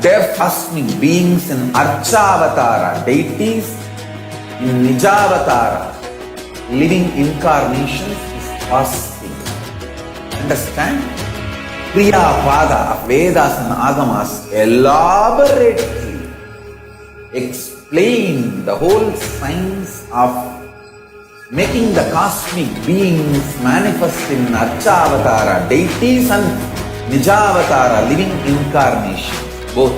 deaf cosmic beings in Archavatara, deities in Nijavatara, living incarnations is fasting. Understand? Kriya Pada of Vedas and Agamas elaborately explain the whole science of making the cosmic beings manifest in Archavatara, deities and Nijavatara, living incarnations, both.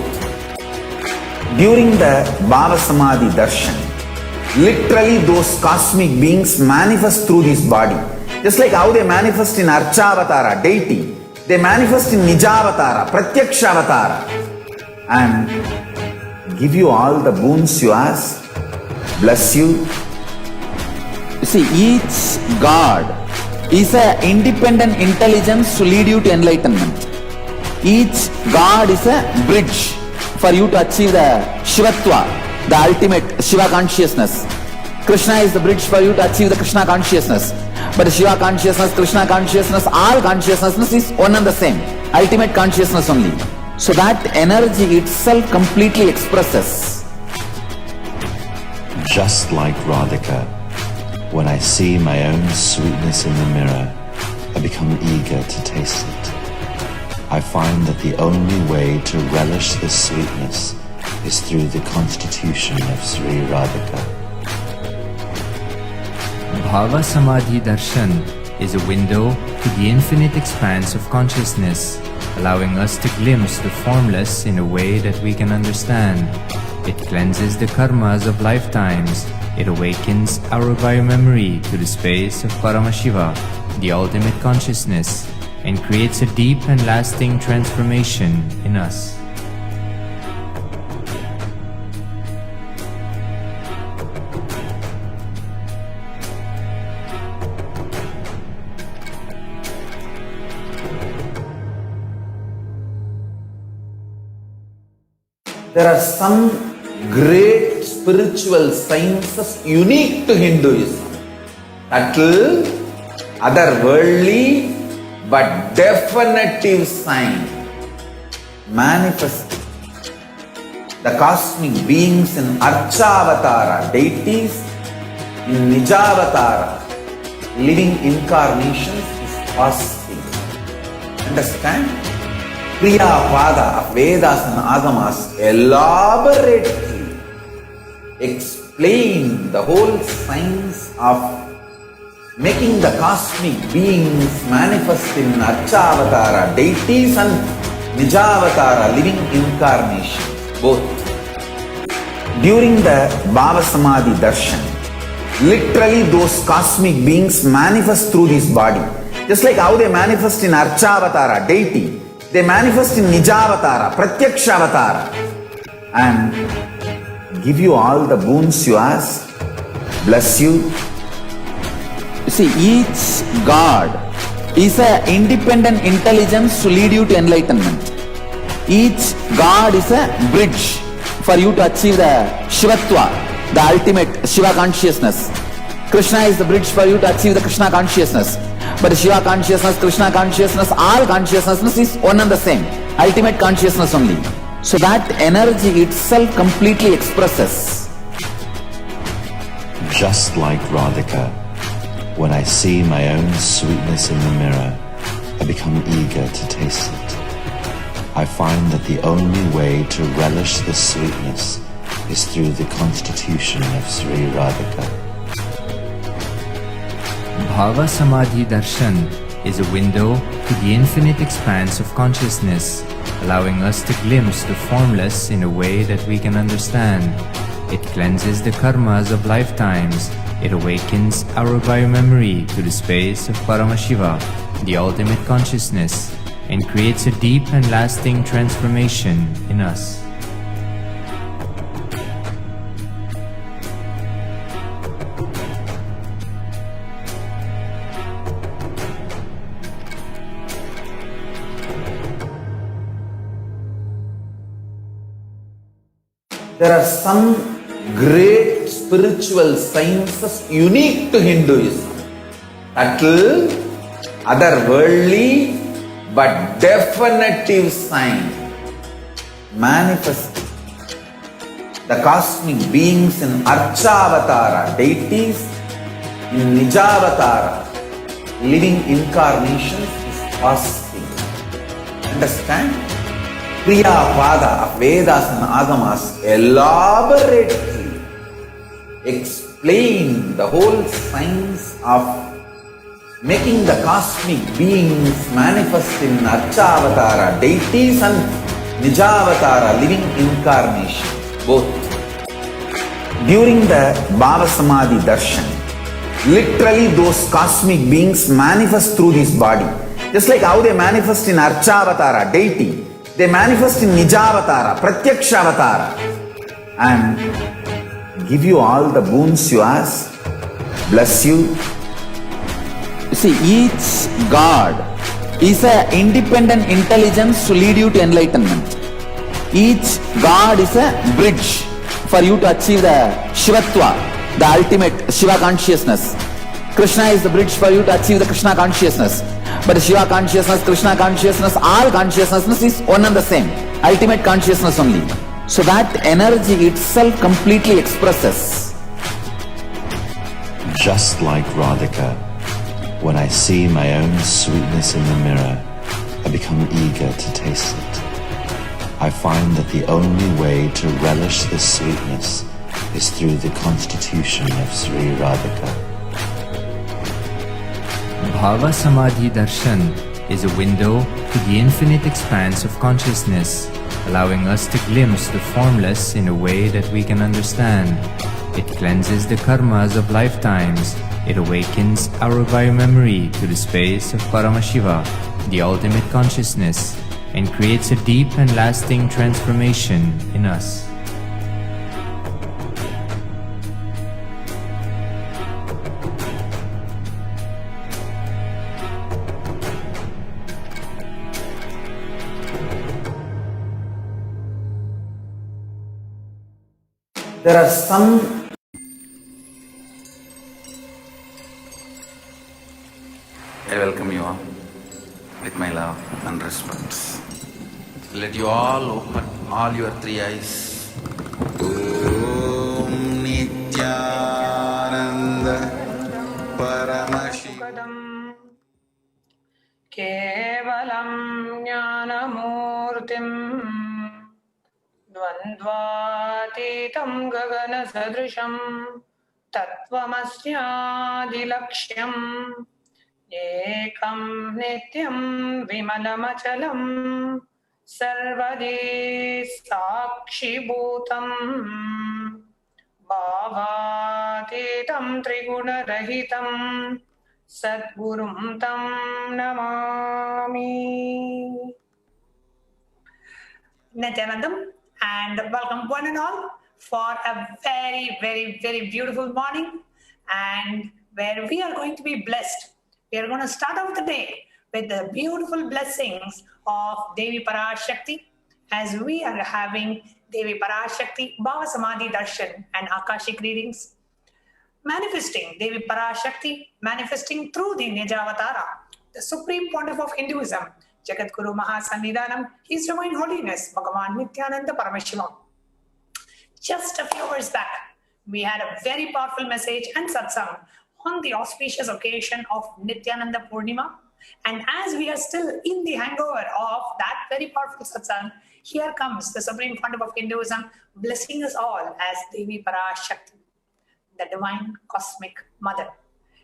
During the Bhava Samadhi Darshan, literally those cosmic beings manifest through this body. Just like how they manifest in Archavatara, deity, they manifest in Nijavatara, Pratyakshavatara, and give you all the boons you ask, bless you. You see, each God is an independent intelligence to lead you to enlightenment. Each God is a bridge for you to achieve the Shivatva, the ultimate Shiva consciousness. Krishna is the bridge for you to achieve the Krishna consciousness. But Shiva consciousness, Krishna consciousness, all consciousness is one and the same. Ultimate consciousness only. So that energy itself completely expresses. Just like Radhika, when I see my own sweetness in the mirror, I become eager to taste it. I find that the only way to relish this sweetness is through the constitution of Sri Radhika. Bhava Samadhi Darshan is a window to the infinite expanse of consciousness, allowing us to glimpse the formless in a way that we can understand. It cleanses the karmas of lifetimes. It awakens our biomemory to the space of Paramashiva, the ultimate consciousness, and creates a deep and lasting transformation in us. There are some great spiritual sciences unique to Hinduism. Subtle, otherworldly, but definitive sign. Manifesting the cosmic beings in Archavatara, deities in Nijavatara, living incarnations is fasting. Understand? Kriya Pada of Vedas and Agamas elaborately explain the whole science of making the cosmic beings manifest in Archavatara, deities and Nijavatara, living incarnations, both. During the Bhava Samadhi Darshan, literally those cosmic beings manifest through this body. Just like how they manifest in Archavatara, deity, they manifest in Nijavatara, Pratyakshavatara, and give you all the boons you ask, bless you. You see, each God is an independent intelligence to lead you to enlightenment. Each God is a bridge for you to achieve the Shivatva, the ultimate Shiva consciousness. Krishna is the bridge for you to achieve the Krishna consciousness. But Shiva consciousness, Krishna consciousness, all consciousness is one and the same. Ultimate consciousness only. So that energy itself completely expresses. Just like Radhika, when I see my own sweetness in the mirror, I become eager to taste it. I find that the only way to relish this sweetness is through the constitution of Sri Radhika. Bhava Samadhi Darshan is a window to the infinite expanse of consciousness, allowing us to glimpse the formless in a way that we can understand. It cleanses the karmas of lifetimes. It awakens our biomemory to the space of Paramashiva, the ultimate consciousness, and creates a deep and lasting transformation in us. There are some great spiritual sciences unique to Hinduism. Subtle, otherworldly, but definitive sign. manifest the cosmic beings in Archavatara, deities in Nijavatara, living incarnations is fasting. Understand? Kriya Pada of Vedas and Agamas elaborately explain the whole science of making the cosmic beings manifest in Archavatara, deities and Nijavatara, living incarnations, both. During the Bhava Samadhi Darshan, literally those cosmic beings manifest through this body. Just like how they manifest in Archavatara, deity, they manifest in Nijavatara, Pratyakshavatara, and give you all the boons you ask, bless you. You see, each God is an independent intelligence to lead you to enlightenment. Each God is a bridge for you to achieve the Shivatva, the ultimate Shiva consciousness. Krishna is the bridge for you to achieve the Krishna consciousness. But Shiva consciousness, Krishna consciousness, all consciousness is one and the same. Ultimate consciousness only. So that energy itself completely expresses. Just like Radhika, when I see my own sweetness in the mirror, I become eager to taste it. I find that the only way to relish this sweetness is through the constitution of Sri Radhika. Bhava Samadhi Darshan is a window to the infinite expanse of consciousness, allowing us to glimpse the formless in a way that we can understand. It cleanses the karmas of lifetimes. It awakens our biomemory to the space of Paramashiva, the ultimate consciousness, and creates a deep and lasting transformation in us. There are some I welcome you all with my love and respect. Let you all open all your three eyes. Om Nithyananda Paramashivam Kevalam Jnanamurtim Dvandvatitam Gagana Sadrisham Tattvamasyadilaksham Ekam Nityam Vimalamachalam Sarvadi Sakshi Bhutam Bhavatitam Triguna Rahitam Sadgurum Tam Namami. Nithyanandam, and welcome one and all for a very, very, very beautiful morning, and where we are going to be blessed. We are going to start off the day with the beautiful blessings of Devi Parashakti, as we are having Devi Parashakti Bhava Samadhi Darshan and Akashic readings. Manifesting Devi Parashakti, manifesting through the Nijavatara, the supreme pontiff of Hinduism, Jagat Guru Mahasannidhanam, His Divine Holiness, Bhagavan Nithyananda Paramashivam. Just a few hours back, we had a very powerful message and satsang on the auspicious occasion of Nithyananda Purnima. And as we are still in the hangover of that very powerful satsang, here comes the Supreme Pontiff of Hinduism blessing us all as Devi Parashakti, the Divine Cosmic Mother.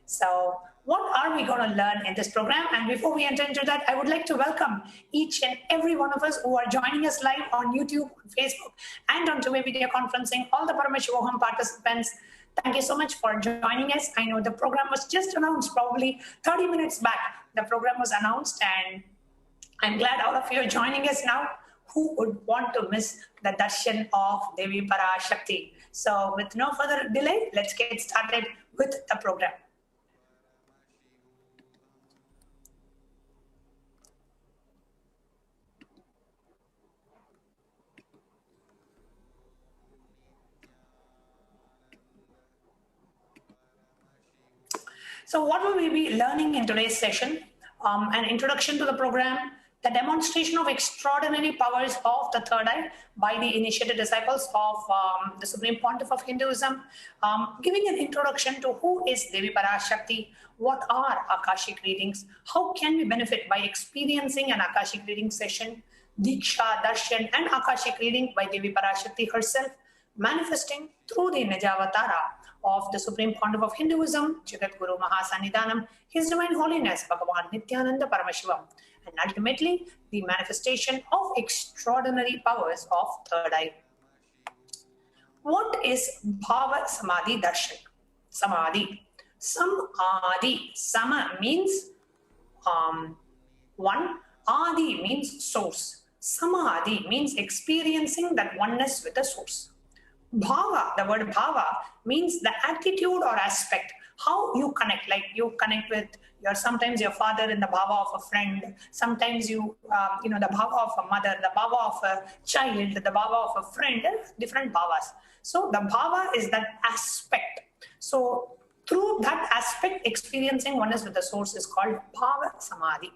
So what are we going to learn in this program? And before we enter into that, I would like to welcome each and every one of us who are joining us live on YouTube, on Facebook, and on two-way video conferencing, all the Paramashivoham participants. Thank you so much for joining us. I know the program was just announced probably 30 minutes back. The program was announced, and I'm glad all of you are joining us now. Who would want to miss the darshan of Devi Parashakti? So with no further delay, let's get started with the program. So what will we be learning in today's session? An introduction to the program, the demonstration of extraordinary powers of the third eye by the initiated disciples of the Supreme Pontiff of Hinduism, giving an introduction to who is Devi Parashakti, what are Akashic readings, how can we benefit by experiencing an Akashic reading session, Diksha, Darshan and Akashic reading by Devi Parashakti herself, manifesting through the Nijavatara of the Supreme Pontiff of Hinduism, Jagat Guru Mahasannidhanam, His Divine Holiness Bhagavan Nithyananda Paramashivam, and ultimately the manifestation of extraordinary powers of third eye. What is Bhava Samadhi Darshan? Samadhi. Samadhi. Sama means one. Adi means source. Samadhi means experiencing that oneness with the source. Bhava, the word bhava, means the attitude or aspect, how you connect, like you connect with sometimes your father in the bhava of a friend, sometimes the bhava of a mother, the bhava of a child, the bhava of a friend, different bhavas. So the bhava is that aspect. So through that aspect, experiencing oneness with the source is called bhava samadhi.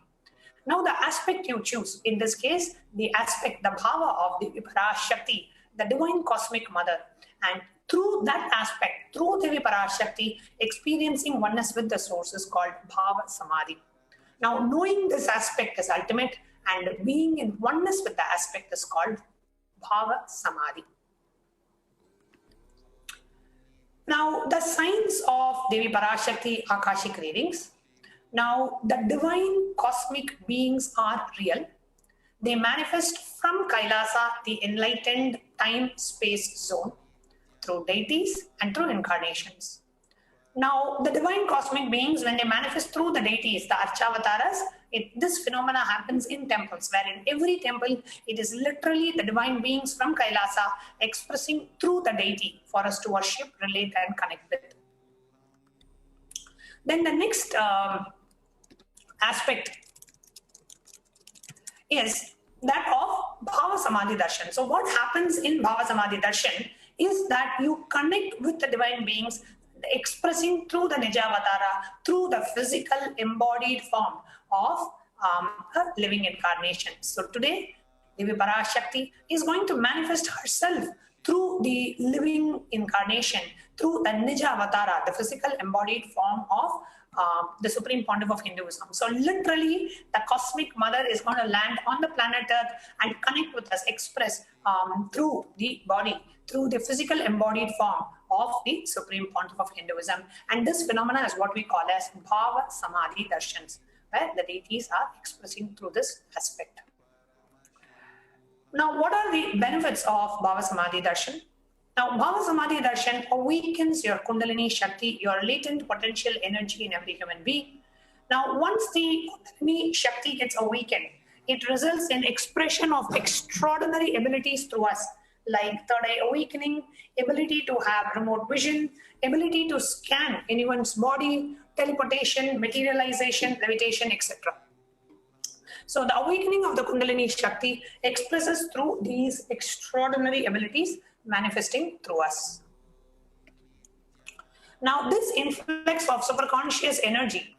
Now the aspect you choose, in this case, the aspect, the bhava of Devi Parashakti, the divine cosmic mother, and through that aspect, through Devi Parashakti, experiencing oneness with the source is called bhava samadhi. Now knowing this aspect is ultimate, and being in oneness with the aspect is called bhava samadhi. Now the signs of Devi Parashakti Akashic readings. Now, the divine cosmic beings are real. They manifest from Kailasa, the enlightened time-space zone, through deities and through incarnations. Now, the divine cosmic beings, when they manifest through the deities, the Archavataras, this phenomena happens in temples, where in every temple, it is literally the divine beings from Kailasa expressing through the deity for us to worship, relate, and connect with. Then the next aspect is that of Bhava Samadhi Darshan. So what happens in Bhava Samadhi Darshan is that you connect with the divine beings expressing through the Nijavatara, through the physical embodied form of a living incarnation. So today, Devi Parashakti is going to manifest herself through the living incarnation, through the Nijavatara, the physical embodied form of the Supreme Pontiff of Hinduism. So literally, the cosmic mother is going to land on the planet Earth and connect with us, express through the body, through the physical embodied form of the Supreme Pontiff of Hinduism. And this phenomena is what we call as Bhava Samadhi Darshans, where the deities are expressing through this aspect. Now, what are the benefits of Bhava Samadhi Darshan? Now, Bhava Samadhi Darshan awakens your Kundalini Shakti, your latent potential energy in every human being. Now, once the Kundalini Shakti gets awakened, it results in expression of extraordinary abilities through us, like third eye awakening, ability to have remote vision, ability to scan anyone's body, teleportation, materialization, levitation, etc. So the awakening of the Kundalini Shakti expresses through these extraordinary abilities manifesting through us. Now this influx of superconscious energy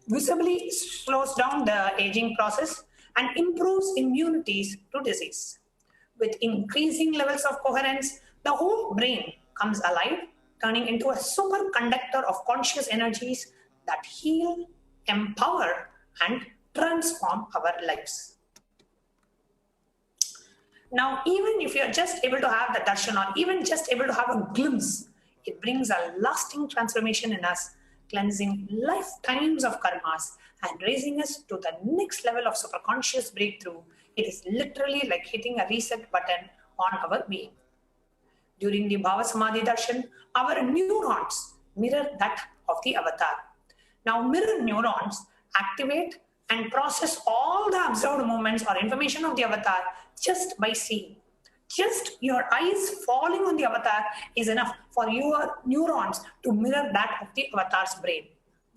visibly slows down the aging process and improves immunities to disease. With increasing levels of coherence, the whole brain comes alive, turning into a superconductor of conscious energies that heal, empower, and transform our lives. Now, even if you're just able to have the darshan or even just able to have a glimpse, it brings a lasting transformation in us, cleansing lifetimes of karmas and raising us to the next level of superconscious breakthrough. It is literally like hitting a reset button on our being. During the Bhava Samadhi Darshan, our neurons mirror that of the avatar. Now, mirror neurons activate and process all the observed movements or information of the avatar just by seeing. Just your eyes falling on the avatar is enough for your neurons to mirror that of the avatar's brain.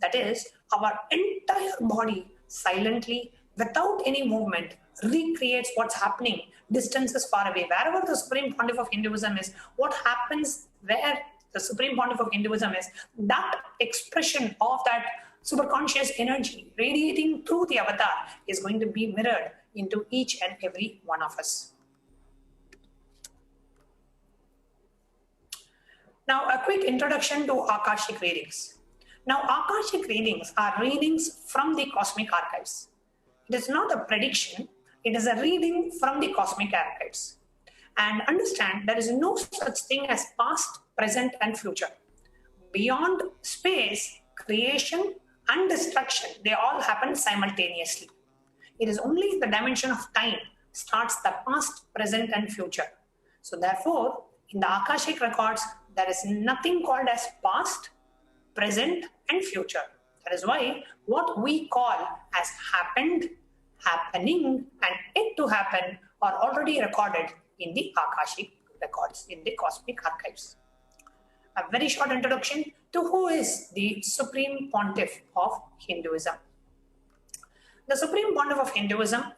That is, our entire body silently, without any movement, recreates what's happening distances far away. Wherever the Supreme Pontiff of Hinduism is, what happens where the Supreme Pontiff of Hinduism is, that expression of that superconscious energy radiating through the avatar is going to be mirrored into each and every one of us. Now, a quick introduction to Akashic readings. Now, Akashic readings are readings from the cosmic archives. It is not a prediction, it is a reading from the cosmic archives. And understand, there is no such thing as past, present, and future. Beyond space, creation, and destruction, they all happen simultaneously. It is only in the dimension of time starts the past, present, and future. So therefore, in the Akashic records, there is nothing called as past, present, and future. That is why what we call as happened, happening, and yet to happen are already recorded in the Akashic records, in the cosmic archives. A very short introduction to who is the Supreme Pontiff of Hinduism. The Supreme Pontiff of Hinduism,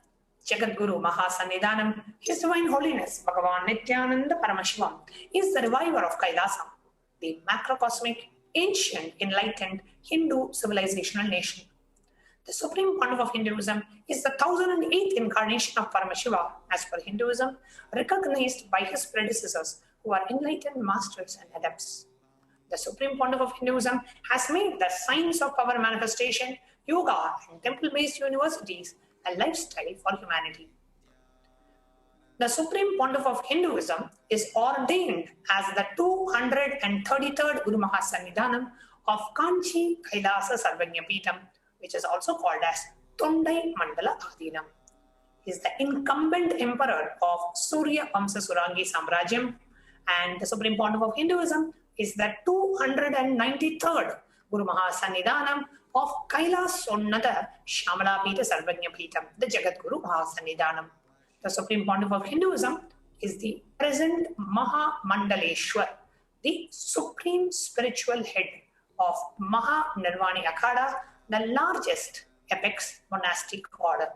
Jagadguru Mahasannidhanam, His Divine Holiness Bhagavan Nithyananda Paramashivam, is the reviver of Kailasa, the macrocosmic, ancient, enlightened Hindu civilizational nation. The Supreme Pontiff of Hinduism is the 1008th incarnation of Paramashiva as per Hinduism, recognized by his predecessors who are enlightened masters and adepts. The Supreme Pontiff of Hinduism has made the science of power manifestation, yoga, and temple-based universities a lifestyle for humanity. The Supreme Pontiff of Hinduism is ordained as the 233rd Guru Mahasannidhanam of Kanchi Kailasa Sarvagnapeetham, which is also called as Tondai Mandala Adinam. He is the incumbent emperor of Surya Vamsa Surangi Samrajyam, and the Supreme Pontiff of Hinduism is the 293rd Guru Mahasannidhanam of Kailasonnata Shamalapita Sarvagnapeetham, the Jagadguru Mahasannidhanam. The Supreme Pontiff of Hinduism is the present Maha Mandaleshwar, the supreme spiritual head of Maha Nirvani Akhada, the largest apex monastic order.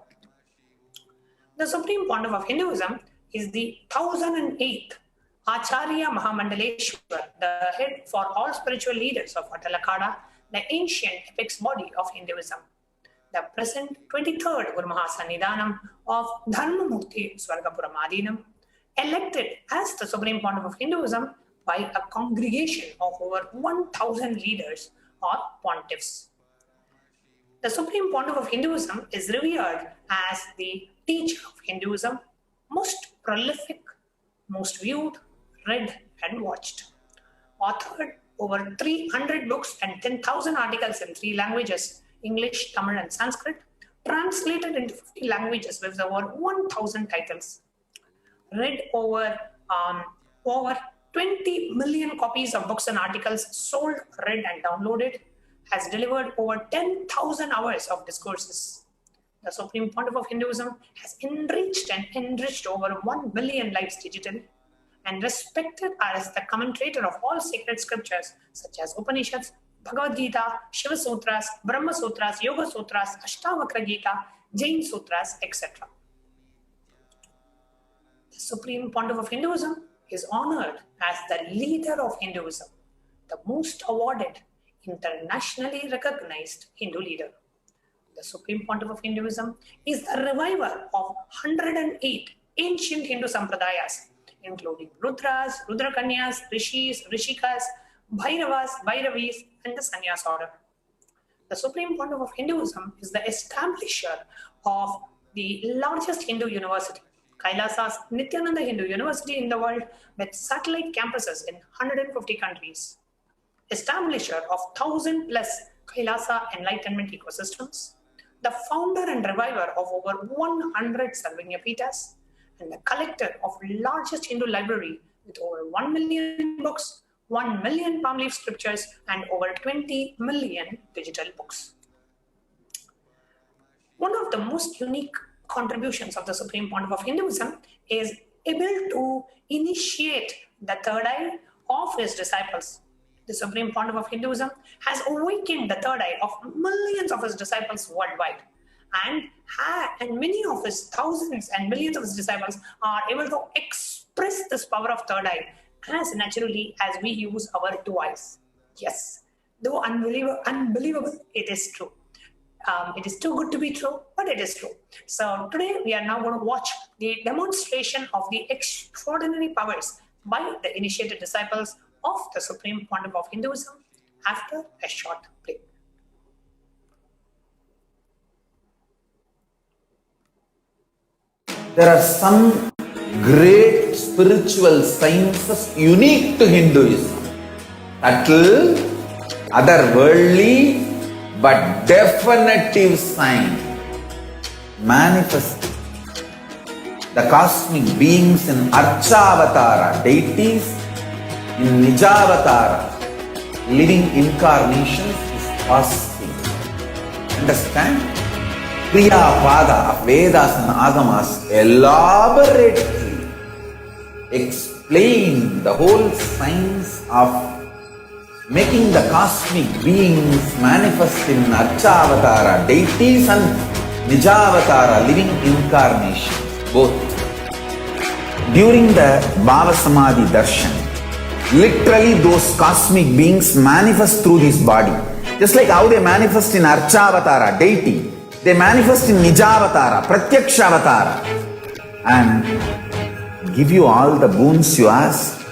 The Supreme Pontiff of Hinduism is the 1008th Acharya Mahamandaleshwar, the head for all spiritual leaders of Atal Akhada, the ancient apex body of Hinduism. The present 23rd Guru Mahasannidhanam of Dharmamurti Swargapuram Adinam, elected as the Supreme Pontiff of Hinduism by a congregation of over 1,000 leaders or pontiffs. The Supreme Pontiff of Hinduism is revered as the teacher of Hinduism, most prolific, most viewed, read, and watched. Authored over 300 books and 10,000 articles in 3 languages, English, Tamil, and Sanskrit, translated into 50 languages with over 1,000 titles. Read over 20 million copies of books and articles sold, read, and downloaded, has delivered over 10,000 hours of discourses. The Supreme Pontiff of Hinduism has enriched over 1 billion lives digitally, and respected as the commentator of all sacred scriptures such as Upanishads, Bhagavad Gita, Shiva Sutras, Brahma Sutras, Yoga Sutras, Ashtavakra Gita, Jain Sutras, etc. The Supreme Pontiff of Hinduism is honored as the leader of Hinduism, the most awarded, internationally recognized Hindu leader. The Supreme Pontiff of Hinduism is the reviver of 108 ancient Hindu sampradayas, including Rudras, Rudrakanyas, Rishis, Rishikas, Bhairavas, Bhairavis, and the Sannyas order. The Supreme Pontiff of Hinduism is the establisher of the largest Hindu university, Kailasa's Nithyananda Hindu University in the world, with satellite campuses in 150 countries. Establisher of 1,000 plus Kailasa Enlightenment ecosystems, the founder and reviver of over 100 Sarvagnapeethas, and the collector of largest Hindu library with over 1 million books, 1 million palm leaf scriptures, and over 20 million digital books. One of the most unique contributions of the Supreme Pontiff of Hinduism is able to initiate the third eye of his disciples. The Supreme Pontiff of Hinduism has awakened the third eye of millions of his disciples worldwide. And many of his thousands and millions of his disciples are able to express this power of third eye as naturally as we use our 2 eyes. Yes, though unbelievable, it is true. It is too good to be true, but it is true. So today we are now going to watch the demonstration of the extraordinary powers by the initiated disciples of the Supreme Pontiff of Hinduism after a short break. There are some great spiritual sciences unique to Hinduism. Subtle, otherworldly, but definitive sign manifesting the cosmic beings in Archavatara, deities in Nijavatara, living incarnations is possible. Understand? Kriya Pada of Vedas and Agamas elaborately explain the whole science of making the cosmic beings manifest in Archavatara, deities and Nijavatara, living incarnations, both. During the Bhava Samadhi Darshan, literally those cosmic beings manifest through this body. Just like how they manifest in Archavatara, deity, they manifest in Nijavatara, Pratyakshavatara, and give you all the boons you ask,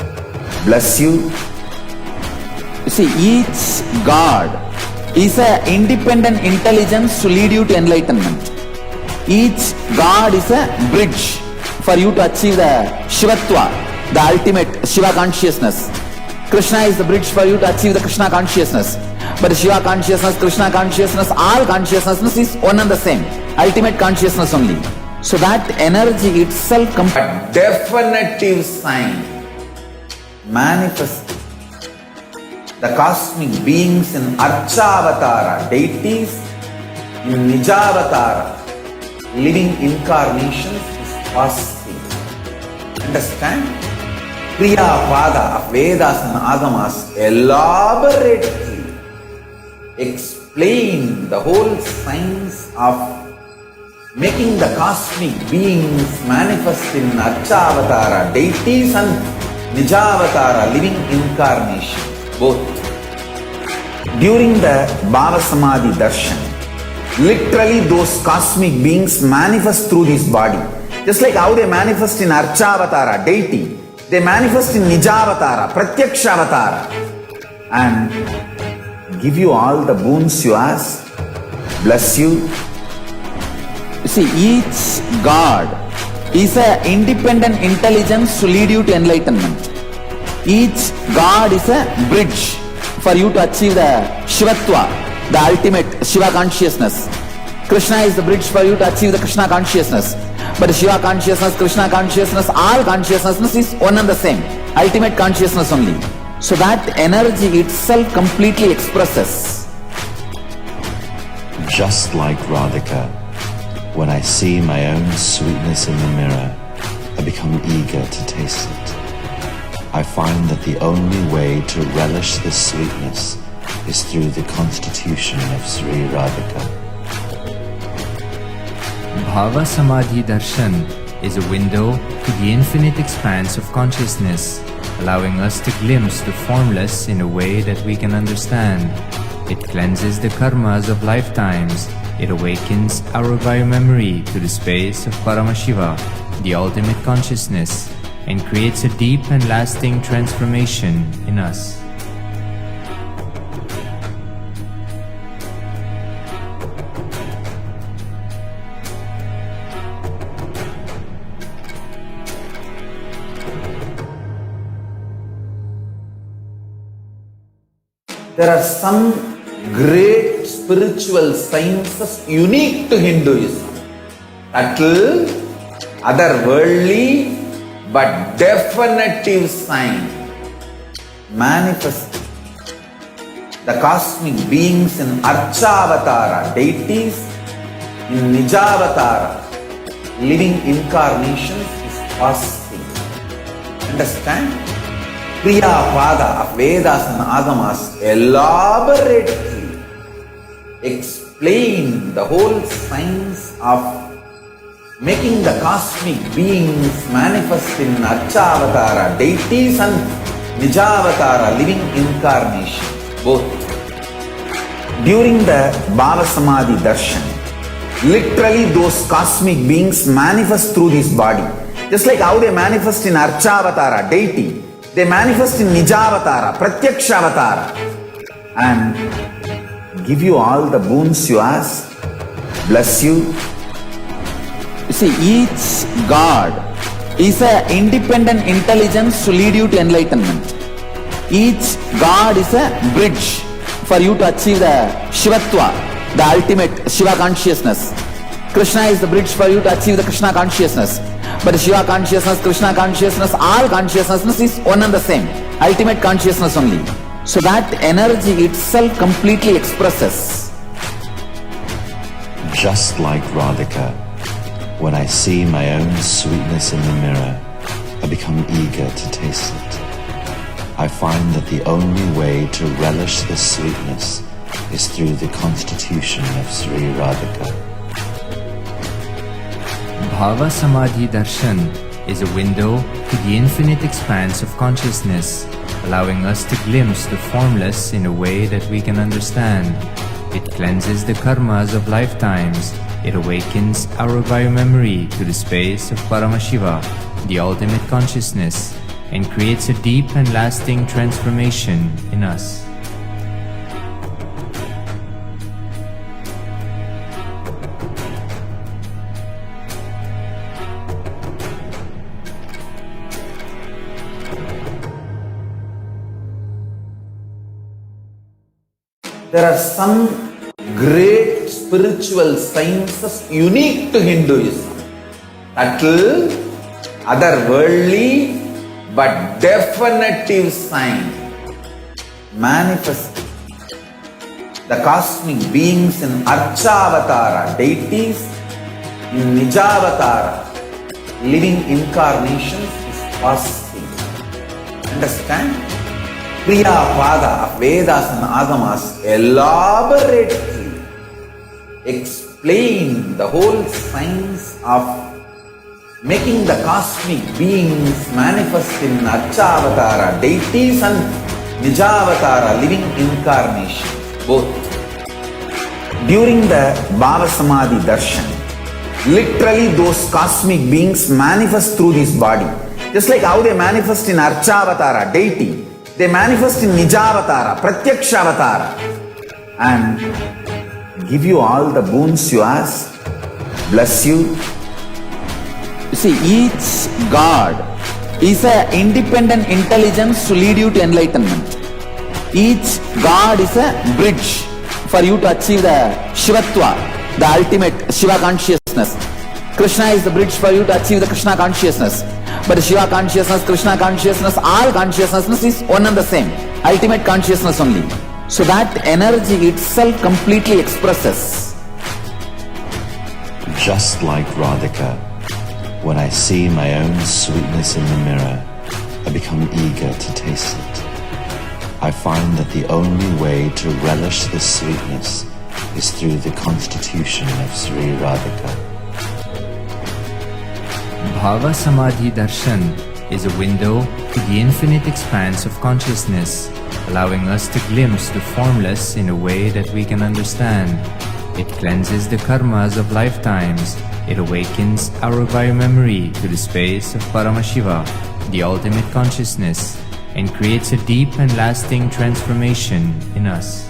bless you. You see, each God is an independent intelligence to lead you to enlightenment. Each God is a bridge for you to achieve the Shivatva, the ultimate Shiva consciousness. Krishna is the bridge for you to achieve the Krishna consciousness. But Shiva consciousness, Krishna consciousness, all consciousness is one and the same. Ultimate consciousness only. So that energy itself a definitive sign manifesting the cosmic beings in Archavatara, deities in Nijavatara, living incarnations is possible. Understand? Kriya Pada of Vedas and Agamas elaborately explain the whole science of making the cosmic beings manifest in Archavatara, deities and Nijavatara, living incarnations, both. During the Bhava Samadhi Darshan, literally those cosmic beings manifest through this body. Just like how they manifest in Archavatara, deity, they manifest in Nijavatara, Pratyakshavatara, and give you all the boons you ask, bless you. You see, each God is an independent intelligence to lead you to enlightenment. Each God is a bridge for you to achieve the Shivatva, the ultimate Shiva consciousness. Krishna is the bridge for you to achieve the Krishna consciousness. But Shiva consciousness, Krishna consciousness, all consciousness is one and the same. Ultimate consciousness only. So that energy itself completely expresses. Just like Radhika, when I see my own sweetness in the mirror, I become eager to taste it. I find that the only way to relish this sweetness is through the constitution of Sri Radhika. Bhava Samadhi Darshan is a window to the infinite expanse of consciousness, allowing us to glimpse the formless in a way that we can understand. It cleanses the karmas of lifetimes. It awakens our biomemory to the space of Paramashiva, the ultimate consciousness, and creates a deep and lasting transformation in us. There are some great spiritual sciences unique to Hinduism. Subtle, otherworldly, but definitive sign manifesting the cosmic beings in Archavatara, deities in Nijavatara, living incarnations is possible. Understand? Kriya Pada of Vedas and Agamas elaborately explain the whole science of making the cosmic beings manifest in Archavatara, deities and Nijavatara, living incarnations, both. During the Bhava Samadhi Darshan, literally those cosmic beings manifest through this body. Just like how they manifest in Archavatara, deity, they manifest in Nijavatara, Pratyakshavatara, and give you all the boons you ask, bless you. You see, each God is an independent intelligence to lead you to enlightenment. Each God is a bridge for you to achieve the Shivatva, the ultimate Shiva consciousness. Krishna is the bridge for you to achieve the Krishna consciousness. But Shiva consciousness, Krishna consciousness, all consciousness is one and the same. Ultimate consciousness only. So that energy itself completely expresses. Just like Radhika, when I see my own sweetness in the mirror, I become eager to taste it. I find that the only way to relish the sweetness is through the constitution of Sri Radhika. Bhava Samadhi Darshan is a window to the infinite expanse of consciousness, allowing us to glimpse the formless in a way that we can understand. It cleanses the karmas of lifetimes. It awakens our biomemory to the space of Paramashiva, the ultimate consciousness, and creates a deep and lasting transformation in us. There are some great spiritual sciences unique to Hinduism. Subtle, otherworldly, but definitive sign. Manifesting the cosmic beings in Archavatara, deities, in Nijavatara, living incarnations is possible. Understand? Priya Pada of Vedas and Agamas elaborately explain the whole science of making the cosmic beings manifest in Archavatara, deities, and Nijavatara, living incarnations, both. During the Bhava Samadhi Darshan, literally those cosmic beings manifest through this body. Just like how they manifest in Archavatara, deity, they manifest in Nijavatara, Pratyakshavatara, and give you all the boons you ask, bless you. You see, each God is an independent intelligence to lead you to enlightenment. Each God is a bridge for you to achieve the Shivatva, the ultimate Shiva consciousness. Krishna is the bridge for you to achieve the Krishna consciousness. But Shiva consciousness, Krishna consciousness, all consciousness is one and the same. Ultimate consciousness only. So that energy itself completely expresses. Just like Radhika, when I see my own sweetness in the mirror, I become eager to taste it. I find that the only way to relish the sweetness is through the constitution of Sri Radhika. Bhava Samadhi Darshan is a window to the infinite expanse of consciousness, allowing us to glimpse the formless in a way that we can understand. It cleanses the karmas of lifetimes. It awakens our biomemory to the space of Paramashiva, the ultimate consciousness, and creates a deep and lasting transformation in us.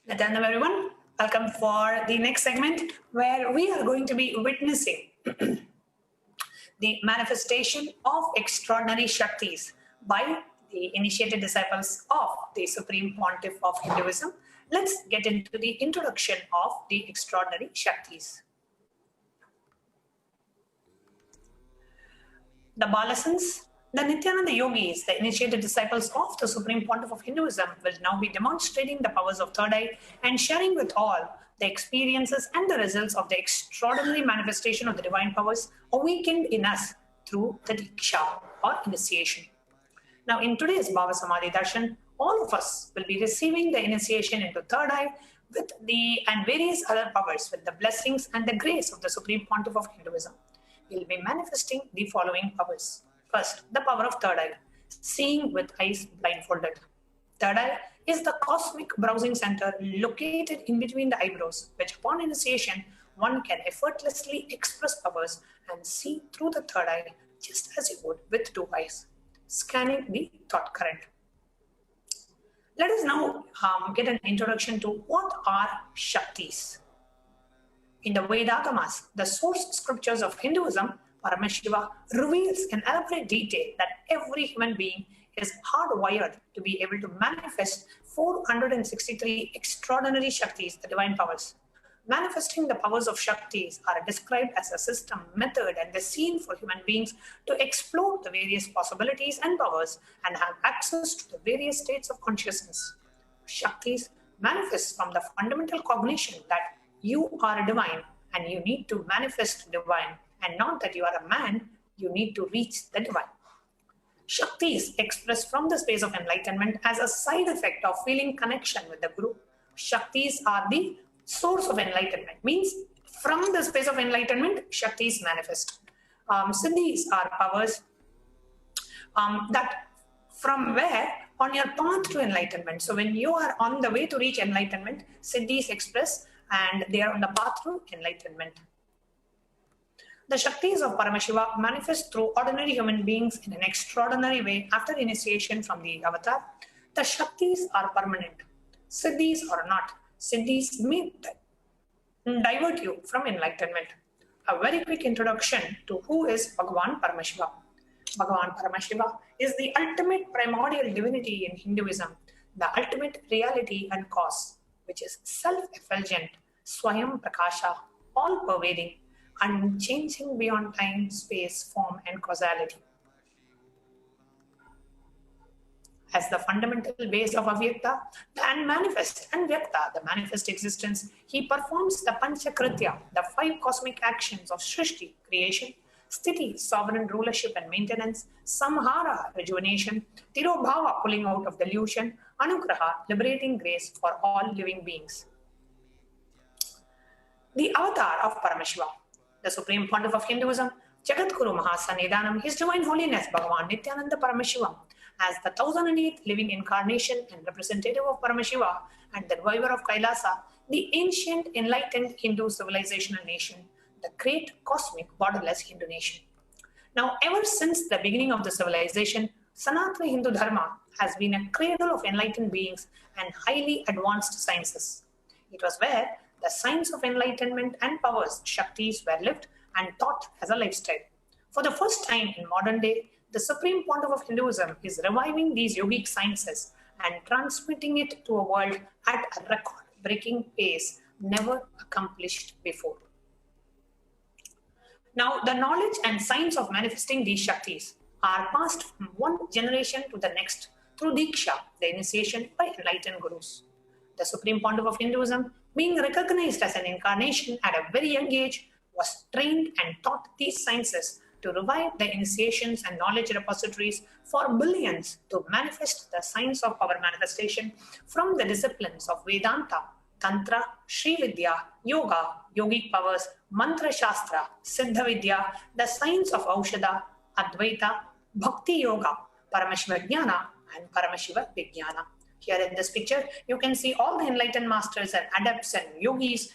Nithyananda, everyone. Welcome for the next segment where we are going to be witnessing the manifestation of extraordinary Shaktis by the initiated disciples of the Supreme Pontiff of Hinduism. Let's get into the introduction of the extraordinary Shaktis. The Balasans The Nithyananda yogis, the initiated disciples of the Supreme Pontiff of Hinduism, will now be demonstrating the powers of third eye and sharing with all the experiences and the results of the extraordinary manifestation of the divine powers awakened in us through the Diksha or initiation. Now, in today's Bhava Samadhi Darshan, all of us will be receiving the initiation into third eye and various other powers with the blessings and the grace of the Supreme Pontiff of Hinduism. We will be manifesting the following powers. First, the power of third eye, seeing with eyes blindfolded. Third eye is the cosmic browsing center located in between the eyebrows, which upon initiation, one can effortlessly express powers and see through the third eye just as you would with two eyes, scanning the thought current. Let us now get an introduction to what are Shaktis. In the Vedagamas, the source scriptures of Hinduism, Paramashiva reveals in elaborate detail that every human being is hardwired to be able to manifest 463 extraordinary Shaktis, the divine powers. Manifesting the powers of Shaktis are described as a system, method, and the scene for human beings to explore the various possibilities and powers and have access to the various states of consciousness. Shaktis manifest from the fundamental cognition that you are divine and you need to manifest divine, and not that you are a man, you need to reach the divine. Shaktis express from the space of enlightenment as a side effect of feeling connection with the Guru. Shaktis are the source of enlightenment, means from the space of enlightenment, Shaktis manifest. Siddhis are powers that from where on your path to enlightenment. So when you are on the way to reach enlightenment, Siddhis express and they are on the path to enlightenment. The Shaktis of Paramashiva manifest through ordinary human beings in an extraordinary way after initiation from the avatar. The Shaktis are permanent. Siddhis are not. Siddhis may divert you from enlightenment. A very quick introduction to who is Bhagavan Paramashiva. Bhagavan Paramashiva is the ultimate primordial divinity in Hinduism, the ultimate reality and cause, which is self-effulgent, Swayam Prakasha, all-pervading, unchanging beyond time, space, form, and causality. As the fundamental base of Avyakta, the unmanifest, and Vyakta, the manifest existence, he performs the Panchakritya, the 5 cosmic actions of Srishti, creation, Sthiti, sovereign rulership and maintenance, Samhara, rejuvenation, Tirobhava, pulling out of delusion, Anugraha, liberating grace for all living beings. The avatar of Paramashiva, the Supreme Pontiff of Hinduism, Jagadguru Mahasannidhanam, His Divine Holiness Bhagavan Nithyananda Paramashivam, as the 1008th living incarnation and representative of Paramashiva and the reviver of Kailasa, the ancient enlightened Hindu civilizational nation, the great cosmic borderless Hindu nation. Now, ever since the beginning of the civilization, Sanatana Hindu Dharma has been a cradle of enlightened beings and highly advanced sciences. It was where the science of enlightenment and powers, Shaktis, were lived and taught as a lifestyle. For the first time in modern day, the Supreme Pontiff of Hinduism is reviving these yogic sciences and transmitting it to a world at a record-breaking pace never accomplished before. Now, the knowledge and science of manifesting these Shaktis are passed from one generation to the next through Diksha, the initiation by enlightened gurus. The Supreme Pontiff of Hinduism, being recognized as an incarnation at a very young age, was trained and taught these sciences to revive the initiations and knowledge repositories for billions to manifest the science of power manifestation from the disciplines of Vedanta, Tantra, Sri Vidya, Yoga, Yogic powers, Mantra Shastra, Siddha Vidya, the science of Aushadha, Advaita, Bhakti Yoga, Paramashiva Jnana, and Paramashiva Vijnana. Here in this picture, you can see all the enlightened masters and adepts and yogis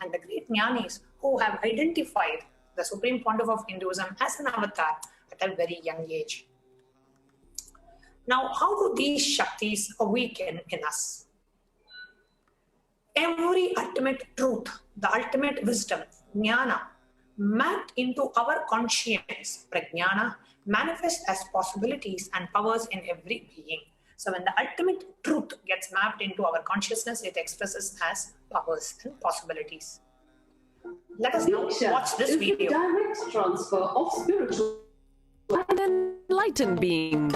and the great jnanis who have identified the Supreme Pontiff of Hinduism as an avatar at a very young age. Now, how do these Shaktis awaken in us? Every ultimate truth, the ultimate wisdom, jnana, mapped into our conscience, prajnana, manifests as possibilities and powers in every being. So when the ultimate truth gets mapped into our consciousness, it expresses as powers and possibilities. Let us now watch this video. Direct transfer of spiritual and enlightenment. enlightened being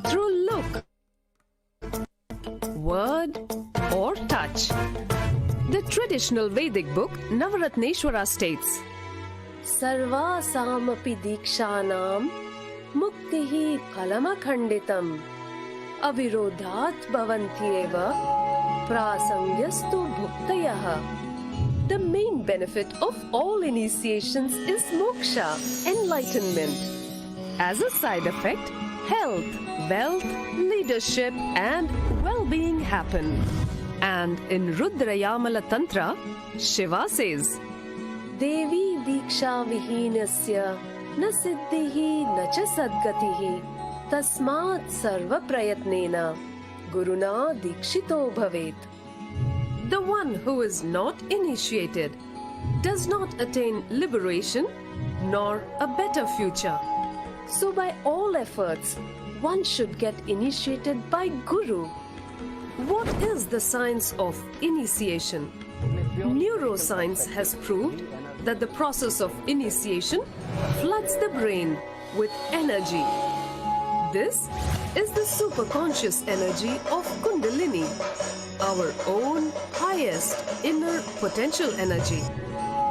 through look, word, or touch. The traditional Vedic book Navaratneshwara states, Sarvasamapi dikshanam muktihi phalamakhanditam avirodhat bhavantyeva prasangyastu bhuktayaha. The main benefit of all initiations is moksha, enlightenment. As a side effect, health, wealth, leadership, and well-being happen. And in Rudrayamala Tantra, Shiva says, Devi diksha vihinasya na siddhihi na cha sadgatihi tasmat sarva prayatnena guruna dikshito bhavet. The one who is not initiated does not attain liberation nor a better future. So by all efforts, one should get initiated by Guru. What is the science of initiation? Neuroscience has proved that the process of initiation floods the brain with energy. This is the superconscious energy of Kundalini, our own highest inner potential energy.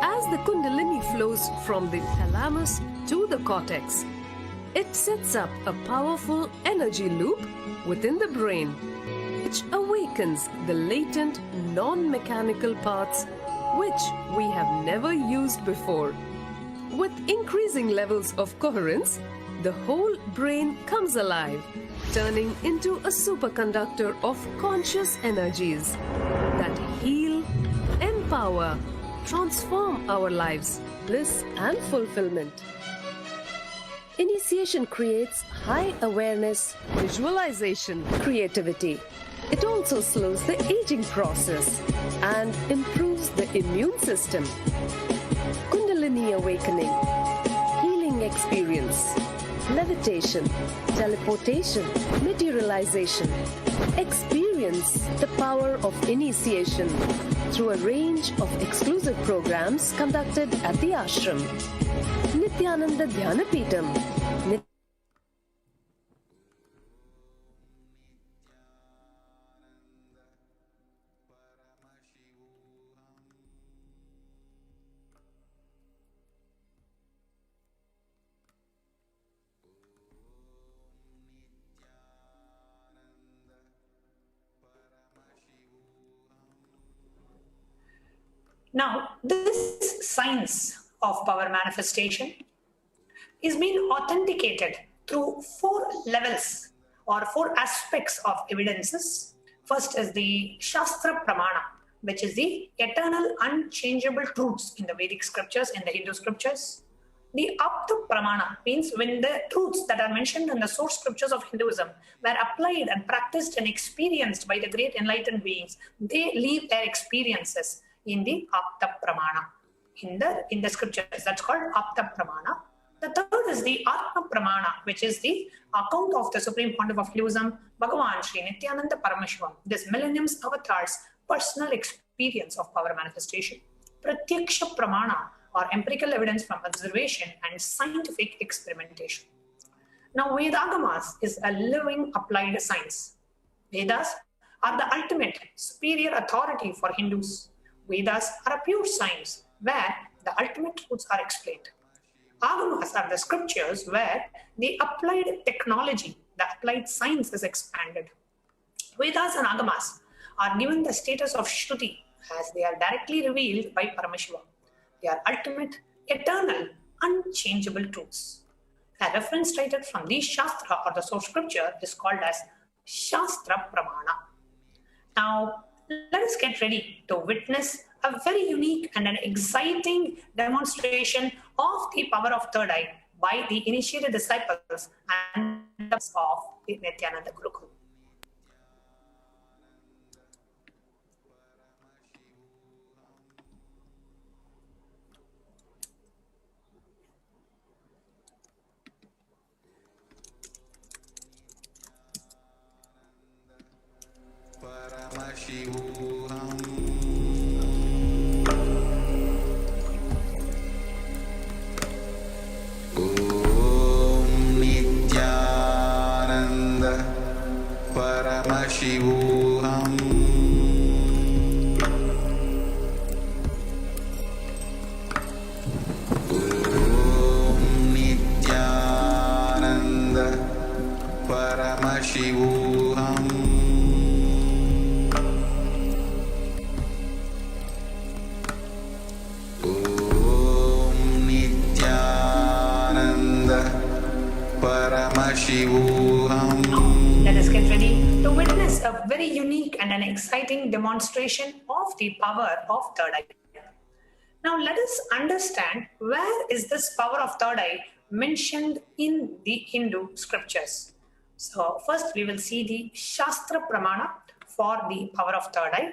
As the Kundalini flows from the thalamus to the cortex, it sets up a powerful energy loop within the brain, which awakens the latent non-mechanical parts which we have never used before. With increasing levels of coherence, the whole brain comes alive, turning into a superconductor of conscious energies that heal, empower, transform our lives, bliss and fulfillment. Initiation creates high awareness, visualization, creativity. It also slows the aging process and improves the immune system. Kundalini awakening, healing experience, levitation, teleportation, materialization. Experience the power of initiation through a range of exclusive programs conducted at the ashram. Nithyananda Dhyanapitham. Now, this science of power manifestation is being authenticated through 4 levels or 4 aspects of evidences. First is the Shastra Pramana, which is the eternal unchangeable truths in the Vedic scriptures, in the Hindu scriptures. The Apta Pramana means when the truths that are mentioned in the source scriptures of Hinduism were applied and practiced and experienced by the great enlightened beings, they leave their experiences in the Apta Pramana. In the scriptures, that's called Apta Pramana. The third is the Atma Pramana, which is the account of the Supreme Pontiff of Hinduism, Bhagavan Sri Nithyananda Paramashivam, this millennium's avatar's personal experience of power manifestation. Pratyaksha Pramana, or empirical evidence from observation and scientific experimentation. Now, Vedagamas is a living applied science. Vedas are the ultimate superior authority for Hindus. Vedas are a pure science where the ultimate truths are explained. Agamas are the scriptures where the applied technology, the applied science is expanded. Vedas and Agamas are given the status of Shruti as they are directly revealed by Paramashivoham. They are ultimate, eternal, unchangeable truths. A reference cited from the Shastra or the source scripture is called as Shastra Pramana. Now, let us get ready to witness a very unique and an exciting demonstration of the power of third eye by the initiated disciples and of the Nithyananda Gurukul. Paramashivoham. Om Nithyananda Paramashivoham. Nithyananda Paramashivoham. Nithyananda Paramashivoham. Let us get ready to witness a very unique and an exciting demonstration of the power of third eye. Now let us understand where is this power of third eye mentioned in the Hindu scriptures. So first we will see the Shastra Pramana for the power of third eye.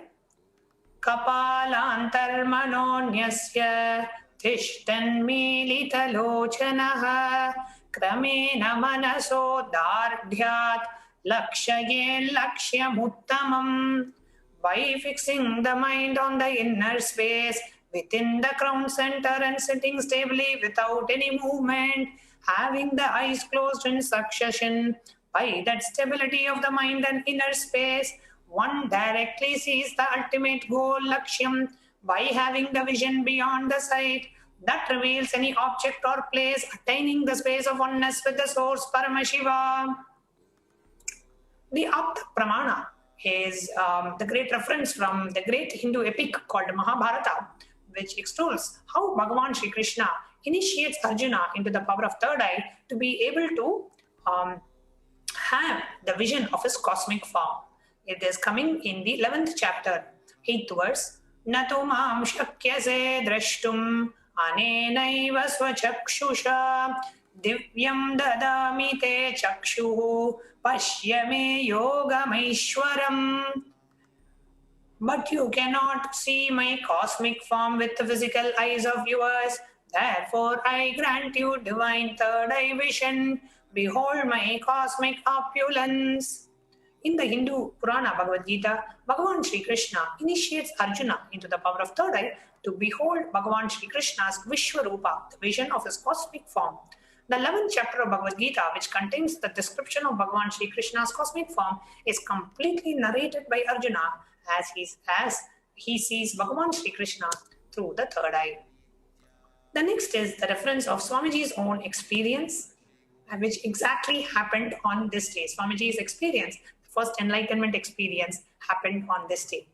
Kapalantarmanonyasya tishtanmilitalochanaha kramena manaso dardhyat lakshaye lakshyamuttamam. By fixing the mind on the inner space within the crown center and sitting stably without any movement, having the eyes closed in succession, by that stability of the mind and inner space, one directly sees the ultimate goal, Lakshyam, by having the vision beyond the sight that reveals any object or place, attaining the space of oneness with the source, Paramashiva. The Apta Pramana is the great reference from the great Hindu epic called Mahabharata, which extols how Bhagavan Sri Krishna initiates Arjuna into the power of third eye to be able to have the vision of his cosmic form. It is coming in the 11th chapter, 8th verse. Nato mam shakyase drashtum anenaiva swachakshusha divyam dadami te chakshuhu pashyame yogamaishwaram. But you cannot see my cosmic form with the physical eyes of yours. Therefore, I grant you divine third eye vision. Behold my cosmic opulence. In the Hindu Purana Bhagavad Gita, Bhagavan Sri Krishna initiates Arjuna into the power of third eye to behold Bhagavan Sri Krishna's Vishwarupa, the vision of his cosmic form. The 11th chapter of Bhagavad Gita, which contains the description of Bhagavan Sri Krishna's cosmic form, is completely narrated by Arjuna as he sees Bhagavan Sri Krishna through the third eye. The next is the reference of Swamiji's own experience, which exactly happened on this day. Swamiji's experience, the first enlightenment experience, happened on this day.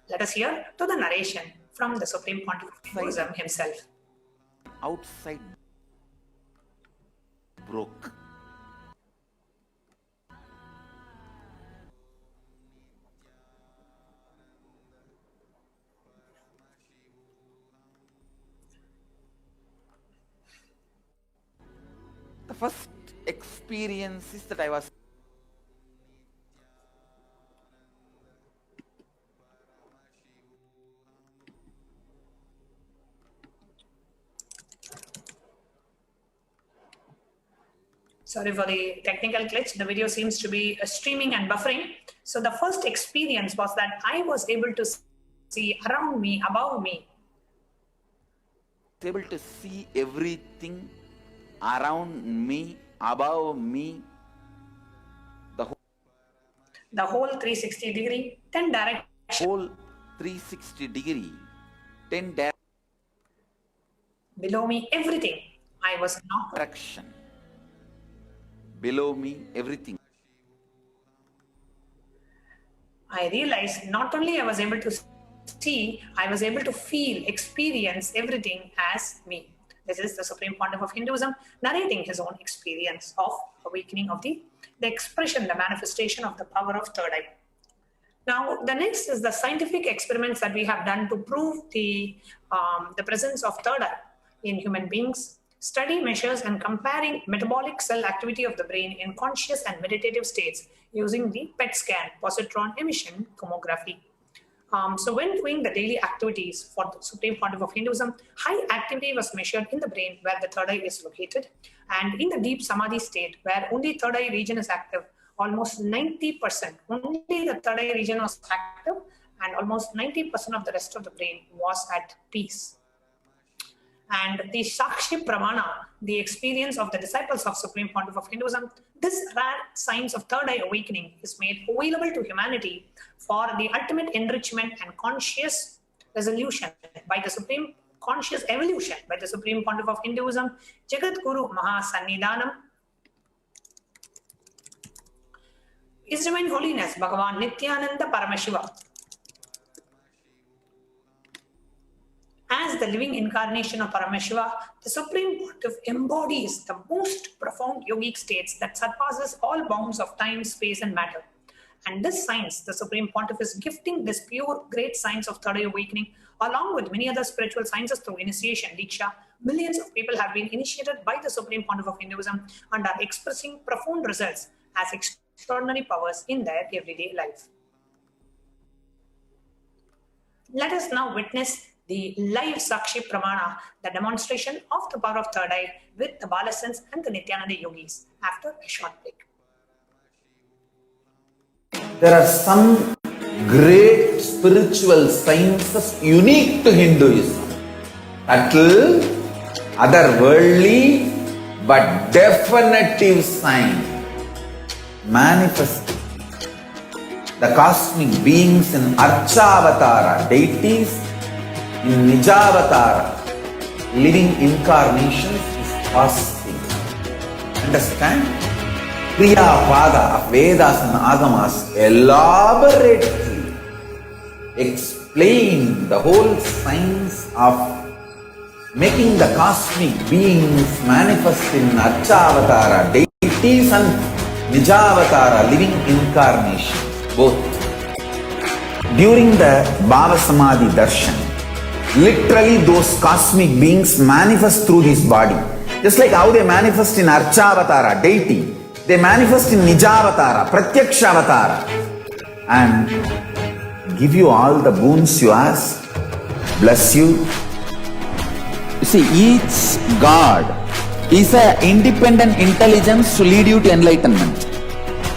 Let us hear to the narration from the Supreme Pontiff of Hinduism himself. Outside broke. The first experience is that I was Sorry for the technical glitch. The video seems to be streaming and buffering. So the first experience was that I was able to see around me, above me. able to see everything around me, above me, The whole 360 degree, 10 direction. whole 360 degree, 10 Below me, everything. I was not. direction. Below me, everything. I realized not only I was able to see, I was able to feel, experience everything as me. This is the Supreme Pontiff of Hinduism narrating his own experience of awakening of the expression, the manifestation of the power of third eye. Now, the next is the scientific experiments that we have done to prove the presence of third eye in human beings. Study measures and comparing metabolic cell activity of the brain in conscious and meditative states using the PET scan, positron emission tomography. So when doing the daily activities for the Supreme Pontiff of Hinduism, high activity was measured in the brain where the third eye is located, and in the deep samadhi state where only third eye region is active, almost 90%, only the third eye region was active and almost 90% of the rest of the brain was at peace. and the Sakshi Pramana, the experience of the disciples of Supreme Pontiff of Hinduism, this rare science of third eye awakening is made available to humanity for the ultimate enrichment and conscious resolution by the Supreme Conscious Evolution by the Supreme Pontiff of Hinduism, Jagat Guru Mahasannidhanam, His Divine Holiness Bhagavan Nithyananda Paramashivam. As the living incarnation of Paramashiva, the Supreme Pontiff embodies the most profound yogic states that surpasses all bounds of time, space, and matter. And this science, the Supreme Pontiff is gifting this pure, great science of third eye awakening, along with many other spiritual sciences through initiation, Diksha. Millions of people have been initiated by the Supreme Pontiff of Hinduism and are expressing profound results as extraordinary powers in their everyday life. Let us now witness the live Sakshi Pramana, the demonstration of the power of third eye with the Balasans and the Nithyananda yogis after a short break. There are some great spiritual sciences unique to Hinduism. Subtle, otherworldly, but definitive sign. Manifesting the cosmic beings in Archavatara, deities in Nijavatara, living incarnations is possible. Understand? Kriya Pada of Vedas and Agamas elaborately explain the whole science of making the cosmic beings manifest in Archavatara, deities and Nijavatara, living incarnations, both. During the Bhava Samadhi Darshan, literally those cosmic beings manifest through this body. Just like how they manifest in Archavatara, deity, they manifest in Nijavatara, Pratyakshavatara, and give you all the boons you ask, bless you. You see, each God is an independent intelligence to lead you to enlightenment.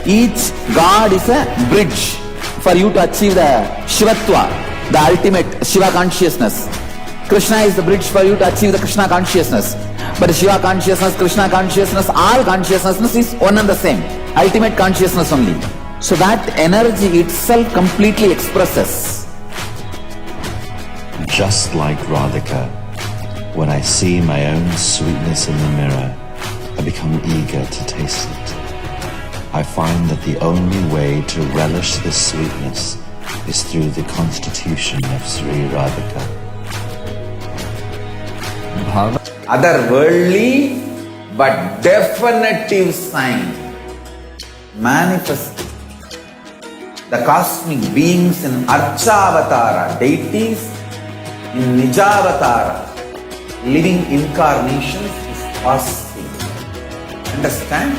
Each God is a bridge for you to achieve the Shivatva, the ultimate Shiva consciousness. Krishna is the bridge for you to achieve the Krishna consciousness. But Shiva consciousness, Krishna consciousness, all consciousness is one and the same. Ultimate consciousness only. So that energy itself completely expresses. Just like Radhika, when I see my own sweetness in the mirror, I become eager to taste it. I find that the only way to relish this sweetness is through the constitution of Sri Radhika. Bhava Otherworldly, but definitive sign. Manifesting the cosmic beings in Archavatara, deities in Nijavatara, living incarnations is possible. Understand?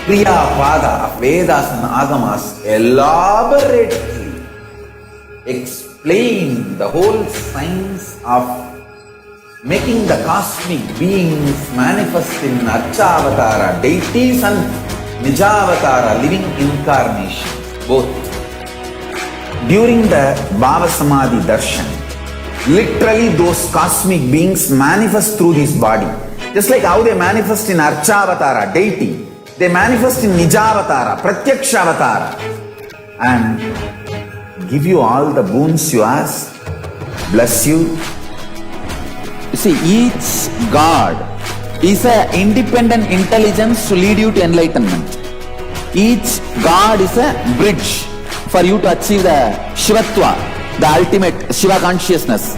Kriya Pada of Vedas and Agamas elaborately explain the whole science of making the cosmic beings manifest in Archavatara, deities and Nijavatara, living incarnations, both. During the Bhava Samadhi Darshan, literally those cosmic beings manifest through this body. Just like how they manifest in Archavatara, deity, they manifest in Nijavatara, Pratyakshavatara, and give you all the boons you ask, bless you. You see, each God is an independent intelligence to lead you to enlightenment. Each God is a bridge for you to achieve the Shivatva, the ultimate Shiva consciousness.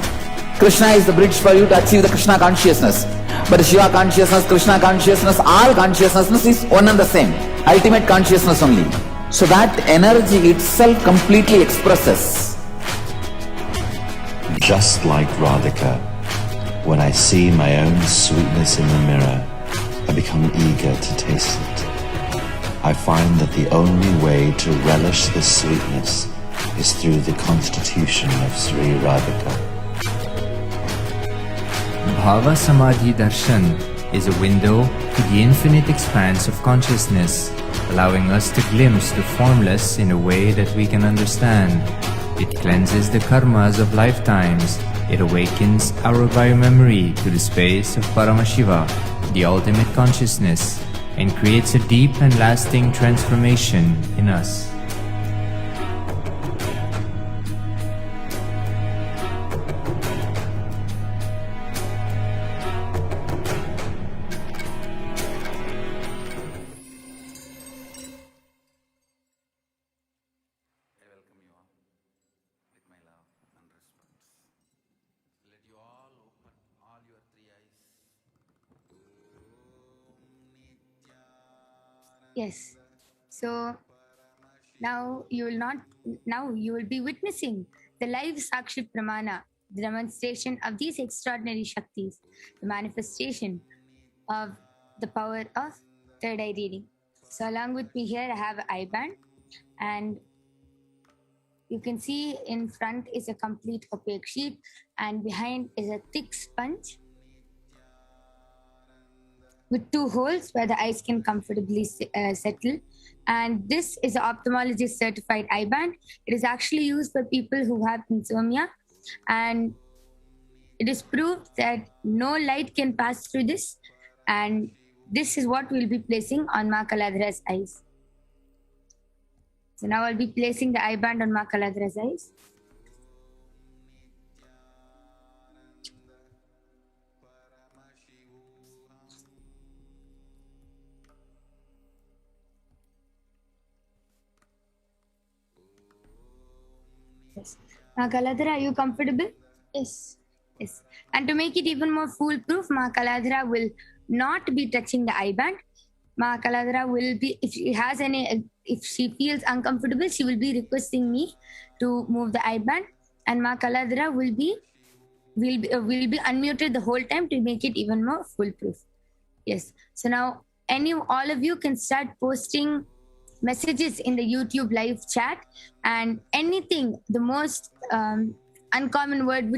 Krishna is the bridge for you to achieve the Krishna consciousness. But Shiva consciousness, Krishna consciousness, all consciousness is one and the same. Ultimate consciousness only. So that energy itself completely expresses. Just like Radhika, when I see my own sweetness in the mirror, I become eager to taste it. I find that the only way to relish this sweetness is through the constitution of Sri Radhika. Bhava Samadhi Darshan is a window to the infinite expanse of consciousness, allowing us to glimpse the formless in a way that we can understand. It cleanses the karmas of lifetimes, It awakens our biomemory to the space of Paramashiva, the ultimate consciousness, and creates a deep and lasting transformation in us. I welcome you all with my love and respect. Let you all open all your three eyes. Yes. So now you will be witnessing the live Sakshi Pramana, the demonstration of these extraordinary Shaktis, the manifestation of the power of third eye reading. So along with me here I have an eye band, and you can see in front is a complete opaque sheet and behind is a thick sponge with 2 holes where the eyes can comfortably settle. And this is an ophthalmologist certified eye band. It is actually used for people who have insomnia, and it is proved that no light can pass through this, and this is what we'll be placing on Ma Kaladra's eyes. So now I'll be placing the eye band on Ma Kaladra's eyes. Yes. Ma Kaladra, are you comfortable? Yes. Yes. And to make it even more foolproof, Ma Kaladra will not be touching the eye band. Ma Kaladra will be, if she feels uncomfortable, she will be requesting me to move the eye band, and Ma Kaladra will be unmuted the whole time to make it even more foolproof. Yes. So now all of you can start posting messages in the YouTube live chat, and anything, the most uncommon word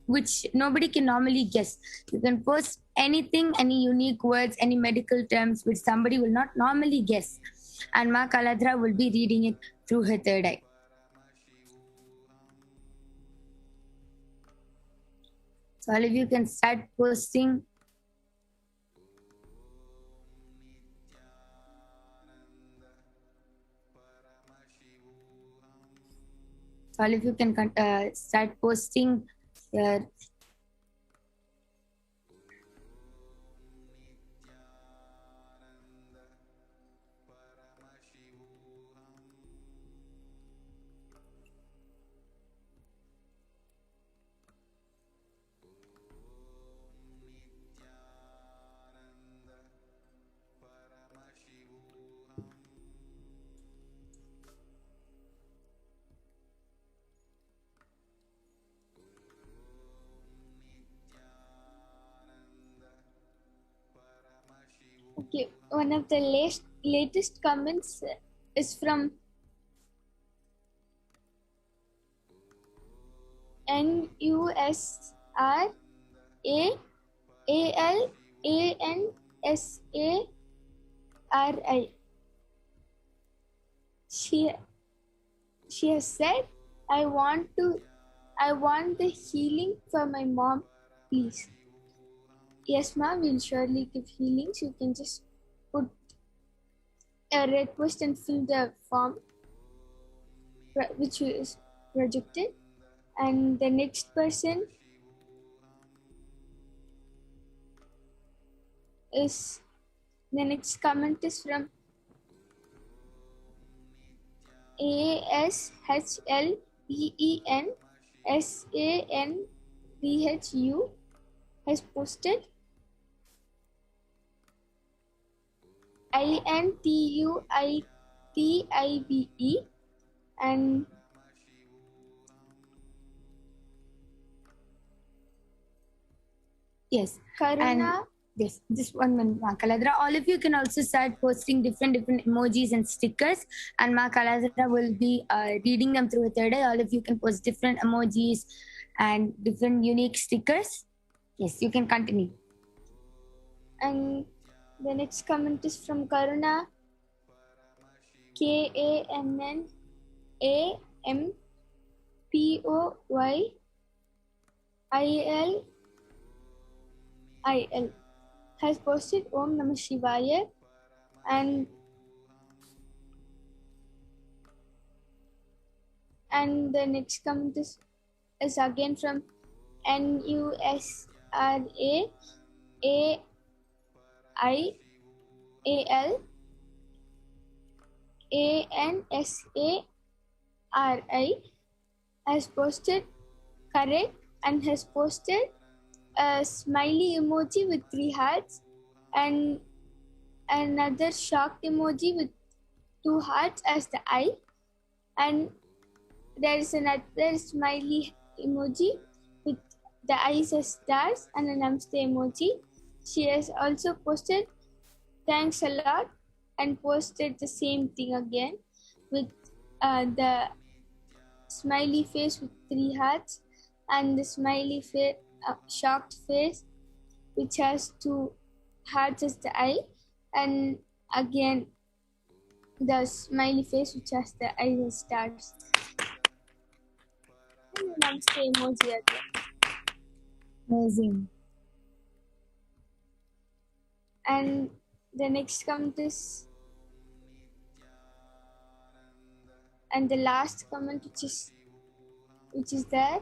which nobody can normally guess. You can post anything, any unique words, any medical terms which somebody will not normally guess, and Ma Kaladra will be reading it through her third eye. So all of you can start posting. So all of you can start posting your Okay, one of the latest comments is from NUSRAALANSARI. She has said, I want the healing for my mom, please. Yes, ma'am, we'll surely give healings. You can just put a request and fill the form which is projected. And the next person is, the next comment is from ASHLEENSANDHU has posted INTUITIVE, and yes. Karuna. And yes, just 1 minute, Ma Kaladra. All of you can also start posting different emojis and stickers, and Ma Kaladra will be reading them through a third eye. All of you can post different emojis and different unique stickers. Yes, you can continue. And the next comment is from Karuna, KANNAMPOY IL has posted Om Namah Shivaya, and the next comment is again from NUSRA AIAL ANSARI has posted correct and has posted a smiley emoji with 3 hearts and another shocked emoji with 2 hearts as the eye, and there is another smiley emoji with the eyes as stars and a namaste emoji. She has also posted thanks a lot and posted the same thing again with the smiley face with 3 hearts and the smiley face, shocked face which has 2 hearts as the eye, and again the smiley face which has the eyes as stars. And the namaste emoji again. Amazing. And the next comment is, and the last comment which is there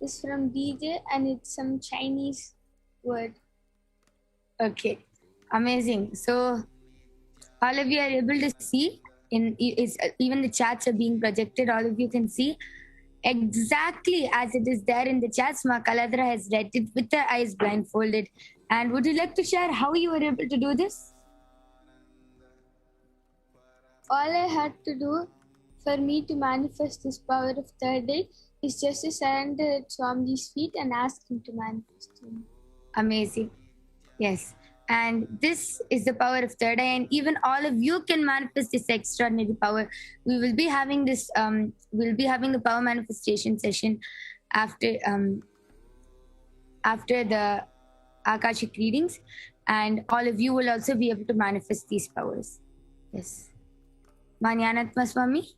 is from DJ, and it's some Chinese word. Okay, amazing. So all of you are able to see, even the chats are being projected. All of you can see exactly as it is there in the chats. Ma Kaladra has read it with her eyes blindfolded. And would you like to share how you were able to do this? All I had to do for me to manifest this power of third eye is just to surrender at Swamiji's feet and ask him to manifest him. Amazing. Yes. And this is the power of third eye, and even all of you can manifest this extraordinary power. We will be having this, we'll be having the power manifestation session after the Akashic readings, and all of you will also be able to manifest these powers. Yes. Manyanatma Swami.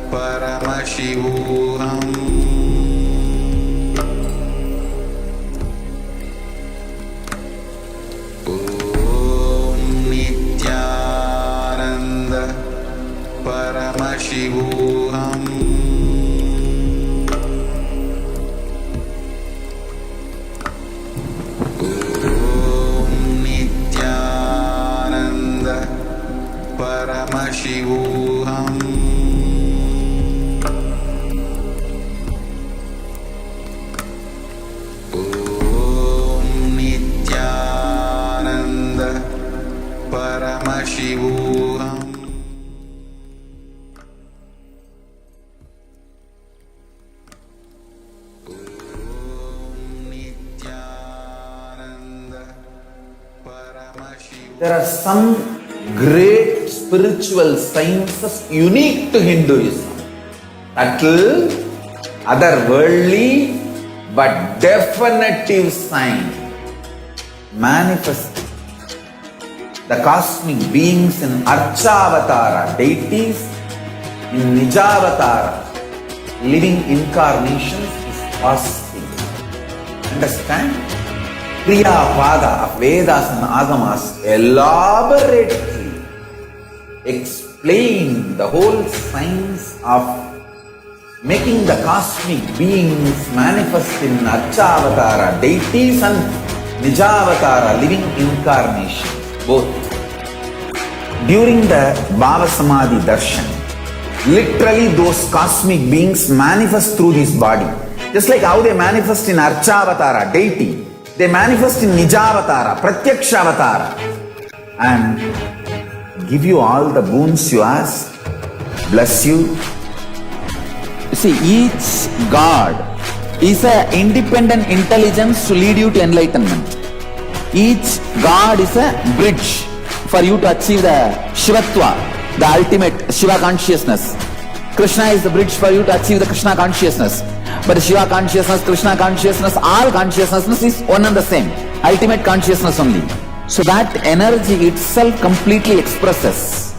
Paramashivoham. Om Nithyananda Paramashivoham. Om Nithyananda Paramashivoham. Paramashivoham. There are some great spiritual sciences unique to Hinduism. Subtle, otherworldly, but definitive sign. Manifesting the cosmic beings in Archavatara, deities in Nijavatara, living incarnations is possible. Understand? Kriya Pada of Vedas and Agamas elaborately explain the whole science of making the cosmic beings manifest in Archavatara, deities and Nijavatara, living incarnations, both. During the Bhava Samadhi Darshan, literally those cosmic beings manifest through this body. Just like how they manifest in Archavatara, deity, they manifest in Nijavatara, Pratyakshavatara, and give you all the boons you ask, bless you. You see, each God is an independent intelligence to lead you to enlightenment. Each God is a bridge for you to achieve the Shivatva, the ultimate Shiva consciousness. Krishna is the bridge for you to achieve the Krishna consciousness. But the Shiva consciousness, Krishna consciousness, all consciousness is one and the same. Ultimate consciousness only. So that energy itself completely expresses.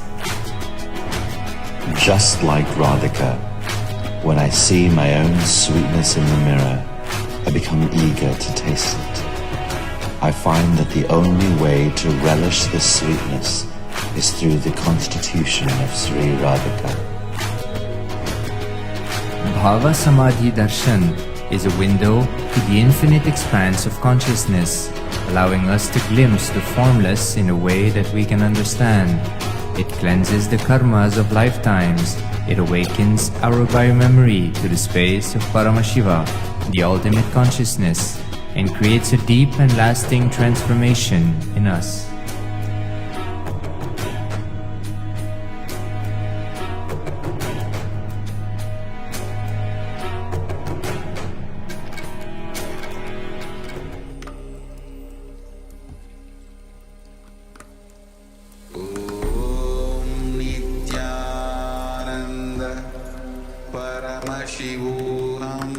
Just like Radhika, when I see my own sweetness in the mirror, I become eager to taste it. I find that the only way to relish this sweetness is through the constitution of Sri Radhika. Bhava Samadhi Darshan is a window to the infinite expanse of consciousness, allowing us to glimpse the formless in a way that we can understand. It cleanses the karmas of lifetimes. It awakens our biomemory to the space of Paramashiva, the ultimate consciousness, and creates a deep and lasting transformation in us. Nithyananda Paramashivoham.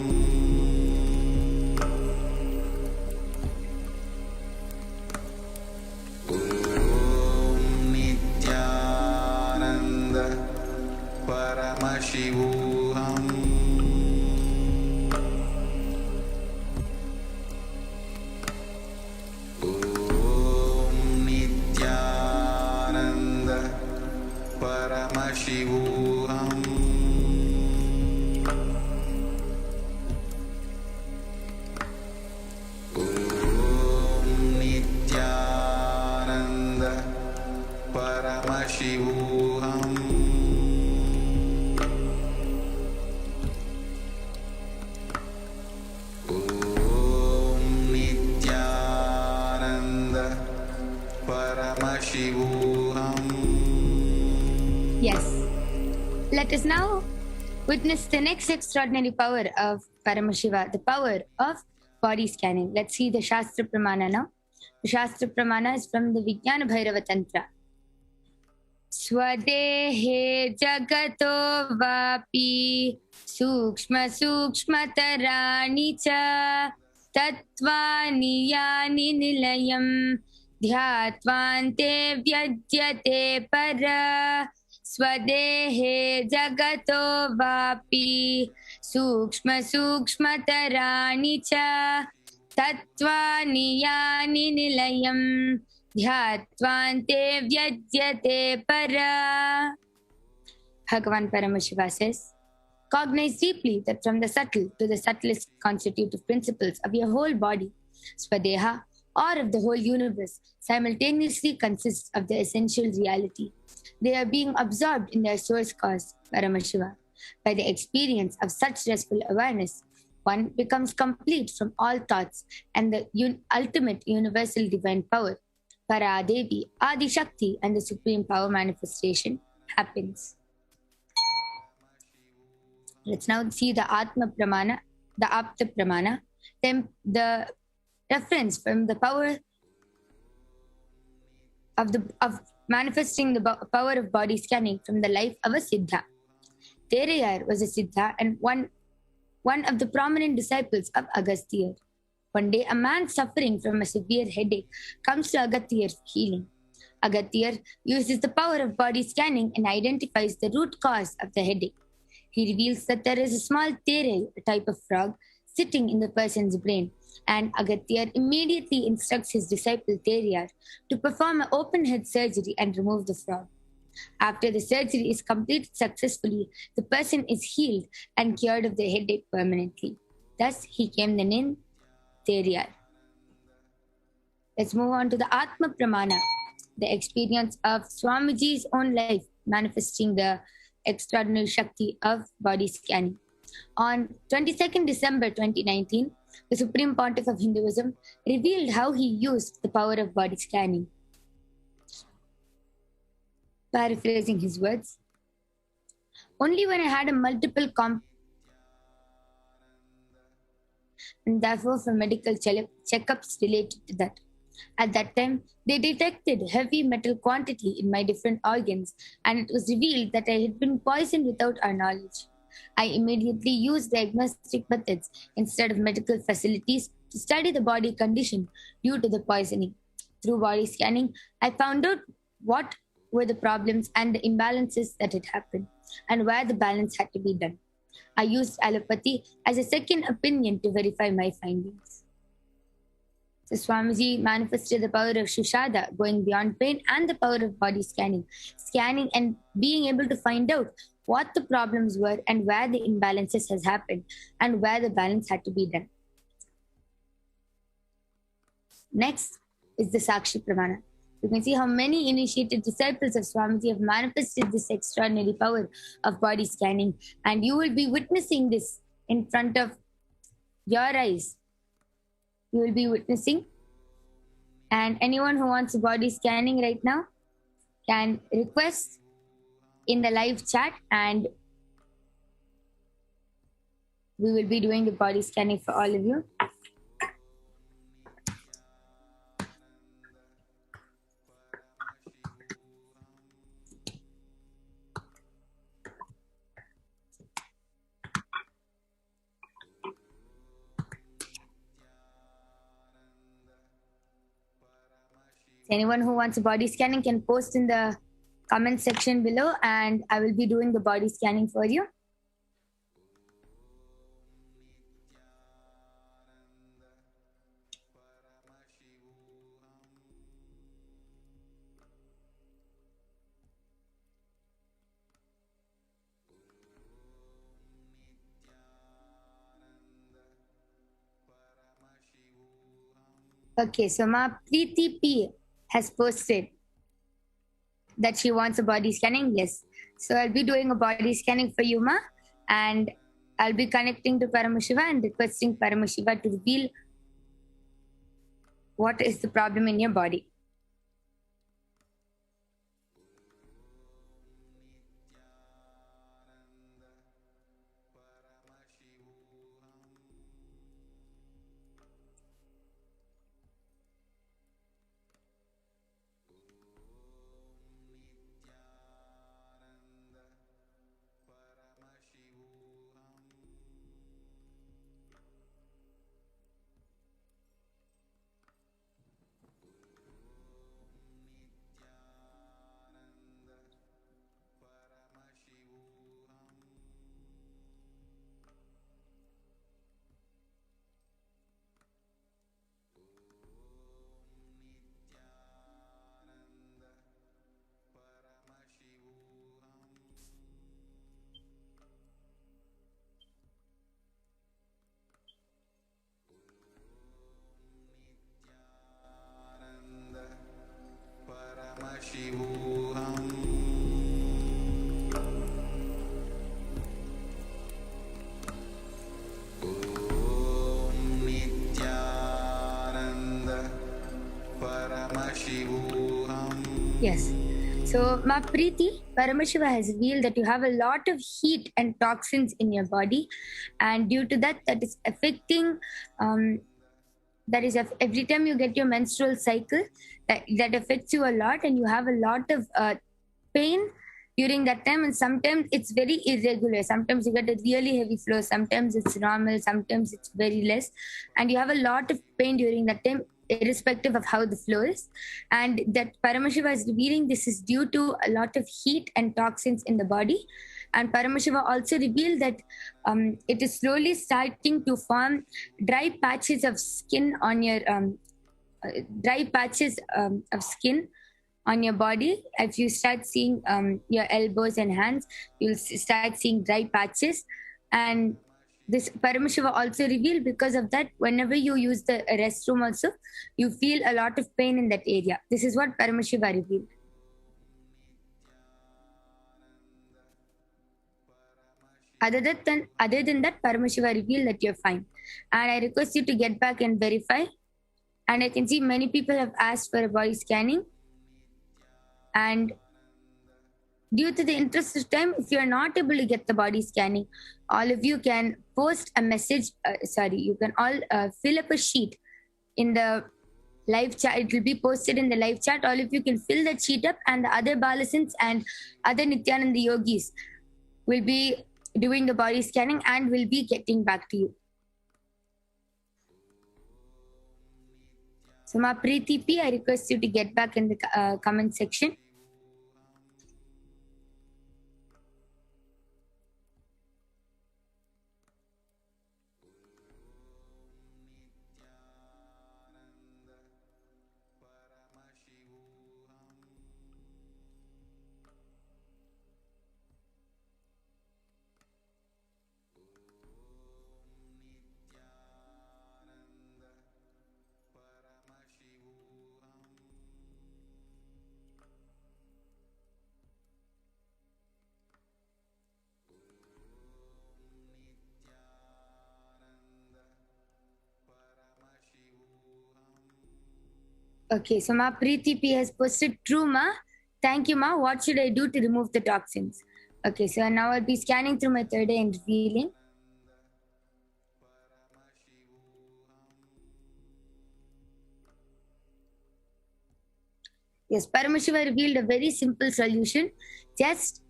Nithyananda Paramashivoham. Nithyananda Paramashivoham. Nithyananda Paramashivoham. Nithyananda Paramashivoham. Yes. Let us now witness the next extraordinary power of Paramashiva, the power of body scanning. Let's see the Shastra Pramana now. The Shastra Pramana is from the Vijnana Bhairava Tantra. Swadehe jagato vapi sukshma sukshmatarani cha tattvani yani nilayam dhyatvante vyadyate para. Swadehe jagato vapi sukshma sukshmatarani cha tattvani yani nilayam dhyatvante vyadyate para. Bhagavan Paramashiva says, cognize deeply that from the subtle to the subtlest constitutive principles of your whole body, Swadeha, or of the whole universe, simultaneously consists of the essential reality. They are being absorbed in their source cause, Paramashiva. By the experience of such restful awareness, one becomes complete from all thoughts, and the ultimate universal divine power, Paradevi, Adi Shakti, and the supreme power manifestation happens. Let's now see the Atma Pramana, the Apta Pramana, the reference from the power of manifesting the power of body scanning from the life of a Siddha. Terayar was a Siddha and one of the prominent disciples of Agastya. One day, a man suffering from a severe headache comes to Agastya for healing. Agastya uses the power of body scanning and identifies the root cause of the headache. He reveals that there is a small terai, a type of frog, sitting in the person's brain, and Agastya immediately instructs his disciple Terayar to perform an open head surgery and remove the frog. After the surgery is completed successfully, the person is healed and cured of the headache permanently. Thus, he came the name Terayar. Let's move on to the Atma Pramana, the experience of Swamiji's own life, manifesting the extraordinary Shakti of body scanning. On 22nd December 2019, the Supreme Pontiff of Hinduism revealed how he used the power of body scanning. Paraphrasing his words, only when I had a multiple and therefore for medical checkups related to that. At that time, they detected heavy metal quantity in my different organs, and it was revealed that I had been poisoned without our knowledge. I immediately used diagnostic methods instead of medical facilities to study the body condition due to the poisoning. Through body scanning, I found out what were the problems and the imbalances that had happened, and where the balance had to be done. I used allopathy as a second opinion to verify my findings. So Swamiji manifested the power of Shushada, going beyond pain, and the power of body scanning and being able to find out what the problems were and where the imbalances has happened and where the balance had to be done. Next is the Sakshi Pramana. You can see how many initiated disciples of Swamiji have manifested this extraordinary power of body scanning, and you will be witnessing this in front of your eyes. You will be witnessing, and anyone who wants body scanning right now can request in the live chat, and we will be doing the body scanning for all of you. Anyone who wants a body scanning can post in the comment section below, and I will be doing the body scanning for you. Okay, so Ma Preeti P has posted that she wants a body scanning. Yes. So I'll be doing a body scanning for you, Ma, and I'll be connecting to Paramashiva and requesting Paramashiva to reveal what is the problem in your body. Paramashivoham. Om Nithyananda Paramashivoham. Yes. So, Ma Preeti, Paramashiva has revealed that you have a lot of heat and toxins in your body, and due to that, that is affecting. Every time you get your menstrual cycle, that affects you a lot, and you have a lot of pain during that time. And sometimes it's very irregular. Sometimes you get a really heavy flow. Sometimes it's normal. Sometimes it's very less, and you have a lot of pain during that time, irrespective of how the flow is. And that Paramashiva is revealing this is due to a lot of heat and toxins in the body. And Paramashiva also revealed that it is slowly starting to form dry patches of skin on your on your body. If you start seeing your elbows and hands, you'll start seeing dry patches. And this Paramashiva also revealed because of that, whenever you use the restroom also, you feel a lot of pain in that area. This is what Paramashiva revealed. Other than that, Paramashiva revealed that you're fine. And I request you to get back and verify. And I can see many people have asked for a body scanning. And due to the interest of time, if you're not able to get the body scanning, all of you can post a message. You can all fill up a sheet in the live chat. It will be posted in the live chat. All of you can fill that sheet up, and the other Balasins and other Nithyananda yogis will be doing the body scanning and will be getting back to you. So, Ma Preeti P, I request you to get back in the comment section. Okay, so Ma Preeti P has posted, true Ma. Thank you Ma. What should I do to remove the toxins? Okay, so now I'll be scanning through my third eye and revealing. Yes, Paramashiva revealed a very simple solution. Just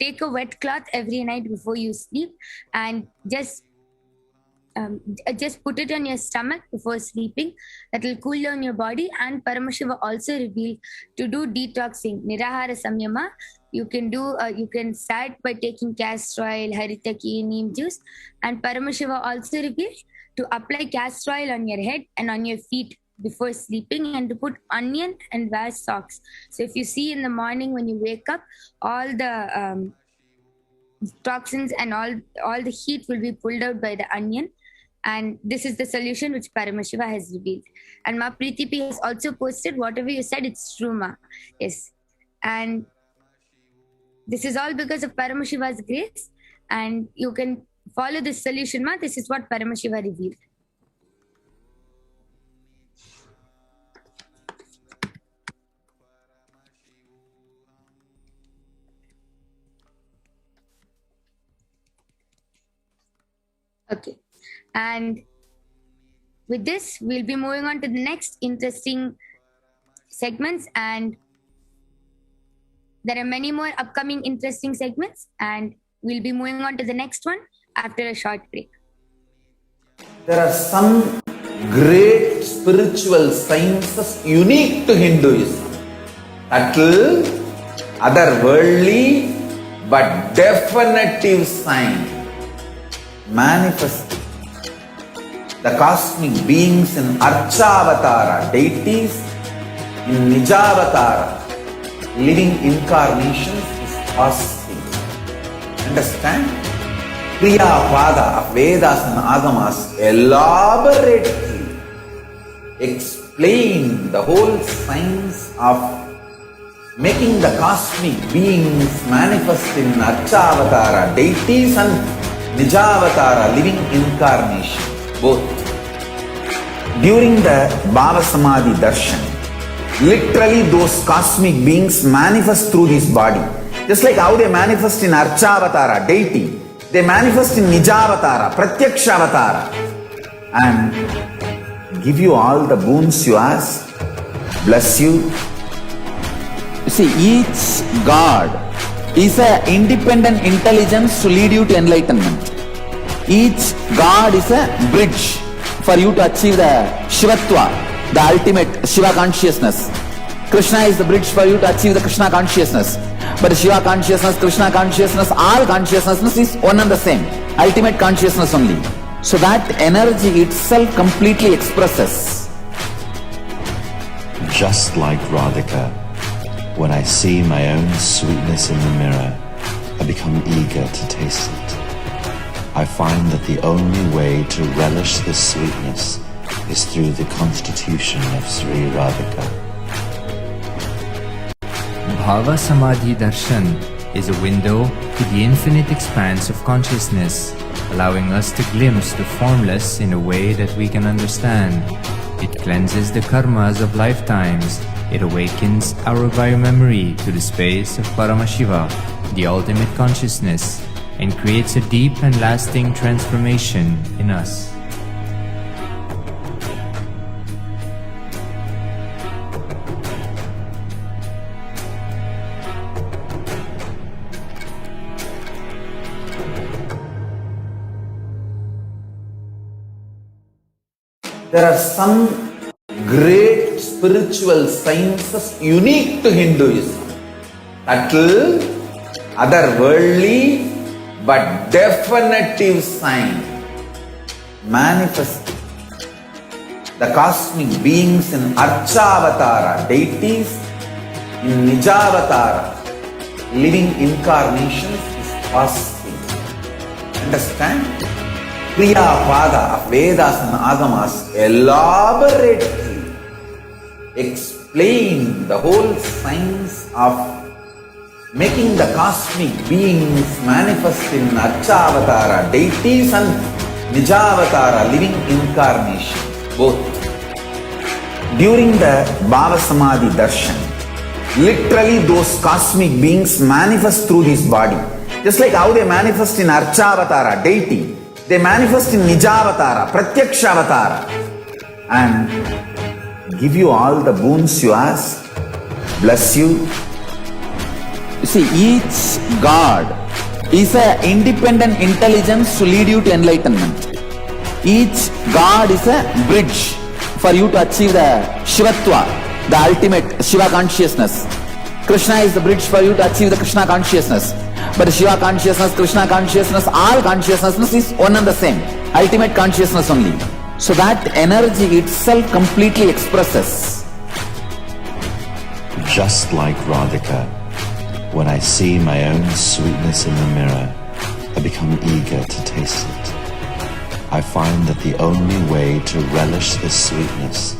take a wet cloth every night before you sleep and just put it on your stomach before sleeping. That will cool down your body. And Paramashiva also revealed to do detoxing, Nirahara Samyama. You can start by taking castor oil, haritaki, neem juice. And Paramashiva also revealed to apply castor oil on your head and on your feet before sleeping, and to put onion and wear socks. So if you see in the morning when you wake up, all the toxins and all the heat will be pulled out by the onion. And this is the solution which Paramashiva has revealed. And Ma Preeti P has also posted, whatever you said, it's true, Ma. Yes. And this is all because of Paramashiva's grace. And you can follow this solution, Ma. This is what Paramashiva revealed. Okay. And with this, we'll be moving on to the next interesting segments, and there are many more upcoming interesting segments, and we'll be moving on to the next one after a short break. There are some great spiritual sciences unique to Hinduism. Subtle, otherworldly, but definitive sign. Manifesting the cosmic beings in Archavatara, deities in Nijavatara, living incarnations is possible. Understand? Kriya Pada of Vedas and Agamas elaborately explain the whole science of making the cosmic beings manifest in Archavatara, deities and Nijavatara, living incarnations. Both. During the Bhava Samadhi Darshan, literally those cosmic beings manifest through this body. Just like how they manifest in Archavatara, deity, they manifest in Nijavatara, Pratyakshavatara, and give you all the boons you ask, bless you. You see, each God is an independent intelligence to lead you to enlightenment. Each God is a bridge for you to achieve the Shivatva, the ultimate Shiva consciousness. Krishna is the bridge for you to achieve the Krishna consciousness. But Shiva consciousness, Krishna consciousness, all consciousness is one and the same. Ultimate consciousness only. So that energy itself completely expresses. Just like Radhika, when I see my own sweetness in the mirror, I become eager to taste it. I find that the only way to relish this sweetness is through the constitution of Sri Radhika. Bhava Samadhi Darshan is a window to the infinite expanse of consciousness, allowing us to glimpse the formless in a way that we can understand. It cleanses the karmas of lifetimes. It awakens our biomemory to the space of Paramashiva, the ultimate consciousness, and creates a deep and lasting transformation in us. There are some great spiritual sciences unique to Hinduism. Subtle, otherworldly, but definitive sign. Manifesting the cosmic beings in Archavatara, deities in Nijavatara, living incarnations is possible. Understand? Kriya Pada of Vedas and Agamas elaborately explain the whole science of making the cosmic beings manifest in Archavatara, deities and Nijavatara, living incarnations, both. During the Bhava Samadhi Darshan, literally those cosmic beings manifest through this body. Just like how they manifest in Archavatara, deity, they manifest in Nijavatara, Pratyakshavatara, and give you all the boons you ask, bless you. You see, each God is an independent intelligence to lead you to enlightenment. Each God is a bridge for you to achieve the Shivatva, the ultimate Shiva consciousness. Krishna is the bridge for you to achieve the Krishna consciousness. But Shiva consciousness, Krishna consciousness, all consciousness is one and the same. Ultimate consciousness only. So that energy itself completely expresses. Just like Radhika, when I see my own sweetness in the mirror, I become eager to taste it. I find that the only way to relish this sweetness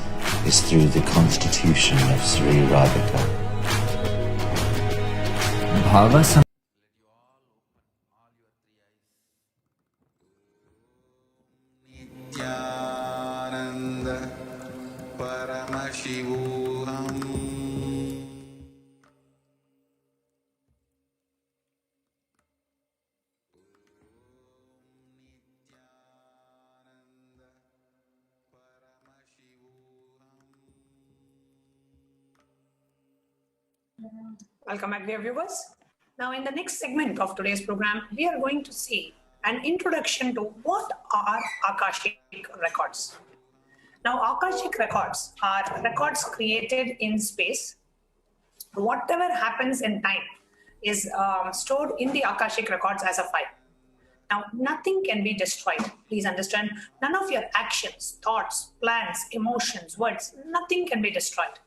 is through the constitution of Sri Radhika. Bhava Nithyananda Paramashivoham. Welcome back, dear viewers. Now, in the next segment of today's program, we are going to see an introduction to what are Akashic records. Now, Akashic records are records created in space. Whatever happens in time is stored in the Akashic records as a file. Now, nothing can be destroyed. Please understand, none of your actions, thoughts, plans, emotions, words, nothing can be destroyed.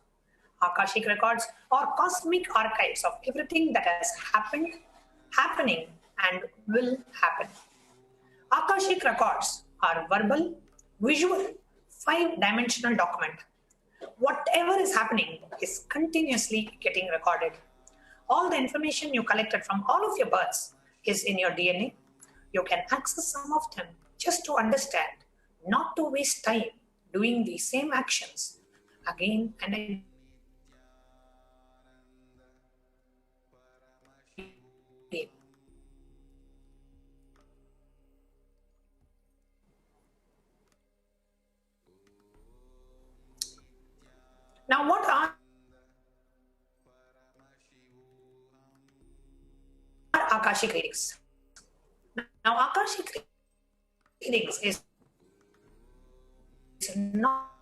Akashic records are cosmic archives of everything that has happened, happening, and will happen. Akashic records are verbal, visual, 5-dimensional document. Whatever is happening is continuously getting recorded. All the information you collected from all of your births is in your DNA. You can access some of them just to understand, not to waste time doing the same actions again and again. Now, what are Akashic readings? Now, Akashic readings is not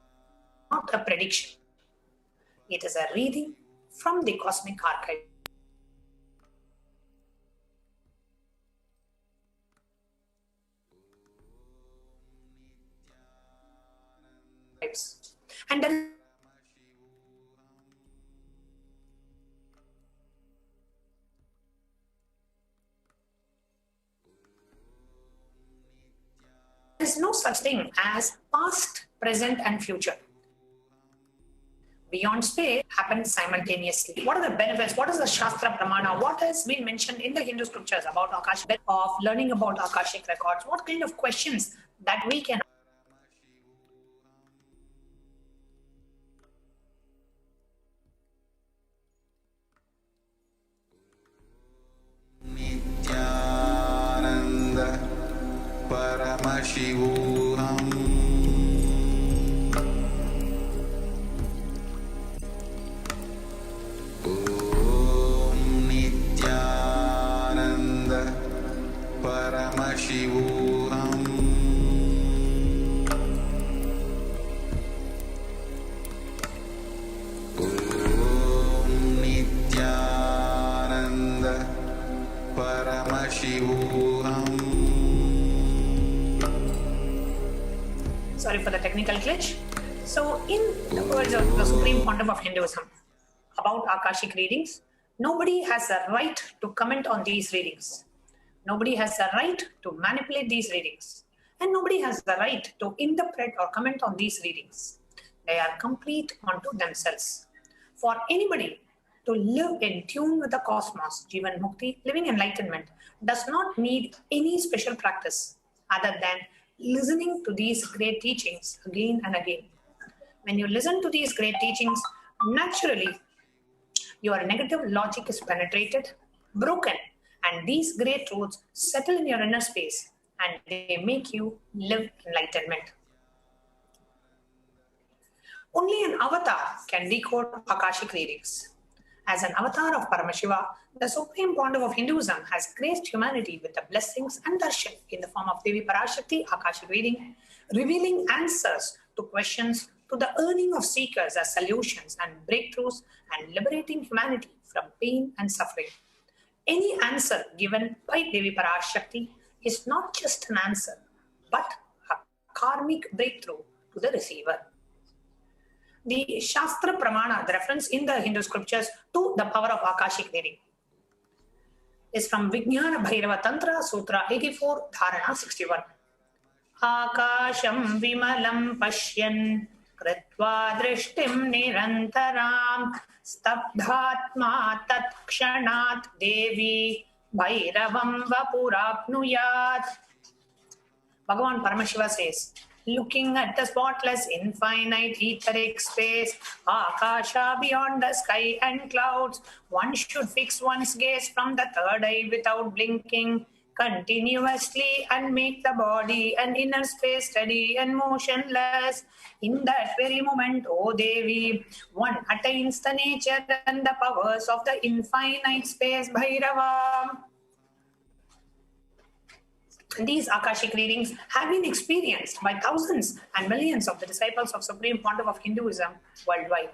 a prediction. It is a reading from the cosmic archive. And there is no such thing as past, present, and future. beyond space happens simultaneously. What are the benefits? What is the Shastra Pramana? What has been mentioned in the Hindu scriptures about Akashic, of learning about Akashic records? What kind of questions that we can Nithyananda Paramashivoham. Om Nithyananda Paramashivoham. Om Nithyananda Paramashivoham. Sorry for the technical glitch. So, in the words of the Supreme Pontiff of Hinduism about Akashic readings, nobody has a right to comment on these readings. Nobody has a right to manipulate these readings. And nobody has the right to interpret or comment on these readings. They are complete unto themselves. For anybody to live in tune with the cosmos, Jivan Mukti, living enlightenment, does not need any special practice other than listening to these great teachings again and again. When you listen to these great teachings, naturally, your negative logic is penetrated, broken, and these great truths settle in your inner space and they make you live enlightenment. Only an avatar can decode Akashic readings. As an avatar of Paramashiva, the Supreme Pontiff of Hinduism has graced humanity with the blessings and darshan in the form of Devi Parashakti Akashic reading, revealing answers to questions to the earning of seekers as solutions and breakthroughs and liberating humanity from pain and suffering. Any answer given by Devi Parashakti is not just an answer, but a karmic breakthrough to the receiver. The Shastra Pramana, the reference in the Hindu scriptures to the power of Akashic reading, is from Vijnana Bhairava Tantra, Sutra 84, Dharana 61. Akasham vimalam pashyan kritva drishtim nirantaram stabdhatma tatkshanat devi bhairavam vapurapnuyat. Bhagavan Paramashiva says, looking at the spotless, infinite, etheric space, Akasha beyond the sky and clouds, one should fix one's gaze from the third eye without blinking continuously and make the body and inner space steady and motionless. In that very moment, O Devi, one attains the nature and the powers of the infinite space Bhairava. These Akashic readings have been experienced by thousands and millions of the disciples of Supreme Pontiff of Hinduism worldwide.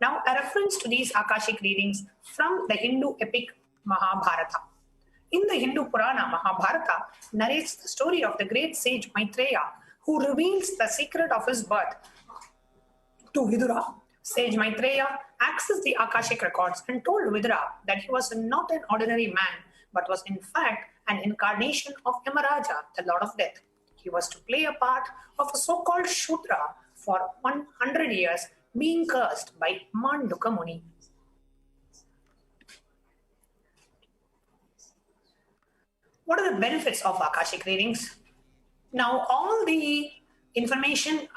Now, a reference to these Akashic readings from the Hindu epic Mahabharata. In the Hindu Purana, Mahabharata narrates the story of the great sage Maitreya, who reveals the secret of his birth to Vidura. Sage Maitreya accessed the Akashic records and told Vidura that he was not an ordinary man, but was in fact an incarnation of Yamaraja, the Lord of Death. He was to play a part of a so-called Shudra for 100 years, being cursed by Manduka Muni. What are the benefits of Akashic readings? Now, all the information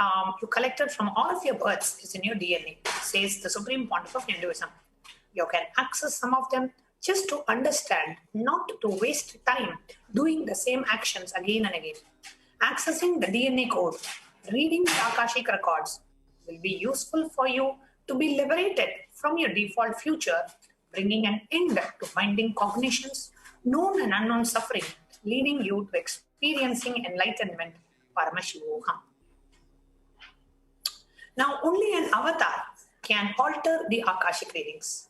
you collected from all of your births is in your DNA, says the Supreme Pontiff of Hinduism. You can access some of them just to understand, not to waste time doing the same actions again and again. Accessing the DNA code, reading the Akashic records will be useful for you to be liberated from your default future, bringing an end to binding cognitions, known and unknown suffering, leading you to experiencing enlightenment, Paramashivoham. Now, only an avatar can alter the Akashic readings.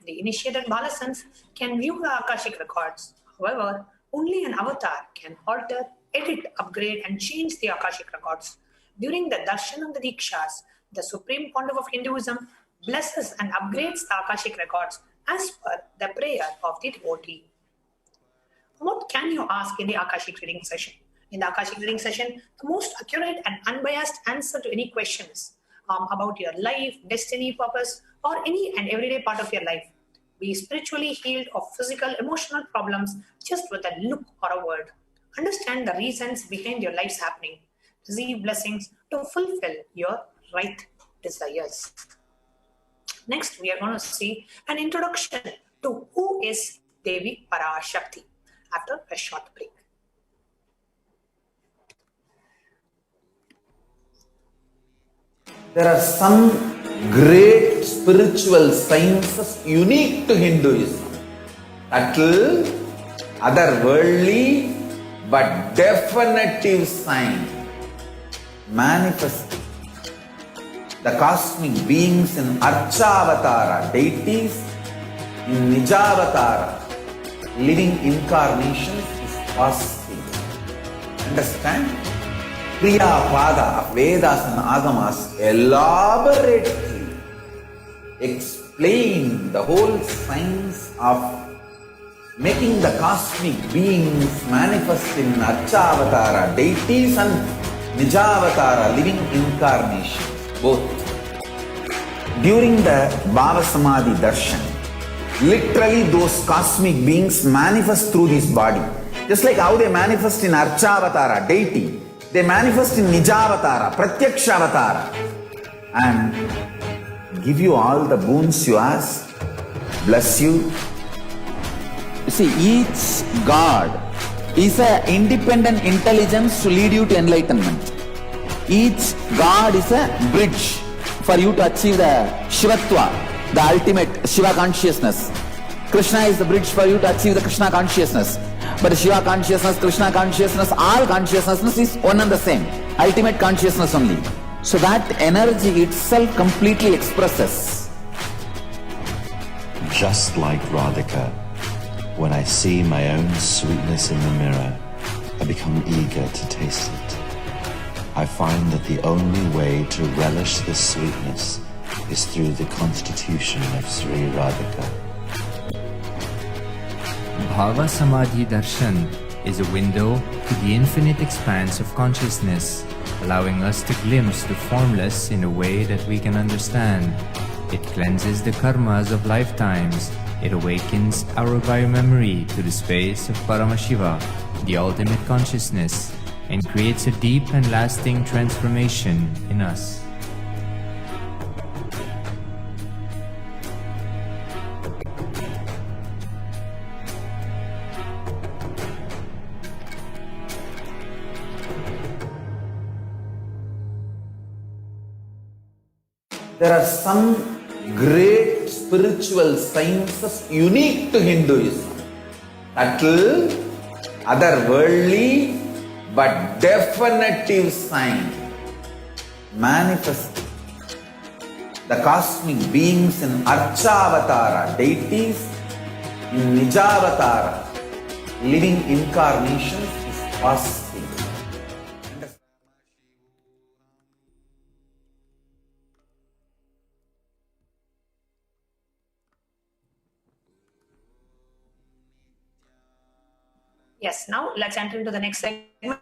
The initiated Balasans can view the Akashic records. However, only an avatar can alter, edit, upgrade, and change the Akashic records. During the darshan and the dikshas, the Supreme Pontiff of Hinduism blesses and upgrades the Akashic records as per the prayer of the devotee. What can you ask in the Akashic reading session? In the Akashic reading session, the most accurate and unbiased answer to any questions about your life, destiny, purpose, or any and everyday part of your life. Be spiritually healed of physical, emotional problems just with a look or a word. Understand the reasons behind your life's happening. Receive blessings to fulfill your right desires. Next, we are going to see an introduction to who is Devi Parashakti after a short break. There are some great spiritual sciences unique to Hinduism. Subtle, otherworldly, but definitive sign. Manifesting the cosmic beings in Archavatara, deities in Nijavatara, living incarnations is possible. Understand? Kriya Pada of Vedas and Agamas elaborately explain the whole science of making the cosmic beings manifest in Archavatara, deities and Nijavatara, living incarnations, both. During the Bhava Samadhi Darshan, literally those cosmic beings manifest through this body. Just like how they manifest in Archavatara, deity, they manifest in Nijavatara, Pratyakshavatara, and give you all the boons you ask, bless you. You see, each God is an independent intelligence to lead you to enlightenment. Each God is a bridge for you to achieve the Shivatva, the ultimate Shiva consciousness. Krishna is the bridge for you to achieve the Krishna consciousness. But Shiva consciousness, Krishna consciousness, all consciousness is one and the same. Ultimate consciousness only. So that energy itself completely expresses. Just like Radhika, when I see my own sweetness in the mirror, I become eager to taste it. I find that the only way to relish this sweetness is through the constitution of Sri Radhika. Bhava Samadhi Darshan is a window to the infinite expanse of consciousness, allowing us to glimpse the formless in a way that we can understand. It cleanses the karmas of lifetimes. It awakens our biomemory to the space of Paramashiva, the ultimate consciousness, and creates a deep and lasting transformation in us. There are some great spiritual sciences unique to Hinduism. Subtle, otherworldly, but definitive sign. Manifesting the cosmic beings in Archavatara, deities in Nijavatara, living incarnations is possible. Yes, now let's enter into the next segment,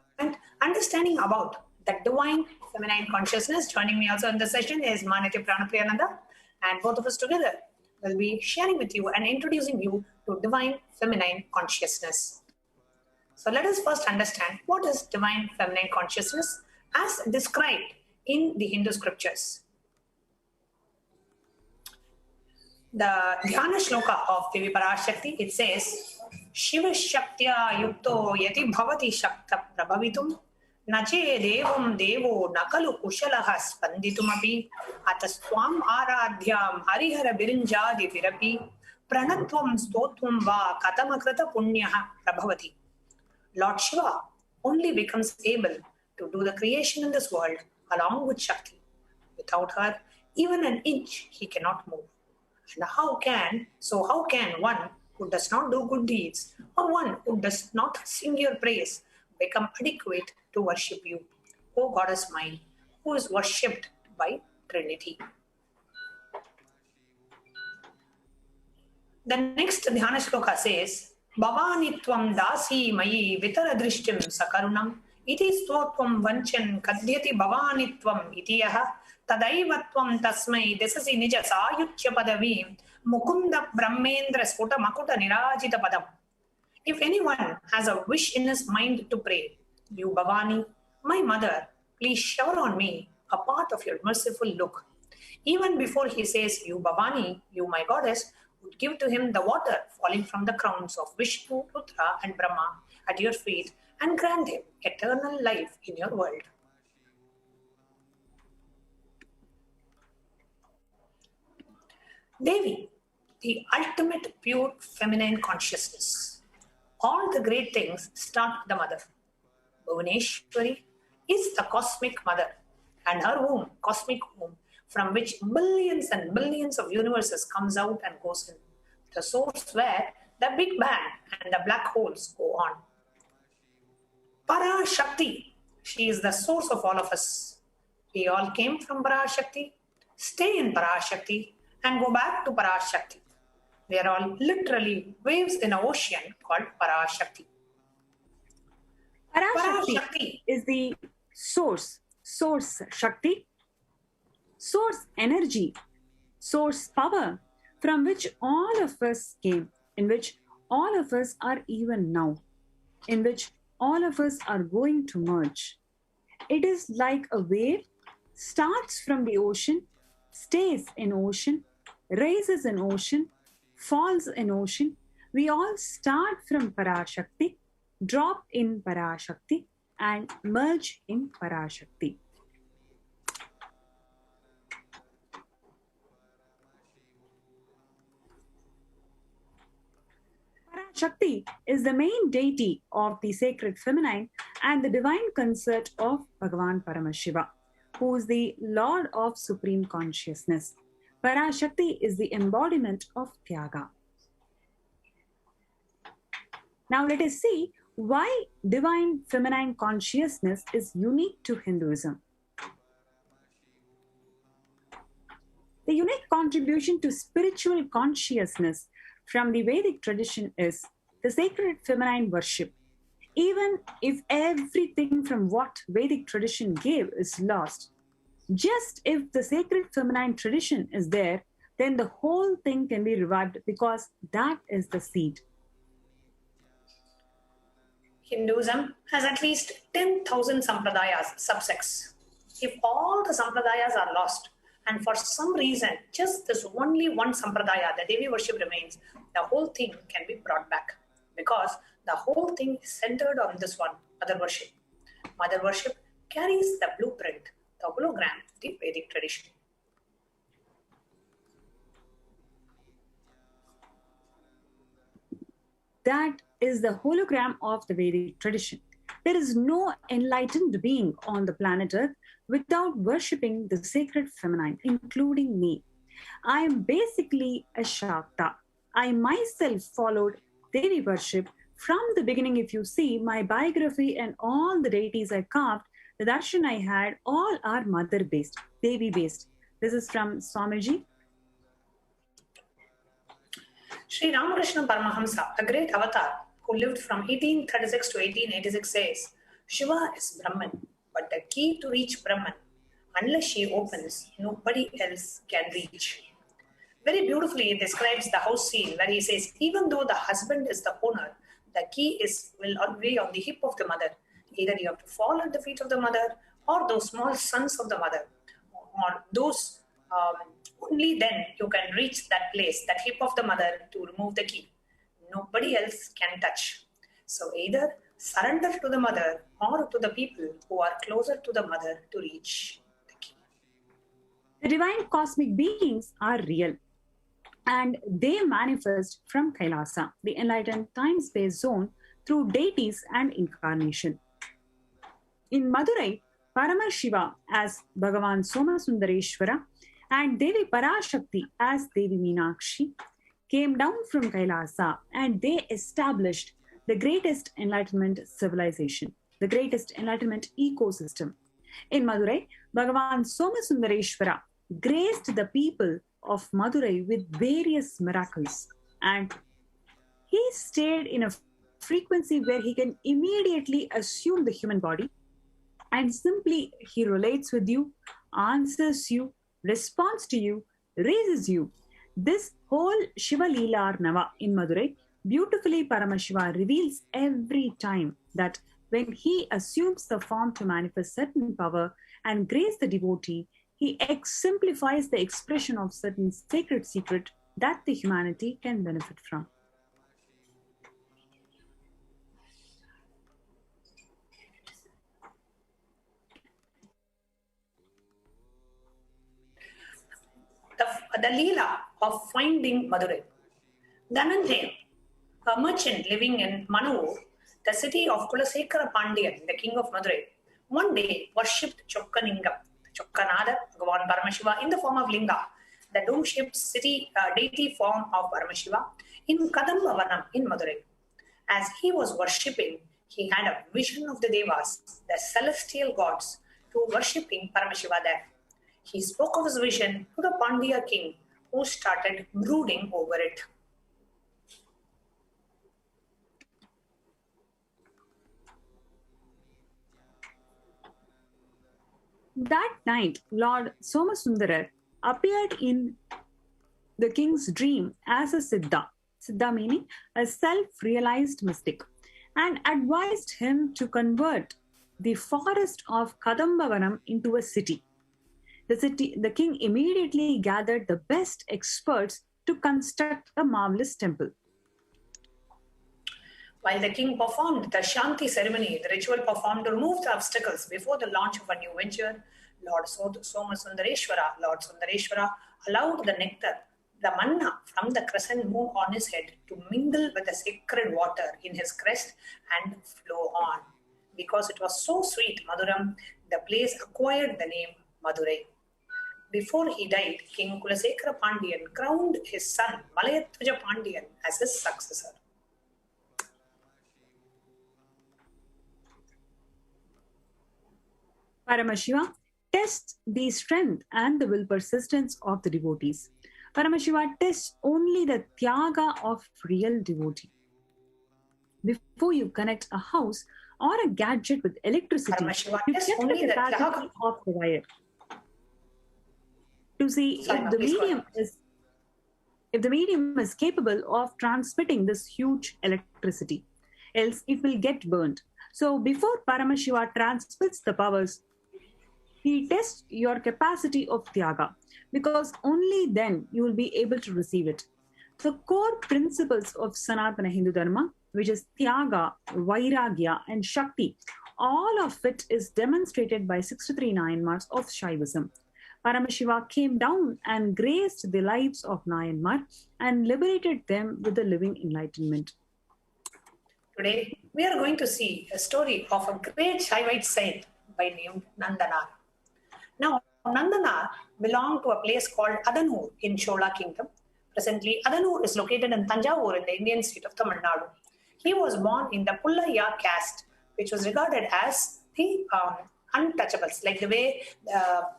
understanding about the divine feminine consciousness. Joining me also in the session is Manitya Pranapriyananda, and both of us together will be sharing with you and introducing you to divine feminine consciousness. So let us first understand what is divine feminine consciousness as described in the Hindu scriptures. The Dhyana Shloka of Devi Parashakti, it says, Shiva Shaktya Yukto Yati Bhavati Shakta Prabhavitum Nache Devam Devo Nakalu Kushalaha Spanditumapi Ataswam Aradhyam Harihara Birinjadi Virapi Pranatvam Stotvam Va Katamakrata Punyaha Prabhavati. Lord Shiva only becomes able to do the creation in this world along with Shakti. Without her, even an inch he cannot move. And how can one who does not do good deeds or one who does not sing your praise become adequate to worship you, O Goddess mine, who is worshipped by Trinity? The next Dhyana Shloka says, Bhavani tvam dasi mayi vitara drishtim sakarunam iti stotvam vanchan kadyati bhavanitvam iti yaha tadaivatvam tasmai desasi nija sayuchya padavim mukunda brahmendra sputa makuta nirajita padam. If anyone has a wish in his mind to pray, you Bhavani, my mother, please shower on me a part of your merciful look. Even before he says, you Bhavani, you my goddess, would give to him the water falling from the crowns of Vishnu, Rudra and Brahma at your feet and grant him eternal life in your world. Devi, the ultimate pure feminine consciousness. All the great things start with the mother. Bhuvaneshwari is the cosmic mother, and her womb, cosmic womb, from which billions and billions of universes comes out and goes in. The source where the Big Bang and the black holes go on. Parashakti, she is the source of all of us. We all came from Parashakti, stay in Parashakti, and go back to Parashakti. We are all literally waves in an ocean called Parashakti. Parashakti is the source Shakti, source energy, source power from which all of us came, in which all of us are even now, in which all of us are going to merge. It is like a wave, starts from the ocean, stays in ocean, rises in ocean, falls in ocean. We all start from Parashakti, drop in Parashakti, and merge in Parashakti. Parashakti is the main deity of the sacred feminine and the divine consort of Bhagavan Paramashiva, who is the Lord of Supreme Consciousness. Parashakti is the embodiment of Tyaga. Now let us see why divine feminine consciousness is unique to Hinduism. The unique contribution to spiritual consciousness from the Vedic tradition is the sacred feminine worship. Even if everything from what Vedic tradition gave is lost, just if the sacred feminine tradition is there, then the whole thing can be revived because that is the seed. Hinduism has at least 10,000 sampradayas, subsects. If all the sampradayas are lost, and for some reason, just this only one sampradaya, the Devi worship remains, the whole thing can be brought back. Because the whole thing is centered on this one, mother worship. Mother worship carries the blueprint, the hologram, the Vedic tradition. That is the hologram of the Vedic tradition. There is no enlightened being on the planet Earth without worshipping the sacred feminine, including me. I am basically a Shakta. I myself followed Devi worship from the beginning. If you see my biography and all the deities I carved, the darshan I had, all are mother-based, Devi-based. This is from Swamiji. Sri Ramakrishna Paramahamsa, a great avatar who lived from 1836 to 1886, says, Shiva is Brahman, but the key to reach Brahman, unless she opens, nobody else can reach. Very beautifully, it describes the house scene where he says, even though the husband is the owner, the key will be on the hip of the mother. Either you have to fall at the feet of the mother, or those small sons of the mother, or those only then you can reach that place, that hip of the mother, to remove the key. Nobody else can touch. So either surrender to the mother or to the people who are closer to the mother to reach the key. The divine cosmic beings are real, and they manifest from Kailasa, the enlightened time-space zone, through deities and incarnation. In Madurai, Paramashiva as Bhagavan Somasundareshwara and Devi Parashakti as Devi Meenakshi came down from Kailasa, and they established the greatest enlightenment civilization, the greatest enlightenment ecosystem. In Madurai, Bhagavan Somasundareshwara graced the people of Madurai with various miracles, and he stayed in a frequency where he can immediately assume the human body and simply he relates with you, answers you, responds to you, raises you. This whole Shiva Leela Arnava in Madurai, beautifully Paramashiva reveals every time that when he assumes the form to manifest certain power and grace the devotee, he exemplifies the expression of certain sacred secret that the humanity can benefit from. The Leela of finding Madurai. Dhananjaya, a merchant living in Manur, the city of Kulasekara Pandian, the king of Madurai, one day worshipped Chokkaningam, Chokkanada, Bhagavan Paramashiva, in the form of Linga, the dome-shaped city deity form of Paramashiva, in Kadambavanam in Madurai. As he was worshipping, he had a vision of the Devas, the celestial gods, to worshipping Paramashiva there. He spoke of his vision to the Pandya king, who started brooding over it. That night, Lord Somasundarar appeared in the king's dream as a Siddha, Siddha meaning a self-realized mystic, and advised him to convert the forest of Kadambavanam into a city. The king immediately gathered the best experts to construct a marvelous temple. While the king performed the Shanti ceremony, the ritual performed to remove the obstacles before the launch of a new venture, Lord Somasundareshwara allowed the nectar, the manna from the crescent moon on his head, to mingle with the sacred water in his crest and flow on. Because it was so sweet, Maduram, the place acquired the name Madurai. Before he died, King Kulasekara Pandian crowned his son Malayatwaja Pandian as his successor. Paramashiva tests the strength and the will persistence of the devotees. Paramashiva tests only the tyaga of real devotee. Before you connect a house or a gadget with electricity, you test only the capacity of the wire to see if the medium is capable of transmitting this huge electricity, else it will get burned. So before Paramashiva transmits the powers, he tests your capacity of tyaga, because only then you will be able to receive it. The core principles of Sanatana Hindu Dharma, which is tyaga, vairagya and shakti, all of it is demonstrated by 63 Nayanmars of Shaivism. Paramashiva came down and graced the lives of Nayanmar and liberated them with the living enlightenment. Today, we are going to see a story of a great Shaivite saint by name Nandanar. Now, Nandanar belonged to a place called Adanur in Chola Kingdom. Presently, Adanur is located in Tanjavur in the Indian state of Tamil Nadu. He was born in the Pullayya caste, which was regarded as the untouchables, like the way,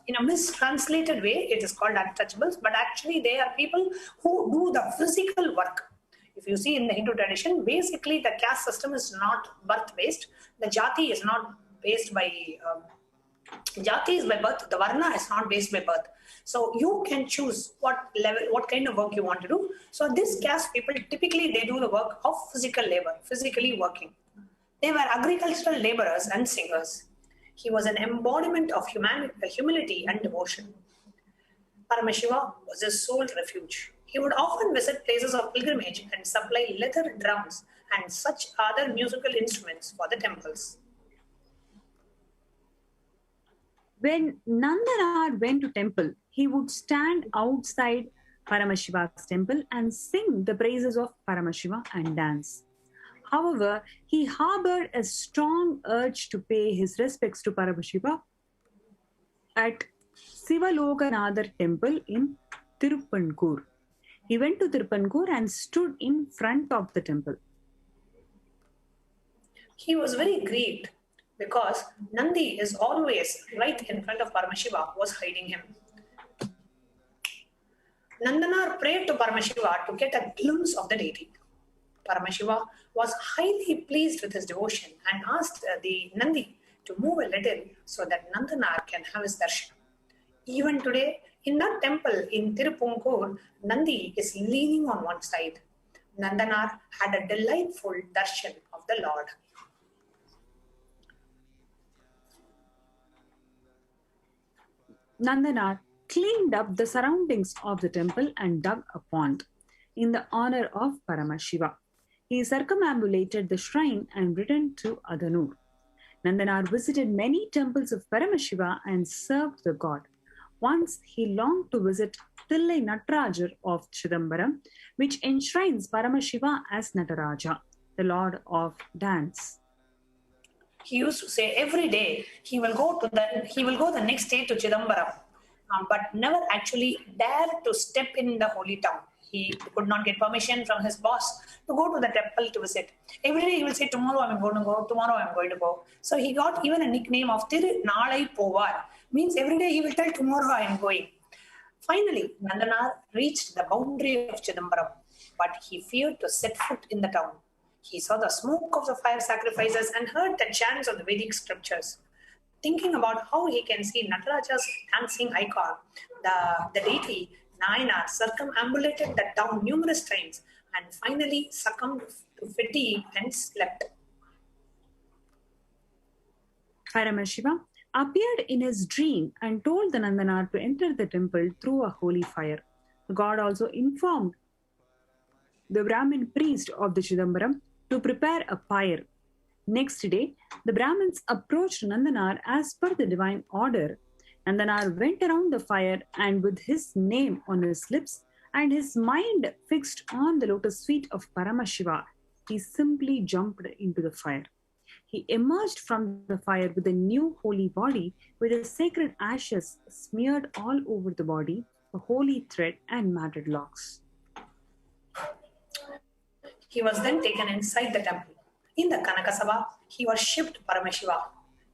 in a mistranslated way, it is called untouchables, but actually they are people who do the physical work. If you see in the Hindu tradition, basically the caste system is not birth-based. The jati is not based by jati is by birth. The varna is not based by birth. So you can choose what level, what kind of work you want to do. So this caste people, typically they do the work of physical labor, physically working. They were agricultural laborers and singers. He was an embodiment of humility and devotion. Paramashiva was his sole refuge. He would often visit places of pilgrimage and supply leather drums and such other musical instruments for the temples. When Nandanar went to temple, he would stand outside Paramashiva's temple and sing the praises of Paramashiva and dance. However, he harbored a strong urge to pay his respects to Paramashiva at Sivaloganadhar temple in Tiruppankur. He went to Tiruppankur and stood in front of the temple. He was very grieved because Nandi is always right in front of Paramashiva, was hiding him. Nandanar prayed to Paramashiva to get a glimpse of the deity. Paramashiva was highly pleased with his devotion and asked the Nandi to move a little so that Nandanar can have his darshan. Even today, in that temple in Tirupunkur, Nandi is leaning on one side. Nandanar had a delightful darshan of the Lord. Nandanar cleaned up the surroundings of the temple and dug a pond in the honor of Paramashiva. He circumambulated the shrine and returned to Adanur. Nandanar visited many temples of Paramashiva and served the god. Once he longed to visit Thillai Natarajar of Chidambaram, which enshrines Paramashiva as Nataraja, the lord of dance. He used to say every day he will go the next day to Chidambaram, but never actually dared to step in the holy town. He could not get permission from his boss to go to the temple to visit. Every day he will say, tomorrow I'm going to go, tomorrow I'm going to go. So he got even a nickname of Thiru Nalai Povar, means every day he will tell, tomorrow I am going. Finally, Nandanar reached the boundary of Chidambaram, but he feared to set foot in the town. He saw the smoke of the fire sacrifices and heard the chants of the Vedic scriptures. Thinking about how he can see Nataraja's dancing icon, the deity Nayanar circumambulated the town numerous times and finally succumbed to fatigue and slept. Paramashiva appeared in his dream and told the Nandanar to enter the temple through a holy fire. The god also informed the Brahmin priest of the Chidambaram to prepare a pyre. Next day, the Brahmins approached Nandanar as per the divine order. Nandanar went around the fire and with his name on his lips and his mind fixed on the lotus feet of Paramashiva, he simply jumped into the fire. He emerged from the fire with a new holy body with the sacred ashes smeared all over the body, a holy thread and matted locks. He was then taken inside the temple. In the Kanakasabha, he worshipped Paramashiva.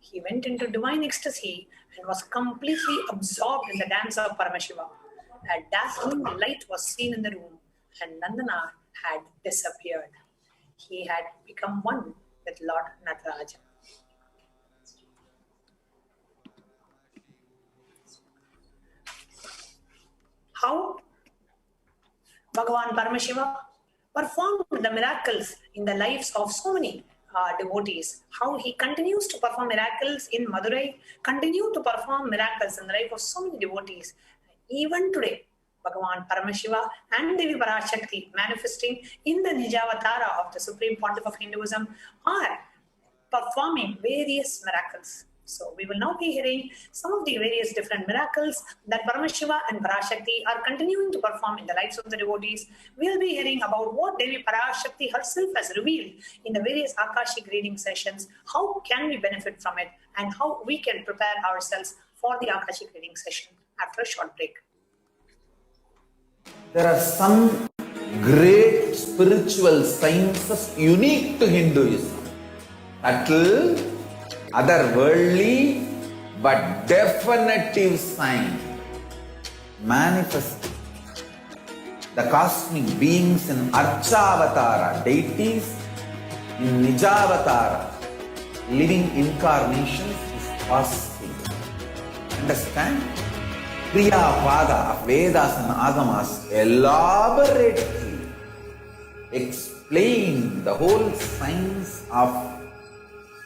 He went into divine ecstasy and was completely absorbed in the dance of Paramashiva. A dazzling light was seen in the room and Nandanar had disappeared. He had become one with Lord Nataraja. How Bhagavan Paramashiva performed the miracles in the lives of so many devotees. How he continues to perform miracles in Madurai, continue to perform miracles in the life of so many devotees. Even today, Bhagavan Paramashiva and Devi Parashakti manifesting in the Nijavatara of the Supreme Pontiff of Hinduism are performing various miracles. So we will now be hearing some of the various different miracles that Paramashiva and Parashakti are continuing to perform in the lives of the devotees. We will be hearing about what Devi Parashakti herself has revealed in the various Akashic reading sessions, how can we benefit from it, and how we can prepare ourselves for the Akashic reading session after a short break. There are some great spiritual sciences unique to Hinduism. Subtle, otherworldly, but definitive sign manifest the cosmic beings in Archavatara, deities in Nijavatara, living incarnations is possible. Understand? Kriya Pada of Vedas and Agamas elaborately explain the whole science of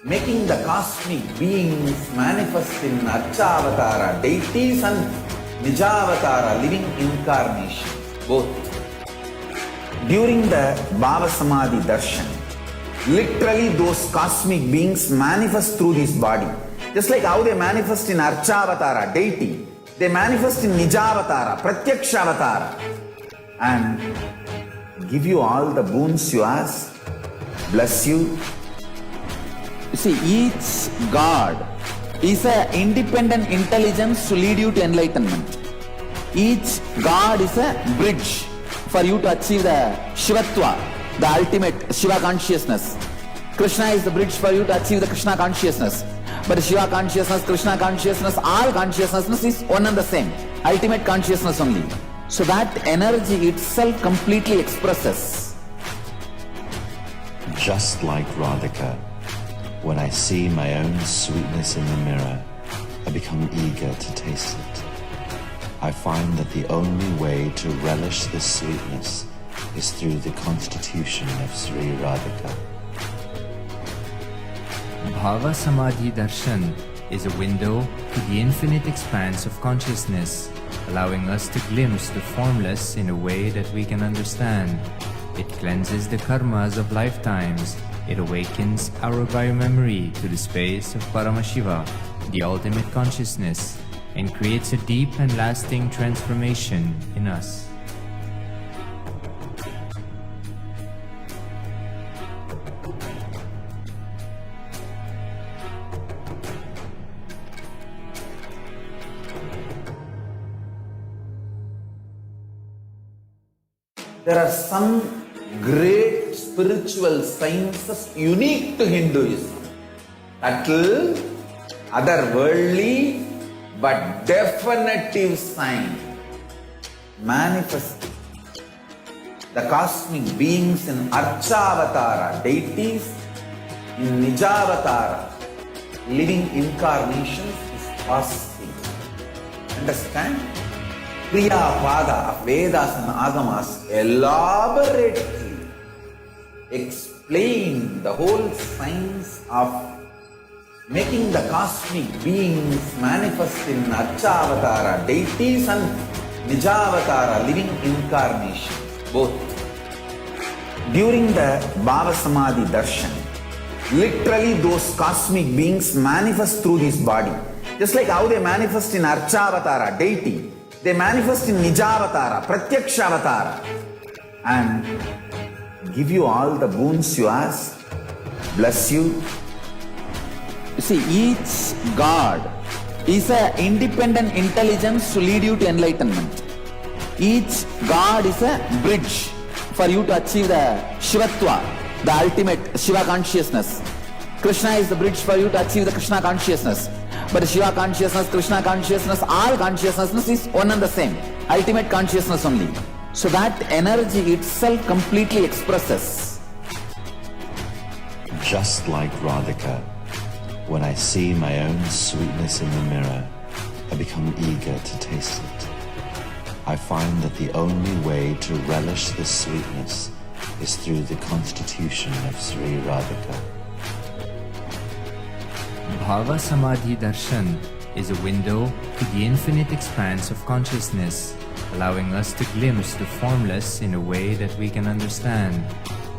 making the cosmic beings manifest in Archavatara, deities and Nijavatara, living incarnations, both. During the Bhava Samadhi Darshan, literally those cosmic beings manifest through this body. Just like how they manifest in Archavatara, deity, they manifest in Nijavatara, Pratyakshavatara, and give you all the boons you ask, bless you. You see, each God is an independent intelligence to lead you to enlightenment. Each God is a bridge for you to achieve the Shivatva, the ultimate Shiva consciousness. Krishna is the bridge for you to achieve the Krishna consciousness. But Shiva consciousness, Krishna consciousness, all consciousness is one and the same. Ultimate consciousness only. So that energy itself completely expresses Just like Radhika, when I see my own sweetness in the mirror, I become eager to taste it. I find that the only way to relish this sweetness is through the constitution of Sri Radhika. Bhava Samadhi Darshan is a window to the infinite expanse of consciousness, allowing us to glimpse the formless in a way that we can understand. It cleanses the karmas of lifetimes. It awakens our biomemory to the space of Paramashiva, the ultimate consciousness, and creates a deep and lasting transformation in us. There are some great spiritual sciences unique to Hinduism. Subtle, otherworldly, but definitive sign. Manifesting the cosmic beings in Archavatara, deities in Nijavatara, living incarnations is possible. Understand? Kriya Pada of Vedas and Agamas elaborately explain the whole science of making the cosmic beings manifest in Archavatara, deities and Nijavatara, living incarnations, both. During the Bhava Samadhi Darshan, literally those cosmic beings manifest through this body. Just like how they manifest in Archavatara, deity, they manifest in Nijavatara, Pratyakshavatara, and give you all the boons you ask, bless you. You see, each God is an independent intelligence to lead you to enlightenment. Each God is a bridge for you to achieve the Shivatva, the ultimate Shiva consciousness. Krishna is the bridge for you to achieve the Krishna consciousness. But Shiva consciousness, Krishna consciousness, all consciousness is one and the same. Ultimate consciousness only. So that energy itself completely expresses. Just like Radhika, when I see my own sweetness in the mirror, I become eager to taste it. I find that the only way to relish this sweetness is through the constitution of Sri Radhika. Bhava Samadhi Darshan is a window to the infinite expanse of consciousness, allowing us to glimpse the formless in a way that we can understand.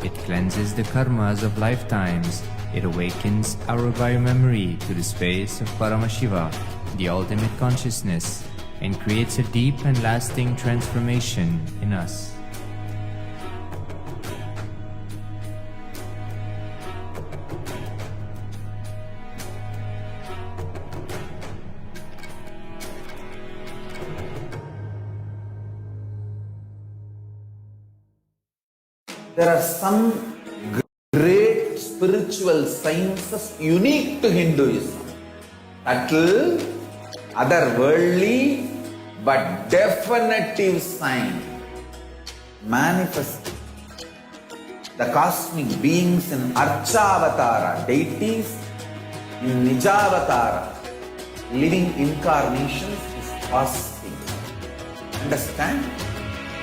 It cleanses the karmas of lifetimes. It awakens our biomemory to the space of Paramashiva, the ultimate consciousness, and creates a deep and lasting transformation in us. There are some great spiritual sciences unique to Hinduism. Subtle, otherworldly, but definitive sign. Manifesting the cosmic beings in Archavatara, deities in Nijavatara, living incarnations is possible. Understand?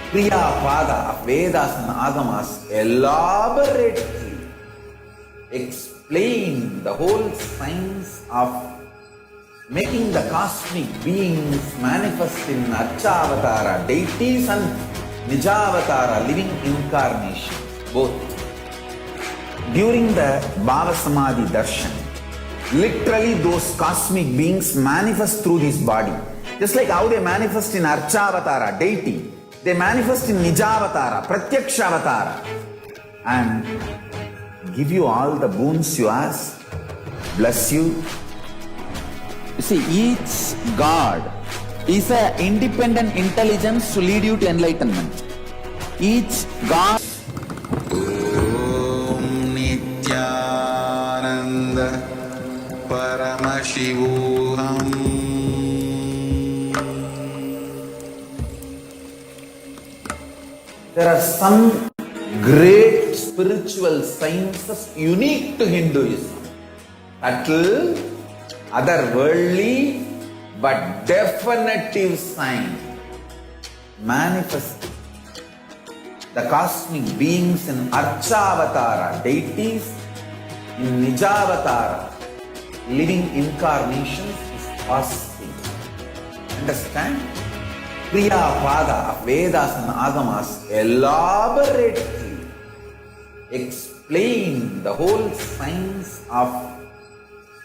Kriya Pada of Vedas and Agamas elaborately explain the whole science of making the cosmic beings manifest in Archavatara, deities and Nijavatara, living incarnations, both. During the Bhava Samadhi Darshan, literally those cosmic beings manifest through this body. Just like how they manifest in Archavatara, deity, they manifest in Nijavatara, Pratyakshavatara, and give you all the boons you ask, bless you. You see, each God is an independent intelligence to lead you to enlightenment. Each God. Om Nithyananda Paramashivoham. There are some great spiritual sciences unique to Hinduism. Subtle, otherworldly, but definitive sign manifesting the cosmic beings in Archavatara, deities in Nijavatara, living incarnations is fasting. Understand? Kriya Pada of Vedas and Agamas elaborately explain the whole science of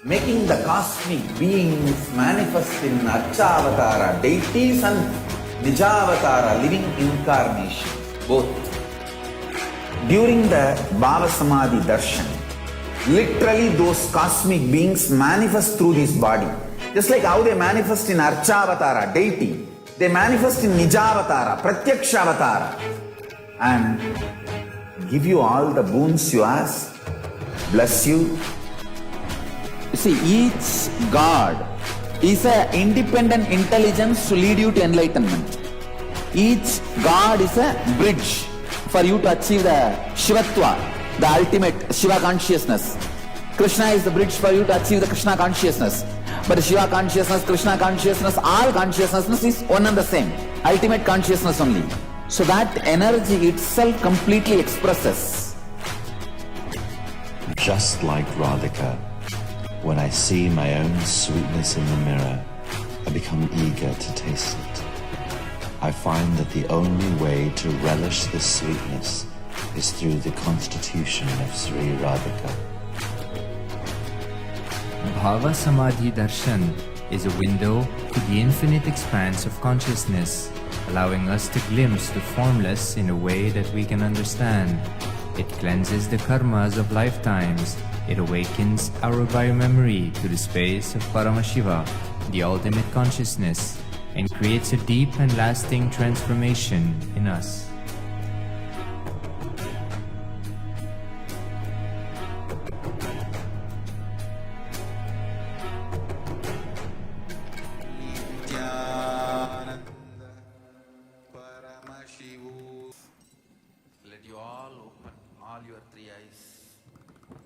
making the cosmic beings manifest in Archavatara, deities and Nijavatara, living incarnations, both. During the Bhava Samadhi Darshan, literally those cosmic beings manifest through this body. Just like how they manifest in Archavatara, deity, they manifest in Nijavatara, Pratyakshavatara, and give you all the boons you ask, bless you. You see, each God is an independent intelligence to lead you to enlightenment. Each God is a bridge for you to achieve the Shivatva, the ultimate Shiva consciousness. Krishna is the bridge for you to achieve the Krishna consciousness. But Shiva consciousness, Krishna consciousness, all consciousness is one and the same. Ultimate consciousness only. So that energy itself completely expresses. Just like Radhika, when I see my own sweetness in the mirror, I become eager to taste it. I find that the only way to relish this sweetness is through the constitution of Sri Radhika. Bhava Samadhi Darshan is a window to the infinite expanse of consciousness, allowing us to glimpse the formless in a way that we can understand. It cleanses the karmas of lifetimes. It awakens our biomemory to the space of Paramashiva, the ultimate consciousness, and creates a deep and lasting transformation in us. Nithyananda Paramashivoham. Let you all open all your three eyes.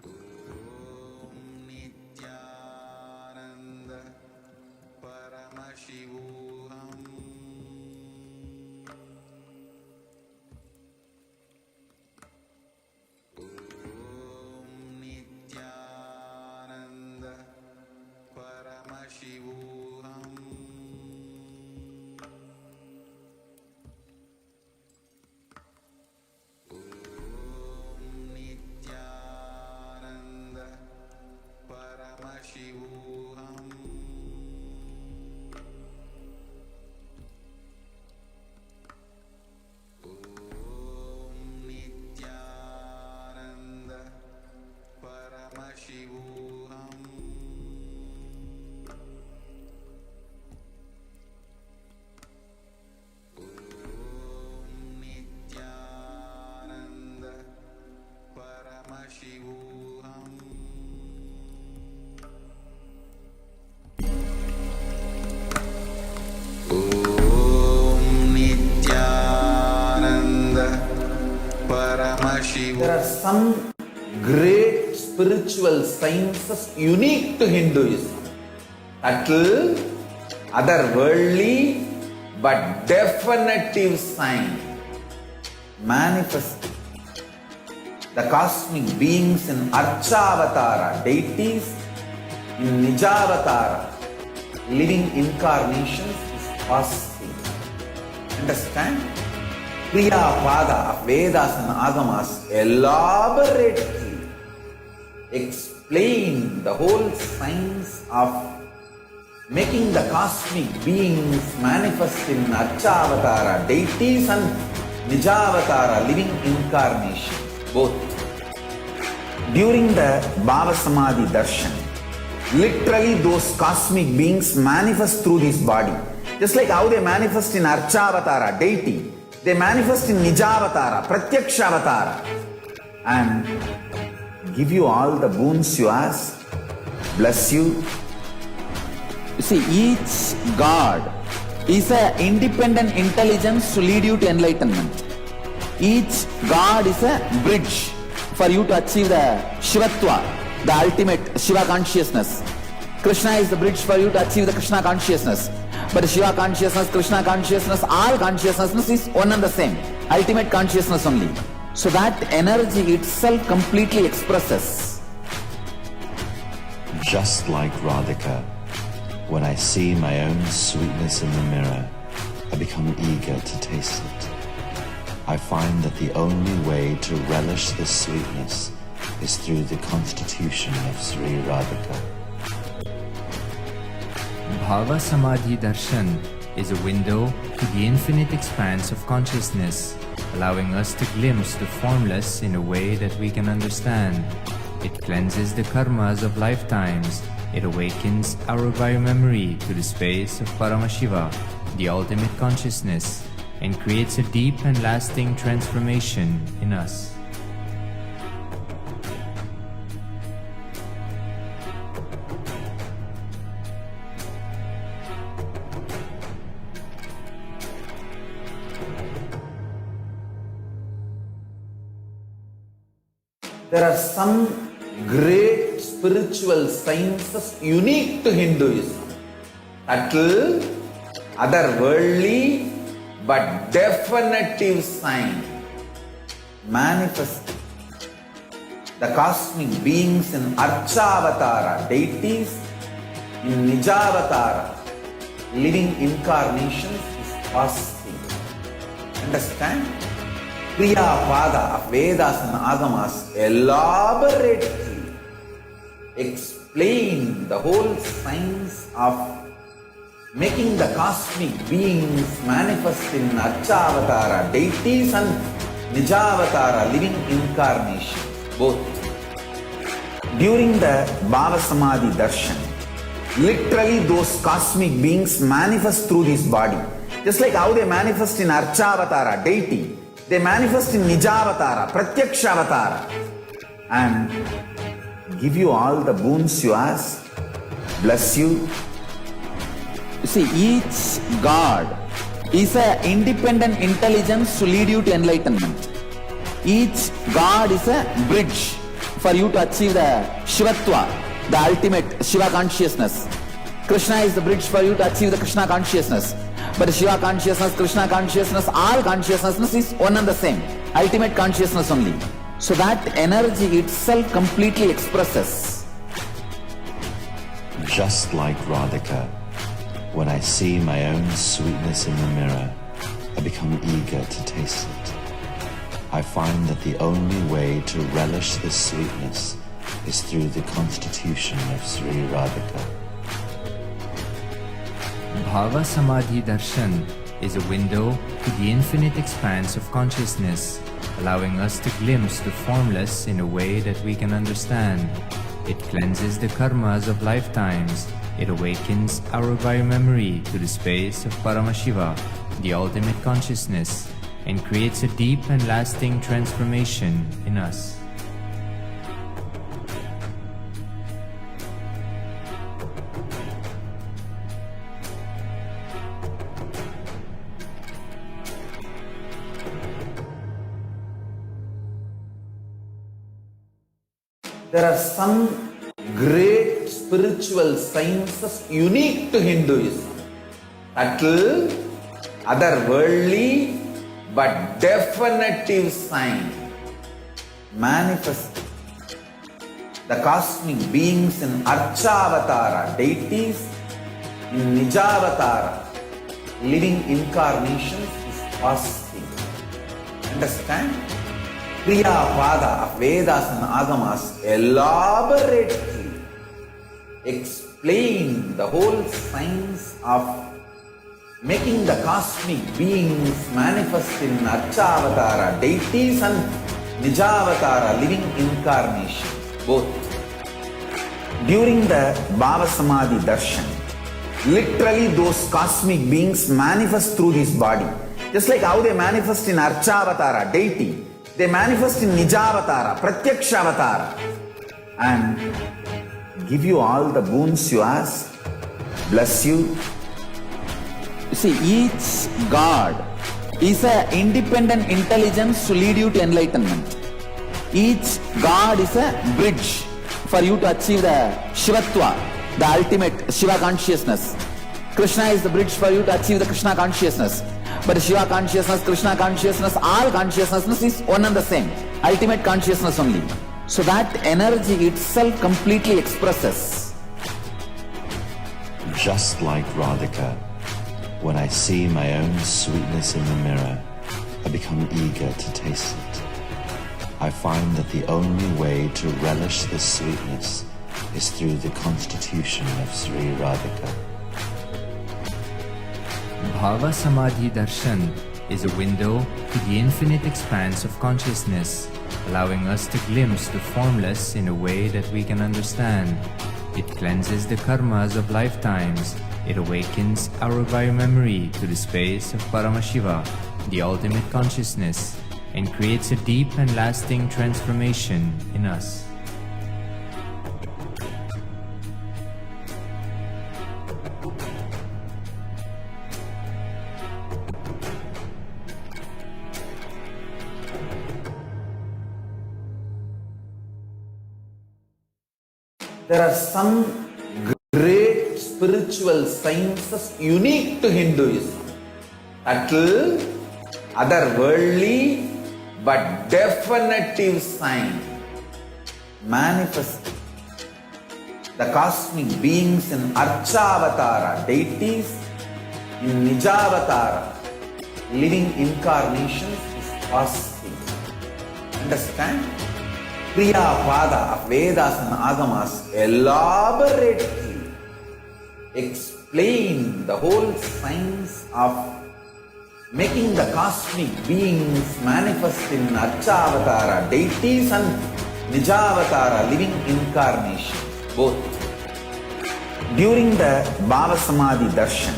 Om Nithyananda Paramashivoham. Om Nithyananda Paramashivoham. Nithyananda Paramashivoham. Om Nithyananda Paramashivoham. Om Nithyananda Paramashivoham. Om Nithyananda Paramashivoham. There are some great spiritual sciences unique to Hinduism. Subtle, otherworldly, but definitive sign manifesting the cosmic beings in Archavatara, deities in Nijavatara, living incarnations is fasting. Understand? Kriya Pada of Vedas and Agamas elaborately explain the whole science of making the cosmic beings manifest in Archavatara, deities and Nijavatara, living incarnations, both. During the Bhava Samadhi Darshan, literally those cosmic beings manifest through this body. Just like how they manifest in Archavatara, deity, they manifest in Nijavatara, Pratyakshavatara, and give you all the boons you ask, bless you. You see, each God is an independent intelligence to lead you to enlightenment. Each God is a bridge for you to achieve the Shivatva, the ultimate Shiva consciousness. Krishna is the bridge for you to achieve the Krishna consciousness. But Shiva consciousness, Krishna consciousness, all consciousness is one and the same. Ultimate consciousness only. So that energy itself completely expresses. Just like Radhika, when I see my own sweetness in the mirror, I become eager to taste it. I find that the only way to relish this sweetness is through the constitution of Sri Radhika. Bhava Samadhi Darshan is a window to the infinite expanse of consciousness, allowing us to glimpse the formless in a way that we can understand. It cleanses the karmas of lifetimes. It awakens our biomemory to the space of Paramashiva, the ultimate consciousness, and creates a deep and lasting transformation in us. There are some great spiritual sciences unique to Hinduism. Subtle, otherworldly, but definitive sign. Manifesting the cosmic beings in Archavatara, deities in Nijavatara, living incarnations is possible. Understand? Kriya Pada of Vedas and Agamas elaborately explain the whole science of making the cosmic beings manifest in Archavatara, deities and Nijavatara, living incarnations, both. During the Bhava Samadhi Darshan, literally those cosmic beings manifest through this body. Just like how they manifest in Archavatara, deity, they manifest in Nijavatara, Pratyakshavatara, and give you all the boons you ask, bless you. You see, each God is an independent intelligence to lead you to enlightenment. Each God is a bridge for you to achieve the Shivatva, the ultimate Shiva consciousness. Krishna is the bridge for you to achieve the Krishna consciousness. But Shiva consciousness, Krishna consciousness, all consciousness is one and the same. Ultimate consciousness only. So that energy itself completely expresses. Just like Radhika, when I see my own sweetness in the mirror, I become eager to taste it. I find that the only way to relish this sweetness is through the constitution of Sri Radhika. Bhava Samadhi Darshan is a window to the infinite expanse of consciousness, allowing us to glimpse the formless in a way that we can understand. It cleanses the karmas of lifetimes. It awakens our biomemory to the space of Paramashiva, the ultimate consciousness, and creates a deep and lasting transformation in us. There are some great spiritual sciences unique to Hinduism. Subtle, otherworldly, but definitive sign. Manifesting the cosmic beings in Archavatara, deities in Nijavatara, living incarnations is possible. Understand? Kriya Pada of Vedas and Agamas elaborately explain the whole science of making the cosmic beings manifest in Archavatara, deities and Nijavatara, living incarnations, both. During the Bhava Samadhi Darshan, literally those cosmic beings manifest through this body. Just like how they manifest in Archavatara, deity, they manifest in Nijavatara, Pratyakshavatara, and give you all the boons you ask, bless you. You see, each God is an independent intelligence to lead you to enlightenment. Each god is a bridge for you to achieve the Shivatva, the ultimate Shiva consciousness. Krishna is the bridge for you to achieve the Krishna consciousness. But Shiva consciousness, Krishna consciousness, all consciousness is one and the same. Ultimate consciousness only. So that energy itself completely expresses. Just like Radhika, when I see my own sweetness in the mirror, I become eager to taste it. I find that the only way to relish this sweetness is through the constitution of Sri Radhika. Bhava Samadhi Darshan is a window to the infinite expanse of consciousness, allowing us to glimpse the formless in a way that we can understand. It cleanses the karmas of lifetimes. It awakens our bio-memory to the space of Paramashiva, the ultimate consciousness, and creates a deep and lasting transformation in us. There are some great spiritual sciences unique to Hinduism. Subtle, otherworldly, but definitive sign. Manifesting the cosmic beings in Archavatara, deities in Nijavatara, living incarnations is possible. Understand? Kriya Pada of Vedas and Agamas elaborately explain the whole science of making the cosmic beings manifest in Archavatara, deities and Nijavatara, living incarnations, both. During the Bhava Samadhi Darshan,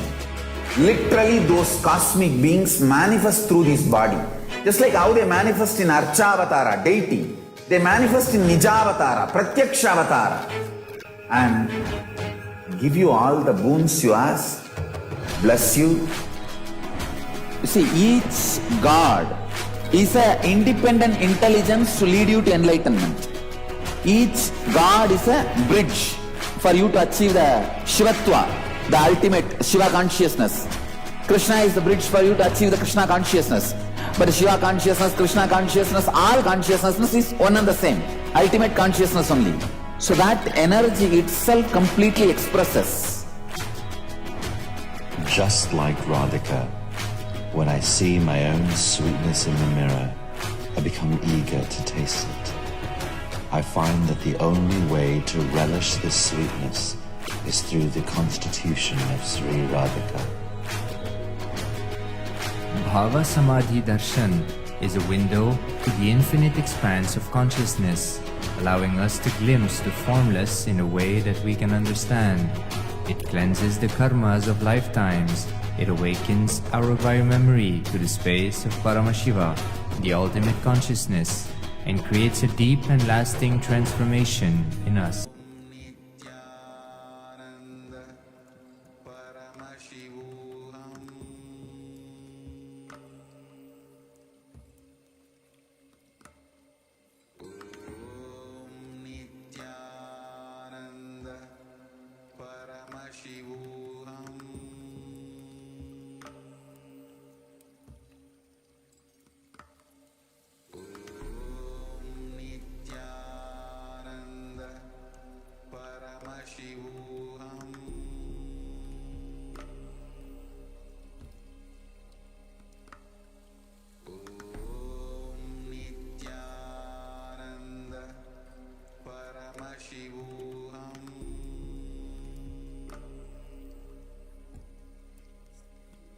literally those cosmic beings manifest through this body. Just like how they manifest in Archavatara, deity, they manifest in Nijavatara, Pratyakshavatara, and give you all the boons you ask, bless you. You see, each god is an independent intelligence to lead you to enlightenment. Each god is a bridge for you to achieve the Shivatva, the ultimate Shiva consciousness. Krishna is the bridge for you to achieve the Krishna consciousness. But Shiva consciousness, Krishna consciousness, all consciousness is one and the same. Ultimate consciousness only. So that energy itself completely expresses. Just like Radhika, when I see my own sweetness in the mirror, I become eager to taste it. I find that the only way to relish this sweetness is through the constitution of Sri Radhika. Bhava Samadhi Darshan is a window to the infinite expanse of consciousness, allowing us to glimpse the formless in a way that we can understand. It cleanses the karmas of lifetimes. It awakens our bio-memory to the space of Paramashiva, the ultimate consciousness, and creates a deep and lasting transformation in us.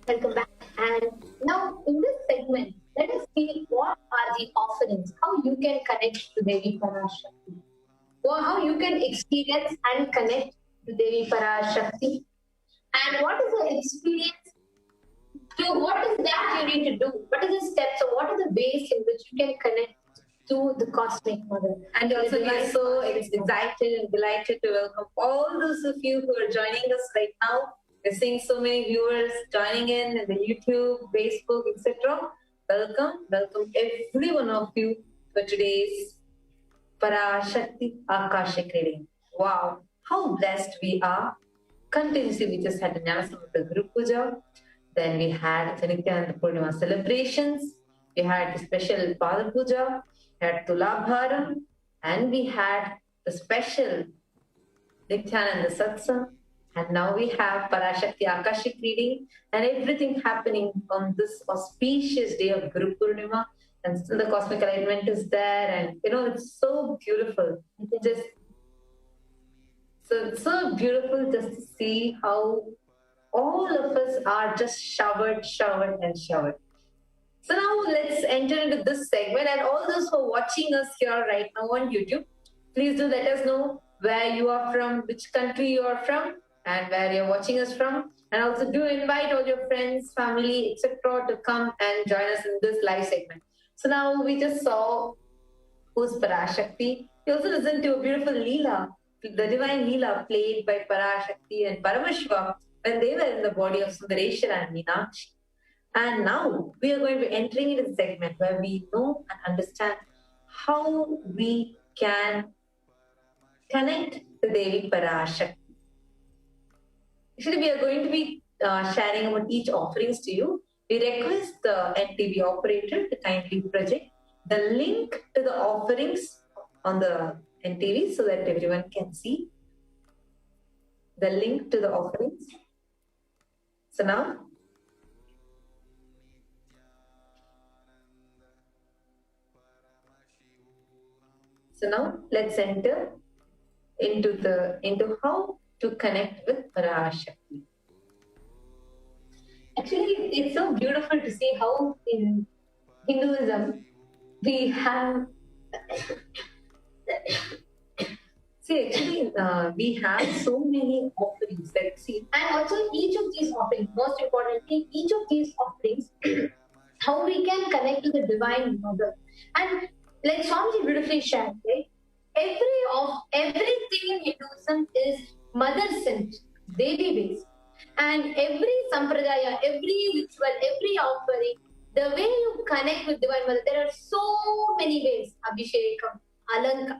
Welcome back. And now in this segment, let us see what are the offerings, how you can connect to Devi Parashakti, or how you can experience and connect to Devi Parashakti, and what is the experience, what is that you need to do, what are the steps, or what are the ways in which you can connect to the Cosmic Mother. And also we are so excited and delighted to welcome all those of you who are joining us right now. We're seeing so many viewers joining in the YouTube, Facebook, etc. Welcome every one of you for today's Parashakti Akashic reading. Wow, how blessed we are. Continuously, we just had the Nyanasamrita Guru Puja. Then we had the Nithyananda Purnima celebrations. We had the special Pada Puja. We had Tulabharam. And we had the special Nithyananda Satsang. And now we have Parashakti Akashic reading and everything happening on this auspicious day of Guru Purnima. And still the cosmic alignment is there. And it's so beautiful. It's so beautiful just to see how all of us are just showered. So now let's enter into this segment. And all those who are watching us here right now on YouTube, please do let us know where you are from, which country you are from, and where you're watching us from. And also do invite all your friends, family, etc. to come and join us in this live segment. So now we just saw who's Parashakti. We also listened to a beautiful Leela, the divine Leela played by Parashakti and Paramashivoham when they were in the body of Sundareshwara and Meenakshi. And now we are going to be entering into a segment where we know and understand how we can connect the Devi Parashakti. Actually, we are going to be sharing about each offerings to you. We request the NTV operator to kindly project the link to the offerings on the NTV so that everyone can see the link to the offerings. So now, let's enter into how to connect with Parashakti. Actually, it's so beautiful to see how in Hinduism we have we have so many offerings. Let's see. And also each of these offerings, most importantly, each of these offerings, how we can connect to the Divine Mother. And like Swamiji beautifully shared, right? Everything in Hinduism is mother-centered, Devi-based. And every sampradaya, every ritual, every offering, the way you connect with Divine Mother, there are so many ways. Abhishekam, Alanka,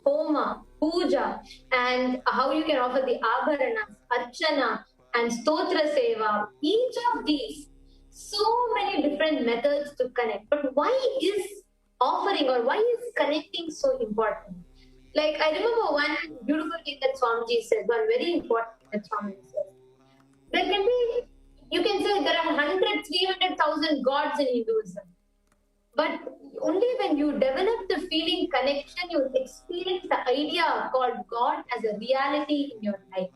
Homa, Puja, and how you can offer the Abharanas, Archana, and Stotra Seva. Each of these, so many different methods to connect. But why is offering or why is connecting so important? Like, I remember one beautiful thing that Swamiji said, one very important thing that Swamiji said. There can be, you can say there are 100, 300,000 gods in Hinduism. But only when you develop the feeling connection, you experience the idea called God as a reality in your life.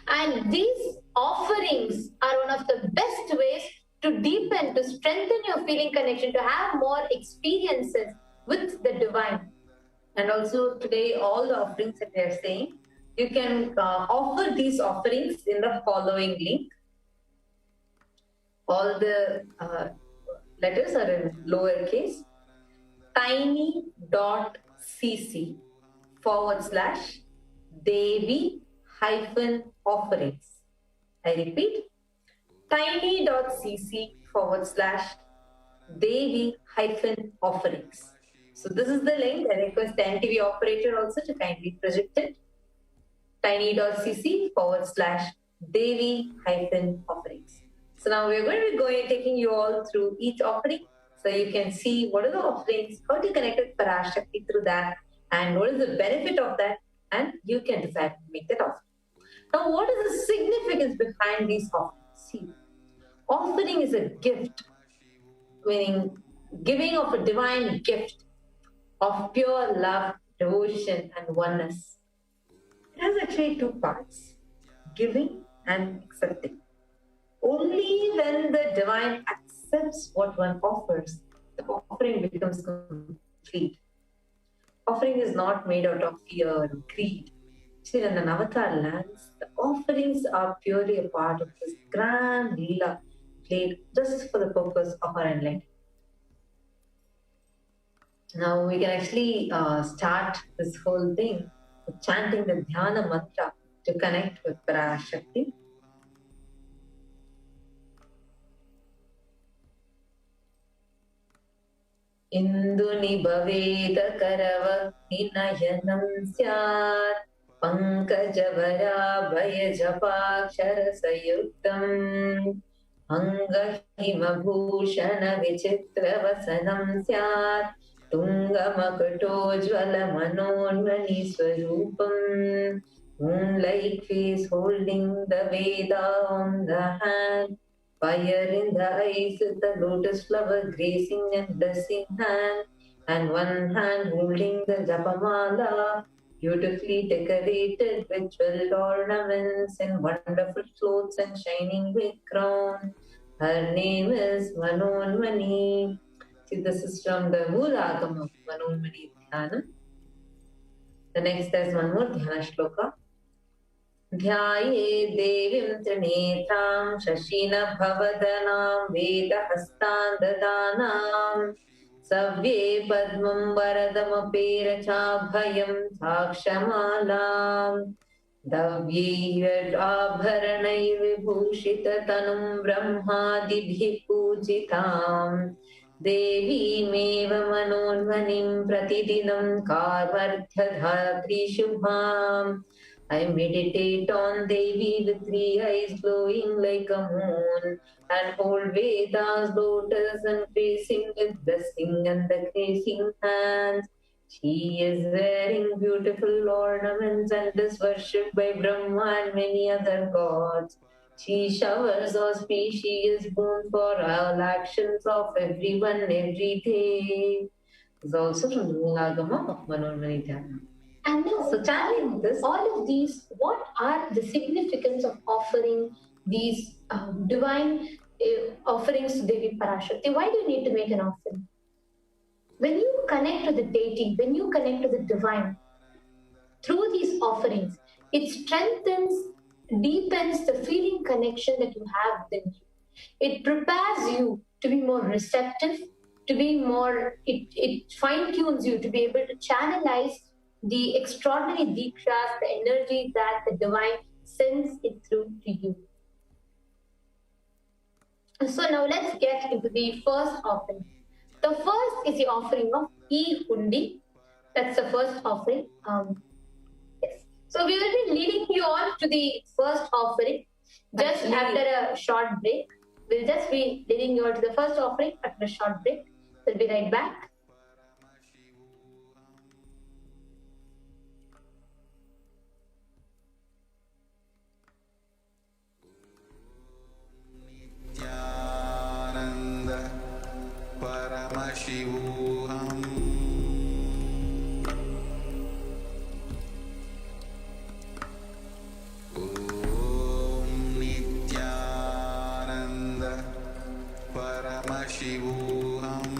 And these offerings are one of the best ways to deepen, to strengthen your feeling connection, to have more experiences with the divine. And also today, all the offerings that we are saying, you can offer these offerings in the following link. All the letters are in lowercase. tiny.cc/Devi-offerings. I repeat, tiny.cc/Devi-offerings. So this is the link. I request the NTV operator also to kindly project it. tiny.cc/Devi-offerings. So now we're going to be taking you all through each offering so you can see what are the offerings, how to connect with Parashakti through that, and what is the benefit of that, and you can decide to make that offering. Now, what is the significance behind these offerings? See, offering is a gift, meaning giving of a divine gift of pure love, devotion, and oneness. It has actually two parts, giving and accepting. Only when the divine accepts what one offers, the offering becomes complete. Offering is not made out of fear or greed. See, in the Navatar lands, the offerings are purely a part of this grand Leela played just for the purpose of our enlightenment. Now we can actually start this whole thing with chanting the Dhyana mantra to connect with Parashakti. Induni bhaveda karavakninayanam syat pankajavara bhayajapakshara sayuktam angahimabhushana vichitravasanam syat tungamakutojvala manonmani swarupam moon-like face holding the Veda on the hand, fire in the eyes with the lotus flower gracing and blessing hand, and one hand holding the Japamala, beautifully decorated with jeweled ornaments and wonderful clothes and shining with crown. Her name is Manonmani. See, this is from the Moolagam of Manonmani Dhyanam. The next, there's one more Dhyana Shloka. ध्याये देवीं त्रिनेत्रां शशिनभवदनां वेदहस्तां ददानां सव्ये पद्मं वरदमपेरचाभयं साक्षमालां दव्यैराभरणैर्विभूषिततनुं ब्रह्मादिभिः पूजितां देवीमेव मनोन्मनिं प्रतिदिनं कार्मर्थधात्री शुभाम् I meditate on Devi with 3 eyes glowing like a moon and hold Veda's lotus and facing with blessing and the gracing hands. She is wearing beautiful ornaments and is worshipped by Brahma and many other gods. She showers auspicious boon for all actions of everyone every day. It's also from the Moolagama of Manonmani Dhyana. And now, so channeling this, all of these, what are the significance of offering these divine offerings to Devi Parashakti? Why do you need to make an offering? When you connect to the deity, when you connect to the divine, through these offerings, it strengthens, deepens the feeling connection that you have within you. It prepares you to be more receptive, to be more, it fine-tunes you to be able to channelize the extraordinary dikshas, the energy that the divine sends it through to you. So now let's get into the first offering. The first is the offering of E-Hundi. That's the first offering. Yes. So we will be leading you on to the first offering just after a short break. We'll just be leading you on to the first offering after a short break. We'll be right back. Nithyananda Paramashivoham. Om Nithyananda Paramashivoham.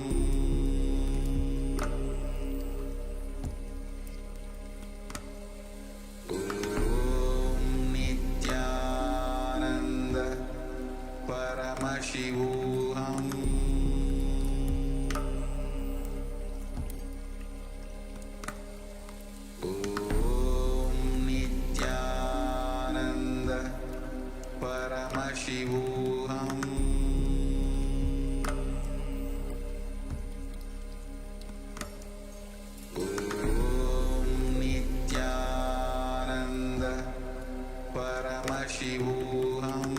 Om Nithyananda Paramashivoham. Om Nithyananda Paramashivoham. Om Nithyananda Paramashivoham.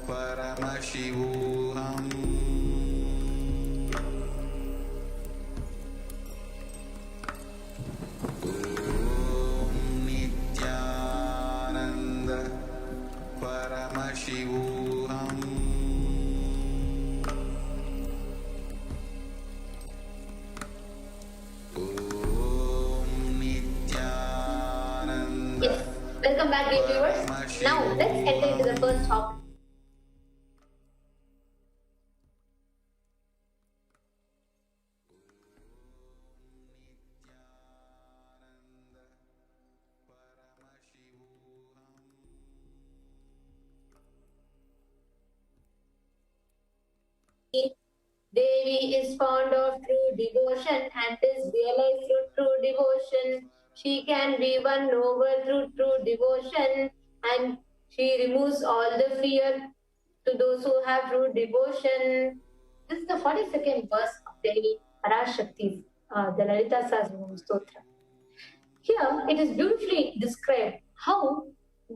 Paramashivoham. Om Nithyananda Paramashivoham. Om Nithyananda. Yes. Welcome back, dear viewers. Now let's enter into the first offering. Devi is fond of true devotion and is realized through true devotion. She can be won over through true devotion, and she removes all the fear to those who have true devotion. This is the 42nd verse of Devi Parashakti, the Lalita Sahasranam Stotra. Here it is beautifully described how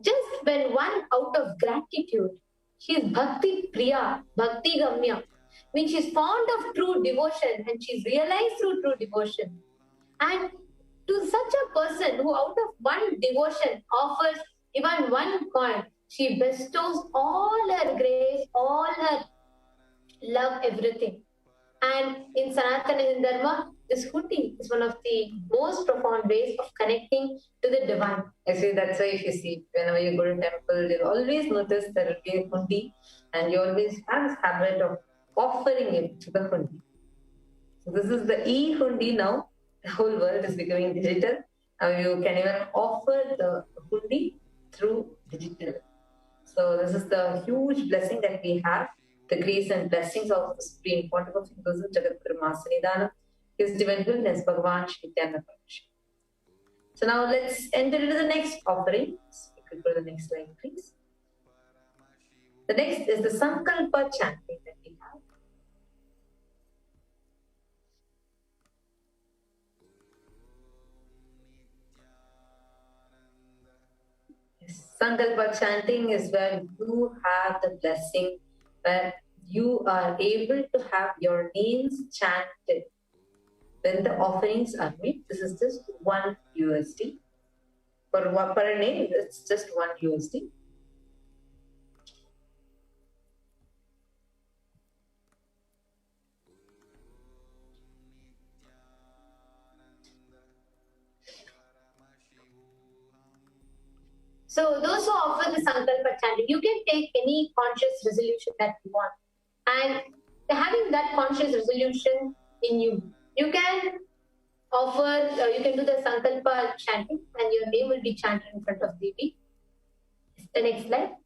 just when one out of gratitude, she is Bhakti Priya, Bhakti Gamya, means she is fond of true devotion and she is realized through true devotion. And to such a person who out of one devotion offers even one coin, she bestows all her grace, all her love, everything. And in Sanatana Hindu Dharma, this hundi is one of the most profound ways of connecting to the divine. Actually, that's why if you see, whenever you go to temple, you'll always notice there will be a hundi, and you always have this habit of offering it to the hundi. So this is the e-hundi now. The whole world is becoming digital. Now you can even offer the hundi through digital. So this is the huge blessing that we have, the grace and blessings of the Supreme Pontiff of Jagat Guru Masanidana, His Divine Goodness, Bhagavan Shri Nithyananda Paramashivam. So now let's enter into the next offering. You could go to the next slide, please. The next is the Sankalpa chanting that we have. Sankalpa chanting is where you have the blessing, where you are able to have your names chanted when the offerings are made. This is just $1 USD. Per name, it's just $1 USD. So those who offer the Sankalpa chanting, you can take any conscious resolution that you want. And having that conscious resolution in you, you can offer, you can do the Sankalpa chanting and your name will be chanted in front of Devi. The next slide.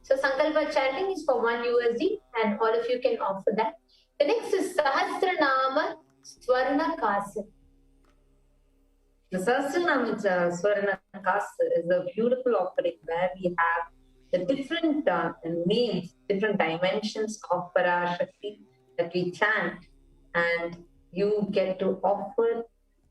So Sankalpa chanting is for $1 USD and all of you can offer that. The next is Sahasranama Swarna Kasa. The Sahasranama Swarna Kasa is a beautiful offering where we have the different names, different dimensions of Parashakti that we chant, and you get to offer.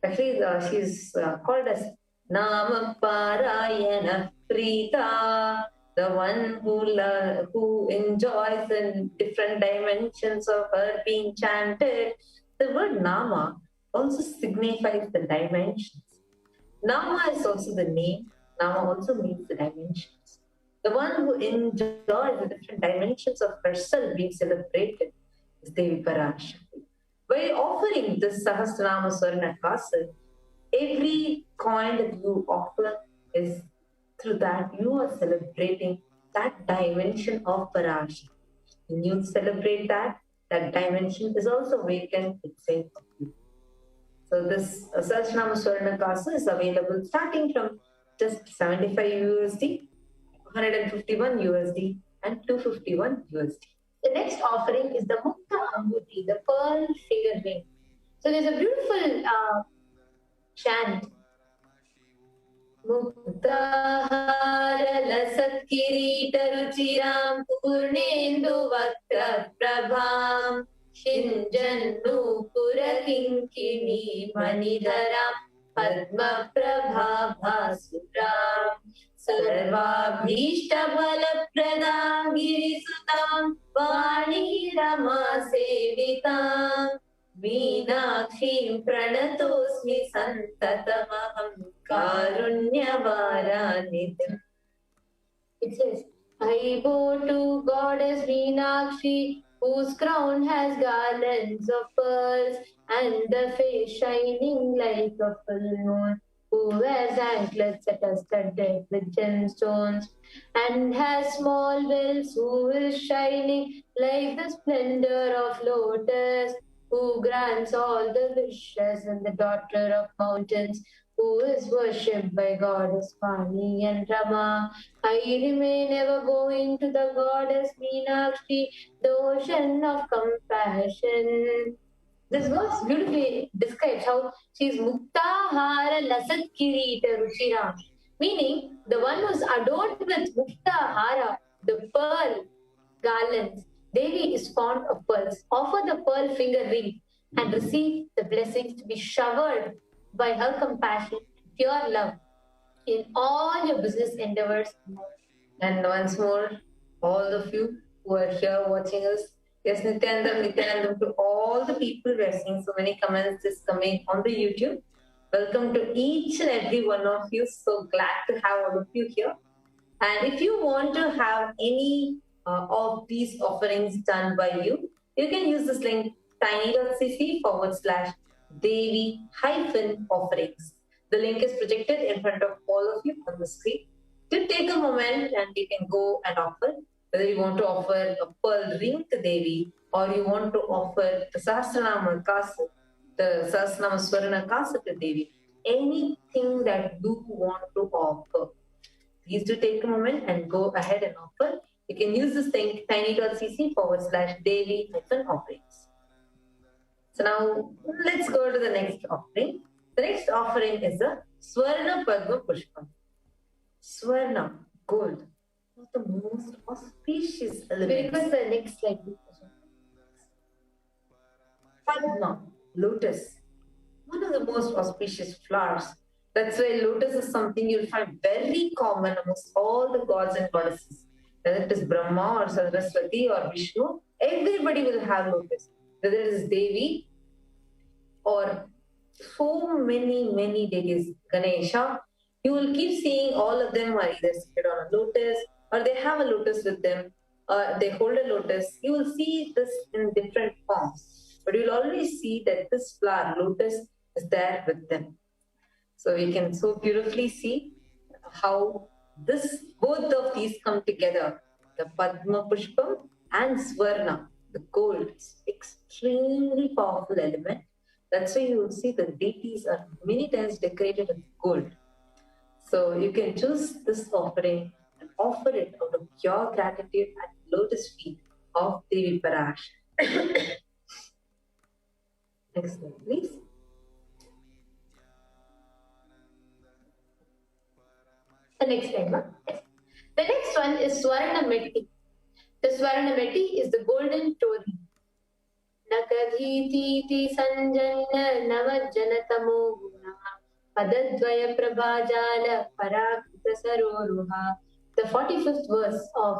Actually, she's called as Nama Parayana Prita, the one who enjoys in different dimensions of her being chanted. The word Nama also signifies the dimensions. Nama is also the name. Nama also means the dimensions. The one who enjoys the different dimensions of herself being celebrated is Devi Parashakti. By offering this Sahasranama Swarna Kasa, every coin that you offer is through that you are celebrating that dimension of Parashakti. When you celebrate that dimension is also awakened itself of you. So this Sahasranama Swarna Kasa is available starting from just 75 USD, 151 USD, and 251 USD. The next offering is the Mukta Ambuti, the pearl finger ring. So there's a beautiful chant. Muktahara Kirita Ruchiram Purnendu Vakta Prabham Shinjannu Purakinkini Manidharam Padma Prabha Bhasuram Sarvabhishta Balapradam Girisutam Vani Rama Sevitam Meenakshim Pranatosmi Santatamaham Karunyavaranidhim. It says, I bow to Goddess Meenakshi, whose crown has garlands of pearls and the face shining like a full moon, who wears anklets that are studded with gemstones and has small bells, who is shining like the splendor of lotus, who grants all the wishes, and the daughter of mountains, who is worshipped by goddess Vani and Rama. I remain ever going to the goddess Meenakshi, the ocean of compassion. This verse beautifully describes how she is Muktahara Lasat Kirita Ruchiram, meaning the one who is adorned with Muktahara, the pearl garlands. Devi is fond of pearls. Offer the pearl finger ring and receive the blessings to be showered by her compassion, pure love in all your business endeavors. And once more, all of you who are here watching us, yes, Nithyanandam to all the people. We are seeing so many comments just coming on the YouTube. Welcome to each and every one of you. So glad to have all of you here. And if you want to have any of these offerings done by you, you can use this link tiny.cc/Devi-offerings. The link is projected in front of all of you on the screen. To take a moment and you can go and offer, whether you want to offer a pearl ring to Devi or you want to offer the Sahasranama Kasa, the Sahasranama Swarna Kasa to Devi, anything that you want to offer. Please do take a moment and go ahead and offer. You can use this link tiny.cc/Devi-offerings. So now let's go to the next offering. The next offering is the Swarna Padma Pushpam. Swarna, gold, one of the most auspicious elements. Request the next slide. Padma, lotus, one of the most auspicious flowers. That's why lotus is something you'll find very common amongst all the gods and goddesses. Whether it is Brahma or Saraswati or Vishnu, everybody will have lotus. Whether it is Devi or so many deities, Ganesha, you will keep seeing all of them are either seated on a lotus or they have a lotus with them, or they hold a lotus. You will see this in different forms, but you will always see that this flower, lotus, is there with them. So we can so beautifully see how both of these come together. The Padma Pushpam and Swarna, the gold, is extremely powerful element. That's why you will see the deities are many times decorated with gold. So you can choose this offering and offer it out of pure gratitude at lotus feet of Devi Parashakti. Next slide, please. The next one. The next one is Swarna Meti. The Swarna Meti is the golden tori. Nakadhiti sanjanna navajjanatamo guna padadvaya prabhajala parakrita saroruha. The 45th verse of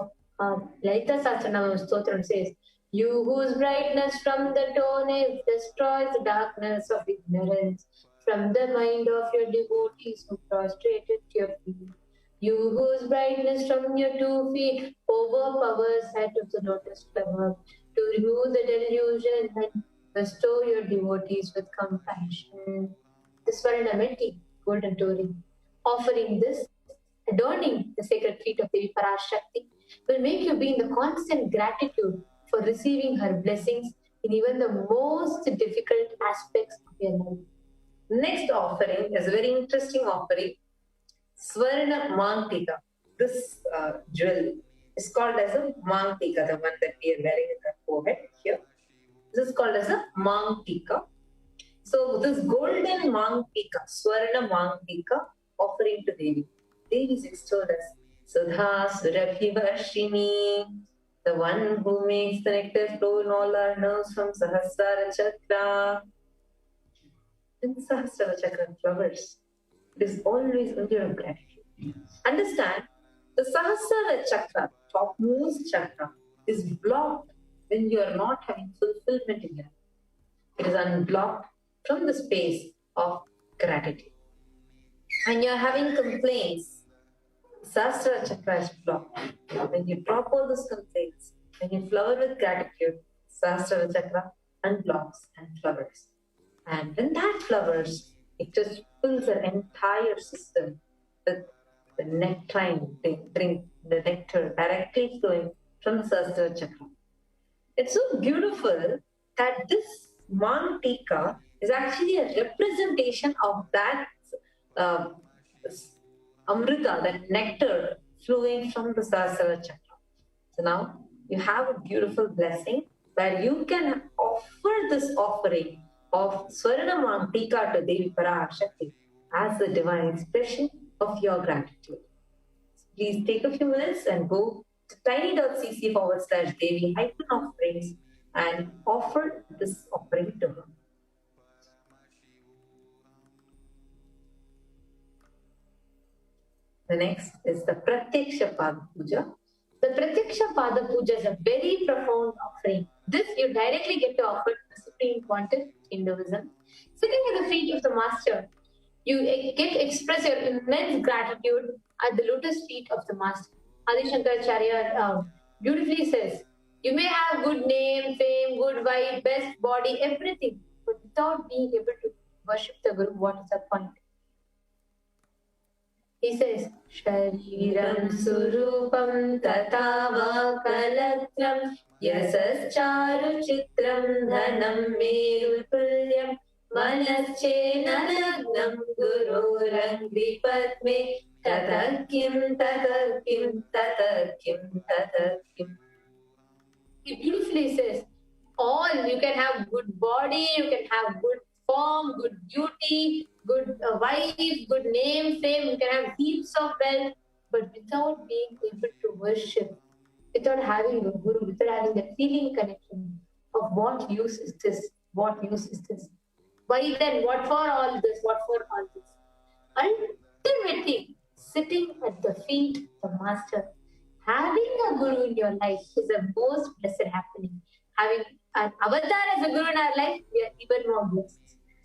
Lalita Sahasranama Stotram says, "You whose brightness from the tone destroys the darkness of ignorance, from the mind of your devotees who prostrated to your feet. You whose brightness from your 2 feet overpowers that of the lotus flower, to remove the delusion and bestow your devotees with compassion." The Swarna Meti, golden tori, offering this, adorning the sacred feet of Devi Parashakti, will make you be in the constant gratitude for receiving her blessings in even the most difficult aspects of your life. Next offering is a very interesting offering. Swarna Mangtika. This jewel is called as a Mangtika, the one that we are wearing in our forehead here. This is called as a Mangtika. So this golden Mangtika, Swarna Mangtika, offering to Devi. Devi is extolled as Sudha Surabhivarshini, the one who makes the nectar flow in all our nerves from Sahasrara Chakra. When Sahasrara Chakra flowers, it is always under your gratitude. Understand, the Sahasrara Chakra, topmost chakra, is blocked when you are not having fulfillment in your life. It is unblocked from the space of gratitude. When you are having complaints, Sahasrara Chakra is blocked. When you drop all those complaints, when you flower with gratitude, Sahasrara Chakra unblocks and flowers. And when that flowers, it just fills the entire system with the nectarine, drink the nectar directly flowing from the Sahasrara Chakra. It's so beautiful that this Mangtika is actually a representation of that Amrita, that nectar flowing from the Sahasrara Chakra. So now you have a beautiful blessing where you can offer this offering of Swarnamang Tika to Devi Parashakti as the divine expression of your gratitude. Please take a few minutes and go to tiny.cc/Devi-offerings and offer this offering to her. The next is the Pratyaksha Pada Puja. The Pratyaksha Pada Puja is a very profound offering. This you directly get to offer to the Supreme Pontiff Hinduism. Sitting at the feet of the Master, you get to express your immense gratitude at the lotus feet of the Master. Adi Shankaracharya beautifully says, you may have good name, fame, good vibe, best body, everything, but without being able to worship the Guru, what is the point? He says, Shariram Surupam Tatava Kalatram Yasas Charu Chitram Dhanam Meru Tulyam Manasche Nanagnam Guru Rangri Padme Tatakim Tatakim Tatakim Tatakim. He beautifully says, all you can have good body, you can have good form, good beauty, good wife, good name, fame, you can have heaps of wealth, but without being able to worship, without having a guru, without having that feeling connection of what use is this, what use is this, why then, what for all this, what for all this. Ultimately, sitting at the feet of the Master, having a guru in your life is the most blessed happening. Having an avatar as a guru in our life, we are even more blessed.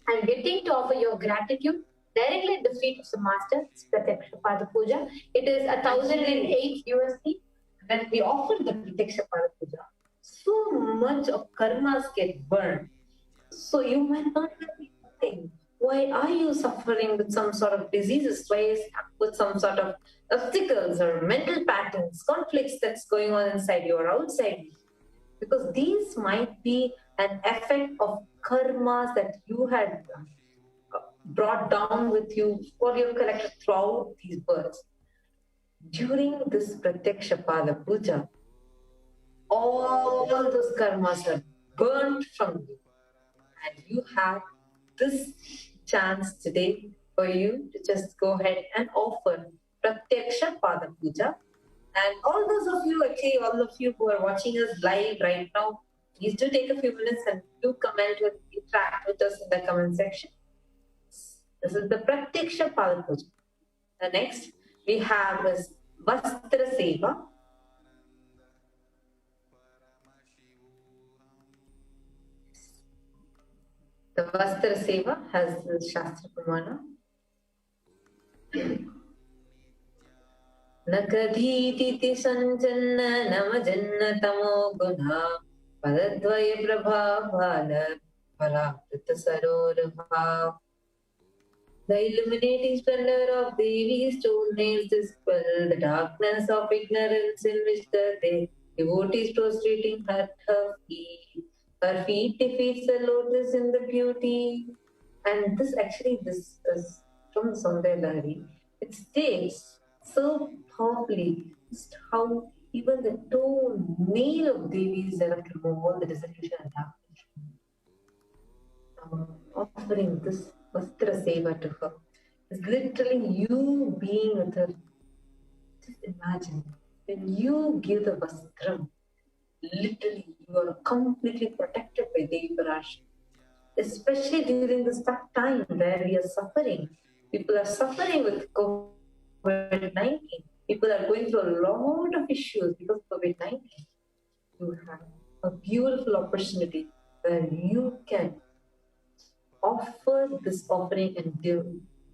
And getting to offer your gratitude directly at the feet of the Master, Pratyaksha Pada Puja. It is 1,008 USD. When we offer the Pratyaksha Pada Puja, so much of karmas get burned. So you might not be thinking, why are you suffering with some sort of diseases? Why is with some sort of obstacles or mental patterns, conflicts that's going on inside you or outside you? Because these might be an effect of karmas that you had brought down with you or you collected throughout these births. During this Pratyaksha Pada Puja, all those karmas are burnt from you. And you have this chance today for you to just go ahead and offer Pratyaksha Pada Puja. And all those of you, actually all of you who are watching us live right now, please do take a few minutes and do comment with, interact with us in the comment section. This is the Pratyaksha Pada Puja. The next we have is Vastra Seva. The Vastra Seva has the Shastra Pramana. Nakadhiti sanjanna namajanna tamo guna padadvaya prabha bhala palakrita sarorabha. The illuminating splendor of Devi's toenails dispel the darkness of ignorance in which the devotees prostrating at her feet. Her feet defeats the lotus in the beauty. And this is from Saundara Lahari. It states so powerfully just how even the toenail of Devi is enough to remove all the dissolution and darkness. Offering this Vastra Seva to her is literally you being with her. Just imagine, when you give the Vastram, literally you are completely protected by Devi Parashakti. Especially during this tough time where we are suffering. People are suffering with COVID-19. People are going through a lot of issues because of COVID-19. You have a beautiful opportunity where you can offer this offering and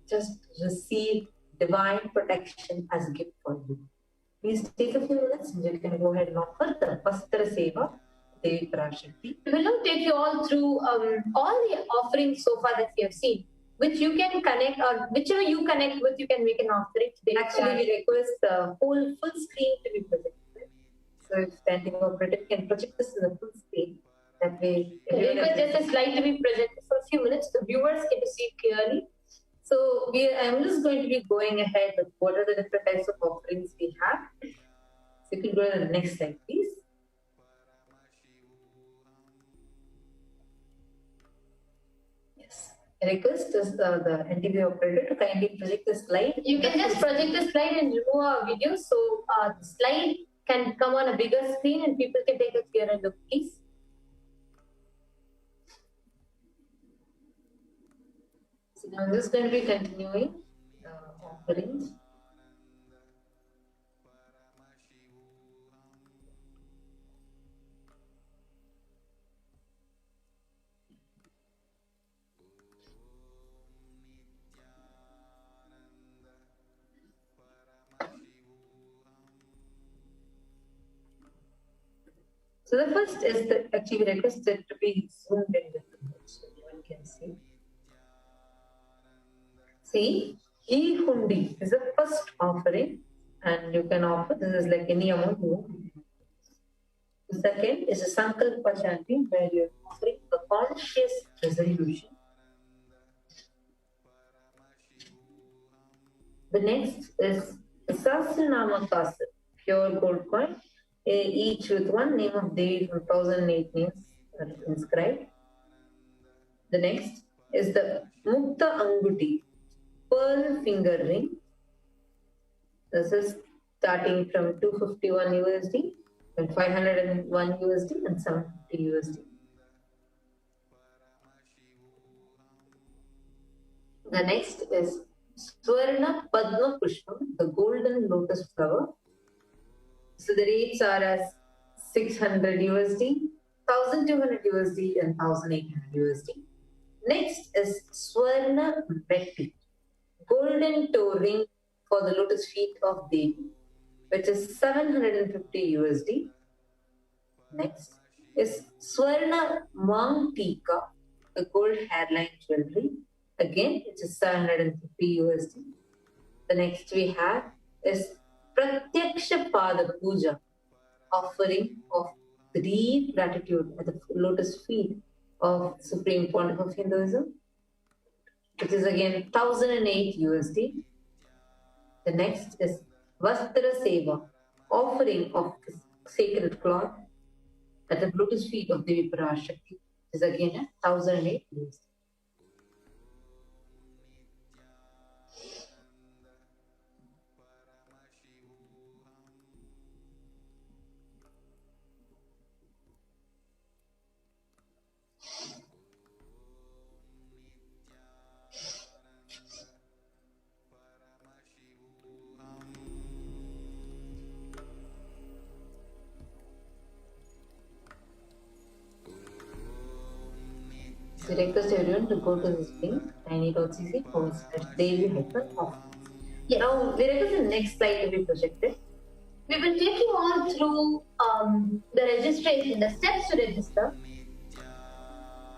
just receive divine protection as a gift for you. Please take a few minutes and you can go ahead and offer the Vastra Seva Devi Parashakti. We will now take you all through all the offerings so far that we have seen, which you can connect or whichever you connect with, you can make an offering. Actually, we request the whole full screen to be projected. So if standing or project can project this in the full screen, that way. We request just a slide to be presented for a few minutes. The viewers get to see clearly. So I'm just going to be going ahead with what are the different types of offerings we have. So you can go to the next slide, please. request the NTV operator to kindly project the slide. You can just project the slide and remove our video, so the slide can come on a bigger screen and people can take a clearer look, please. So now I'm just going to be continuing the offerings. So the first is that actually requested to be zoomed in with the notes so everyone can see. See, E-Hundi is the first offering, and you can offer, this is like any amount you want. The second is a Sankalpa chanting, where you're offering a conscious resolution. The next is Sahasranama Kasar, pure gold coin, each with one name of Devi from 1008 names that are inscribed. The next is the Mukta Anguti, pearl finger ring. This is starting from 251 USD, and 501 USD, and 750 USD. The next is Swarna Padma Pushpam, the golden lotus flower. So the rates are as 600 USD, 1200 USD, and 1800 USD. Next is Swarna Metti, golden toe ring for the lotus feet of Devi, which is 750 USD. Next is Swarna Mang Tika, the gold hairline jewelry. Again, it is 750 USD. The next we have is Pratyaksha Pada Puja, offering of deep gratitude at the lotus feet of Supreme Pontiff of Hinduism, which is again 1008 USD. The next is Vastra Seva, offering of sacred cloth at the lotus feet of Devi Parashakti, which is again 1008 USD. So request everyone to go to this link, tiny.cc/daily-offerings. Yes. Now we request the next slide to be projected. We will take you all through the registration, the steps to register.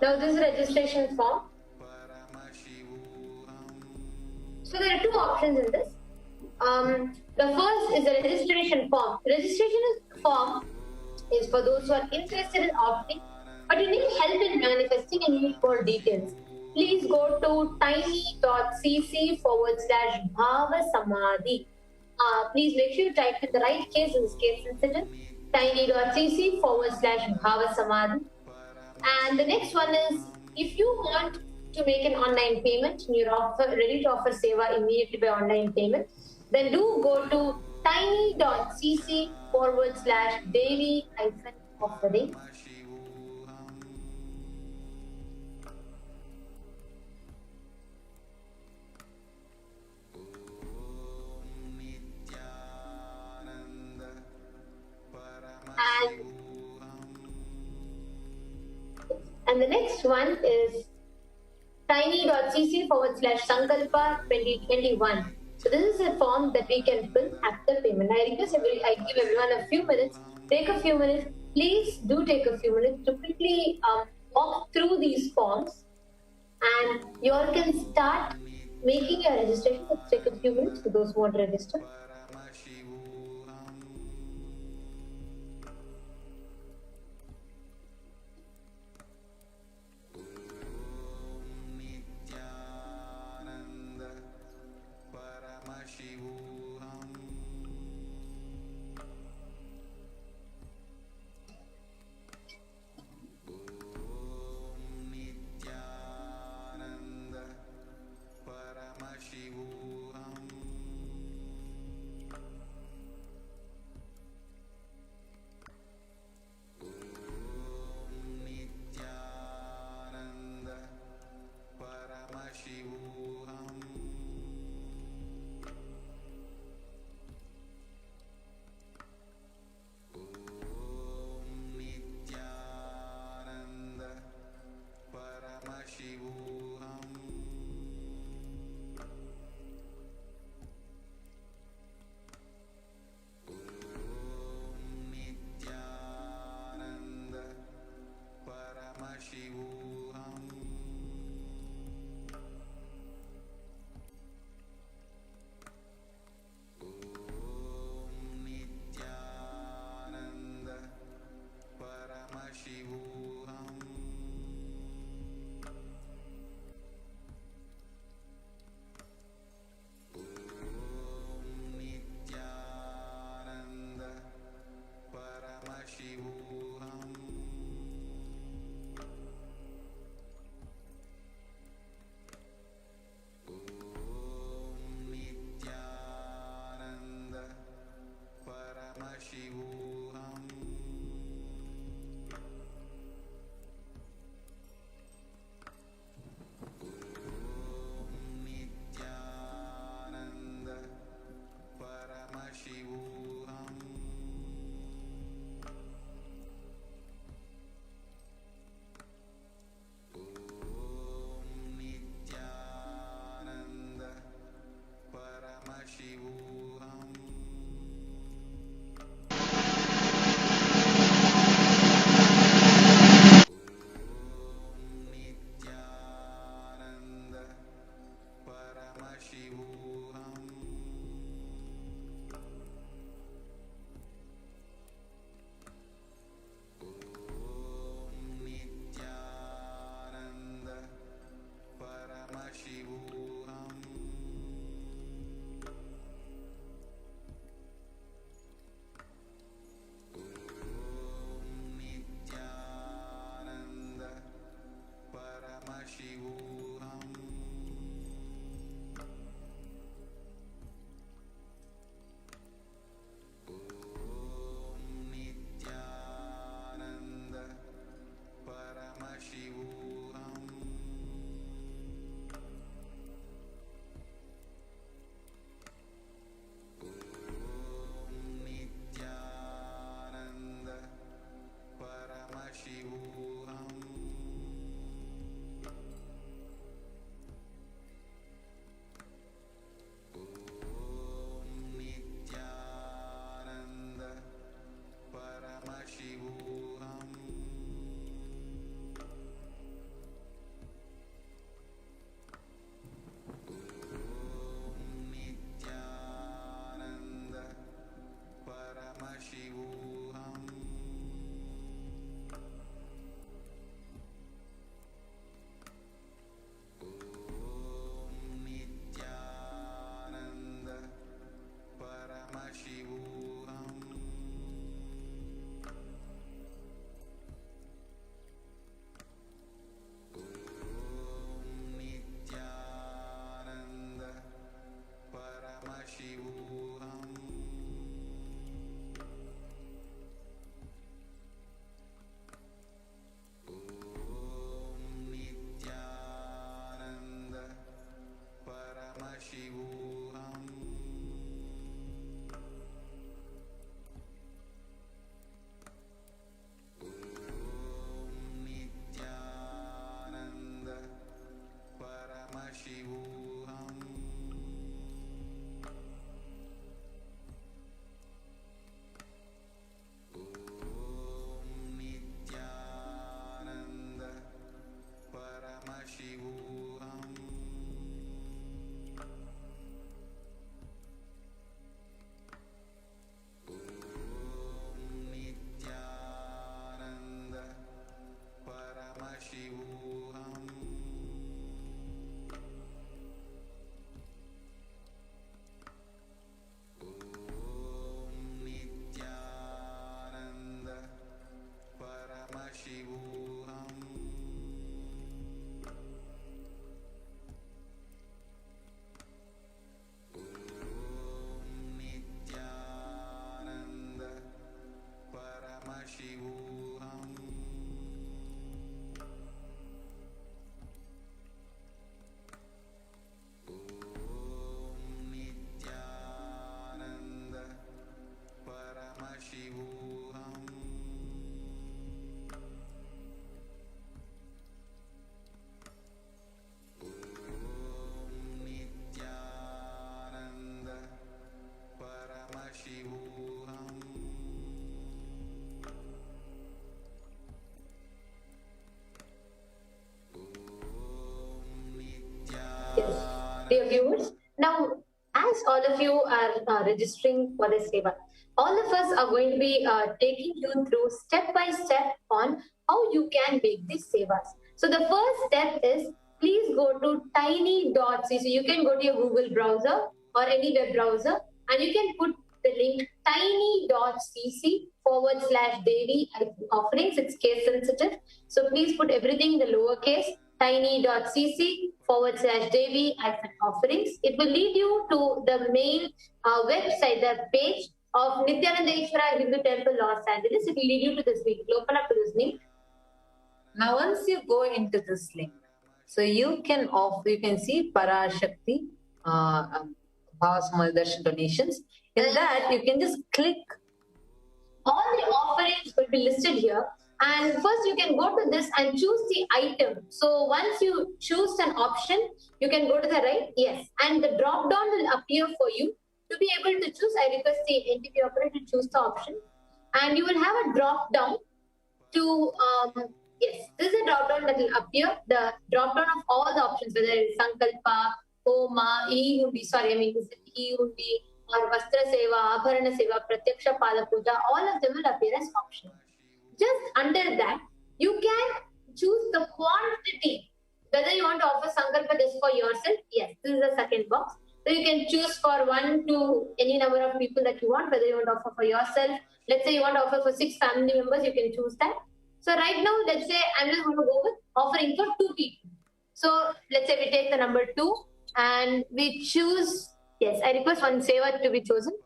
Now this is registration form. So there are two options in this. The first is the registration form. Registration form is for those who are interested in offering, but you need help in manifesting and you need more details. Please go to tiny.cc/Bhava Samadhi. Please make sure you type in the right case, in this case incident, tiny.cc/Bhava Samadhi. And the next one is, if you want to make an online payment and you're ready to offer Seva immediately by online payment, then do go to tiny.cc/daily-offering. And the next one is tiny.cc/Sankalpa 2021. So this is a form that we can fill after payment. I request I give everyone a few minutes. Take a few minutes. Please do take a few minutes to quickly walk through these forms, and you all can start making your registration. Let's take a few minutes for those who want to register. of you are registering for the seva. All of us are going to be taking you through step by step on how you can make these sevas. So the first step is, please go to tiny.cc. You can go to your Google browser or any web browser, and you can put the link tiny.cc/Devi offerings. It's case sensitive. So please put everything in the lowercase, tiny.cc/Devi offerings. It will lead you to the main website, the page of Nithyananda Hindu Temple, Los Angeles. It will lead you to this link. Open up to this link. Now, once you go into this link, so you can see Parashakti, Bhavasamadhi Darshan donations. In that, you can just click. All the offerings will be listed here. And first you can go to this and choose the item. So once you choose an option, you can go to the right, yes. And the drop down will appear for you to be able to choose. I request the NTP operator to choose the option. And you will have a drop down to, yes, this is a drop down that will appear. The drop down of all the options, whether it is Sankalpa, Homa, E-Hundi, E-Hundi, or Vastra Seva, Abharana Seva, Pratyaksha Pada Puja, all of them will appear as options. Just under that, you can choose the quantity. Whether you want to offer Sankalpa just for yourself, yes, this is the second box. So you can choose for 1 to any number of people that you want, whether you want to offer for yourself. Let's say you want to offer for 6 family members, you can choose that. So right now, let's say I'm just going to go with offering for 2 people. So let's say we take the number 2 and we choose, yes, I request one seva to be chosen.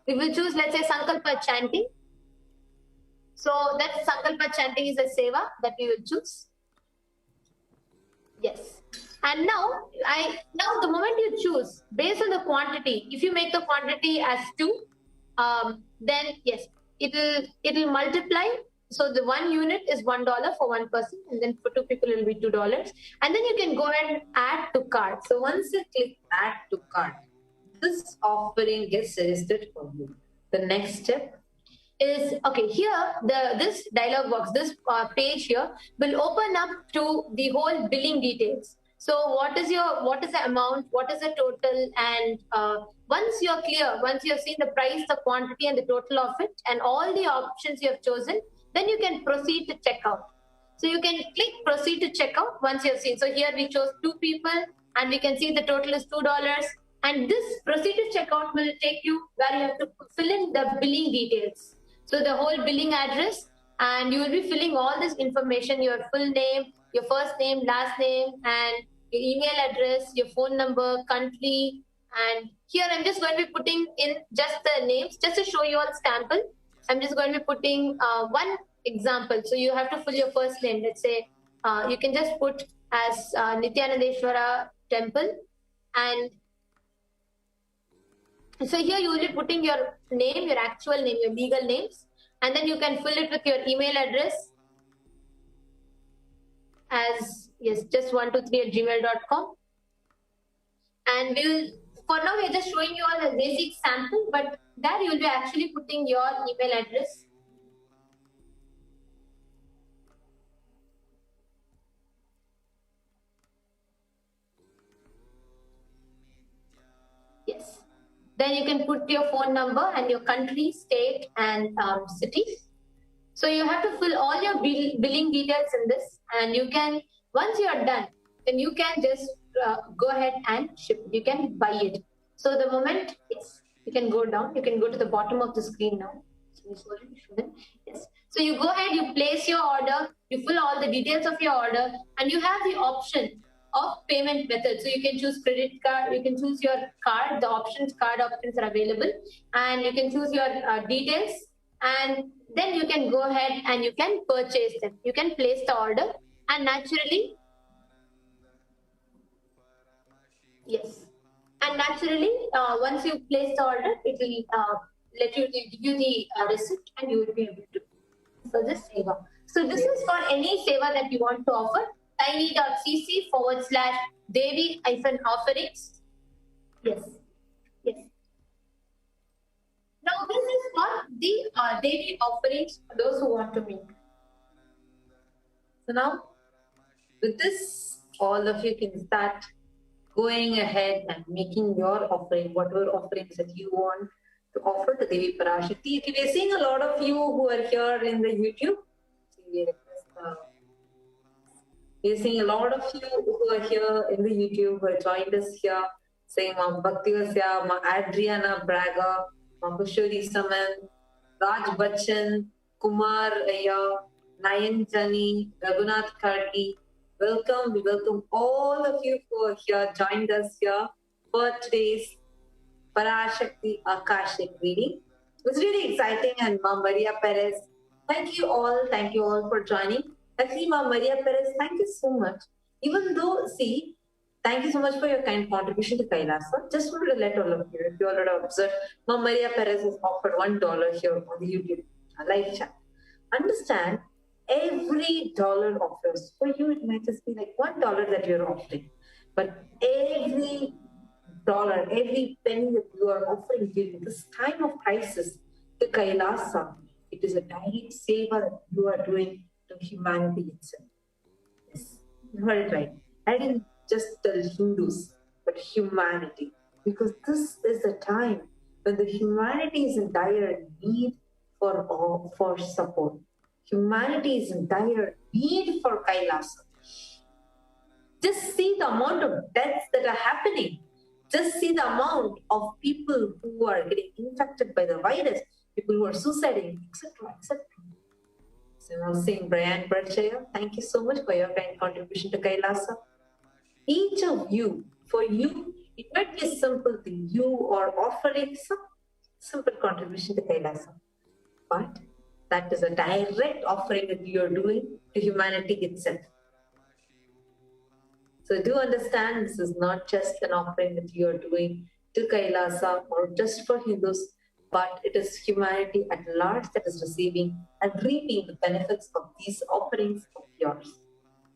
We will choose, let's say, Sankalpa chanting. So that Sankalpa chanting is a seva that we will choose. Yes. And now the moment you choose, based on the quantity, if you make the quantity as 2, then yes, it'll multiply. So the 1 unit is $1 for 1 person, and then for 2 people it will be $2. And then you can go and add to cart. So once you click add to cart, this offering gets registered for you. The next step is, okay, here this dialog box, this page here will open up to the whole billing details. So what is the amount, what is the total, and once you're clear, once you have seen the price, the quantity, and the total of it, and all the options you have chosen, then you can proceed to checkout. So you can click proceed to checkout once you have seen. So here we chose 2 people, and we can see the total is $2. And this proceed to checkout will take you where you have to fill in the billing details. So the whole billing address, and you will be filling all this information, your full name, your first name, last name, and your email address, your phone number, country. And here I'm just going to be putting in just the names, just to show you all sample. I'm just going to be putting one example. So you have to fill your first name. Let's say you can just put as Nithyanandeshwara Temple. And so here you will be putting your name, your actual name, your legal names, and then you can fill it with your email address as, yes, just 123@gmail.com. And we will, for now we are just showing you all a basic sample, but there you will be actually putting your email address. Yes. Then you can put your phone number and your country, state, and city. So you have to fill all your billing details in this, and you can, once you are done, then you can just go ahead and ship. You can buy it. So the moment you can go down, you can go to the bottom of the screen now. Yes. So you go ahead, you place your order, you fill all the details of your order, and you have the option of payment method. So you can choose credit card, you can choose your card, the card options are available, and you can choose your details, and then you can go ahead and you can purchase them. You can place the order, and naturally, yes, and naturally, once you place the order, it will give you the receipt, and you will be able to for this seva. So this is for any seva that you want to offer. tiny.cc/Devi-offerings. Yes. Yes. Now this is for the Devi offerings for those who want to make. So now, with this, all of you can start going ahead and making your offering, whatever offerings that you want to offer to Devi Parashakti. Okay, we are seeing a lot of you who are here in the YouTube. We are seeing a lot of you who are here in the YouTube who have joined us here, saying Ma Bhakti Vasya, Ma Adriana Braga, Ma Kushori Saman, Raj Bachchan, Kumar Aya, Nayan Jani, Raghunath Karti. Welcome, we welcome all of you who are here, joined us here for today's Parashakti Akashic reading. It was really exciting, and Ma Maria Perez, thank you all for joining. Actually, Ma Maria Perez, thank you so much. Even though, see, thank you so much for your kind contribution to Kailasa. Just wanted to let all of you, if you already observed, Ma Maria Perez has offered $1 here on the YouTube live chat. Understand, every dollar offers. For you, it might just be like $1 that you're offering. But every dollar, every penny that you are offering during this time of crisis to Kailasa, it is a direct savor that you are doing to humanity itself. Yes, you heard it right. I didn't just tell Hindus, but humanity. Because this is the time when the humanity is in dire need for support. Humanity is in dire need for Kailasa. Just see the amount of deaths that are happening. Just see the amount of people who are getting infected by the virus, people who are suiciding, etc., etc. So I was saying, Brian Berkshire, thank you so much for your kind contribution to Kailasa. Each of you, for you, it might be a simple thing. You are offering some simple contribution to Kailasa. But that is a direct offering that you are doing to humanity itself. So do understand, this is not just an offering that you are doing to Kailasa or just for Hindus, but it is humanity at large that is receiving and reaping the benefits of these offerings of yours.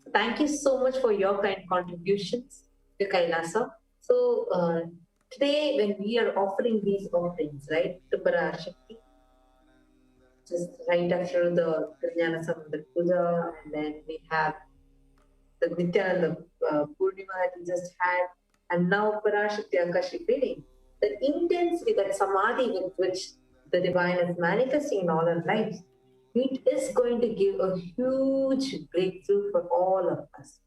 So thank you so much for your kind contributions to Kailasa. So today, when we are offering these offerings, right, to Parashakti, just right after the Jnana Samudra Puja, and then we have the Nithyananda Purnima that we just had, and now Parashakti Akashic reading. The intensity, that samadhi with which the divine is manifesting in all our lives, it is going to give a huge breakthrough for all of us.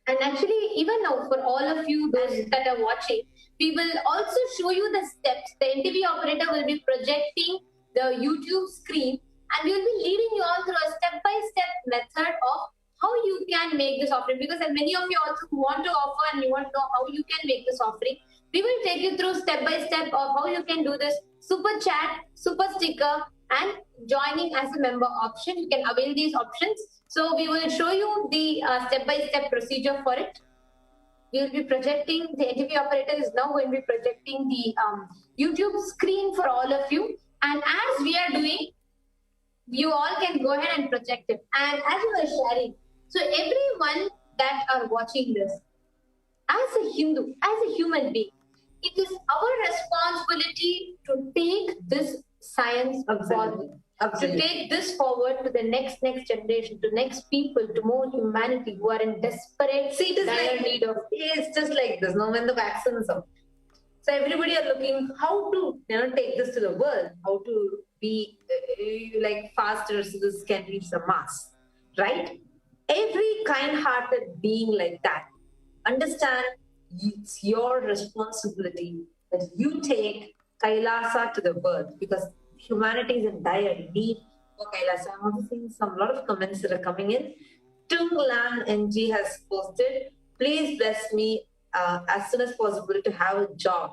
And actually, even now, for all of you those that are watching, we will also show you the steps. The NTV operator will be projecting the YouTube screen, and we will be leading you all through a step-by-step method of how you can make this offering. Because many of you also want to offer and you want to know how you can make this offering. We will take you through step-by-step of how you can do this. Super chat, super sticker, and joining as a member option. You can avail these options. So we will show you the step-by-step procedure for it. We will be projecting, the NTV operator is now going to be projecting the YouTube screen for all of you. And as we are doing, you all can go ahead and project it. And as you were sharing, so everyone that are watching this, as a Hindu, as a human being, it is our responsibility to take this science forward. To take this forward to the next generation, to next people, to more humanity who are in desperate need of. It's just like this. Now, when the vaccine is out, so everybody are looking how to take this to the world, how to be like faster so this can reach the mass, right? Every kind-hearted being like that, understand it's your responsibility that you take Kailasa to the world, because humanity is in dire need for Kailasa. I'm also seeing a lot of comments that are coming in. Tung Lam NG has posted, please bless me as soon as possible to have a job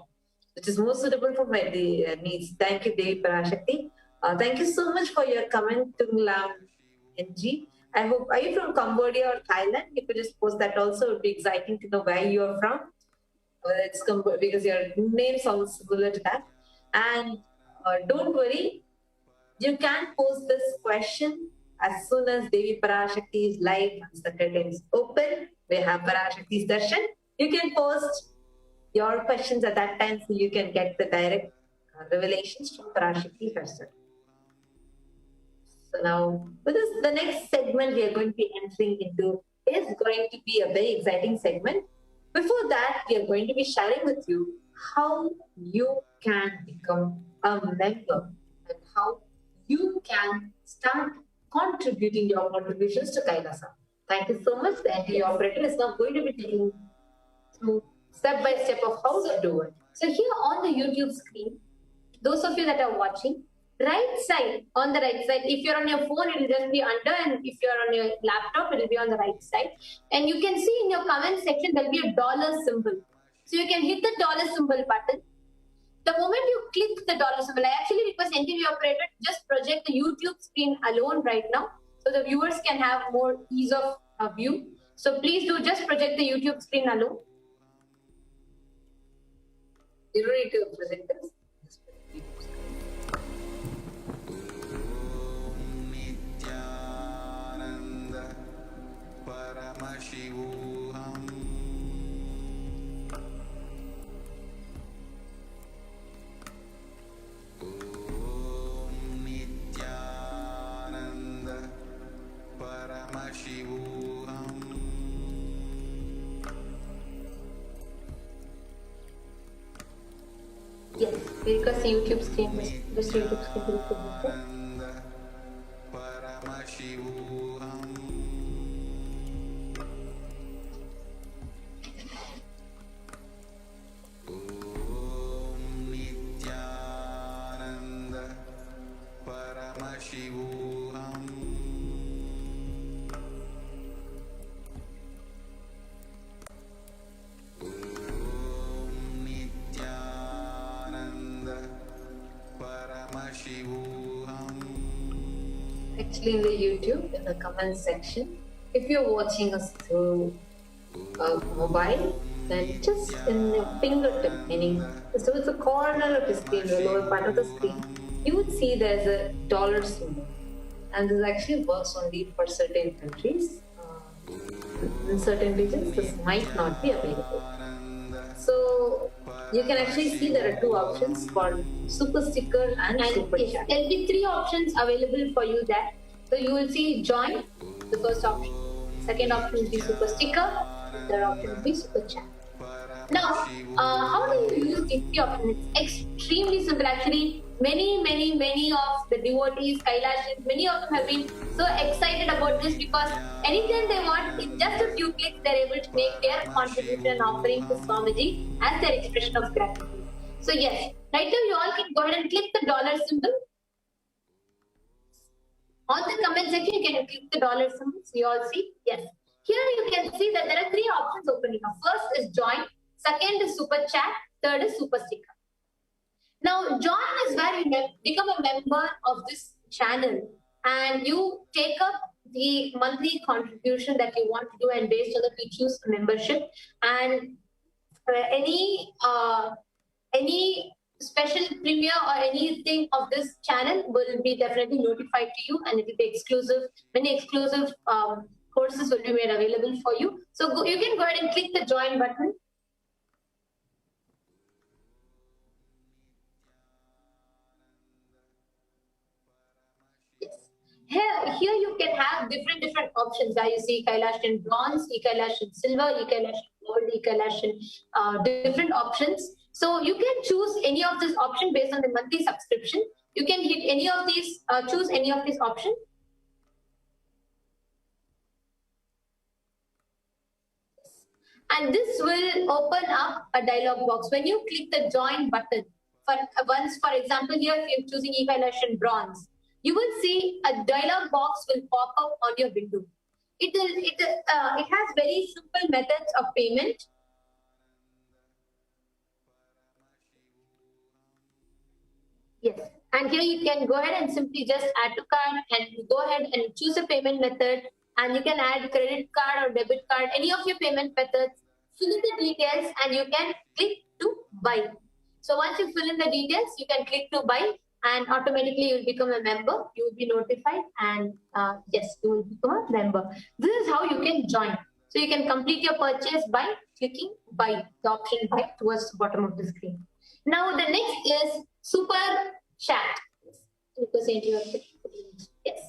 which is more suitable for my needs. Thank you, Devi Parashakti. Thank you so much for your comment, Tung Lam NG. I hope, are you from Cambodia or Thailand? If you just post that also, it would be exciting to know where you are from. It's because your name sounds similar to that. And don't worry, you can post this question as soon as Devi Parashakti is live. Once the curtain is open, we have Parashakti's darshan. You can post your questions at that time so you can get the direct revelations from Parashakti herself. So now, with this, the next segment we are going to be entering into is going to be a very exciting segment. Before that, we are going to be sharing with you how you can become a member and how you can start contributing your contributions to Kailasa. Thank you so much. The NT operator is now going to be taking through step by step of how to do it. So here on the YouTube screen, those of you that are watching, right side, on the right side, if you're on your phone, it will just be under, and if you're on your laptop, it will be on the right side. And you can see in your comment section, there'll be a dollar symbol. So you can hit the dollar symbol button. The moment you click the dollar symbol, I actually request NTV operator to just project the YouTube screen alone right now, so the viewers can have more ease of view. So please do just project the YouTube screen alone. You don't need to project this. Nithyananda Paramashivoham. Nithyananda Paramashivoham. Yes, because the YouTube screen is just YouTube screen will be projected. Paramashivoham. Nithyananda Paramashivoham. Nithyananda Paramashivoham. Actually, in the YouTube, in the comment section, if you're watching us through mobile, then just in your fingertip, meaning towards the corner of the screen, the lower part of the screen, you would see there's a dollar symbol. And this actually works only for certain countries. In certain regions, this might not be available. So you can actually see there are two options called Super Sticker and Super Chat. There'll be three options available for you there. So you will see Join, the first option. Second option will be Super Sticker. Third option will be Super Chat. Now, how do you use these three options? It's extremely simple. Actually, many of the devotees, Kailashans, many of them have been so excited about this because anytime they want, in just a few clicks, they're able to make their contribution and offering to Swamiji as their expression of gratitude. So yes, right now you all can go ahead and click the dollar symbol. On the comment section, you can click the dollar symbol. So you all see, yes. Here you can see that there are three options opening up. First is Join, second is Super Chat, third is Super Sticker. Now, Join is where you become a member of this channel and you take up the monthly contribution that you want to do, and based on that you choose membership, and any special premiere or anything of this channel will be definitely notified to you, and it will be exclusive. Many exclusive courses will be made available for you. So you can go ahead and click the Join button. Here you can have different options. Where you see Kailashan Bronze, Kailashan Silver, Kailashan Gold, Kailashan different options. So you can choose any of this option based on the monthly subscription. You can hit any of these, choose any of these options. And this will open up a dialog box. When you click the Join button, for example, here if you're choosing Kailashan Bronze, you will see a dialog box will pop up on your window. It has very simple methods of payment. Yes, and here you can go ahead and simply just add to cart, and you go ahead and choose a payment method, and you can add credit card or debit card, any of your payment methods, fill in the details, and you can click to buy. So once you fill in the details, you can click to buy, and automatically you will become a member. You will be notified, and yes, you will become a member. This is how you can join. So you can complete your purchase by clicking buy, the option buy towards the bottom of the screen. Now the next is Super Chat. Yes.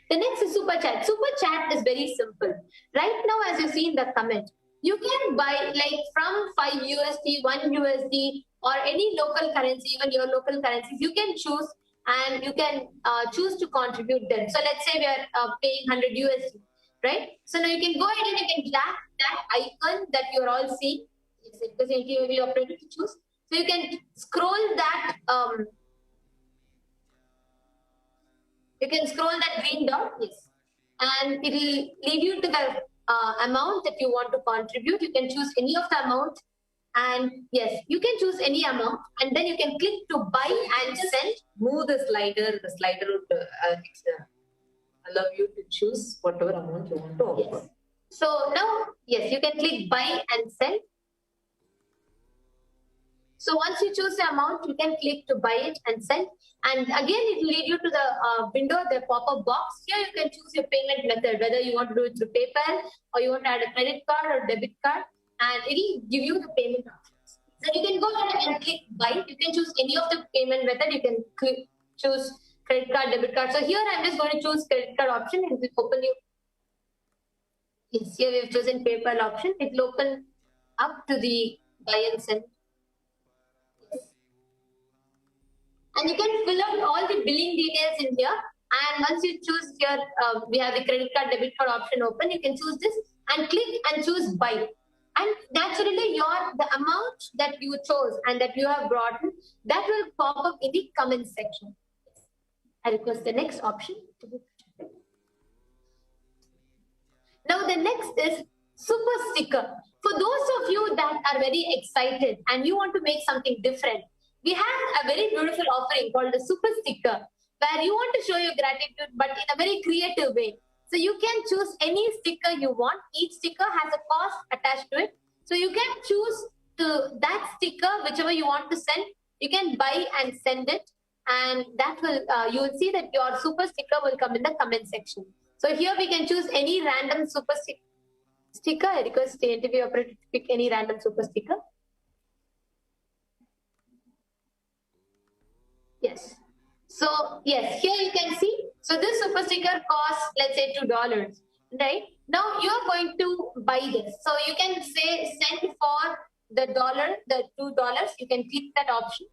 The next is Super Chat. Super Chat is very simple. Right now, as you see in the comment, You can buy like from 5 USD, 1 USD, or any local currency, even your local currencies. You can choose, and you can choose to contribute them. So let's say we are paying 100 USD, right? So now you can go ahead and you can tap that icon that you're all seeing. Because you will be operated to choose. So you can scroll that. You can scroll that green dot, yes, and it will lead you to the amount that you want to contribute. You can choose any of the amount, and yes, you can choose any amount, and then you can click to buy and send. Move the slider. The slider would allow you to choose whatever amount you want to offer. Yes. So now, yes, you can click buy and send. So once you choose the amount, you can click to buy it and send. And again, it will lead you to the window, the pop-up box. Here you can choose your payment method, whether you want to do it through PayPal or you want to add a credit card or debit card, and it will give you the payment options. So you can go ahead and click buy. You can choose any of the payment method. You can choose credit card, debit card. So here I'm just going to choose credit card option, and it will open you. Yes, here we have chosen PayPal option. It will open up to the buy and send. And you can fill out all the billing details in here. And once you choose here, we have the credit card, debit card option open. You can choose this and click and choose buy. And naturally, the amount that you chose and that you have brought in, that will pop up in the comment section. I request the next option. Now the next is super sticker. For those of you that are very excited and you want to make something different, we have a very beautiful offering called the super sticker, where you want to show your gratitude, but in a very creative way. So you can choose any sticker you want. Each sticker has a cost attached to it. So you can choose that sticker, whichever you want to send. You can buy and send it, and that will you will see that your super sticker will come in the comment section. So here we can choose any random super sticker. I request the interview operator to pick any random super sticker. Yes. So yes, here you can see. So this super sticker costs, let's say, $2, right? Now you're going to buy this. So you can say send for the $2. You can click that option.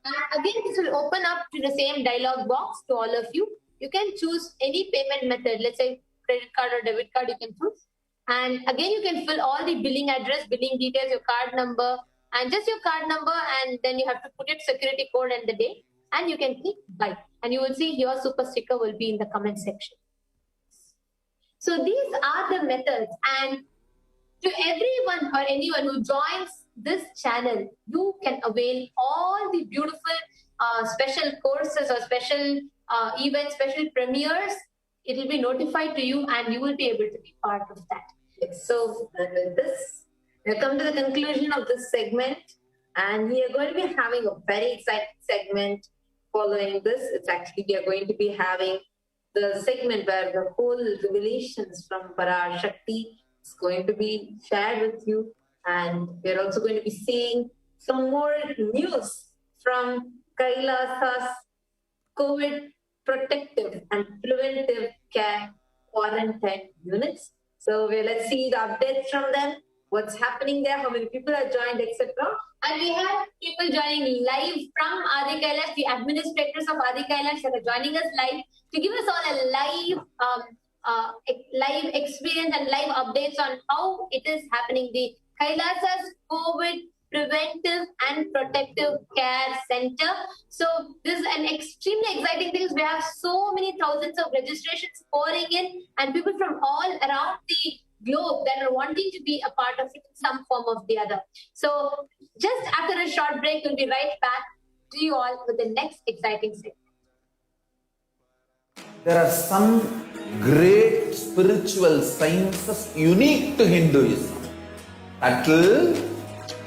And again, this will open up to the same dialog box to all of you. You can choose any payment method. Let's say credit card or debit card you can choose. And again, you can fill all the billing address, billing details, your card number, and just your card number, and then you have to put your security code and the date, and you can click buy. And you will see your super sticker will be in the comment section. So these are the methods, and to everyone or anyone who joins this channel, you can avail all the beautiful special courses or special events, special premieres. It will be notified to you, and you will be able to be part of that. Yes. So with this, we have come to the conclusion of this segment, and we are going to be having a very exciting segment following this. It's actually, we are going to be having the segment where the whole revelations from Parashakti is going to be shared with you, and we're also going to be seeing some more news from Kailasa's COVID protective and preventive care quarantine units. So let's see the updates from them. What's happening there, how many people are joined, etc. And we have people joining live from Adi Kailash, the administrators of Adi Kailash that are joining us live to give us all a live experience and live updates on how it is happening. The Kailasa's COVID Preventive and Protective Care Center. So this is an extremely exciting thing. We have so many thousands of registrations pouring in, and people from all around the globe that are wanting to be a part of it in some form or the other. So just after a short break, we'll be right back to you all with the next exciting segment. There are some great spiritual sciences unique to Hinduism. Subtle,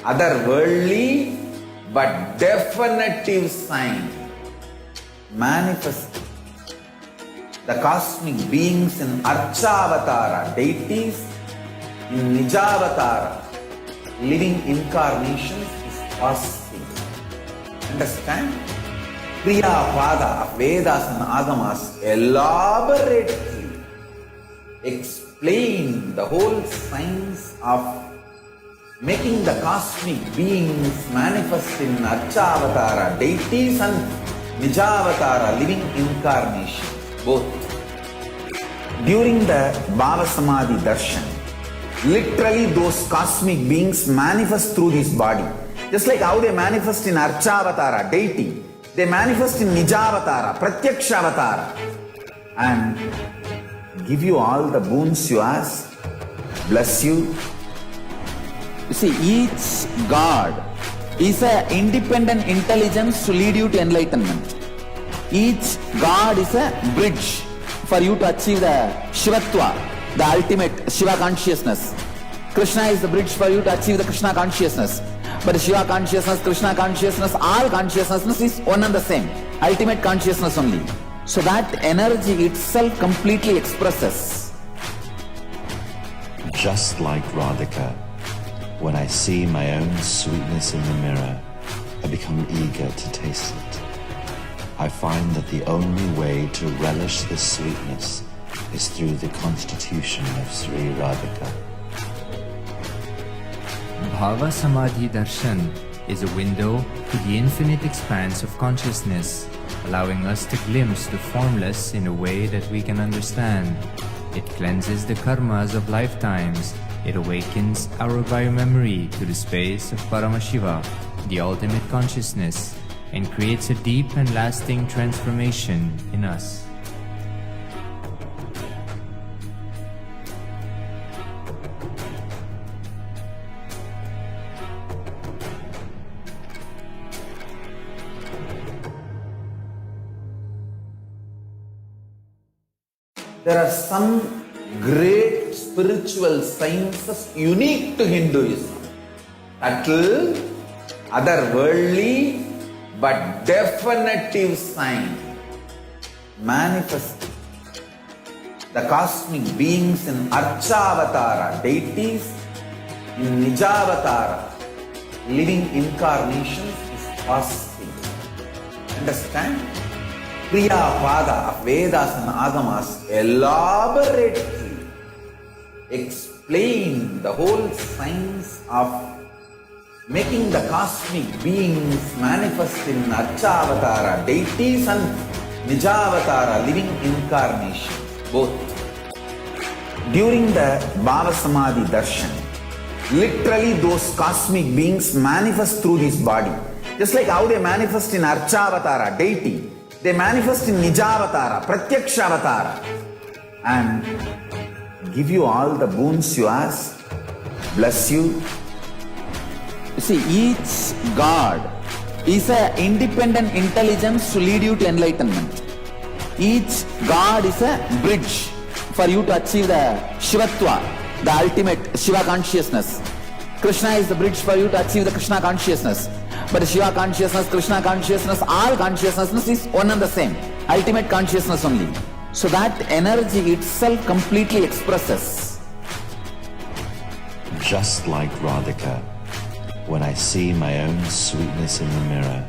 otherworldly, but definitive sign manifesting. The cosmic beings in Archavatara, deities in Nijavatara, living incarnations is possible. Understand? Kriya Pada of Vedas and Agamas elaborately explain explain the whole science of making the cosmic beings manifest in Archavatara deities and Nijavatara living incarnations, both. During the Bhava Samadhi Darshan, literally those cosmic beings manifest through this body. Just like how they manifest in Archavatara deity, they manifest in Nijavatara, Pratyakshavatara, and give you all the boons you ask, bless you. You see, each God is an independent intelligence to lead you to enlightenment. Each God is a bridge for you to achieve the Shivatva, the ultimate Shiva consciousness. Krishna is the bridge for you to achieve the Krishna consciousness. But the Shiva consciousness, Krishna consciousness, all consciousness is one and the same. Ultimate consciousness only. So that energy itself completely expresses. Just like Radhika, when I see my own sweetness in the mirror, I become eager to taste it. I find that the only way to relish this sweetness is through the constitution of Sri Radhika. Bhava Samadhi Darshan is a window to the infinite expanse of consciousness, allowing us to glimpse the formless in a way that we can understand. It cleanses the karmas of lifetimes. It awakens our biomemory to the space of Paramashiva, the ultimate consciousness, and creates a deep and lasting transformation in us. There are some great spiritual sciences unique to Hinduism. Subtle, otherworldly, but definitive sign. Manifesting the cosmic beings in Archavatara deities, in Nijavatara living incarnations is possible. Understand? Kriya Pada of Vedas and Agamas elaborately explain the whole science of making the cosmic beings manifest in Archavatara deities and Nijavatara living incarnations, both. During the Bhava Samadhi Darshan, literally those cosmic beings manifest through this body. Just like how they manifest in Archavatara deity, they manifest in Nijavatara, Pratyakshavatara, and give you all the boons you ask, bless you. You see, each God is an independent intelligence to lead you to enlightenment. Each God is a bridge for you to achieve the Shivatva, the ultimate Shiva consciousness. Krishna is the bridge for you to achieve the Krishna consciousness. But the Shiva consciousness, Krishna consciousness, all consciousness is one and the same. Ultimate consciousness only. So that energy itself completely expresses. Just like Radhika, when I see my own sweetness in the mirror,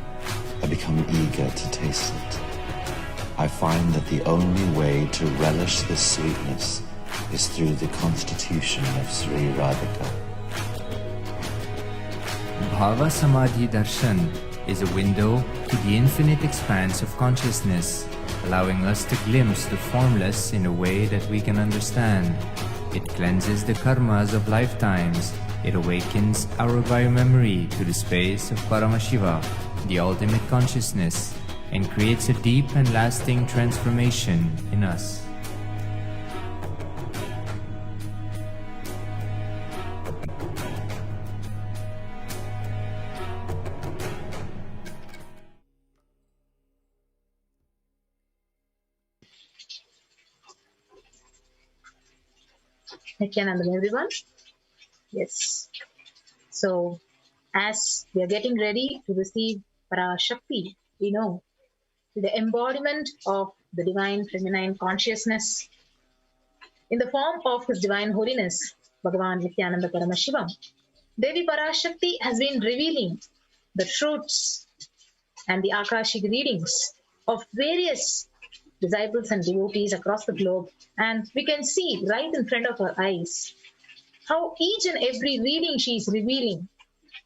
I become eager to taste it. I find that the only way to relish this sweetness is through the constitution of Sri Radhika. Bhava Samadhi Darshan is a window to the infinite expanse of consciousness, allowing us to glimpse the formless in a way that we can understand. It cleanses the karmas of lifetimes. It awakens our biomemory to the space of Paramashiva, the ultimate consciousness, and creates a deep and lasting transformation in us. Nithyananda, everyone. Yes. So, as we are getting ready to receive Parashakti, we know the embodiment of the divine feminine consciousness in the form of His Divine Holiness, Bhagavan Nithyananda Paramashivam. Devi Parashakti has been revealing the truths and the Akashic readings of various disciples and devotees across the globe, and we can see right in front of our eyes how each and every reading she is revealing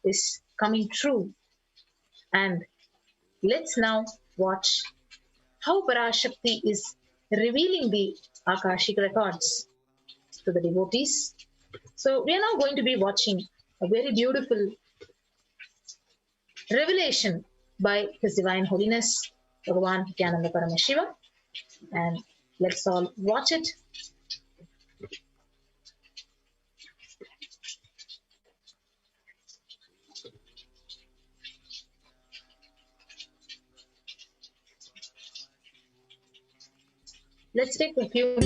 is coming true. And let's now watch how Parashakti is revealing the Akashic records to the devotees. So we are now going to be watching a very beautiful revelation by His Divine Holiness Bhagavan Nithyananda Paramashivam, and let's all watch it. Let's take a few.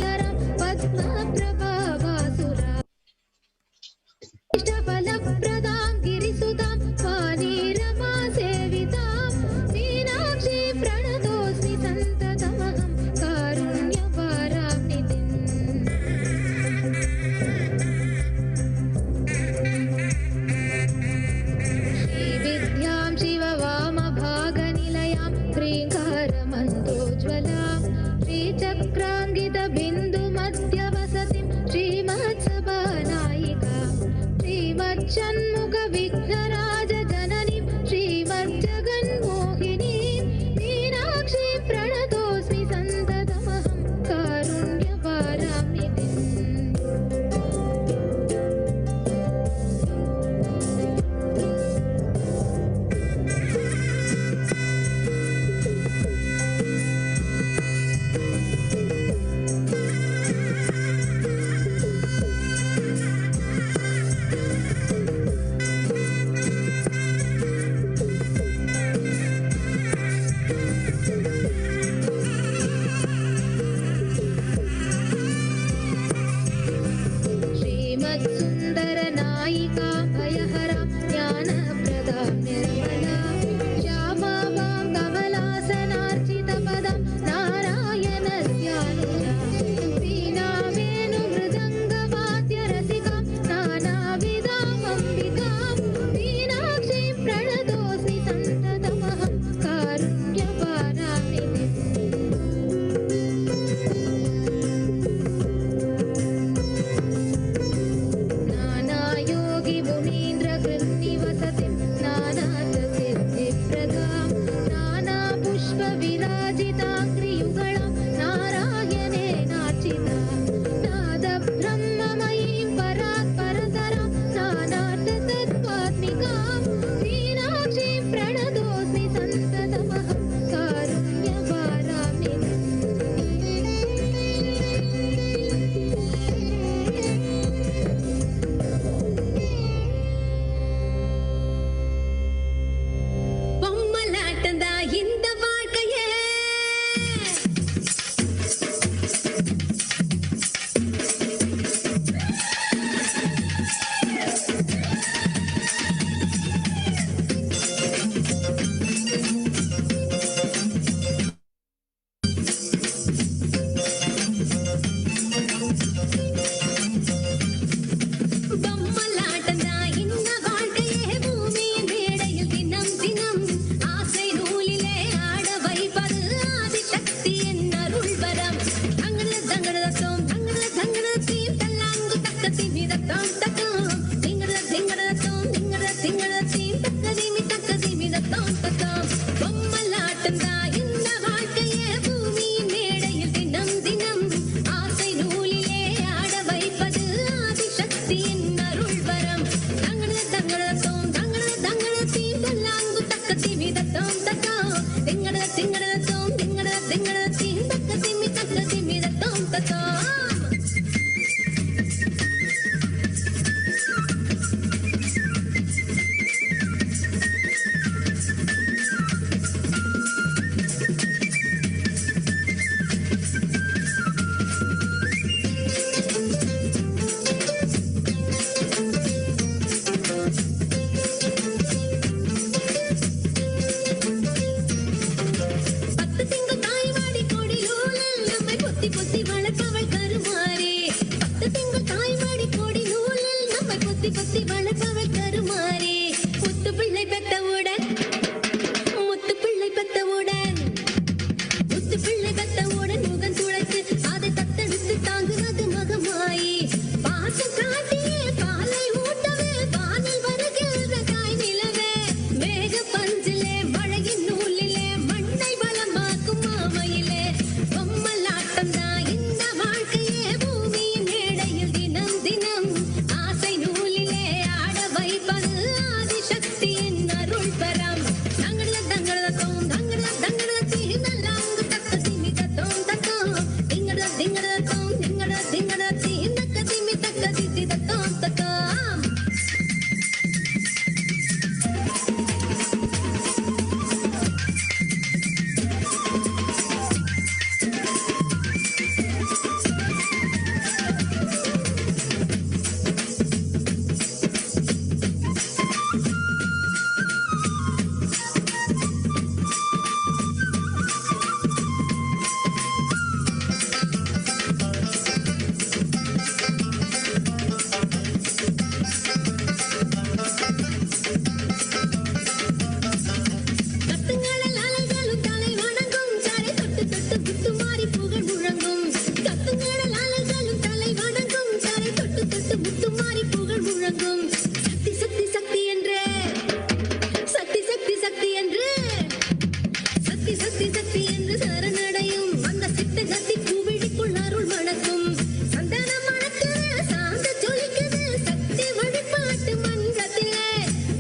சக்தி சக்தி என்று சரணடையும் அந்த சிட்டு கத்தி பூவிழிக்குள் அருள் மணக்கும் சந்தனம் மணக்குது சாந்த ஜொலிக்குது சக்தி வழிபாட்டு மன்றத்திலே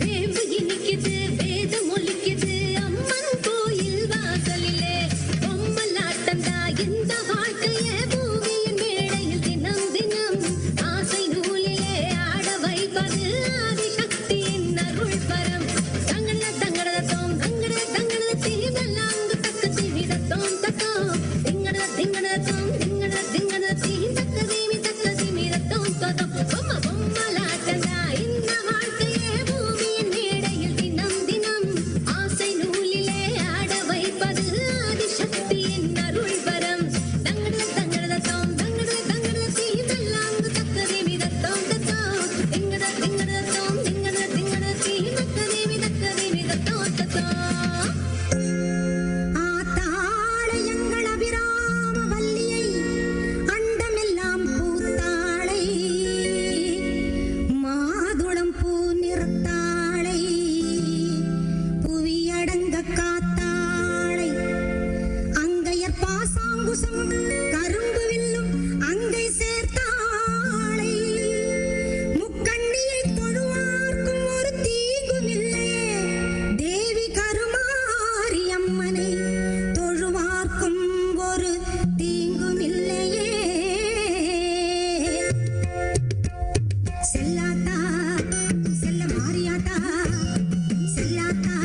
வேம்பு இனிக்குது வேதம் ஒலிக்குது அம்மன் கோயில் வாசலிலே பொம்மலாட்டந்தா இந்த வாழ்க்கையே பூமியின் மேடையில் தினம் தினம் ஆசை நூலிலே ஆட வைப்பது ஆதிசக்தியின் அருள் பரம் தங்கட தங்கடதோம் தங்கட தங்கடதி நல்லாங்கு தக்க திமிதத்தோம் தத்தோம் திங்கட திங்கடதோம் திங்கட திங்கடதி தக்க திமிதத்தோம் தத்தோம் பொம்ம பொம்மலாட்டந்தா இந்த வாழ்க்கையே பூமியின் மேடையில் தினம் தினம் ஆசை நூலிலே ஆட வைப்பது ஆதிசக்தியின் அருள் பரம் தங்கட தங்கடதோம் தங்கட தங்கடதி நல்லாங்கு தக்க திமிதத்தோம் தத்தோம் திங்கட திங்கடதோம் திங்கட திங்கடதி தக்க திமிதத்தோம் தத்தோம் ஆத்தாளை எங்கள் அபிராம வல்லியை அண்டமெல்லாம் பூத்தாளை மாதுளம் பூ நிறத்தாளை புவியடங்க காத்தாளை அங்கையர் பாசாங்குசம் கரும்பு வில்லும் அங்கை சேர்த்தாளை முக்கண்ணியை தொழுவார்க்கும் ஒரு தீங்குமில்லையே தேவி கருமாரி அம்மனை தொழுவார்க்கும் ஒரு தீங்குமில்லையே செல்லாத்தா செல்ல மாரியாத்தா செல்லாத்தா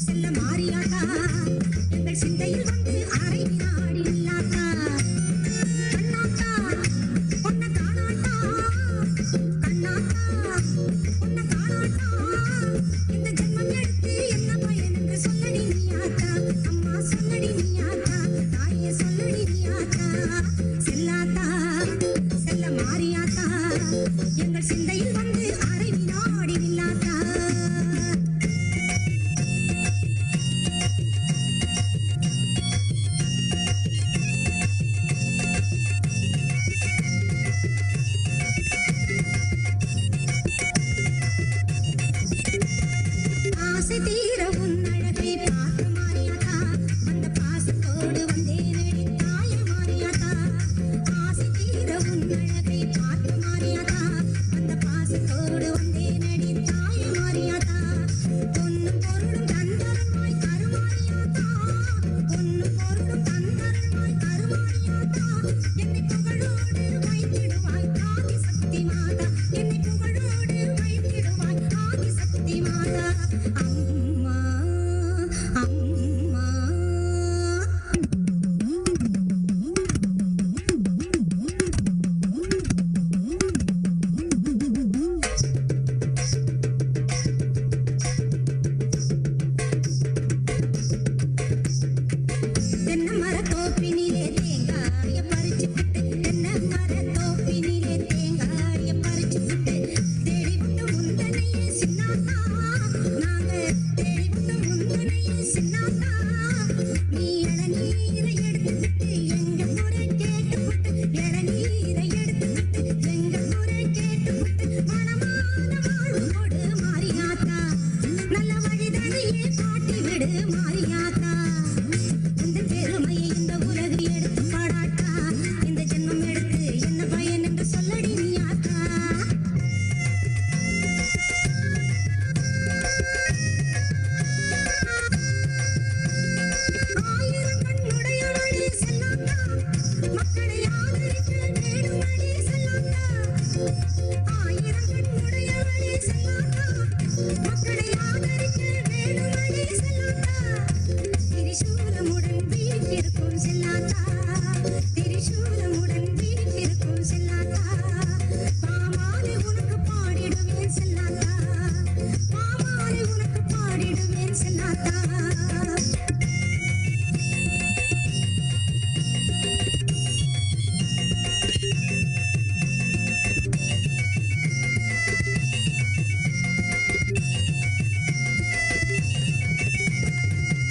செல்ல மாரியாத்தா எங்கள் சிந்தையில் வந்து அரை வினாடி இல்லாத்தா கண்ணாத்தா பொன்ன காணாட்டா கண்ணாத்தா பொன்ன காணாட்டா இந்த ஜென்மம் எடுத்து என்ன பயன் என்று சொல்லடி நீயாத்தா அம்மா சொல்லடி நீயாத்தா தாயே சொல்லடி நீயாத்தா செல்லாத்தா செல்ல மாரியாத்தா எங்கள் சிந்தையில் வந்து அரை வினாடி நில்லாத்தா ஆசை தீர உன் அழகை பார்க்க மாறியாத்தா அந்த பாசத்தோடு வந்தேனடி தாய மாறியாத்தா ஆசை தீர உன் அழகை பார்க்க மாறியாத்தா அந்த பாசத்தோடு வந்தேனடி தாய மாறியாத்தா பொன்னும் பொருளும் தந்தரமாய் கருமாறியாத்தா பொன்னும் பொருளும் தந்தரமாய் கருமாறியாத்தா என்னை புகழோடு வைத்திடுவாய் ஆதி சக்தி மாதா என்னை புகழோடு வைத்திடுவாய் ஆதி சக்தி மாதா அம்மா அம்மா தென்னை மரத்தோப்பினிலே தேங்காய பறிச்சுக்கிட்டு தென்னை மரத்தோப்பினிலே தேங்காய பறிச்சுக்கிட்டு தேடி விட்டு முந்தனையே சின்னாத்தா நாங்க தேடி விட்டு முந்தனையே சின்னாத்தா நீ இளநீரை எடுத்துக்கிட்டு எங்க முறை கேட்டுவிட்டு இளநீரை எடுத்துக்கிட்டு எங்க முறை கேட்டுவிட்டு மனமான வாழ்வோடு மாறியாத்தா நல்ல வழிதனையே காட்டி விடு மாறியாத்தா இந்த பெருமையை இந்த உலகு எடுத்து பாடாட்டா இந்த ஜென்மம் எடுத்து என்ன பயன் என்று சொல்லடி நீயாத்தா ஆயிரம் கண்ணுடையவளே செல்லாத்தா மக்களை ஆதரிக்க வேணுமடி செல்லாத்தா ஆயிரம் கண்ணுடையவளே செல்லாத்தா மக்களை ஆதரிக்க வேணுமடி செல்லாத்தா திரிசூலமுடன் வீட்டிற்கும் செல்லாத்தா திரிசூலமுடன் வீட்டிற்கும் செல்லாத்தா பாமாலை உனக்கு பாடிடுவேன் செல்லாத்தா பாமாலை உனக்கு பாடிடுவேன் செல்லாத்தா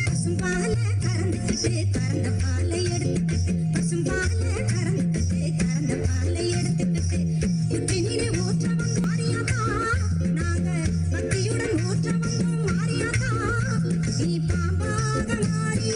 பசும்பாலை கறந்துக்கிட்டு கறந்த பாலை எடுத்துக்கிட்டு பசும்பாலை கறந்துக்கிட்டு கறந்த பாலை எடுத்துக்கிட்டு புற்றினிலே ஊற்ற வந்து மாறியாத்தா நாங்க பக்தியுடன் ஊற்ற வந்தோம் மாறியாத்தா நீ பாம்பாக மாறி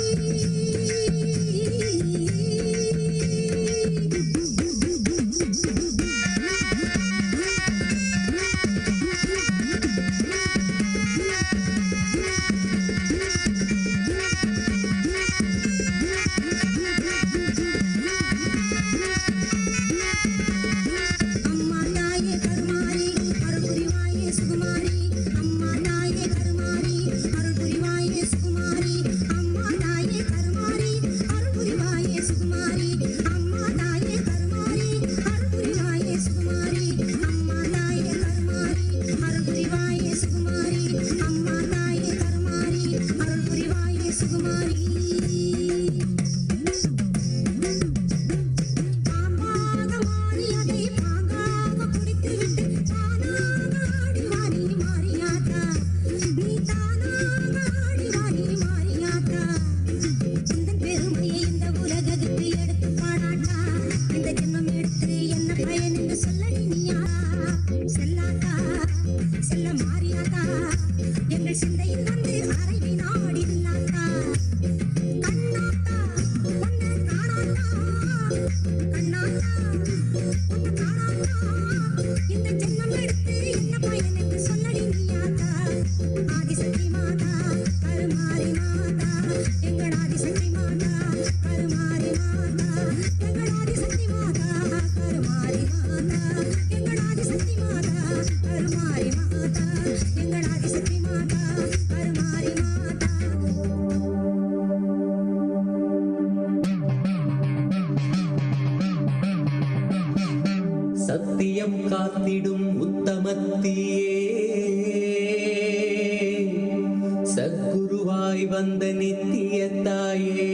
கருமாரி மாதா எங்களாதி சக்தி மாதா கருமாரி மாதா எங்களாதி சக்தி மாதா கருமாரி மாதா எங்களாதி சக்தி மாதா கருமாரி மாதா. சத்தியம் காத்திடும் உத்தமத்தியே சத்குருவாய் வந்த நித்திய தாயே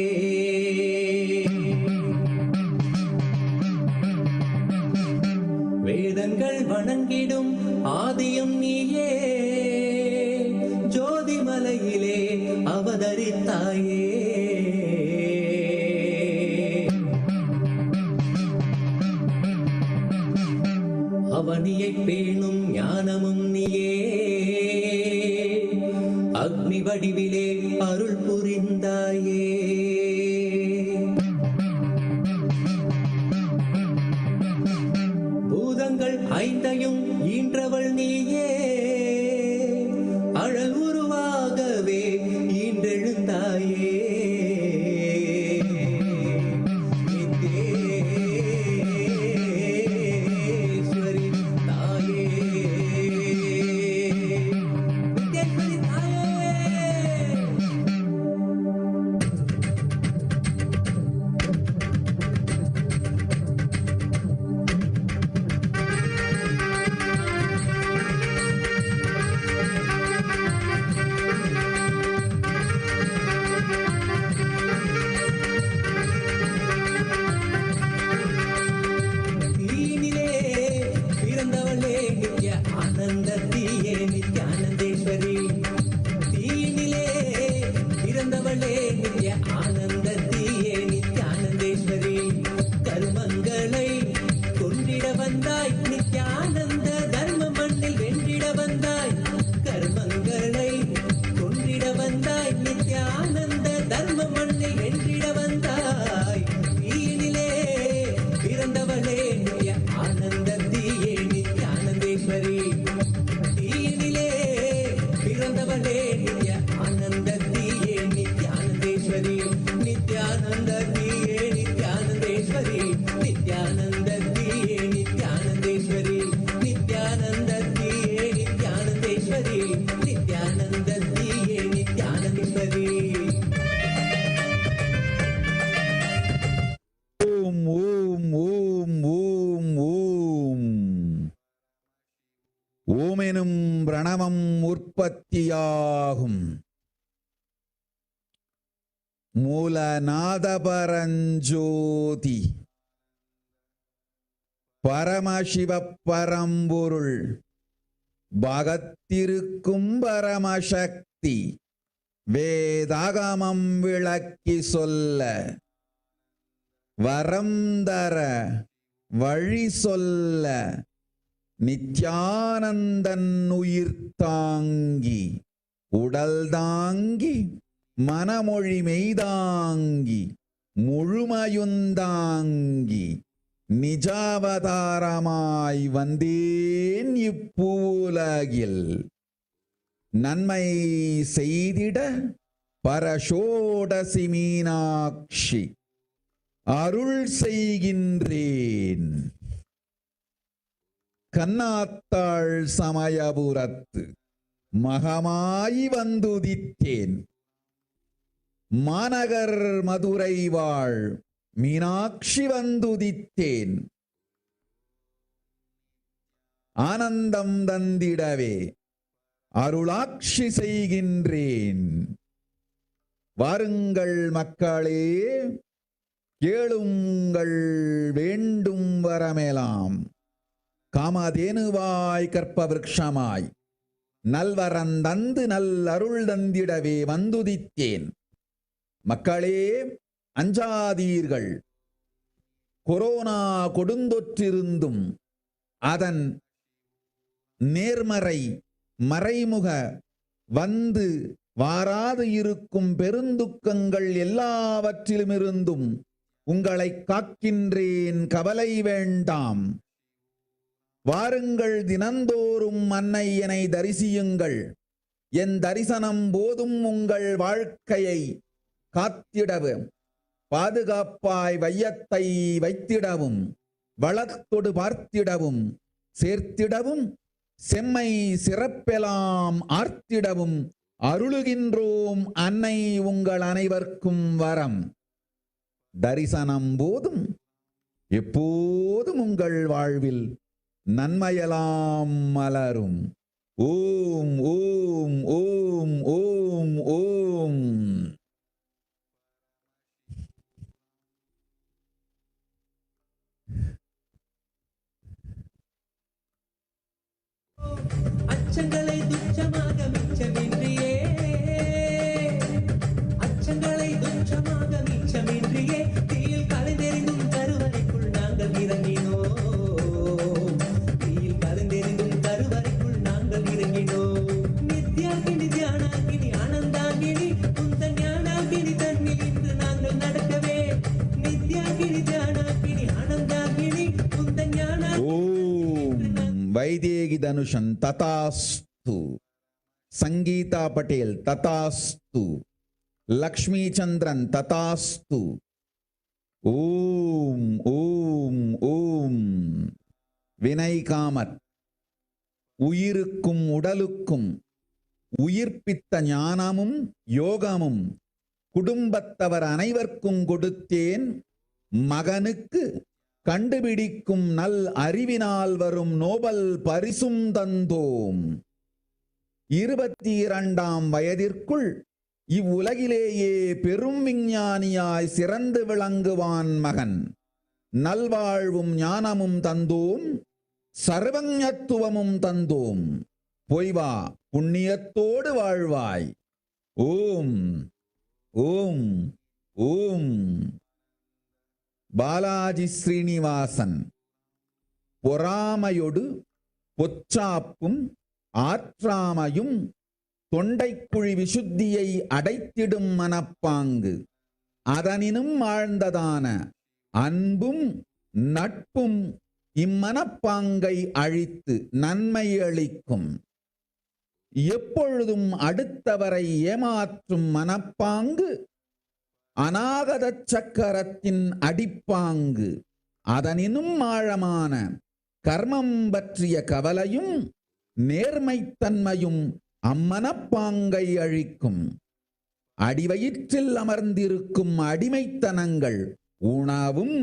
வேதங்கள் வணங்கிடும் ஆதியும் நீயே ஜோதிமலையிலே அவதரித்தாயே அவனியை பேணும் ஞானமும் நீயே அக்னி வடிவிலே அருள் புரிந்தாயே பூதங்கள் ஐந்தையும் ஈன்றவள் நீயே அழல் உருவாகவே ஈன்றெழுந்தாயே ஓமெனும் பிரணவம் உற்பத்தியாகும் மூலநாதபரஞ்சோதி பரமசிவ பரம்பொருள் பாகத்திருக்கும் பரமசக்தி வேதாகமம் விளக்கி சொல்ல வரம் தர வழி சொல்ல நித்யானந்தன் உயிர் தாங்கி உடல் தாங்கி மனமொழி மெய்தாங்கி முழுமையுந்தாங்கி நிஜாவதாரமாய் வந்தேன் இப்பூலகில் நன்மை செய்திட பரஷோடசி மீனாட்சி அருள் செய்கின்றேன். கண்ணாத்தாள் சமயபுரத்து மகமாய் வந்துதித்தேன். மாநகர் மதுரை வாழ் மீனாட்சி வந்துதித்தேன். ஆனந்தம் தந்திடவே அருளாட்சி செய்கின்றேன். வாருங்கள் மக்களே, கேளுங்கள் வேண்டும் வரமெலாம். காமதேனுவாய் கற்பவிருஷமாய் நல்வரந்தந்து நல் அருள் தந்திடவே வந்துதித்தேன். மக்களே அஞ்சாதீர்கள். கொரோனா கொடுந்தொற்றிருந்தும் அதன் நேர்மறை மறைமுக வந்து வாராது இருக்கும் பெருந்துக்கங்கள் எல்லாவற்றிலுமிருந்தும் உங்களை காக்கின்றேன், கவலை வேண்டாம். வாருங்கள், தினந்தோறும் அன்னையனை தரிசியுங்கள். என் தரிசனம் போதும் உங்கள் வாழ்க்கையை காத்திடவும் பாதுகாப்பாய் வையத்தை வைத்திடவும் வளத்தொடு பார்த்திடவும் சேர்த்திடவும் செம்மை சிறப்பெலாம் ஆர்த்திடவும் அருளுகின்றோம் அன்னை உங்கள் அனைவர்க்கும் வரம். தரிசனம் போதும் எப்போதும் உங்கள் வாழ்வில் நன்மையெல்லாம் மலரும். ஓம் ஓம் ஓம் ஓம் ஓம். அச்சங்களை துச்சமாக மிச்சமின்றியே, அச்சங்களை துச்சமாக மிச்சமின்றியே, தீயில் கலைந்தெறிந்தும் கருவறைக்குள் நாங்கள் இறங்கினோம், தீயில் கலைந்தெறிந்தும் கருவறைக்குள் நாங்கள் இறங்கினோம். நித்யாகினி தியானாகினி ஆனந்தாகினி குந்த ஞானாகினி தன்னில் இன்று நாங்கள் நடக்கவே, நித்யாகினி தியானாகினி ஆனந்தாகினி குந்த ஞானாகினி. வைதேகி தனுஷன் ததாஸ்து, சங்கீதா பட்டேல் ததாஸ்து, லக்ஷ்மி சந்திரன் ததாஸ்து. ஓம் ஓம் ஓம். வினய் காமத், உயிருக்கும் உடலுக்கும் உயிர்ப்பித்த ஞானமும் யோகமும் குடும்பத்தவர் அனைவருக்கும் கொடுத்தேன். மகனுக்கு கண்டுபிடிக்கும் நல் அறிவினால் வரும் நோபல் பரிசும் தந்தோம். 22ஆம் வயதிற்குள் இவ்வுலகிலேயே பெரும் விஞ்ஞானியாய் சிறந்து விளங்குவான் மகன். நல்வாழ்வும் ஞானமும் தந்தோம், சர்வஞத்துவமும் தந்தோம். பொய்வா புண்ணியத்தோடு வாழ்வாய். ஓம் ஓம் ஓம். பாலாஜி ஸ்ரீனிவாசன், பொறாமையொடு பொச்சாப்பும் ஆற்றாமையும் தொண்டைக்குழி விசுத்தியை அடைத்திடும் மனப்பாங்கு, அதனினும் ஆழ்ந்ததான அன்பும் நட்பும் இம்மனப்பாங்கை அழித்து நன்மை அளிக்கும். எப்பொழுதும் அடுத்தவரை ஏமாற்றும் மனப்பாங்கு அநாகத சக்கரத்தின் அடிப்பாங்கு, அதனினும் ஆழமான கர்மம் பற்றிய கவலையும் நேர்மைத்தன்மையும் அம்மனப்பாங்கை அழிக்கும். அடிவயிற்றில் அமர்ந்திருக்கும் அடிமைத்தனங்கள் உணவும்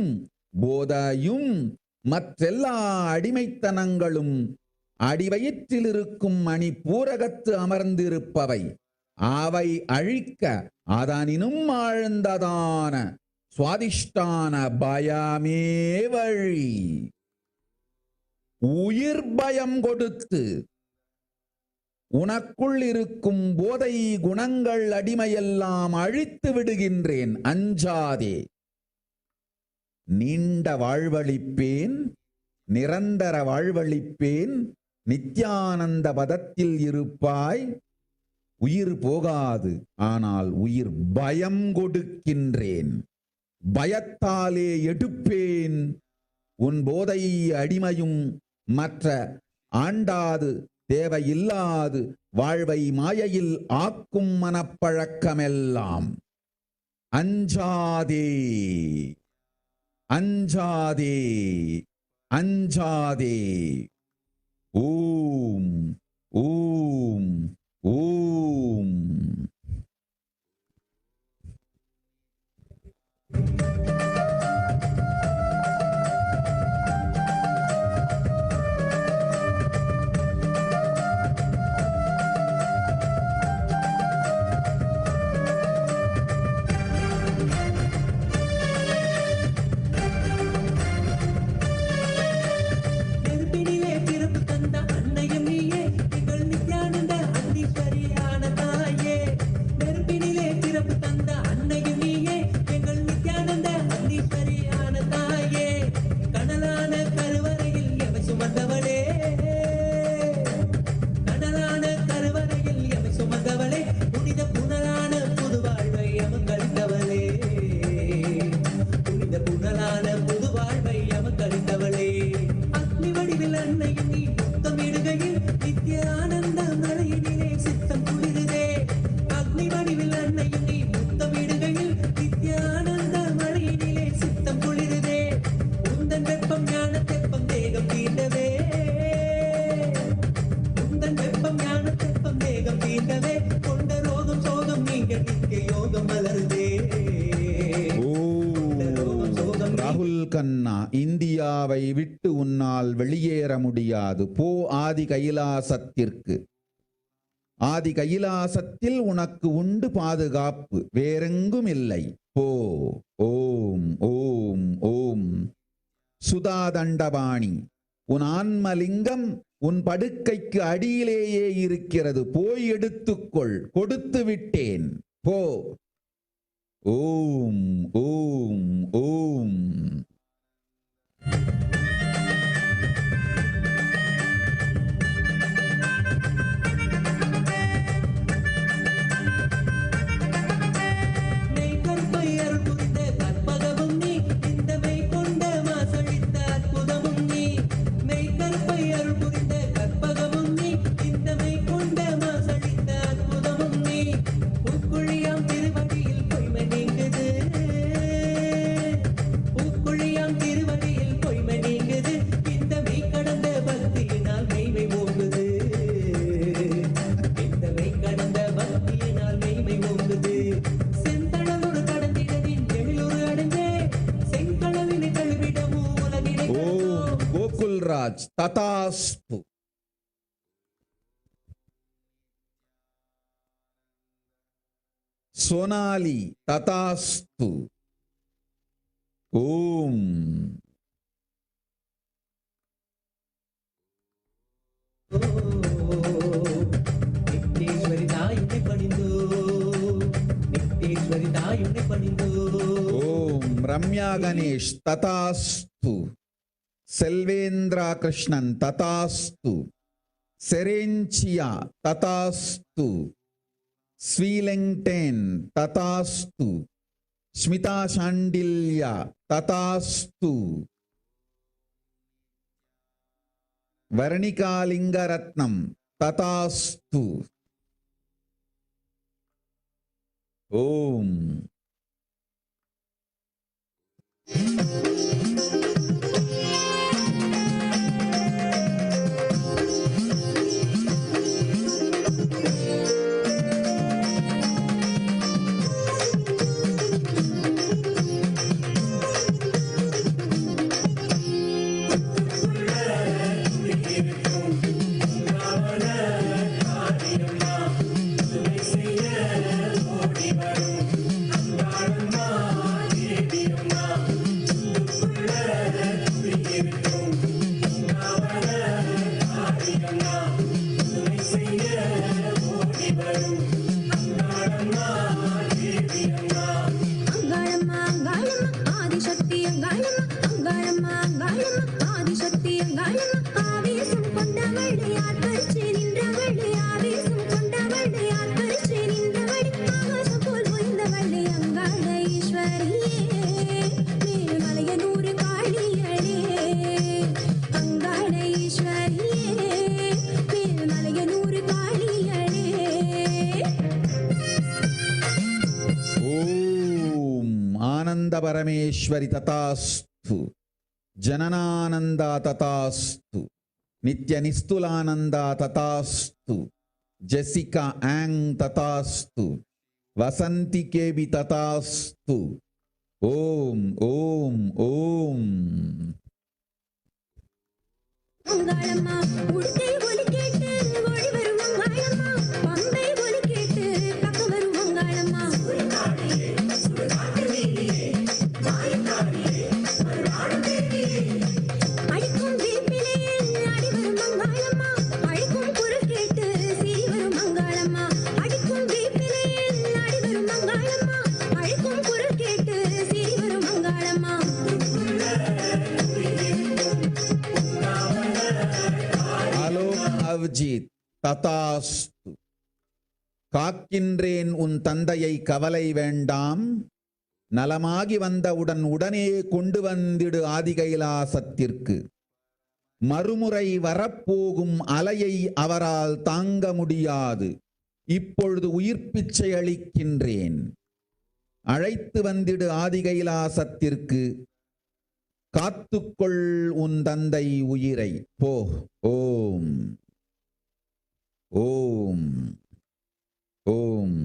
போதையும் மற்றெல்லா அடிமைத்தனங்களும் அடிவயிற்றில் இருக்கும் மணிப்பூரகத்து அமர்ந்திருப்பவை. அவை அழிக்க அதனினும் ஆழ்ந்ததான சுவாதிஷ்டான பயமே வழி. உயிர் பயம் கொடுத்து உனக்குள் இருக்கும் போதை குணங்கள் அடிமையெல்லாம் அழித்து விடுகின்றேன். அஞ்சாதே. நீண்ட வாழ்வளிப்பேன், நிரந்தர வாழ்வளிப்பேன். நித்யானந்த பதத்தில் இருப்பாய். உயிர் போகாது, ஆனால் உயிர் பயம் கொடுக்கின்றேன். பயத்தாலே எடுப்பேன் உன் போதை அடிமையும் மற்ற ஆண்டாது தேவையில்லாது வாழ்வை மாயையில் ஆக்கும் மனப்பழக்கமெல்லாம். அஞ்சாதே அஞ்சாதே அஞ்சாதே. ஓம் ஓம் ஓம். நெருப்பினிலே பிறப்பு தந்த அன்னையும் நீயே, எங்கள் நித்யானந்த அண்டீஸ்வரியான தாயே. கண்ணா, இந்தியாவை விட்டு உன்னால் வெளியேற முடியாது. போ ஆதி கைலாசத்திற்கு. ஆதி கைலாசத்தில் உனக்கு உண்டு பாதுகாப்பு, வேறெங்கும் இல்லை. போ. ஓம் ஓம் ஓம். சுதாதண்டபாணி, உன் ஆன்மலிங்கம் உன் படுக்கைக்கு அடியிலேயே இருக்கிறது. போய் எடுத்துக்கொள், கொடுத்து விட்டேன். போ. ஓம் ஓம் ஓம். மெய்கற்பையர் புரிந்த கற்பகமும் நீ, இந்த மெய் கொண்ட மாசழித்த அற்புதமும் நீ. மெய்கற்பையர் புரிந்த கற்பகமும் நீ, இந்த மெய் கொண்ட மாசழித்த அற்புதமும் நீ. பூக்குழியாம் திருவடியில் பொய்மை நீங்குது, பூக்குழியாம் திருவடியில் பொய்மை நீங்குது. இந்த மெய் கடந்த பக்தியினால் மெய்மை ஓங்குது, இந்த மெய் கடந்த பக்தியினால் மெய்மை ஓங்குது. செந்தளவொரு கடந்திடவின் எழிலொரு அடைந்தே, செங்கடவினை கழுவிடமும் உலகினை ஓம் கோகுல்ராஜ் ததாஸ்து. சோனாலி ததாஸ்து. ஓம். நித்யேஸ்வரி தாயுனை பணிந்தோ, நித்யேஸ்வரி தாயுனை பணிந்தோ. ஓம் ரம்யா கணேஷ் ததாஸ்து. செல்வேந்திரா கிருஷ்ணன் ததாஸ்து. செரேஞ்சியா ததாஸ்து. ஸ்ரீலெங்டேன் ததாஸ்து. ஸ்மிதா சாண்டில்யா ததாஸ்து. வர்ணிகாலிங்கரத்னம் ததாஸ்து. ஓம். அங்காளம்மா அங்காளம்மா ஆதிசக்தி அங்காளம்மா அங்காளம்மா அங்காளம்மா ஆதிசக்தி அங்காளம்மா ஆவேசம் கொண்டவளே ஆர்ப்பரிச்சு நின்றவளே ஆவேசம் கொண்டவளே ஆர்ப்பரிச்சு நின்றவளே ஆகாசம் போல் ஓய்ந்தவளே அங்காள ஈஸ்வரியே மேல்மலையனூர் காளியளே அங்காள ஈஸ்வரியே மேல்மலையனூர் காளியளே ஓம் ஆனந்த பரமேஸ்வரி ததாஸ்து. ஜனனானந்தா ததாஸ்து. நித்ய நிஸ்துலானந்தா ததாஸ்து. ஜெசிகா ஆங் ததாஸ்து. வசந்தி கேபி ததாஸ்து. ஓம் ஓம் ஓம். அங்காளம்மா உடுக்கை ஒலி கேட்டு ஓடி வரும் அங்காளம்மா பம்பை ஒலி கேட்டு பக்க வரும் அங்காளம்மா அடிக்கும் வேப்பிலையில் ஆடி வரும் அங்காளம்மா அழிக்கும் குரல் கேட்டு சீறி வரும் அங்காளம்மா அடிக்கும் வேப்பிலையில் ஆடி வரும் அங்காளம்மா அழிக்கும் குரல் கேட்டு சீறி வரும் அங்காளம்மா ஆலோக் அவ்ஜித் ததாஸ்து. காக்கின்றேன் உன் தந்தையை, கவலை வேண்டாம். நலமாகி வந்தவுடன் உடனே கொண்டு வந்திடு ஆதிகைலாசத்திற்கு. மறுமுறை வரப்போகும் அலையை அவரால் தாங்க முடியாது. இப்பொழுது உயிர் பிச்சை அளிக்கின்றேன். அழைத்து வந்திடு ஆதிகைலாசத்திற்கு. காத்துக்கொள் உன் தந்தை உயிரை. போ. ஓம் ஓம் ஓம்.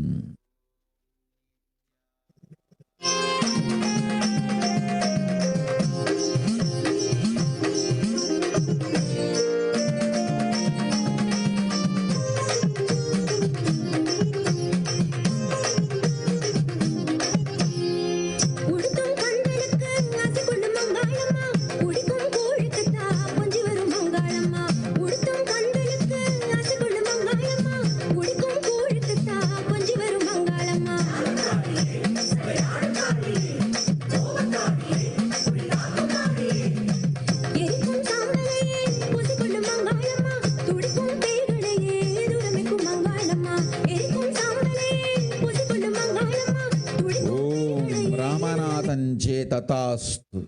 ஜே ததாஸ்து.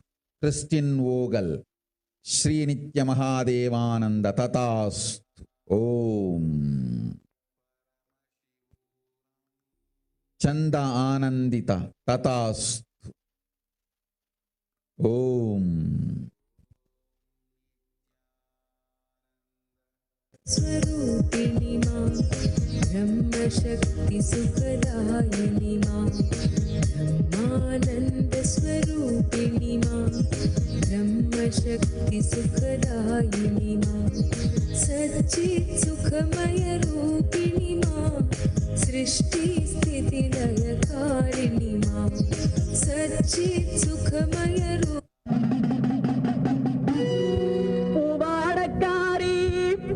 கிறிஸ்டின் ஓகல் ஸ்ரீ நித்ய மகாதேவானந்த ததாஸ்து. ஓம். சந்த ஆனந்தித ததாஸ்து. ஓம். स्वरूपिणी मां ब्रह्मशक्ति सुखदायिनी मां ब्रह्मानन्द स्वरूपिणी मां ब्रह्मशक्ति सुखदायिनी मां सच्चित् सुखमय रूपिणी मां सृष्टि स्थिति लयकारिणी मां सच्चित् सुखमय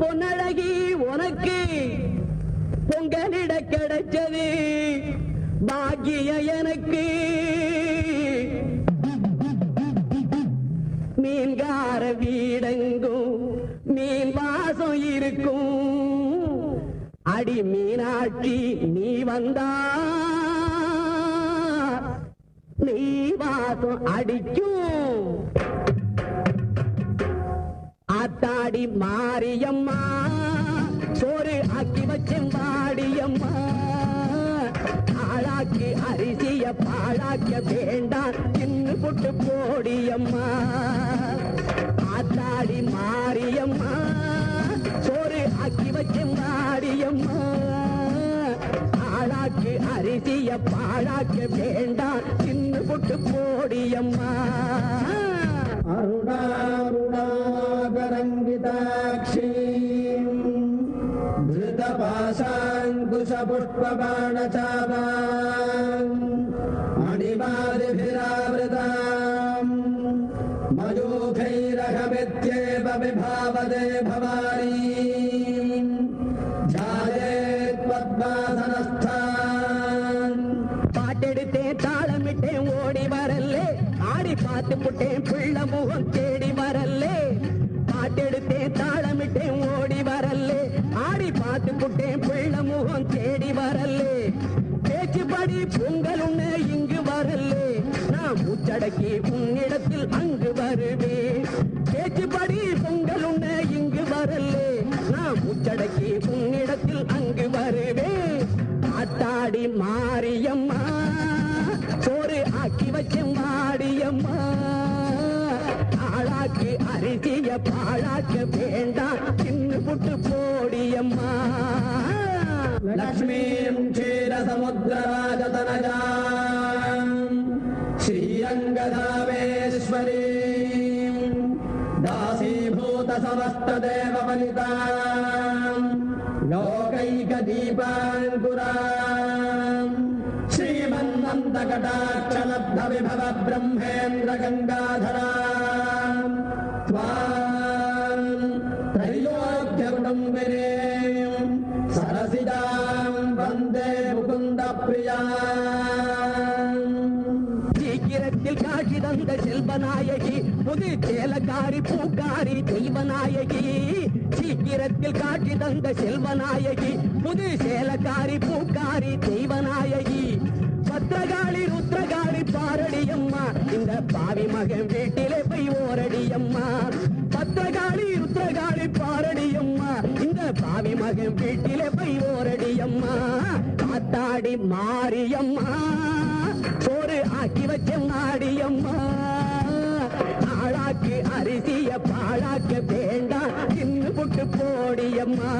பொன்னழகி உனக்கு பொங்கலிட கிடைச்சது பாக்கிய எனக்கு. மீன்கார வீடெங்கும் மீன் வாசம் இருக்கும். அடி மீனாட்சி நீ வந்தா நீ வாசம் அடிக்கும். ஆத்தாடி மாரியம்மா சோறு ஆக்கி வச்சேன் வாடியம்மா. ஆளாக்கி அரிசிய பாழாக்க வேண்டாம் தின்னு புட்டு போடியம்மா. ஆத்தாடி மாரியம்மா சோறு ஆக்கி வச்சேன் வாடியம்மா. ஆளாக்கி அரிசிய பாழாக்க வேண்டாம் தின்னு புட்டு போடியம்மா. அருணாருணாகரங்கிதாட்சீம் धृतपाशाङ्कुशपुष्पबाणचापाम् मणिमादिभिरावृताम् मयूखैरहमित्येव विभावदे भवानीम् ध्यायेत् पद्मासनस्थान्. பாட்டெடுத்தேன் தாளமிட்டேன் ஓடி வரல்லே ஆடி பார்த்து புட்டேன் பிள்ளை முகம் தேடி வரல்லே. பாட்டெடுத்தேன் தாளமிட்டேன் ஓடி வரல்லே ஆடி பார்த்து புட்டேன் பிள்ளை முகம் தேடி வரல்லே. பேச்சுப்படி பொங்கல் உன்னை இங்கு வரல்லே நான் மூச்சடக்கி உன்னிடத்தில் அங்கு வருவேன். பேச்சுப்படி பொங்கல் உன்னை இங்கு வரல்லே நான் மூச்சடக்கி உன்னிடத்தில் அங்கு வருவேன். ஆத்தாடி மாரியம்மா சோறு ஆக்கி வச்சேன் வாடியம்மா. ஆளாக்கி அரிசிய பாழாக்க வேண்டாம் தின்னு புட்டு போடியம்மா. லக்ஷ்மீம் க்ஷீரசமுத்திரராஜதனஜாம் ஸ்ரீரங்கதாமேஸ்வரீம் தாசீபூத சமஸ்த தேவவனிதாம் லோகைக தீபாங்குராம் श्रीमन्नन्तकटाक्षलब्ध विभव ब्रह्मेन्द्र गङ्गाधराम् त्वाम् त्रैलोक्यकुटुम्बिनीम् सरसिजाम् वन्दे मुकुन्दप्रियाम्. சீக்கிரத்தில் காட்சி தந்த செல்வநாயகி புது சேலக்காரி பூக்காரி தெய்வநாயகி. சீக்கிரத்தில் காட்சி தந்த செல்வநாயகி புது சேலக்காரி பூக்காரி தெய்வநாயகி. பத்திரகாளி ருத்ரகாளி பாரடியம்மா இந்த பாவி மகன் வீட்டிலே போய் ஓரடியம்மா. பத்திரகாளி ருத்ரகாளி பாரடியம்மா இந்த பாவி மகன் வீட்டிலே போய் ஓரடியம்மா. காத்தாடி மாரியம்மா சோறு ஆக்கி வச்ச மாடியம்மா. ஆளாக்கு அரிசிய பாழாக்க வேண்டாம் தின்னு புட்டு போடியம்மா.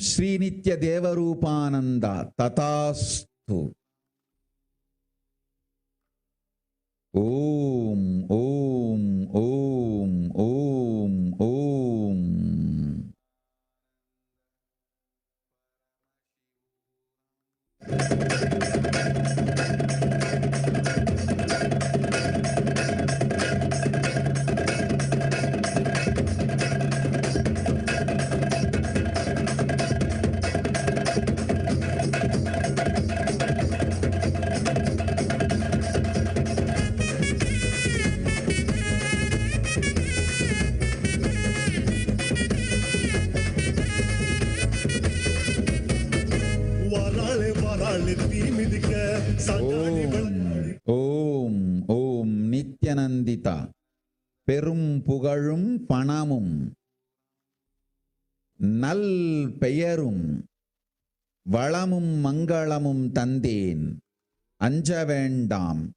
ಶ್ರೀನಿತ್ಯ ದೇವರೂಪಾನಂದ ತಥಾಸ್ತು. ಓಂ ಓಂ ಓಂ ಓಂ ಓಂ. ஓம் ஓம் நித்யநந்திதா பெரும் புகழும் பணமும் நல் பெயரும் வளமும் மங்களமும் தந்தேன் அஞ்ச வேண்டாம்.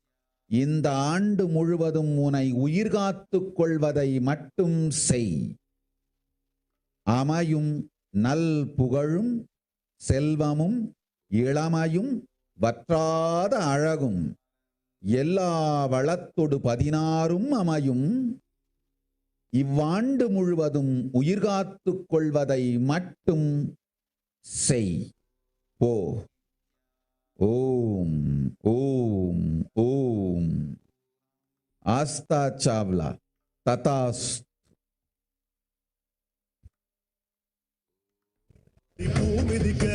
இந்த ஆண்டு முழுவதும் உனை உயிர்காத்துக் கொள்வதை மட்டும் செய். அமையும் நல் புகழும் செல்வமும் இளமையும் வற்றாத அழகும் எல்லா வளத்தொடு 16 அமையும். இவ்வாண்டு முழுவதும் உயிர்காத்துக் கொள்வதை மட்டும் செய். போ. ஓம் ஓம் ஓம். ஆஸ்தா சாவ்லா. ததாஸ். பூமிதிக்க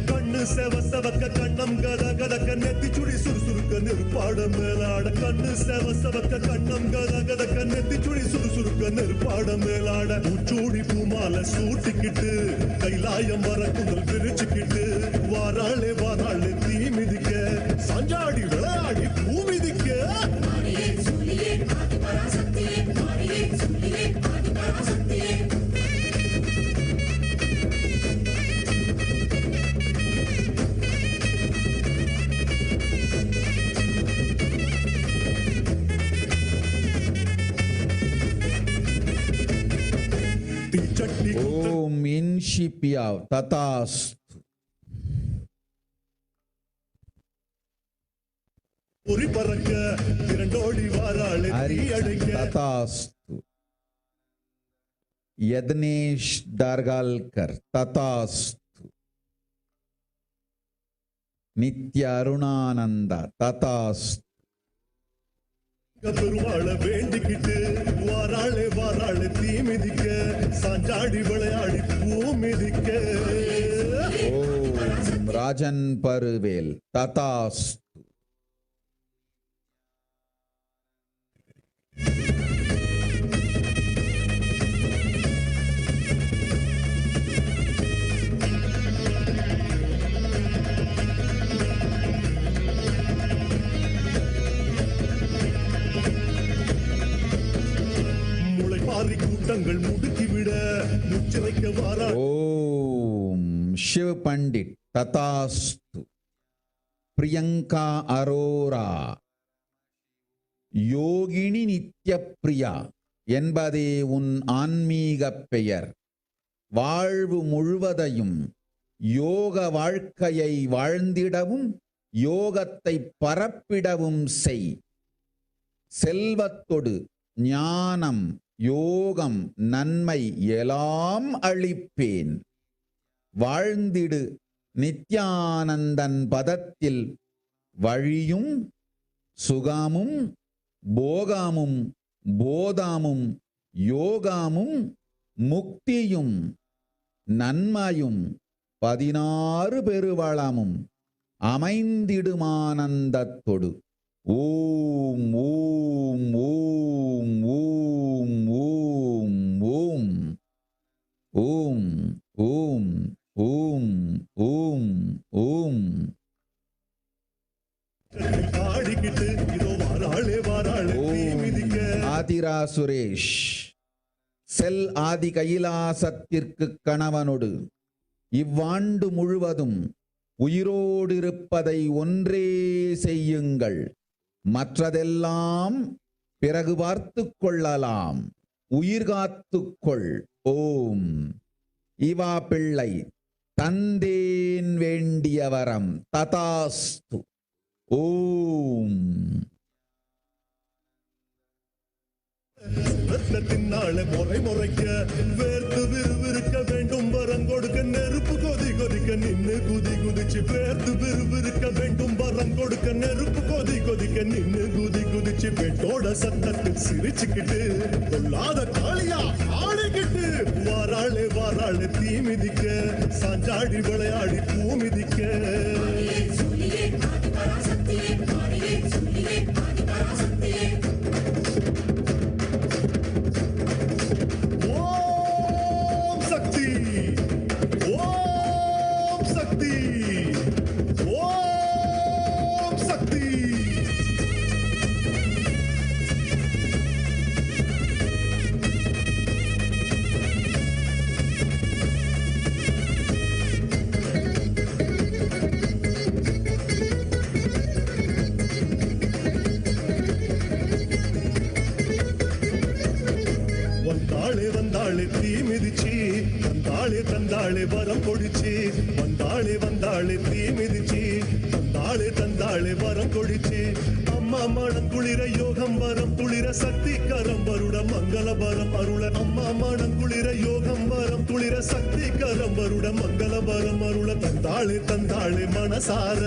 கண்ணு செவக்க கண்ணம் கத கதக்க நெத்தி சுடி சுறுசுறுக்க நெருப்பாட மேலாட கண்ணு செவக்க கண்ணம் கத கதக்க நெத்தி சுடி சுறுசுறுக்க நெருப்பாட மேலாட உச்சூடி பூமால சூட்டிக்கிட்டு கைலாயம் வர குந்தல் விரிச்சுக்கிட்டு வாராளே வாராளே தீ மிதிக்க சஞ்சாடி விளையாடி பூமிதிக்க ஓம் இன்ஷிபியா ததாஸ். பொறி பறக்க இரண்டோடி வாராளே தீ அடைக்க ததாஸ். யத்னேஷ் தார்கால்கர் ததாஸ். நித்ய அருணானந்தா ததாஸ். பெருமாள வேண்டிக்கிட்டு வாராளே வாராளே தீ மிதிக்க சாஞ்சாடி விளையாடி பூ மிதிக்க. ஓம் ராஜன் பருவேல் ததாஸ். கூட்டங்கள் முடுக்கிவிட முச்சிறைக்க வாரா. ஓம் शिव पंडित तथास्तु. प्रियंका अरोरा யோகினி நித்ய பிரியா என்பதே உன் ஆன்மீக பெயர். வாழ்வு முழுவதையும் யோக வாழ்க்கையை வாழ்ந்திடவும் யோகத்தை பரப்பிடவும் செய். செல்வத்தொடு ஞானம் யோகம் நன்மை எல்லாம் அளிப்பேன். வாழ்ந்திடு நித்யானந்தன் பதத்தில் வழியும் சுகமும் போகமும் போதமும் யோகமும் முக்தியும் நன்மையும் 16 பெருவளமும் அமைந்திடுமானந்தத்தொடு. ஓம் ஓம் ஓம் ஓம் ஓம் ஓம் ஓம் ஓம் ஓம் ஓம் ஓம். ஆதிரா சுரேஷ் செல் ஆதி கைலாசத்திற்கு கணவனோடு இவ்வாண்டு முழுவதும் உயிரோடிருப்பதை ஒன்றே செய்யுங்கள். மற்றதெல்லாம் பிறகு பார்த்துக் கொள்ளலாம். உயிர் காத்துக்கொள். ஓம். இவா பிள்ளை தந்தேன் வேண்டிய வரம் ததாஸ்து. ஓம். ரத்னத்தினாலே முறை முறைக்க வேர்த்து விறுவிறுக்க வேண்டும் வரம் கொடுக்க நெருப்பு கொதி கொதிக்க நின்னு குதி குதிச்சு வேர்த்து விறுவிறுக்க வேண்டும் வரம் கொடுக்க நெருப்பு கொதி கொதிக்க நின்னு குதி குதிச்சு பெட்டோட சத்தத்தில் சிரிச்சுக்கிட்டு கொள்ளாத காளியா ஆடிக்கிட்டு வாராளே வாராளே தீ மிதிக்க சாஞ்சாடி விளையாடி பூ மிதிக்க. ஓம் சக்தி, ஓம் சக்தி, ஓம் வந்தாளே வந்தாளே தீ மிதிச்சி வந்தாளே தந்தாளே வரம் கொடிச்சி வந்தாளே வந்தாளே தீ மிதிச்சி தந்தாளே வரம் கொடிச்சி அம்மா மனம் குளிர யோகம் வரம் துளிர சக்தி கரம் வருட மங்கள வரம் அருள அம்மா மனம் குளிர யோகம் வரம் துளிர சக்தி கரம் வருட மங்கள வரம் அருள தந்தாளே மனசார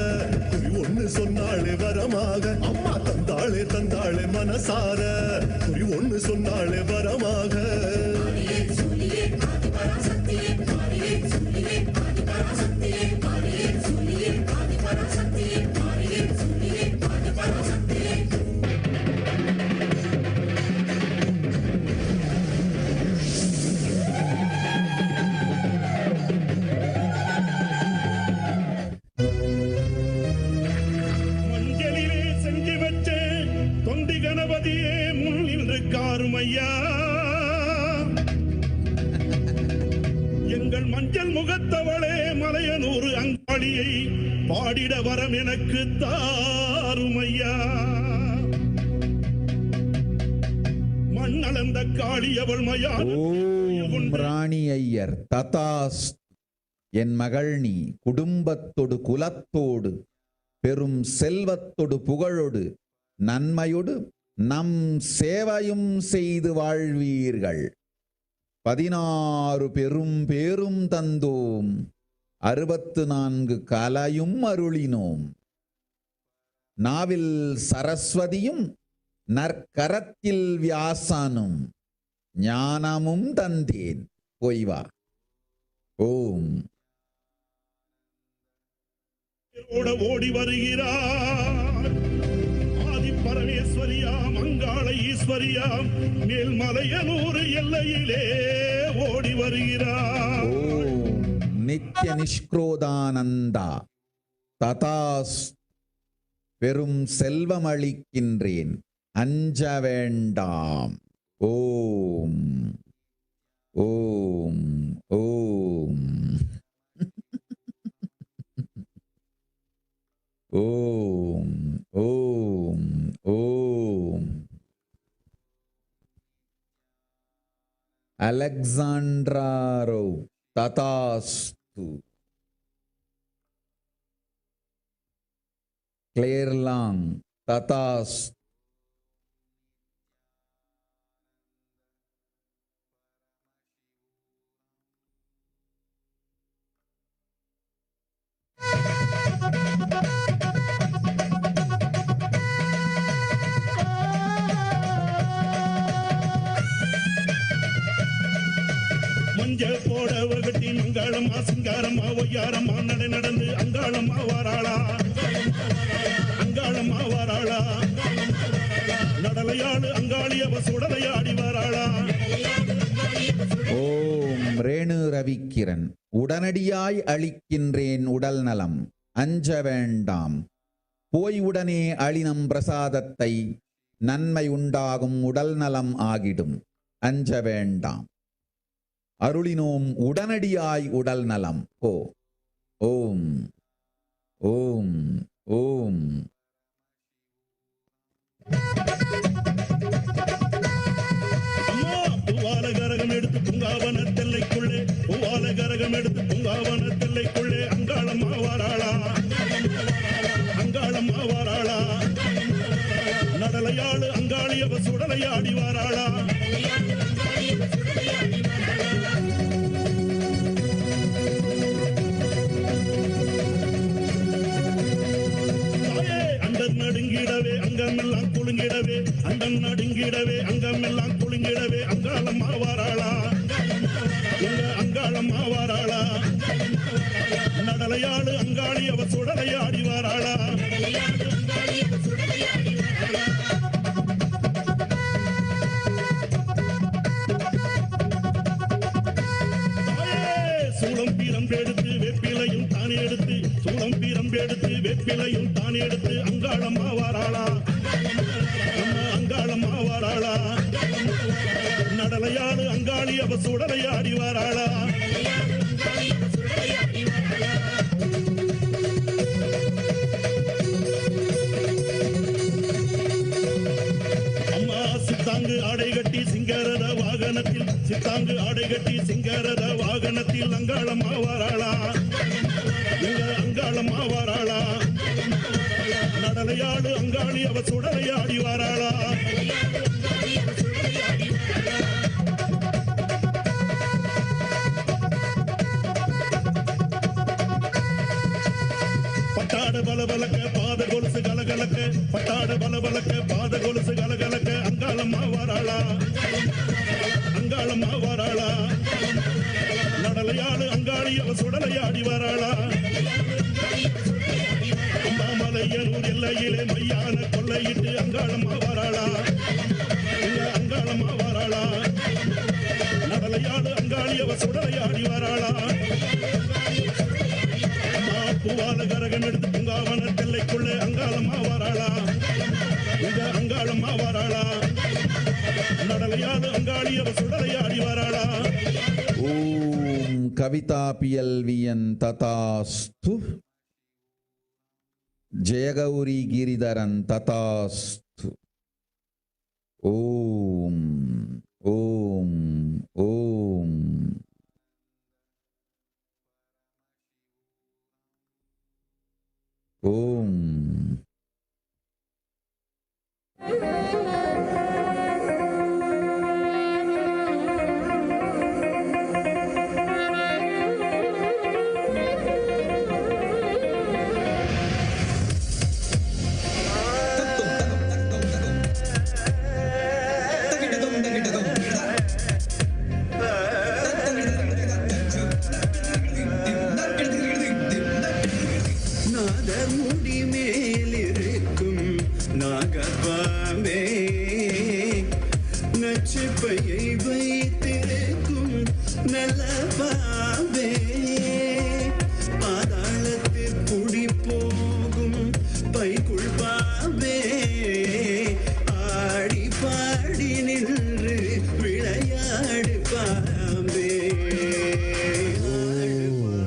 குறி ஒண்ணு சொன்னாளே வரமாக அம்மா தந்தாளே மனசார குறி ஒண்ணு சொன்னாளே வரமாக எங்கள் மஞ்சள் முகத்தவளே மலையனூர் அங்காளியை பாடிட வரம் எனக்கு தாருமையா மண்ணளந்த காளி அவள் மயா ஓம் ராணி ஐயர் ததாஸ். என் மகள் நீ குடும்பத்தொடு குலத்தோடு பெரும் செல்வத்தொடு புகழொடு நன்மையொடு நம் சேவையும் செய்து வாழ்வீர்கள். 16 பெரும் பேரும் தந்தோம், 64 கலையும் அருளினோம். நாவில் சரஸ்வதியும் நற்கரத்தில் வியாசனும் ஞானமும் தந்தேன். போய் வா. ஓம். ஓடி வருகிறார் பரமேஸ்வரியாம் அங்காள ஈஸ்வரியாம் மேல்மலையனூர் எல்லையிலே ஓடி வருகிறார். ஓம் நித்ய நிஷ்க்ரோதானந்தா ததாஸ். பெரும் செல்வம் அளிக்கின்றேன், அஞ்ச வேண்டாம். ஓம் ஓம் ஓம் ஓம் ஓம் ஓம். அலெக்சாண்ட்ராரோ ததாஸ்து. கிளேர்லாங் ததாஸ்து. மஞ்சள் போடவ கட்டி மங்களம்மா சிங்காரம்மா ஒய்யாரம்மா நடை நடந்து அங்காளம்மா வாராளா அங்காளம்மா வாராளா நடலையாடு அங்காளியவ சுடலையாடி வாராளா. ஓம் ரேணு ரவிக்கிரன். உடனடியாய் அளிக்கின்றேன் உடல் நலம், அஞ்ச வேண்டாம். போய் உடனே அளினம் பிரசாதத்தை, நன்மை உண்டாகும் உடல் நலம் ஆகிடும், அஞ்ச வேண்டாம். அருளினோம் உடனடியாய் உடல் நலம். ஓ ஓம் ஓம் ஓம். அம்மா பூவால கரகம் எடுத்து பூங்காவன தெல்லைக்குள்ளே, பூவால கரகம் எடுத்து பூங்காவன தெல்லைக்குள்ளே அங்காளம்மா வாராளா அங்காளம்மா வாராளா நடலையாடு அங்காளியவ சுடலையாடி வாராளா. அண்டன் நடுங்கிடவே அங்கமெல்லாம் குலுங்கிடவே, அண்டன் நடுங்கிடவே அங்கமெல்லாம் குலுங்கிடவே அங்காளம்மா வாராளா எங்க அங்காளம்மா வாராளா நடலையாடு அங்காளி அவ சுடலையாடி வாராளா. சூளம் பீரம்பெடுத்து வெப்பிலையும் தானே எடுத்து, சூளம் பீரம்பெடுத்து வெப்பிலையும் தானே எடுத்து அங்காளம்மா வாராளா அம்மா அங்காளம்மா வாராளா நடலையாடு அங்காளி அவ சுடலையாடி வாராளா. அம்மா சித்தாங்கு ஆடை கட்டி சிங்கரத வாக வாகனத்தில் சித்தாங்கு ஆடை கட்டி சிங்காரத வாகனத்தில் அங்காளம்மா வாராளா எங்க அங்காளம்மா வாராளா நடலையாடு அங்காளி அவ சுடலையாடி வாராளா பட்டாட பலபலக்க பாத கொலுசு கலகலக்க பட்டாட பலபலக்க பாத கொலுசு கலகலக்க அங்காளம்மா வாராளா அங்காளம்மா வாராளா நடலையாடு அங்காளி அவ சுடலையாடி வாராளா அம்மாமலையனூர் எல்லையிலே மையான கொள்ளையிட்டு அங்காளம்மா வாராளா அங்காளம்மா வாராளா நடலையாடு அங்காளி அவ சுடலையாடி வாராளா பூவால கரகம் எடுத்து பூங்காவன தெல்லைக்குள்ளே அங்காளம்மா வாராளா அங்காளம்மா வாராளா நடலையாடு அங்காளி அவ சுடலையாடி வாராளா. ஓம் கவிதாபியல்வியன் ததாஸ்து ஜெயகௌரி கிரிதரன் ததாஸ்து. ஓம் ஓம் ஓம். ஓம். நாதமுடி மேலிருக்கும் நாகபாமே நச்சுப்பையை வைத்திருக்கும் நல்ல பாவே பாதாளத்தில் குடி போகும் பைக்குள் பாவே ஆடி பாடி நின்று விளையாடு பாம்பே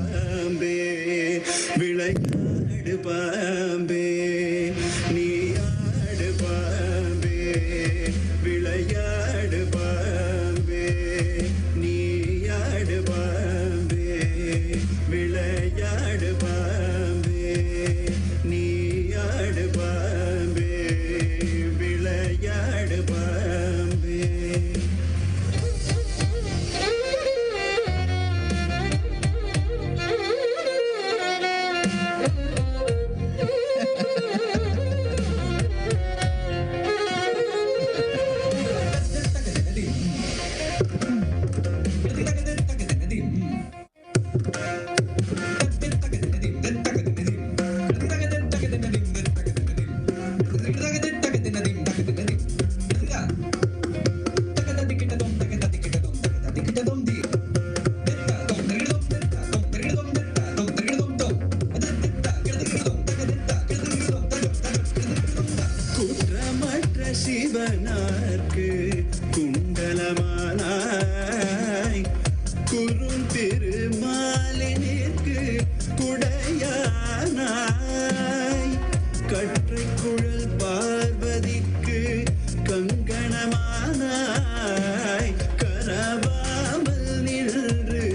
பாம்பே விளையாடு பாம்பே நீ ஆடு பாம்பே விளையாடு பாம்பே நீ ஆடு பாம்பே விளையாடு பாம்பே நீ ஆடு பாம்பே விளையாடு பாம்பே. குற்றமற்ற சிவனார்க்கு குண்டலமானாய் குறுந்திருமாலினிற்கு குடையானாய் கற்றை குழல் பார்வதிக்கு கங்கணமானாய் கரவாமல் நின்று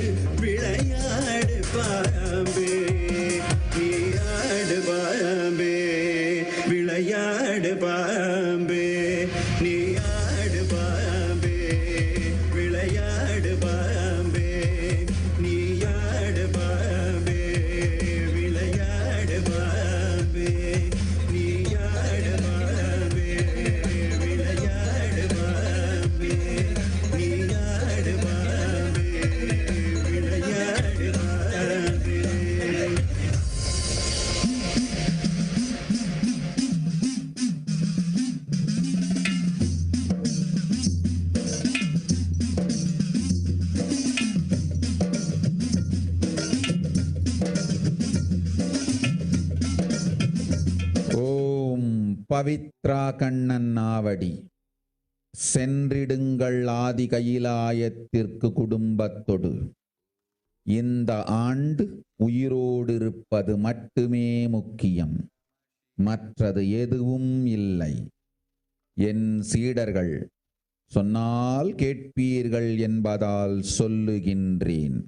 விளையாடு பாம்பே நீ ஆடு பாம்பே விளையாடு பாம்பே நீ ஆடு பாம்பே விளையாடு பாம்பே நீ ஆடு பாம்பே விளையாடு பாம்பே நீ ஆடு பாம்பே விளையாடு பாம்பே நீ ஆடு பாம்பே விளையாடு பாம்பே. ஓம் பவித்ரா கண்ணன் ஆவடி சென்றிடுங்கள் ஆதி கையிலாயத்திற்கு குடும்பத்தொடு. இந்த ஆண்டு உயிரோடு இருப்பது மட்டுமே முக்கியம், மற்றது எதுவும் இல்லை. என் சீடர்கள் சொன்னால் கேட்பீர்கள் என்பதால் சொல்லுகின்றேன்.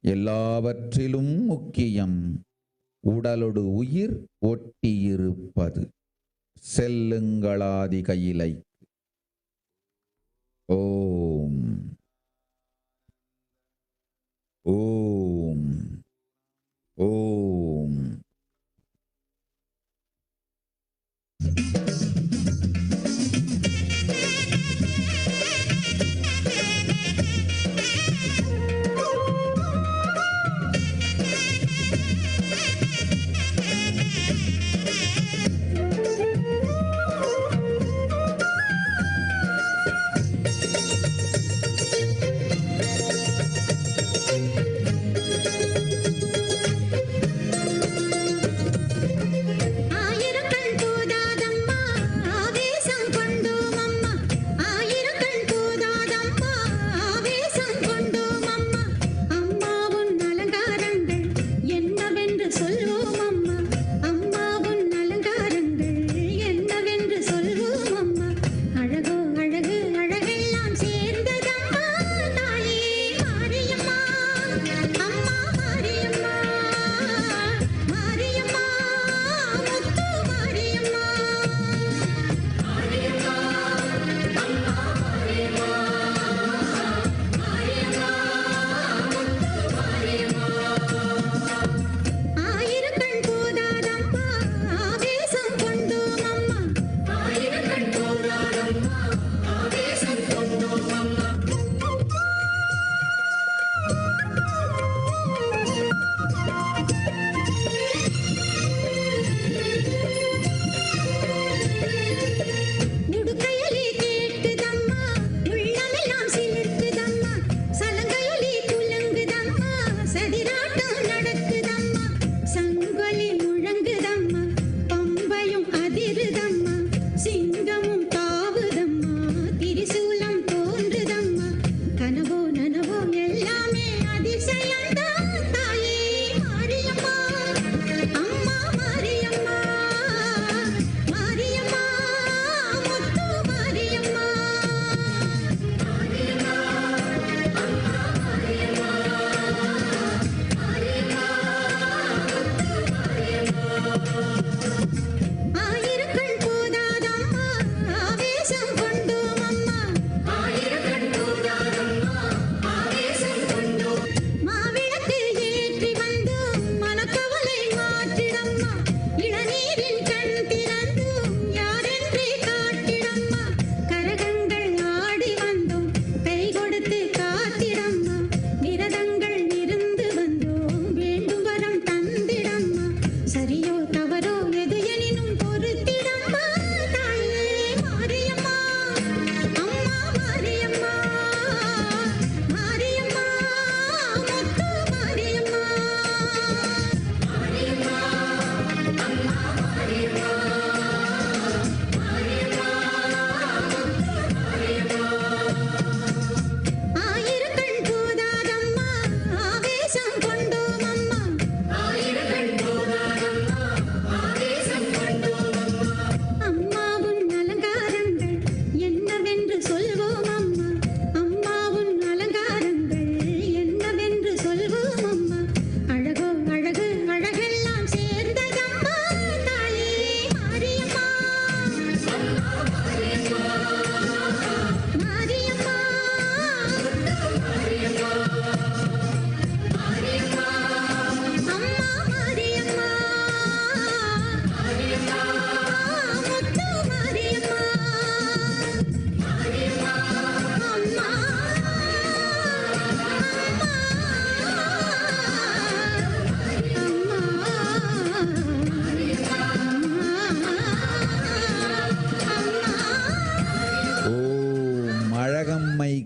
எல்லாவற்றிலும் முக்கியம் உடலொடு உயிர் ஒட்டியிருப்பது. செல்லுங்களாதி கையிலை. ஓம் ஓம் ஓம்.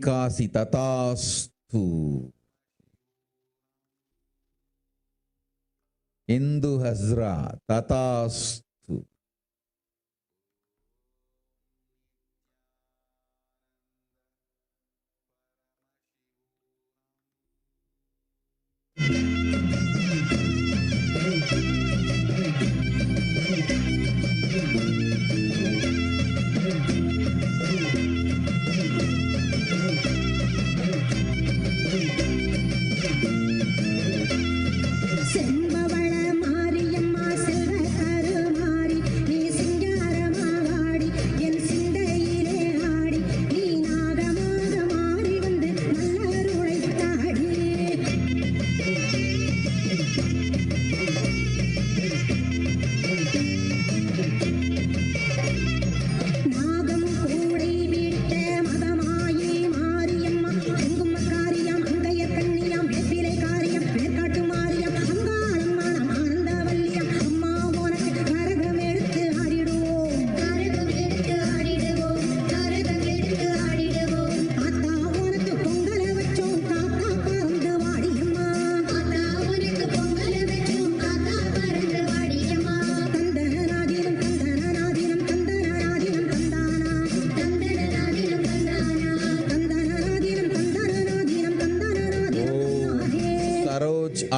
काशी तथास्तु। इंदु हजरा तथास्तु।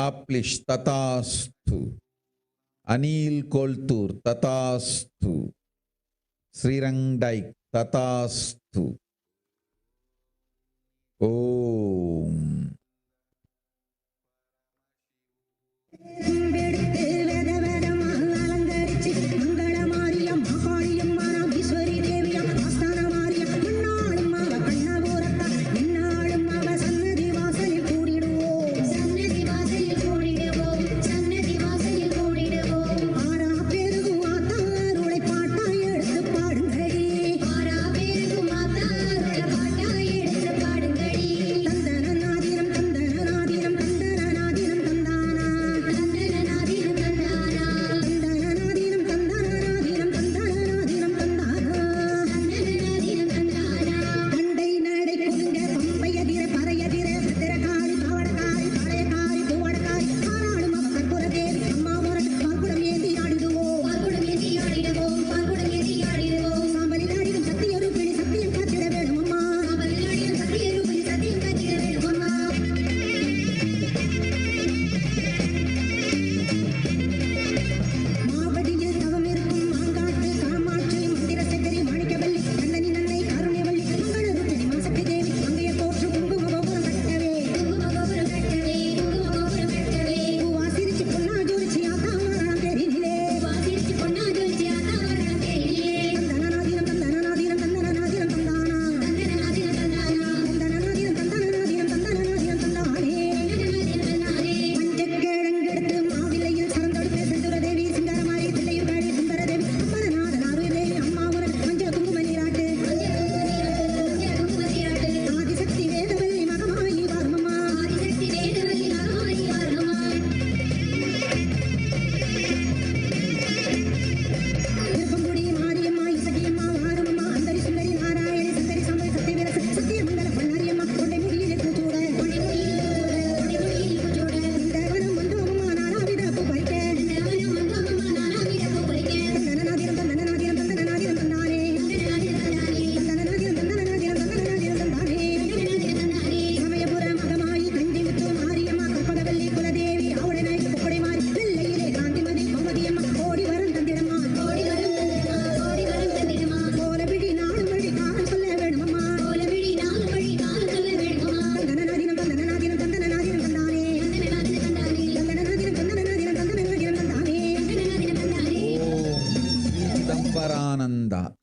Aplish Tatastu, Anil Koltur Tatastu, Srirangdaik Tatastu. Om.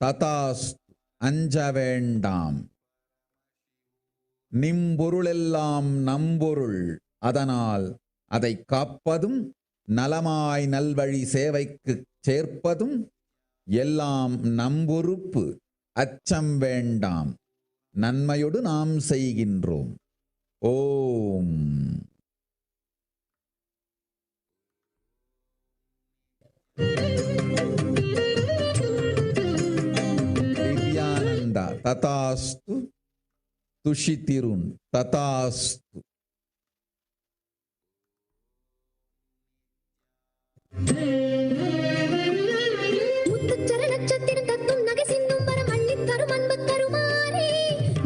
ததாஸ்து, அஞ்ச வேண்டாம். நிம்பொருளெல்லாம் நம்பொருள், அதனால் அதை காப்பதும் நலமாய் நல்வழி சேவைக்குச் சேர்ப்பதும் எல்லாம் நம்பொறுப்பு. அச்சம் வேண்டாம், நன்மையொடு நாம் செய்கின்றோம். ஓம். திவ்யானந்தா ததாஸ்து, துஷிதிருன் ததாஸ்து. முத்துச்சர நட்சத்திரம் தத்தும் நகை சிந்தும் வரம் அள்ளித் தரும் அன்பு தருமாறே.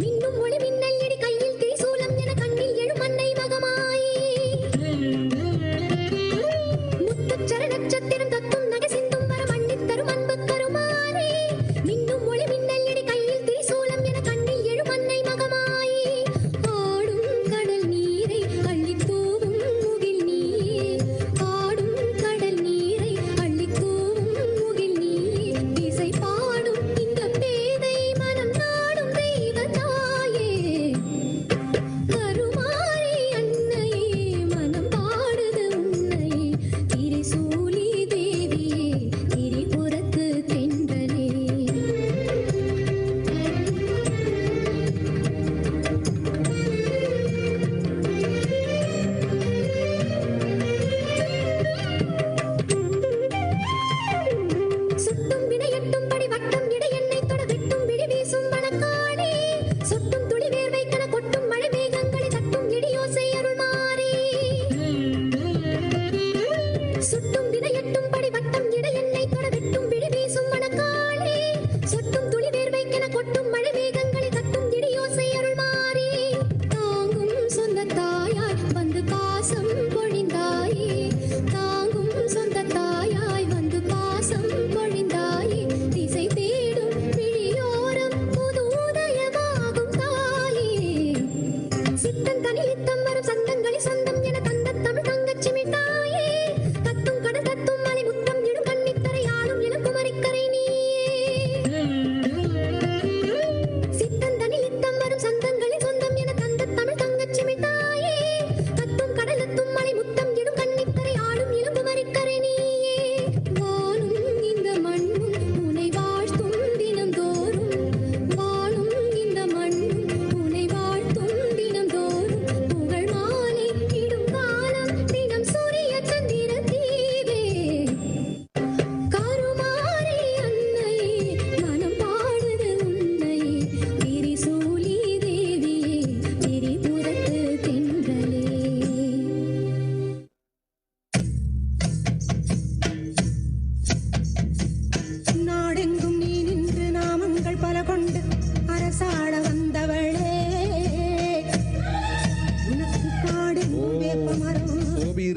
மின்னும் ஒளி மின்னல் எடி கையில் திரிசூலம் என கண்ணில் எழும் அன்னை மகமாயே. முத்துச்சர நட்சத்திரம் தத்தும் நகை சிந்தும் வரம் அள்ளித் தரும் அன்பு தருமாறே. மின்னும் ஒளி மின்னல் எடி கையில் திரிசூலம் என கண்ணில் எழும் அன்னை மகமாயே. ஆடும் கடல் நீரை அள்ளித் தூவும் முகில் நீயே. ஆடும் கடல் நீரை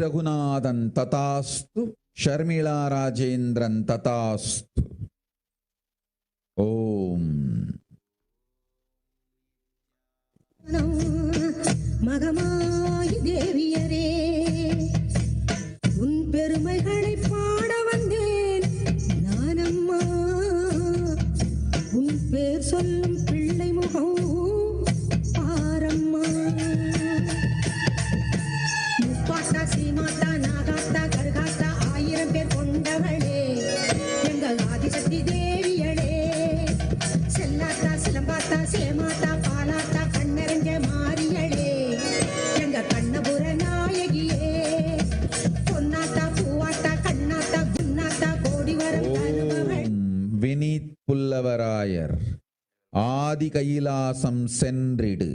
Raghunathan Tatastu, Sharmila Rajendran Tatastu. Om. மகமாயி தேவியரே உன் பெருமைகளை பாட வந்தேன் நானம்மா உன் பேர் சொல்லும் பிள்ளை முகம் பாரம்மா முப்பாத்தா சீமாத்தா நாகாத்தா கருகாத்தா 1000 பேர் கொண்டவளே எங்கள் ஆதிசக்தி தேவியளே செல்லாத்தா சிலம்பாத்தா சேமாத்தா பாலாத்தா கண்ணறிஞ்ச மாரியளே எங்க கண்ணபுர நாயகியே பொன்னாத்தா பூவாத்தா கண்ணாத்தா குன்னாத்தா கோடி வரம் தருபவள் Vinith Pullavarayar, Adi Kailasam Sendridu.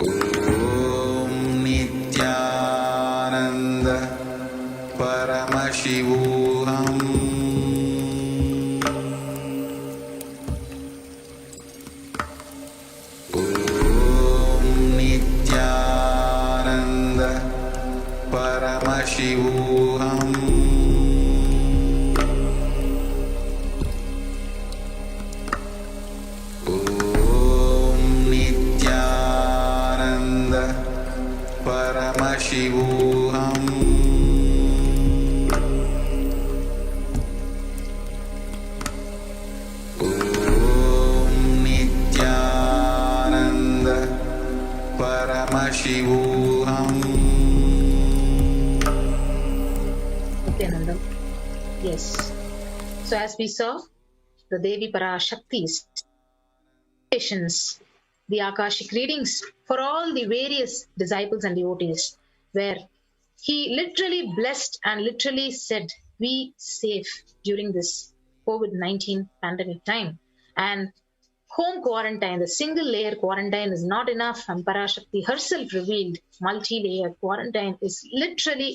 Om Nithyananda Paramashivoham. Om Nithyananda Paramashivoham. Om Nithyananda Paramashivoham. Om Nithyananda Paramashivoham. Nithyanandam. Yes. So as we saw, the Devi Parashakti's the Akashic readings for all the various disciples and devotees, where he literally blessed and literally said, "Be safe during this COVID-19 pandemic time." And home quarantine, the single layer quarantine is not enough, and Parashakti herself revealed multi-layer quarantine is literally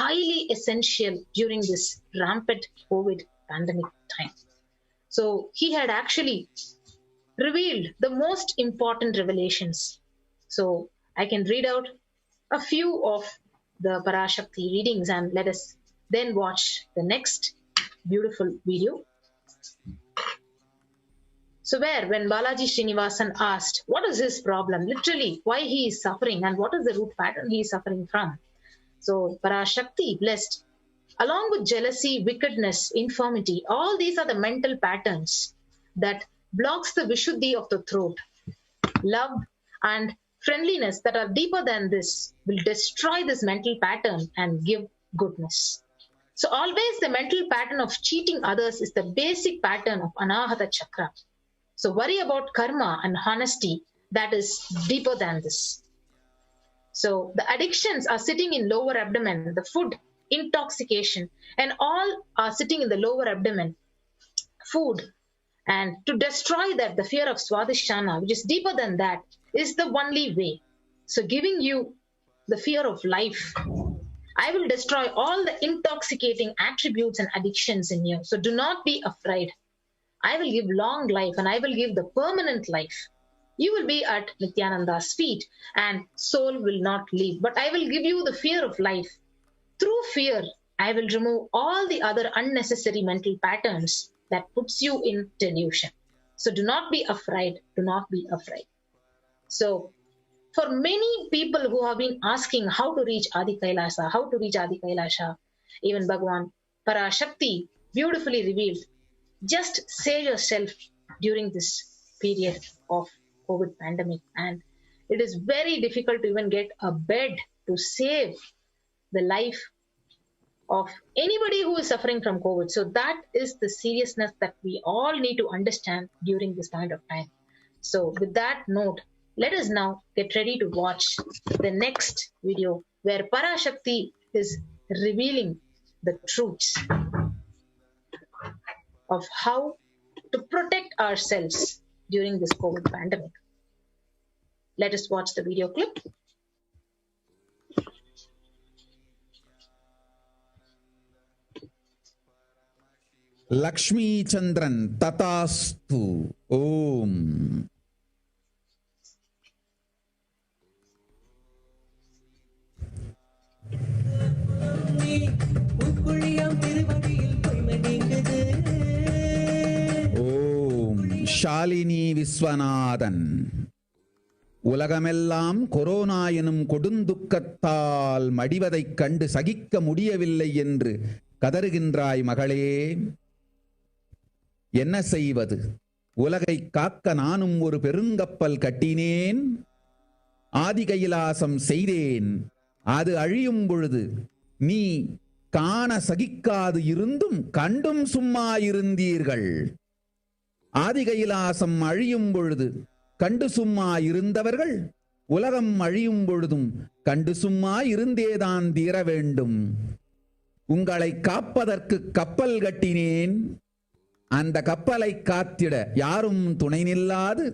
highly essential during this rampant COVID pandemic time. So he had actually revealed the most important revelations. So I can read out a few of the Parashakti readings and let us then watch the next beautiful video. So where when Balaji Srinivasan asked what is his problem, literally why he is suffering and what is the root pattern he is suffering from. So Parashakti blessed, along with jealousy, wickedness, infirmity, all these are the mental patterns that blocks the Vishuddhi of the throat. Love and friendliness that are deeper than this will destroy this mental pattern and give goodness. So always the mental pattern of cheating others is the basic pattern of Anahata Chakra. So worry about karma and honesty that is deeper than this. So the addictions are sitting in lower abdomen, the food, intoxication, and all are sitting in the lower abdomen. Food. And to destroy that, the fear of Swadhisthana, which is deeper than that, is the only way. So giving you the fear of life, I will destroy all the intoxicating attributes and addictions in you. So do not be afraid. I will give long life and I will give the permanent life. You will be at Nithyananda's feet and soul will not leave. But I will give you the fear of life. Through fear, I will remove all the other unnecessary mental patterns that puts you in delusion. So do not be afraid. Do not be afraid. So for many people who have been asking how to reach Adi Kailasa, how to reach Adi Kailasa, even Bhagwan Parashakti beautifully revealed, just save yourself during this period of COVID pandemic. And it is very difficult to even get a bed to save the life of anybody who is suffering from COVID. So that is the seriousness that we all need to understand during this point of time. So with that note, let us now get ready to watch the next video where Parashakti is revealing the truths of how to protect ourselves during this COVID pandemic. Let us watch the video clip. Lakshmi சந்திரன் ததாஸ்து. ஓம். ஓம். ஷாலினி விஸ்வநாதன். உலகமெல்லாம் corona எனும் கொடுந்துக்கத்தால் மடிவதைக் கண்டு சகிக்க முடியவில்லை என்று கதறுகின்றாய் மகளே. என்ன செய்வது? உலகை காக்க நானும் ஒரு பெருங்கப்பல் கட்டினேன், ஆதி கைலாசம் செய்தேன். அது அழியும் பொழுது நீ காண சகிக்காது இருந்தும் கண்டும் சும்மா இருந்தீர்கள். ஆதி கைலாசம் அழியும் பொழுது கண்டு சும்மா இருந்தவர்கள் உலகம் அழியும் பொழுதும் கண்டு சும்மா இருந்தேதான் தீர வேண்டும். உங்களை காப்பதற்கு கப்பல் கட்டினேன். அந்த கப்பலை காத்திட யாரும் துணை நில்லாது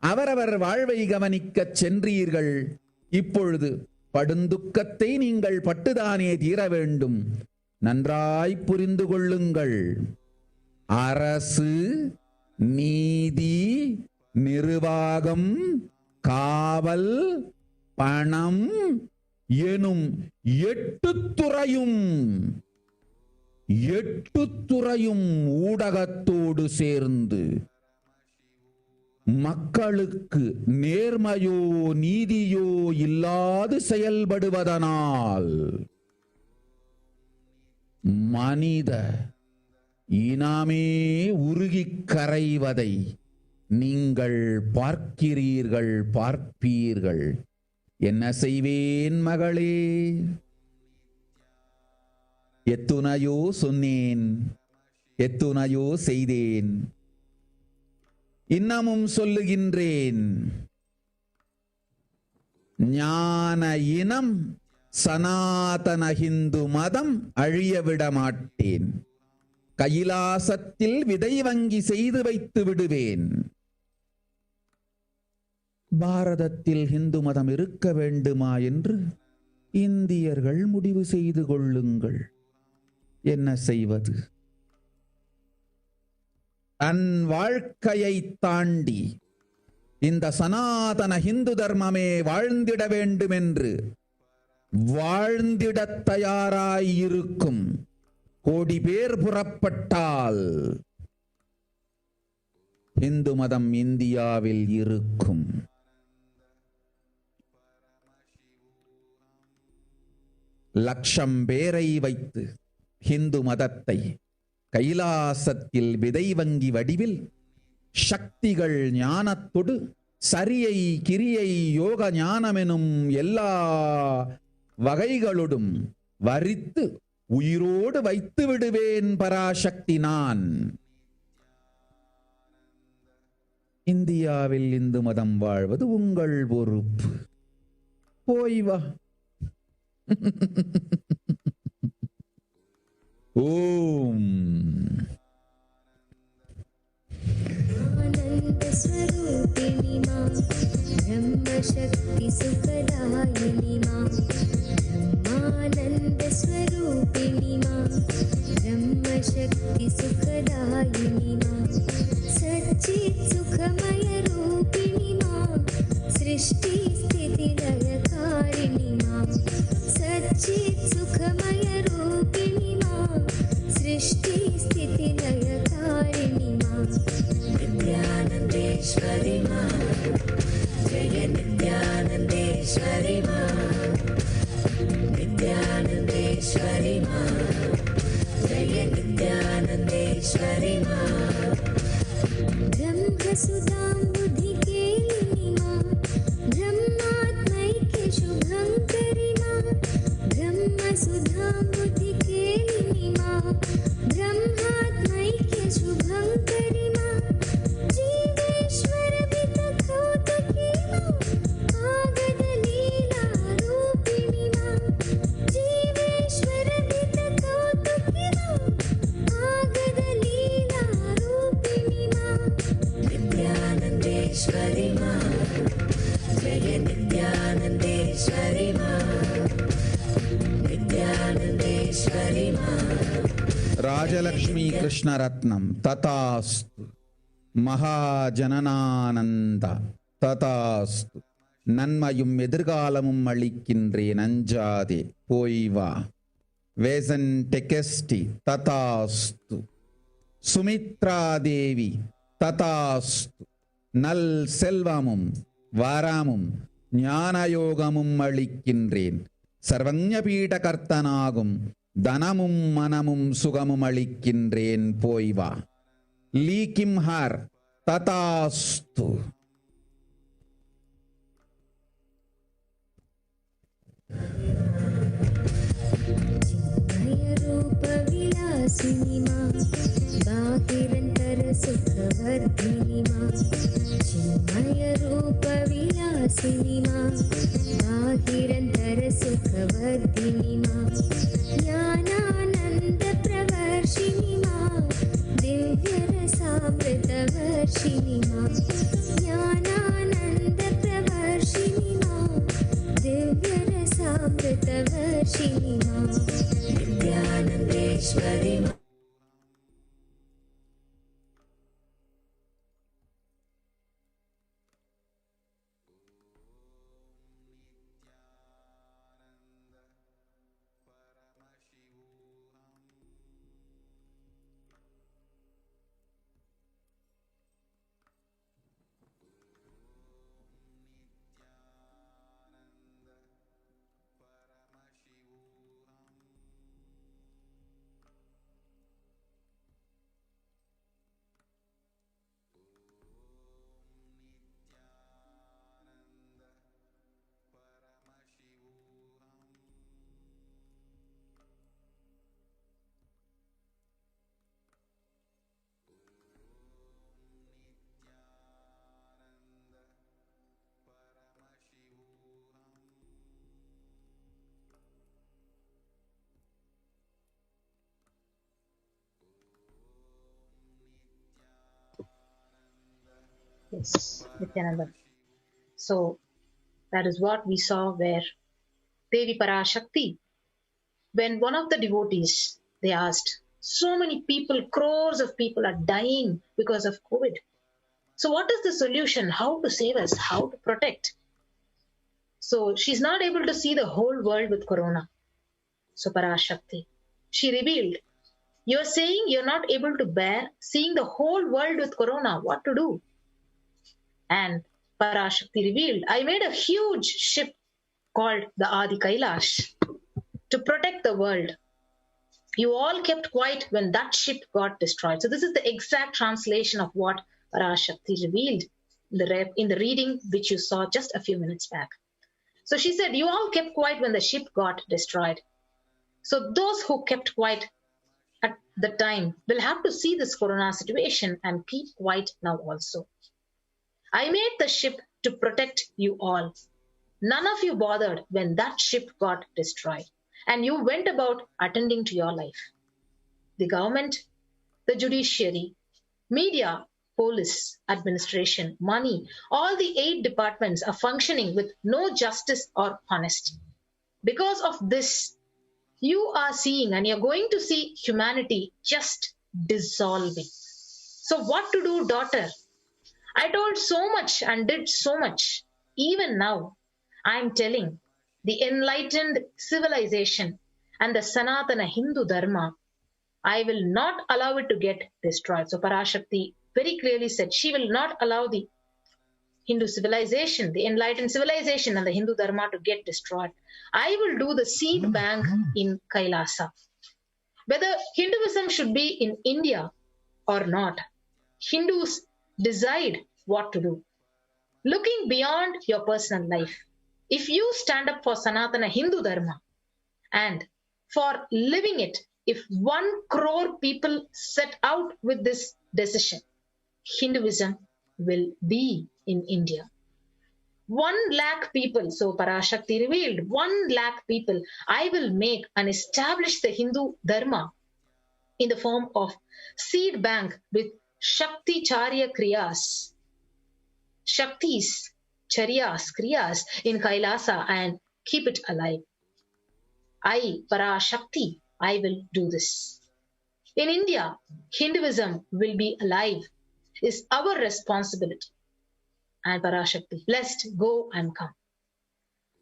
அவரவர் வாழ்வை கவனிக்கச் சென்றீர்கள். இப்பொழுது படுந்துக்கத்தை நீங்கள் பட்டுதானே தீர வேண்டும். நன்றாய் புரிந்து கொள்ளுங்கள். அரசு, நீதி, நிர்வாகம், காவல், பணம் எனும் 8 துறையும் ஊடகத்தோடு சேர்ந்து மக்களுக்கு நேர்மையோ நீதியோ இல்லாது செயல்படுவதனால் மனித இனமே உருகிக் கரைவதை நீங்கள் பார்ப்பீர்கள். என்ன செய்வேன் மகளே? எத்துணையோ சொன்னேன், எத்துணையோ செய்தேன், இன்னமும் சொல்லுகின்றேன். ஞான இனம் சனாதன ஹிந்து மதம் அழியவிட மாட்டேன். கைலாசத்தில் விதை வங்கி செய்து வைத்து விடுவேன். பாரதத்தில் ஹிந்து மதம் இருக்க வேண்டுமா என்று இந்தியர்கள் முடிவு செய்து கொள்ளுங்கள். என்ன செய்வது? தன் வாழ்க்கையை தாண்டி இந்த சனாதன ஹிந்து தர்மமே வாழ்ந்திட வேண்டும் என்று வாழ்ந்திட தயாராயிருக்கும் கோடி பேர் புறப்பட்டால் இந்து மதம் இந்தியாவில் இருக்கும். லட்சம் பேரை வைத்து ஹிந்து மதத்தை கைலாசத்தில் விதை வங்கி வடிவில் சக்திகள் ஞானத்தொடு சரியை கிரியை யோக ஞானமெனும் எல்லா வகைகளோடும் வரித்து உயிரோடு வைத்து விடுவேன் பராசக்தி நான். இந்தியாவில் இந்து மதம் வாழ்வது உங்கள் பொறுப்பு. போய் வா. ஓம். आनंद स्वरूपिणी मां ब्रह्म शक्ति सुखदायिनी मां ब्रह्मानंद स्वरूपिणी मां ब्रह्म शक्ति सुखदायिनी मां सच्चित् सुखमय रूपिणी मां सृष्टि स्थिति लयकारिणी मां सच्चित् सुखमय रूपिणी मां सृष्टि स्थिति लयकारिणी मां नित्यानंदेश्वरी मां जय नित्यानंदेश्वरी मां नित्यानंदेश्वरी मां जय नित्यानंदेश्वरी मां ब्रह्मसुधां बुद्धिकेलिनी मां ब्रह्मात्मैक्य शुभंकरी मां ब्रह्मसुधां बुद्धिकेलिनी मां ब्रह्मात्मैक्य शुभंकरी मां जीवेश्वर वितकौतुकी मां आगद लीला रूपिणी मां जीवेश्वर वितकौतुकी मां आगद लीला रूपिणी मां नित्यानंदेश्वरी मां जय नित्यानंदेश्वरी मां नित्यानंदेश्वरी मां ராஜலக்ஷ்மி கிருஷ்ணரத்னம் ததாஸ்து. மகாஜனனானந்தா ததாஸ்து. நன்மையும் எதிர்காலமும் அளிக்கின்றேன் அஞ்சாதே போய் வா. வேசன் டெகெஸ்டி ததாஸ்து. சுமித்ரா தேவி ததாஸ்து. நல் செல்வமும் வரமும் ஞானயோகமும் அளிக்கின்றேன். சர்வஞபீட கர்த்தனாகும் தனமும் மனமும் சுகமும் அளிக்கின்றேன் போய் வா. லீக்கிம் ஹார் ததாஸ்து. रूपविलासिनी मा बाहिरन्तर सुखवर्धिनी मा चिन्मय रूपविलासिनी मा बाहिरन्तर सुखवर्धिनी मा ज्ञानानन्द प्रवर्षिणी मा दिव्यरसामृतवर्षिणी मा ज्ञानानन्द प्रवर्षिणी मा दिव्यरसामृतवर्षिणी मा नित्यानन्देश्वरी मा. Yes, Nithyananda. So that is what we saw where Devi Parashakti, when one of the devotees, they asked, so many people, crores of people are dying because of COVID. So what is the solution? How to save us? How to protect? So she's not able to see the whole world with Corona. So Parashakti, she revealed, you're saying you're not able to bear seeing the whole world with Corona. What to do? And Parashakti revealed, I made a huge ship called the Adi Kailash to protect the world. You all kept quiet when that ship got destroyed. So this is the exact translation of what Parashakti revealed in the reading which you saw just a few minutes back. So she said, you all kept quiet when the ship got destroyed. So those who kept quiet at the time will have to see this Corona situation and keep quiet now also. I made the ship to protect you all. None of you bothered when that ship got destroyed, and you went about attending to your life. The government, the judiciary, media, police, administration, money, all the 8 departments are functioning with no justice or honesty. Because of this, you are seeing and you're going to see humanity just dissolving. So what to do, daughter? I told so much and did so much. Even now, I am telling the enlightened civilization and the Sanatana Hindu Dharma, I will not allow it to get destroyed. So Parashakti very clearly said she will not allow the Hindu civilization, the enlightened civilization and the Hindu Dharma to get destroyed. I will do the seed bank in Kailasa. Whether Hinduism should be in India or not, Hindus decide what to do. Looking beyond your personal life, if you stand up for Sanatana Hindu Dharma and for living it, if 1 crore people set out with this decision, Hinduism will be in India. 1 lakh people, so Parashakti revealed, 1 lakh people, I will make and establish the Hindu Dharma in the form of seed bank with Shakti Charya Kriyas, Shaktis, Charyas, Kriyas in Kailasa and keep it alive. I, Parashakti, I will do this. in India, Hinduism will be alive is our responsibility. And Parashakti, blessed, go and come.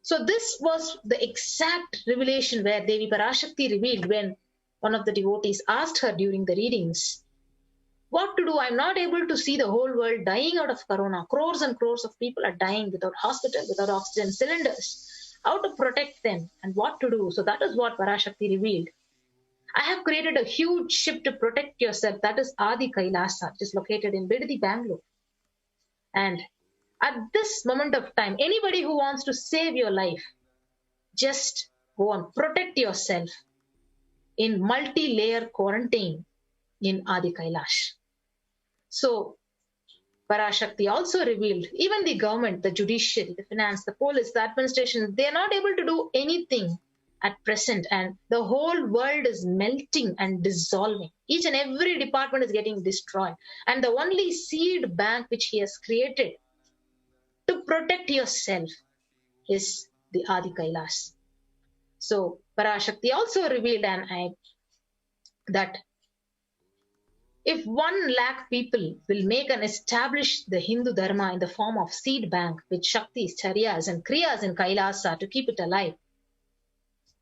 So this was the exact revelation where Devi Parashakti revealed when one of the devotees asked her during the readings, what to do? I'm not able to see the whole world dying out of corona. Crores and crores of people are dying without hospital, without oxygen cylinders. How to protect them and what to do? So that is what Parashakti revealed. I have created a huge ship to protect yourself. That is Adi Kailasa, which is located in Bidadi, Bangalore. And at this moment of time, anybody who wants to save your life, just go and protect yourself in multi-layer quarantine in Adi Kailash. So Parashakti also revealed, even the government, the judiciary, the finance, the police, the administration, they are not able to do anything at present, and the whole world is melting and dissolving. Each and every department is getting destroyed. And the only seed bank which he has created to protect yourself is the Adi Kailas. So Parashakti also revealed that if 1 lakh people will make and establish the Hindu Dharma in the form of seed bank with Shaktis, Charyas and Kriyas in Kailasa to keep it alive,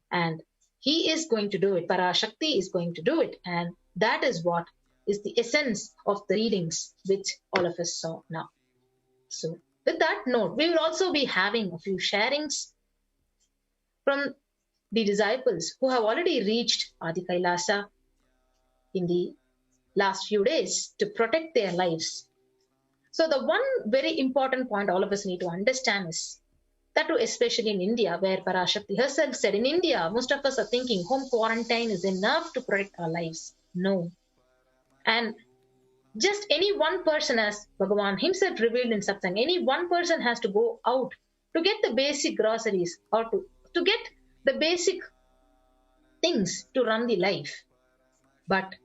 and he is going to do it, Parashakti is going to do it, and that is what is the essence of the readings which all of us saw now. So with that note, we will also be having a few sharings from the disciples who have already reached Adi Kailasa in the last few days to protect their lives. So the one very important point all of us need to understand is that too, especially in India, where Parashakti herself said, in India, most of us are thinking home quarantine is enough to protect our lives. No. And just any one person, as Bhagavan himself revealed in Satsang, any one person has to go out to get the basic groceries or to get the basic things to run the life. But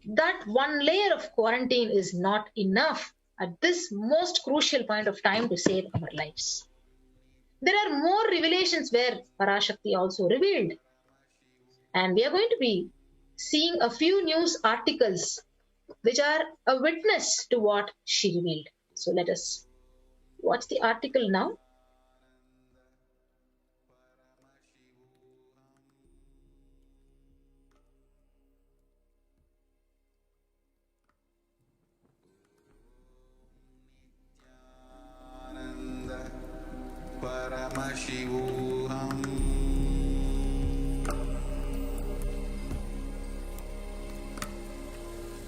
that one layer of quarantine is not enough at this most crucial point of time to save our lives. There are more revelations where Parashakti also revealed. And we are going to be seeing a few news articles which are a witness to what she revealed. So let us watch the article now. Paramashivoham.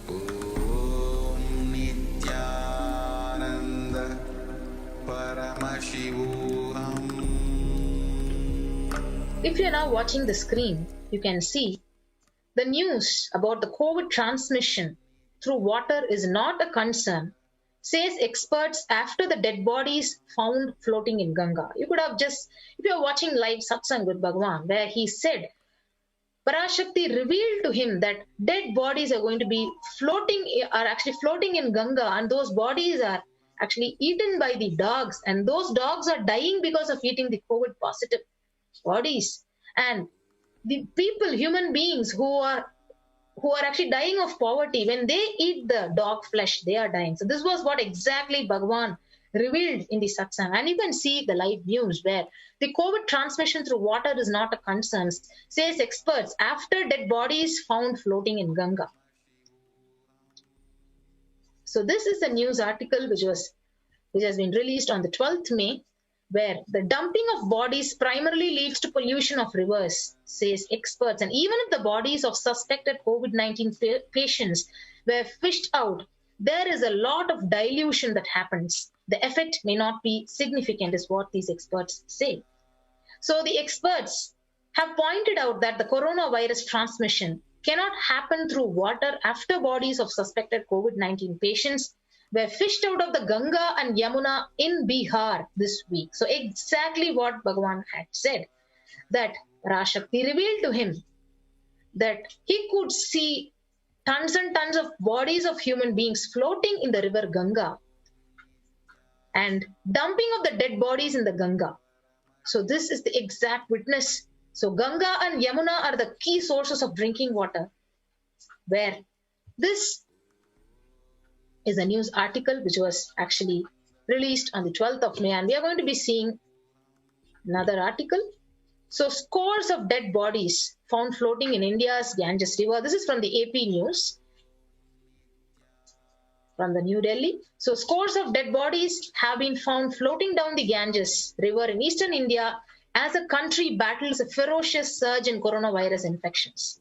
Om Nithyananda Paramashivoham. If you are now watching the screen, you can see the news about the COVID transmission through water is not a concern, says experts after the dead bodies found floating in Ganga. You could have just, if you're watching live satsang with Bhagavan, where he said, Parashakti revealed to him that dead bodies are going to be actually floating in Ganga, and those bodies are actually eaten by the dogs, and those dogs are dying because of eating the COVID positive bodies. And the people, human beings who are actually dying of poverty, when they eat the dog flesh, they are dying. So this was what exactly Bhagavan revealed in the satsang. And you can see the live news where the COVID transmission through water is not a concern, says experts after dead bodies found floating in Ganga. So this is the news article which has been released on the 12th May, where the dumping of bodies primarily leads to pollution of rivers, says experts. And even if the bodies of suspected COVID-19 patients were fished out, there is a lot of dilution that happens. The effect may not be significant, is what these experts say. So the experts have pointed out that the coronavirus transmission cannot happen through water after bodies of suspected COVID-19 patients were fished out of the Ganga and Yamuna in Bihar this week. So exactly what Bhagavan had said, that Parashakti revealed to him that he could see tons and tons of bodies of human beings floating in the river Ganga and dumping of the dead bodies in the Ganga. So this is the exact witness. So Ganga and Yamuna are the key sources of drinking water. where this is a news article which was actually released on the 12th of May, and we are going to be seeing another article. So, scores of dead bodies found floating in India's Ganges River. This is from the AP News from the New Delhi. So, scores of dead bodies have been found floating down the Ganges River in eastern India as the country battles a ferocious surge in coronavirus infections.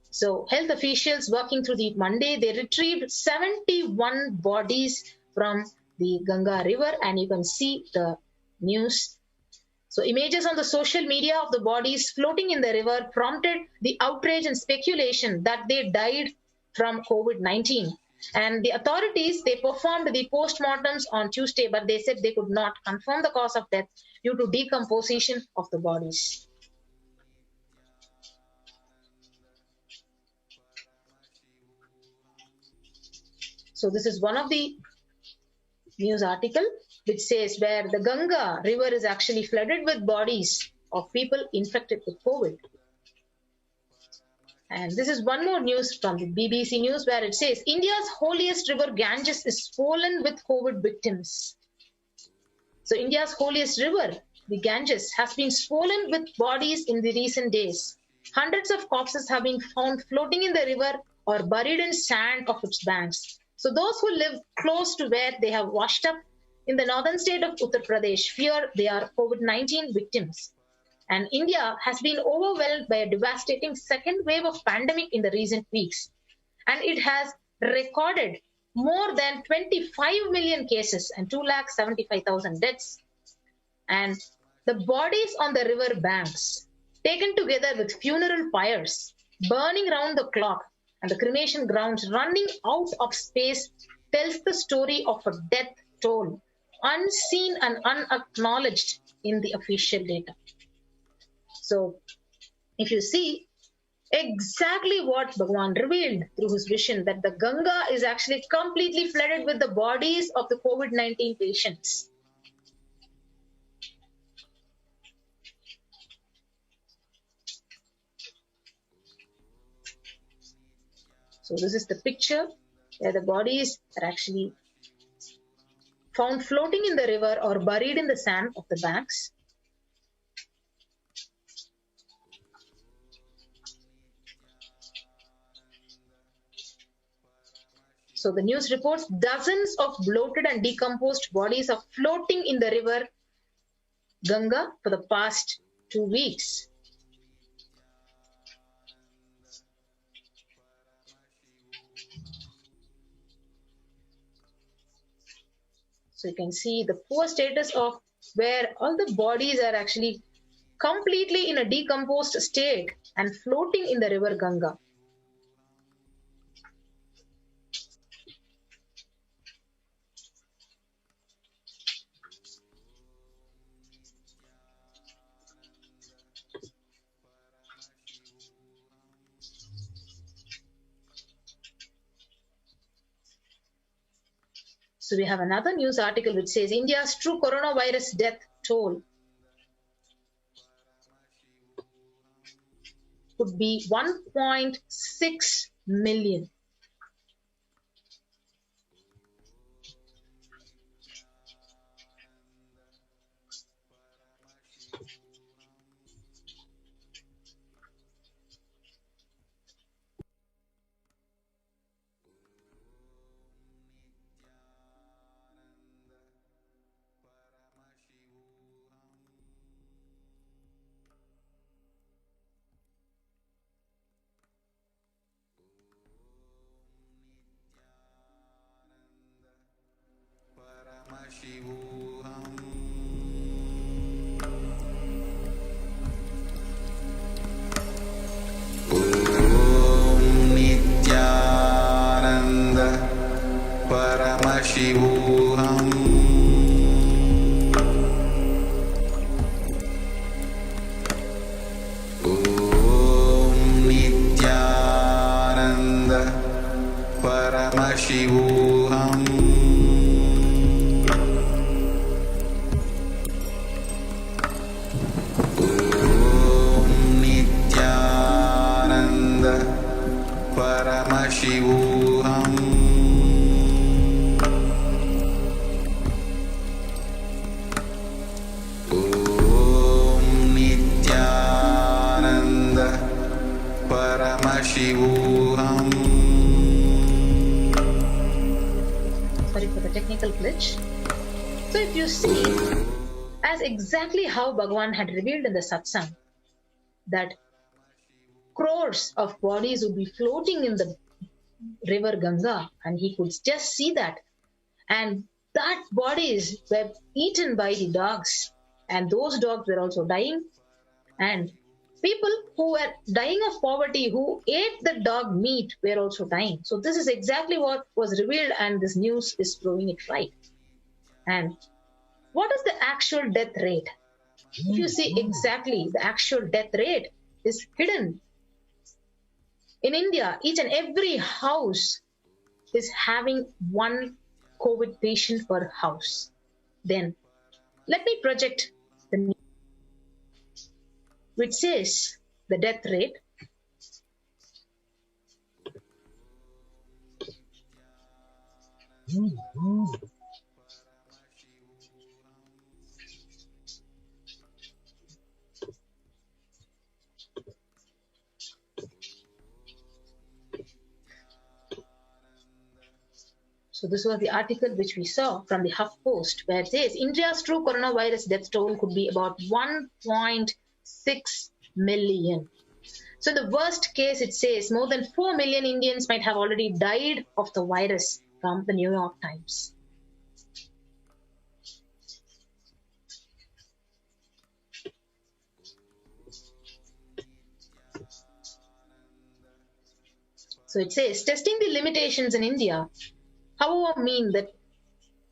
So, health officials working through the Monday, they retrieved 71 bodies from the Ganga River, and you can see the news. So, images on the social media of the bodies floating in the river prompted the outrage and speculation that they died from COVID-19. And the authorities, they performed the postmortems on Tuesday, but they said they could not confirm the cause of death due to decomposition of the bodies. So this is one of the news article which says where the Ganga river is actually flooded with bodies of people infected with COVID. And this is one more news from the BBC News where it says India's holiest river Ganges is swollen with COVID victims. So India's holiest river, the Ganges, has been swollen with bodies in the recent days. Hundreds of corpses have been found floating in the river or buried in sand of its banks. So those who live close to where they have washed up in the northern state of Uttar Pradesh fear they are COVID-19 victims. And India has been overwhelmed by a devastating second wave of pandemic in the recent weeks. And it has recorded more than 25 million cases and 275,000 deaths. And the bodies on the river banks, taken together with funeral pyres, burning round the clock, and the cremation grounds running out of space, tells the story of a death toll, unseen and unacknowledged in the official data. So, if you see exactly what Bhagwan revealed through his vision, that the Ganga is actually completely flooded with the bodies of the COVID-19 patients. So this is the picture where the bodies are actually found floating in the river or buried in the sand of the banks. So the news reports dozens of bloated and decomposed bodies are floating in the river Ganga for the past 2 weeks. So you can see the poor status of where all the bodies are actually completely in a decomposed state and floating in the river Ganga. So we have another news article which says India's true coronavirus death toll could be 1.6 million. Paramashivoham. Om Nithyananda Paramashivoham. Om Nithyananda Paramashivoham. fridge. So if you see, as exactly how Bhagavan had revealed in the satsang, that crores of bodies would be floating in the river Ganga, and he could just see that. And that bodies were eaten by the dogs, and those dogs were also dying. And people who were dying of poverty, who ate the dog meat, were also dying. So this is exactly what was revealed, and this news is proving it right. And what is the actual death rate? If you see exactly, the actual death rate is hidden. In India, each and every house is having one COVID patient per house. Then let me project the news, which says the death rate. So this was the article which we saw from the HuffPost, where it says India's true coronavirus death toll could be about 1.6 million. So in the worst case, it says more than 4 million Indians might have already died of the virus, from the New York Times. So it says, testing the limitations in India, however, mean that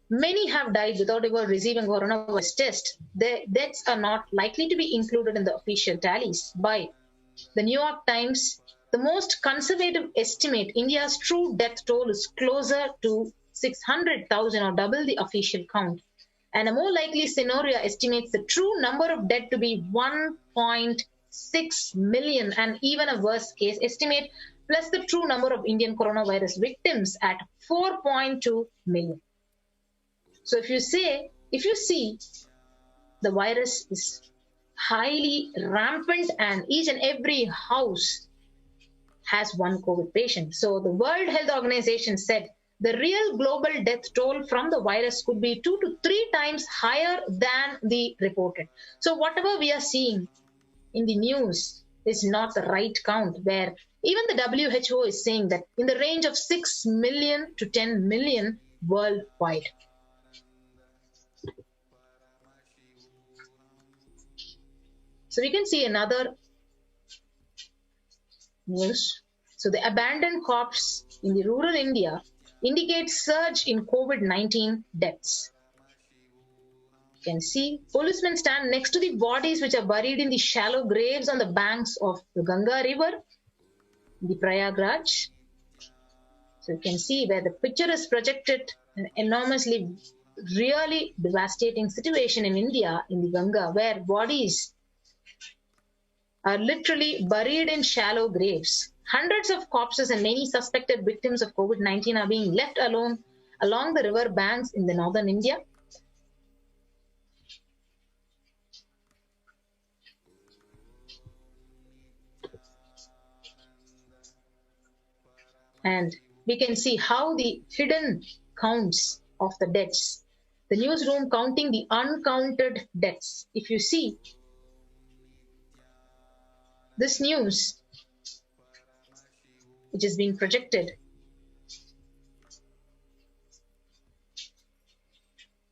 many have died without ever receiving coronavirus test. Their deaths are not likely to be included in the official tallies. By the New York Times, the most conservative estimate, India's true death toll is closer to 600,000, or double the official count. And a more likely scenario estimates the true number of dead to be 1.6 million, and even a worst case estimate plus the true number of Indian coronavirus victims at 4.2 million. So if you see, the virus is highly rampant, and each and every house has one COVID patient. So the World Health Organization said the real global death toll from the virus could be 2 to 3 times higher than the reported. So whatever we are seeing in the news is not the right count, where even the WHO is saying that in the range of 6 million to 10 million worldwide. So we can see another news. So the abandoned corpse in the rural India indicates surge in COVID-19 deaths. You can see policemen stand next to the bodies which are buried in the shallow graves on the banks of the Ganga river, the Prayagraj. So you can see where the picture is projected, an enormously, really devastating situation in India, in the Ganga, where bodies are literally buried in shallow graves. Hundreds of corpses and many suspected victims of COVID-19 are being left alone along the river banks in the northern India. And we can see how the hidden counts of the deaths. The newsroom counting the uncounted deaths. If you see this news, which is being projected.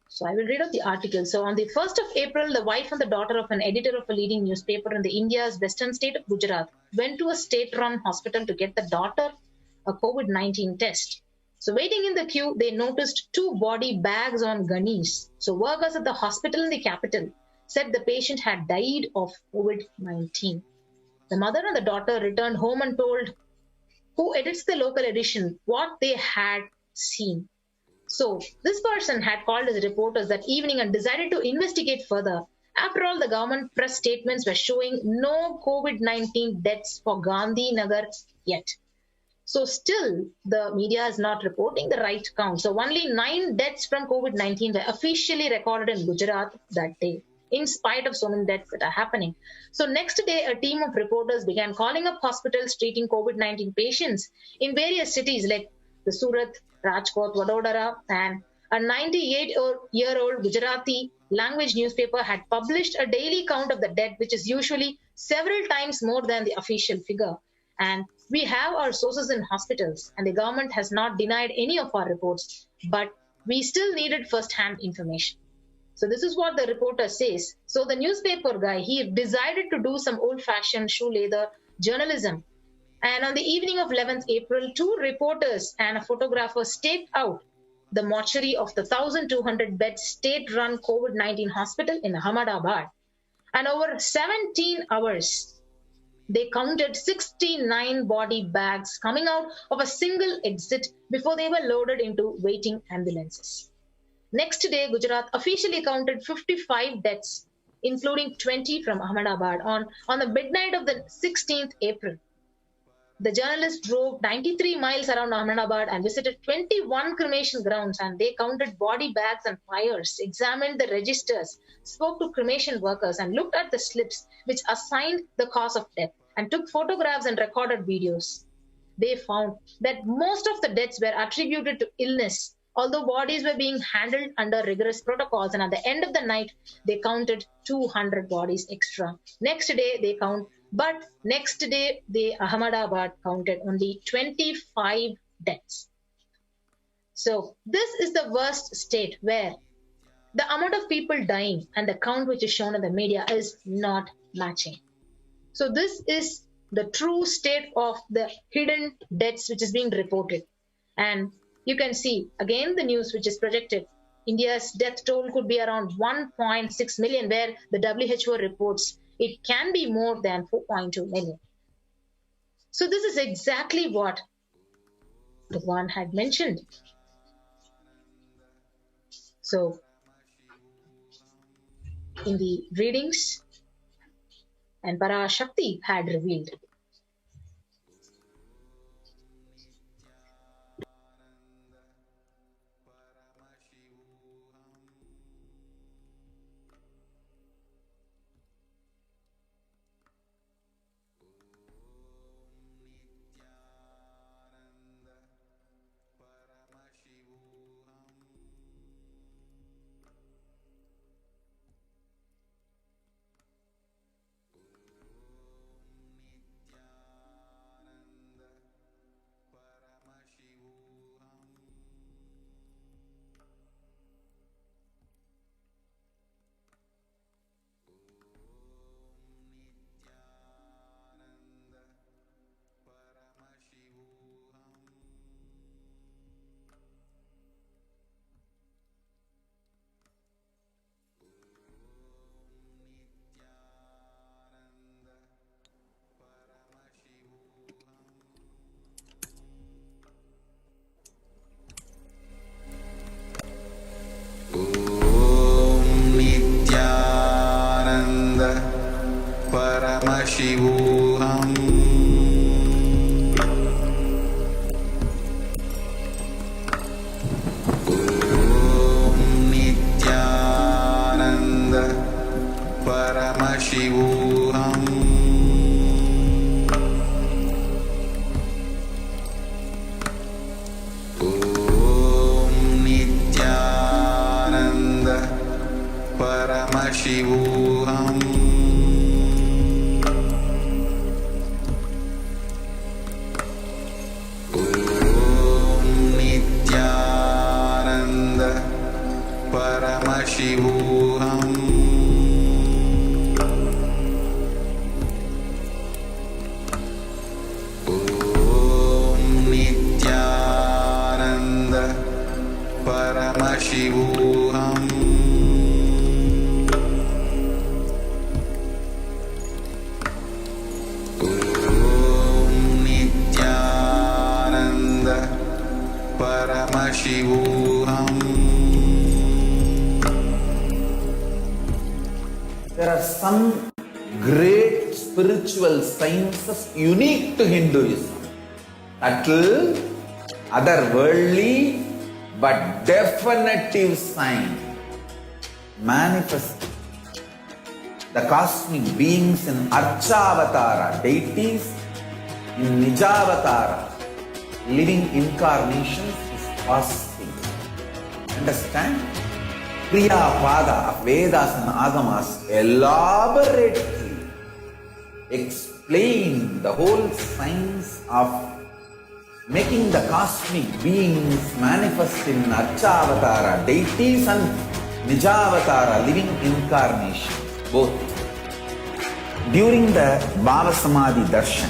So I will read out the article. So on the 1st of April, the wife and the daughter of an editor of a leading newspaper in the India's western state of Gujarat went to a state-run hospital to get the daughter a COVID-19 test. So waiting in the queue, they noticed 2 body bags on gunnies. So workers at the hospital in the capital said the patient had died of COVID-19. The mother and the daughter returned home and told who edits the local edition what they had seen. So this person had called his reporters that evening and decided to investigate further. After all, the government press statements were showing no COVID-19 deaths for Gandhi Nagar yet. So still, the media is not reporting the right count. So only 9 deaths from COVID-19 were officially recorded in Gujarat that day, in spite of so many deaths that are happening. So next day, a team of reporters began calling up hospitals treating COVID-19 patients in various cities like the Surat, Rajkot, Vadodara, and a 98-year-old Gujarati language newspaper had published a daily count of the dead, which is usually several times more than the official figure. And we have our sources in hospitals, and the government has not denied any of our reports, but we still needed first-hand information. So this is what the reporter says. So the newspaper guy, he decided to do some old-fashioned shoe leather journalism. And on the evening of 11th April, 2 reporters and a photographer staked out the mortuary of the 1,200-bed state-run COVID-19 hospital in Ahmedabad. And over 17 hours, they counted 69 body bags coming out of a single exit before they were loaded into waiting ambulances. Next day, Gujarat officially counted 55 deaths, including 20 from Ahmedabad on the midnight of the 16th April. The journalist drove 93 miles around Ahmedabad and visited 21 cremation grounds, and they counted body bags and pyres, examined the registers, spoke to cremation workers, and looked at the slips which assigned the cause of death, and took photographs and recorded videos. They found that most of the deaths were attributed to illness, although bodies were being handled under rigorous protocols, and at the end of the night, they counted 200 bodies extra. Next day, Ahmedabad counted only 25 deaths. So this is the worst state where the amount of people dying and the count which is shown in the media is not matching. So this is the true state of the hidden deaths which is being reported. And you can see again the news which is projected. India's death toll could be around 1.6 million, where the WHO reports it can be more than 4.2 million. So this is exactly what Bhagwan had mentioned. So in the readings, and Parashakti had revealed. Paramashivoham. Om Nithyananda Paramashivoham. Om Nithyananda Paramashivoham. Paramashivoham. Om Nithyananda Paramashivoham. Om Nithyananda Paramashivoham. There are some great spiritual sciences unique to Hinduism. Subtle, otherworldly, but definitive sign. Manifest the cosmic beings in Archavatara, deities in Nijavatara, living incarnations is fasting. And Understand? Kriya Pada of Vedas and Agamas elaborately explain the whole science of making the cosmic beings manifest in Archavatara deities and Nijavatara living incarnation, both. During the Bhava Samadhi Darshan,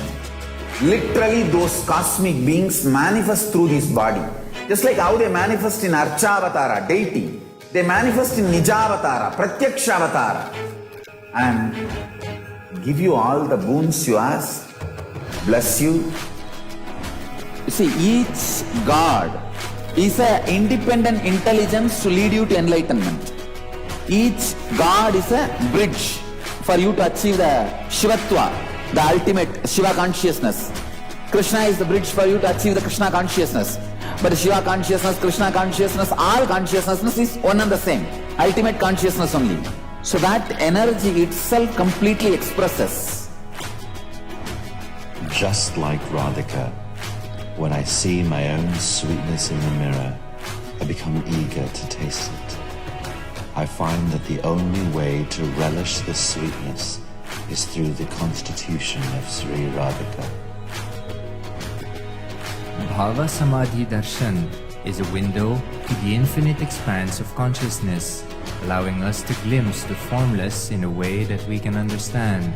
literally those cosmic beings manifest through this body. Just like how they manifest in Archavatara deity, they manifest in Nijavatara, Pratyakshavatara, and give you all the boons you ask, bless you. You see, each God is an independent intelligence to lead you to enlightenment. Each God is a bridge for you to achieve the Shivatva, the ultimate Shiva consciousness. Krishna is the bridge for you to achieve the Krishna consciousness. But Shiva consciousness, Krishna consciousness, all consciousness is one and the same. Ultimate consciousness only. So that energy itself completely expresses. Just like Radhika, when I see my own sweetness in the mirror, I become eager to taste it. I find that the only way to relish this sweetness is through the constitution of Sri Radhika. Bhava Samadhi Darshan is a window to the infinite expanse of consciousness, allowing us to glimpse the formless in a way that we can understand.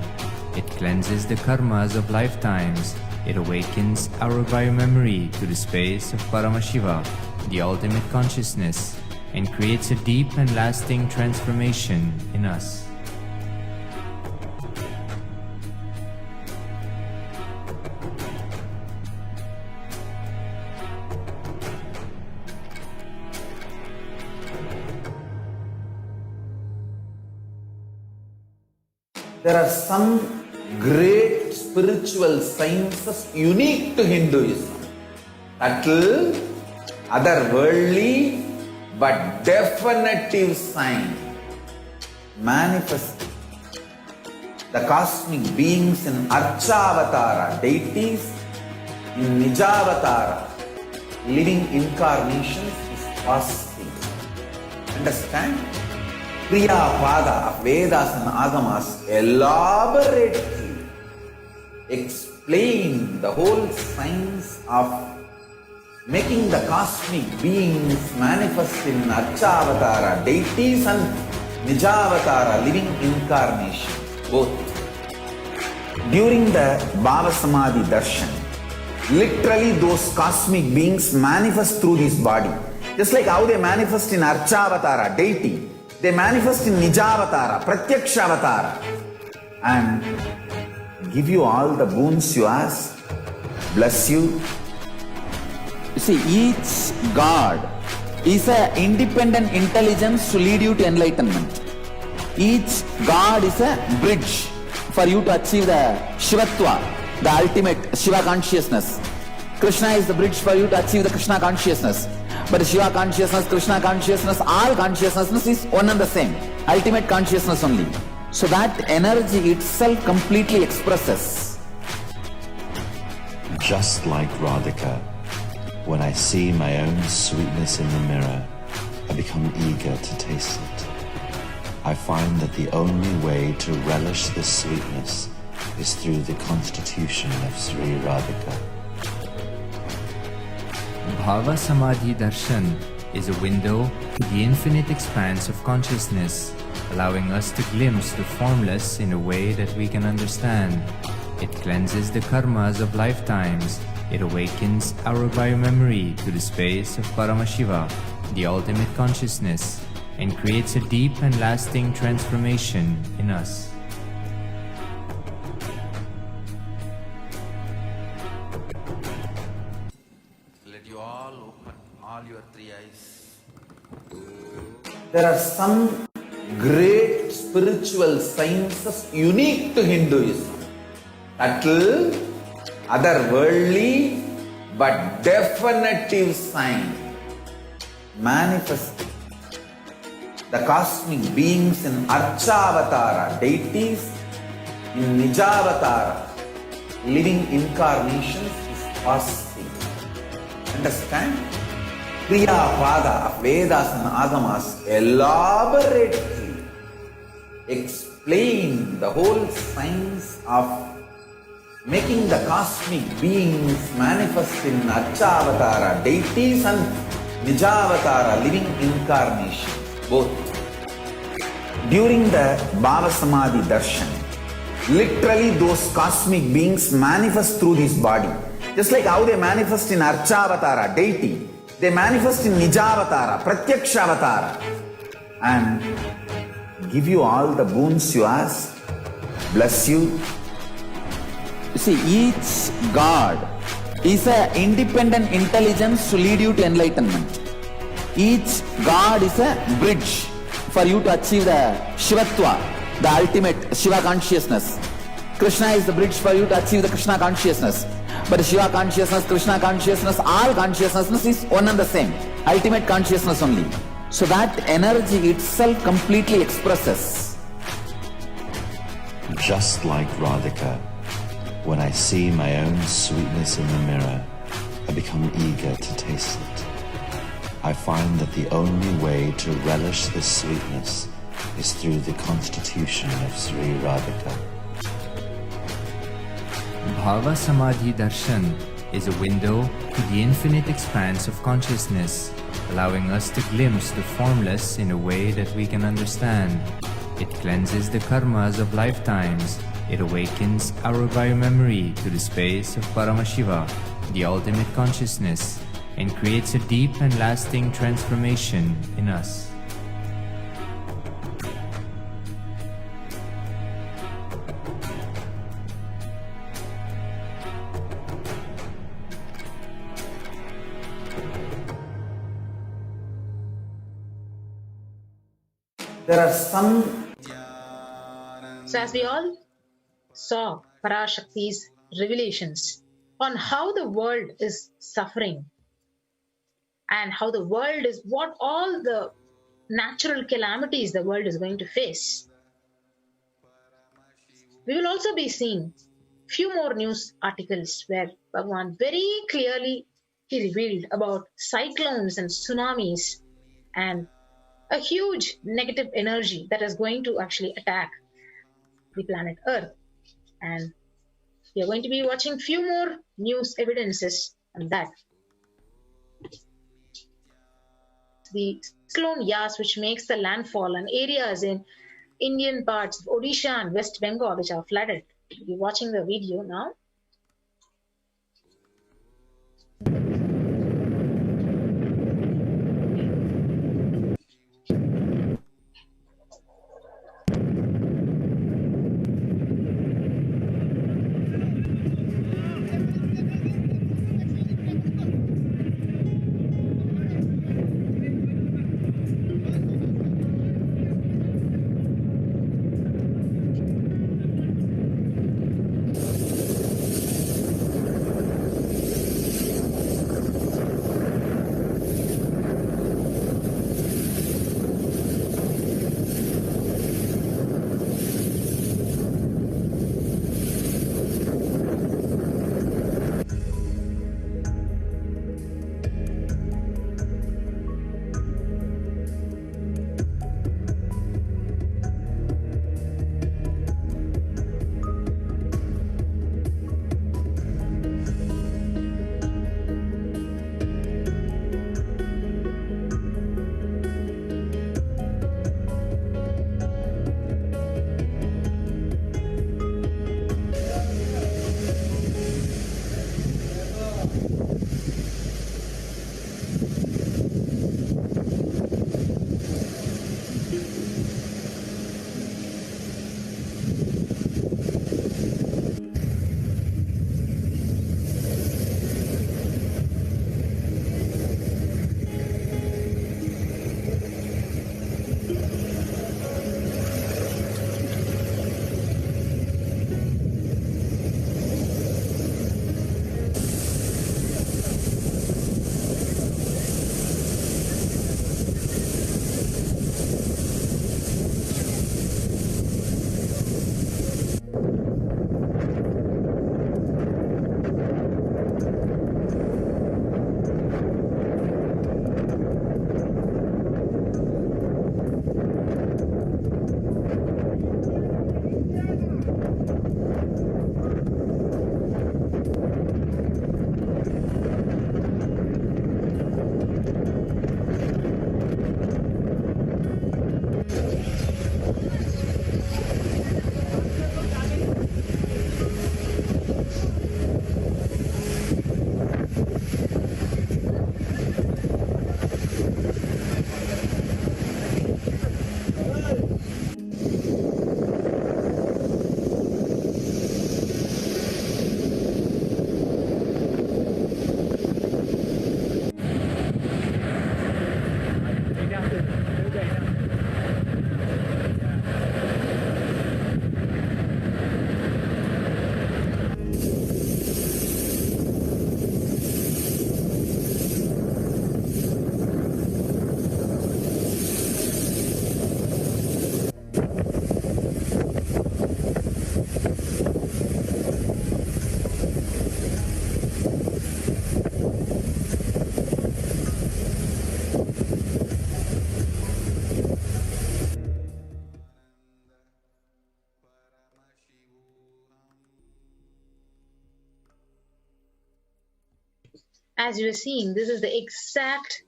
It cleanses the karmas of lifetimes. It awakens our biomemory to the space of Paramashiva, the ultimate consciousness, and creates a deep and lasting transformation in us. There are some great spiritual sciences unique to Hinduism. Subtle, otherworldly, but definitive sign. Manifest the cosmic beings in Archavatara deities, in Nijavatara living incarnations is fasting. Understand? Kriya Pada of Vedas and Agamas elaborately explain the whole science of making the cosmic beings manifest in Archavatara deities and Nijavatara living incarnation, both. During the Bhava Samadhi Darshan, literally those cosmic beings manifest through this body. Just like how they manifest in Archavatara deity, they manifest in Nijavatara, Pratyakshavatara, and give you all the boons you ask, bless you. You see, each God is an independent intelligence to lead you to enlightenment. Each God is a bridge for you to achieve the Shivatva, the ultimate Shiva consciousness. Krishna is the bridge for you to achieve the Krishna consciousness. But Shiva consciousness, Krishna consciousness, all consciousness is one and the same. Ultimate consciousness only. So that energy itself completely expresses. Just like Radhika, when I see my own sweetness in the mirror, I become eager to taste it. I find that the only way to relish this sweetness is through the constitution of Sri Radhika. Bhava Samadhi Darshan is a window to the infinite expanse of consciousness, allowing us to glimpse the formless in a way that we can understand. It cleanses the karmas of lifetimes. It awakens our biomemory to the space of Paramashiva, the ultimate consciousness, and creates a deep and lasting transformation in us. Let you all open all your three eyes. There are some great spiritual sciences unique to Hinduism. Subtle, otherworldly, but definitive sign. Manifest the cosmic beings in Archavatara deities, in Nijavatara living incarnations is fasting. Understand? Kriya Pada of Vedas and Agamas elaborately explain the whole science of making the cosmic beings manifest in Archavatara deities and Nijavatara living incarnations, both. During the Bhava Samadhi Darshan, literally those cosmic beings manifest through this body. Just like how they manifest in Archavatara deity, they manifest in Nijavatara, Pratyakshavatara, and give you all the boons you ask, bless you. You see, each God is an independent intelligence to lead you to enlightenment. Each God is a bridge for you to achieve the Shivatva, the ultimate Shiva consciousness. Krishna is the bridge for you to achieve the Krishna consciousness. But Shiva consciousness, Krishna consciousness, all consciousness is one and the same. Ultimate consciousness only. So that energy itself completely expresses. Just like Radhika, when I see my own sweetness in the mirror, I become eager to taste it. I find that the only way to relish this sweetness is through the constitution of Sri Radhika. Bhava Samadhi Darshan is a window to the infinite expanse of consciousness, allowing us to glimpse the formless in a way that we can understand. It cleanses the karmas of lifetimes. It awakens our biomemory to the space of Paramashiva, the ultimate consciousness, and creates a deep and lasting transformation in us. There are some. So as we all saw Parashakti's revelations on how the world is suffering and how the world is, what all the natural calamities the world is going to face. We will also be seeing few more news articles where Bhagavan very clearly he revealed about cyclones and tsunamis and a huge negative energy that is going to actually attack the planet Earth. And we are going to be watching few more news evidences on that. The cyclone Yas, which makes the landfall on areas in Indian parts of Odisha and West Bengal, which are flooded. We'll be watching the video now. As you are seeing, this is the exact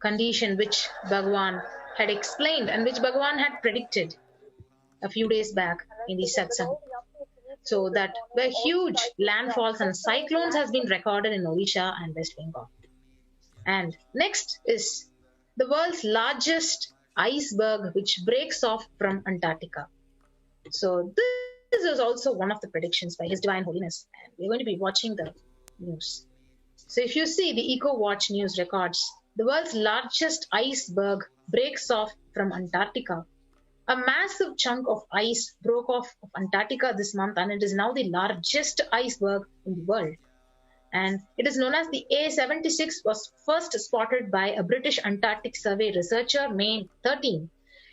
condition which Bhagavan had explained and which Bhagavan had predicted a few days back in the satsang. So that where huge landfalls and cyclones has been recorded in Odisha and West Bengal. And next is the world's largest iceberg which breaks off from Antarctica. So this is also one of the predictions by His Divine Holiness, and we're going to be watching the news. So if you see the Eco Watch news records, the world's largest iceberg breaks off from Antarctica. A massive chunk of ice broke off of Antarctica this month, and it is now the largest iceberg in the world. And it is known as the A76, was first spotted by a British Antarctic Survey researcher May 13.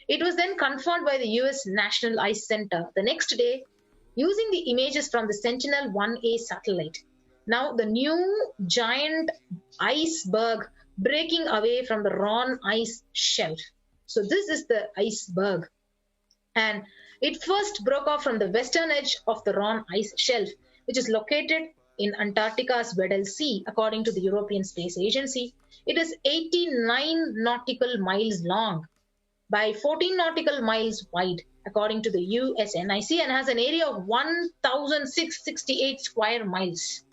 It was then confirmed by the US National Ice Center the next day using the images from the Sentinel-1A satellite. Now the new giant iceberg breaking away from the Ron ice shelf. So this is the iceberg. And it first broke off from the western edge of the Ron ice shelf, which is located in Antarctica's Weddell Sea, according to the European Space Agency. It is 89 nautical miles long by 14 nautical miles wide, according to the USNIC, and has an area of 1,668 square miles.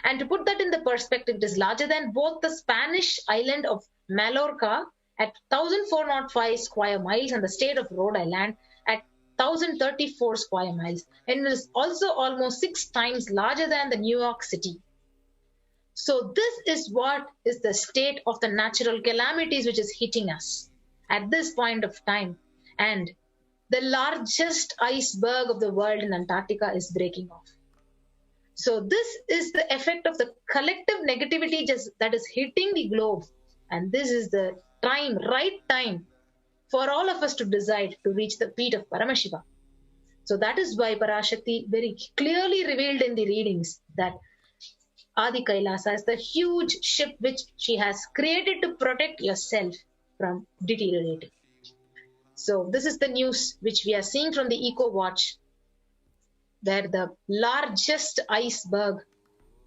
And to put that in the perspective, it is larger than both the Spanish island of Mallorca at 1,405 square miles and the state of Rhode Island at 1,034 square miles, and it is also almost 6 times larger than the New York City. So this is what is the state of the natural calamities which is hitting us at this point of time. And the largest iceberg of the world in Antarctica is breaking off. So this is the effect of the collective negativity that is hitting the globe. And this is the time, right time, for all of us to decide to reach the feet of Paramashiva. So that is why Parashakti very clearly revealed in the readings that Adi Kailasa is the huge ship which she has created to protect yourself from deteriorating. So this is the news which we are seeing from the Eco Watch, where the largest iceberg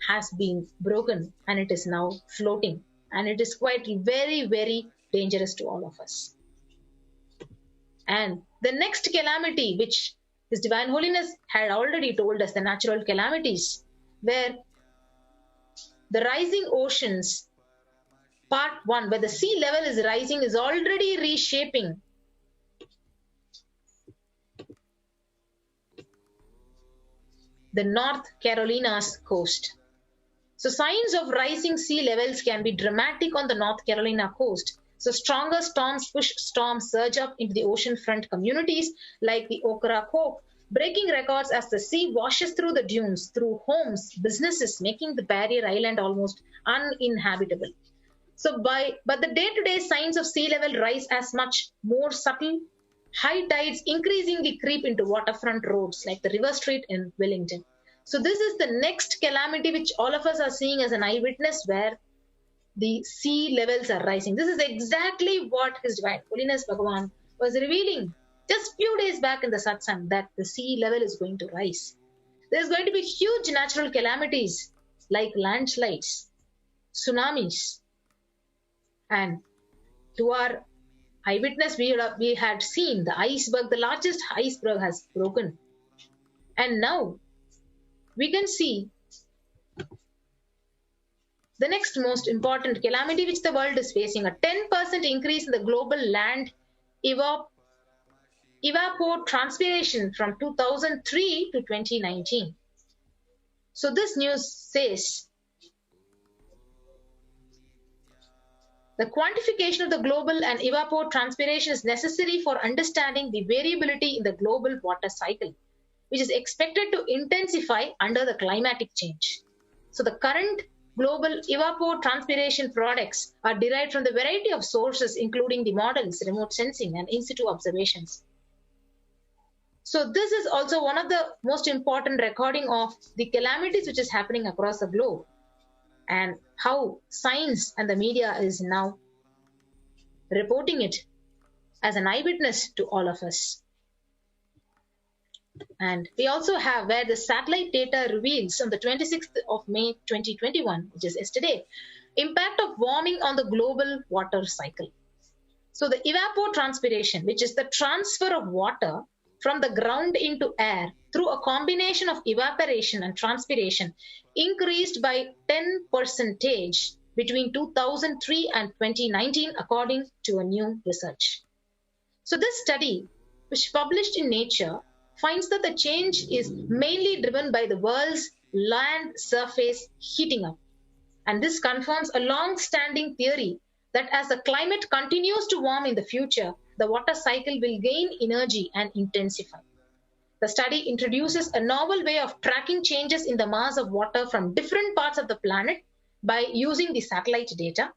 has been broken and it is now floating. And it is quite very, very dangerous to all of us. And the next calamity, which His Divine Holiness had already told us, the natural calamities, where the rising oceans, part 1, where the sea level is rising, is already reshaping the North Carolina's coast. So signs of rising sea levels can be dramatic on the North Carolina coast. So stronger storms push storm surge up into the oceanfront communities like the Ocracoke, breaking records as the sea washes through the dunes, through homes, businesses, making the barrier island almost uninhabitable. But the day-to-day signs of sea level rise as much more subtle. High tides increasingly creep into waterfront roads like the River Street in Wellington. So this is the next calamity which all of us are seeing as an eyewitness, where the sea levels are rising. This is exactly what His Divine Holiness Bhagavan was revealing just few days back in the satsang, that the sea level is going to rise. There's going to be huge natural calamities like landslides, tsunamis, and to our eyewitness, we had seen the iceberg, the largest iceberg has broken. And now we can see the next most important calamity which the world is facing, a 10% increase in the global land evapotranspiration from 2003 to 2019. So this news says the quantification of the global and evapotranspiration is necessary for understanding the variability in the global water cycle, which is expected to intensify under the climatic change. So the current global evapotranspiration products are derived from the variety of sources, including the models, remote sensing, and in-situ observations. So this is also one of the most important recording of the calamities which is happening across the globe, and how science and the media is now reporting it as an eyewitness to all of us. And we also have where the satellite data reveals on the 26th of May 2021, which is yesterday, impact of warming on the global water cycle. So the evapotranspiration, which is the transfer of water from the ground into air through a combination of evaporation and transpiration, increased by 10% between 2003 and 2019, according to a new research. So this study, which published in Nature, finds that the change is mainly driven by the world's land surface heating up. And this confirms a long-standing theory that as the climate continues to warm in the future, the water cycle will gain energy and intensify. The study introduces a novel way of tracking changes in the mass of water from different parts of the planet by using the satellite data.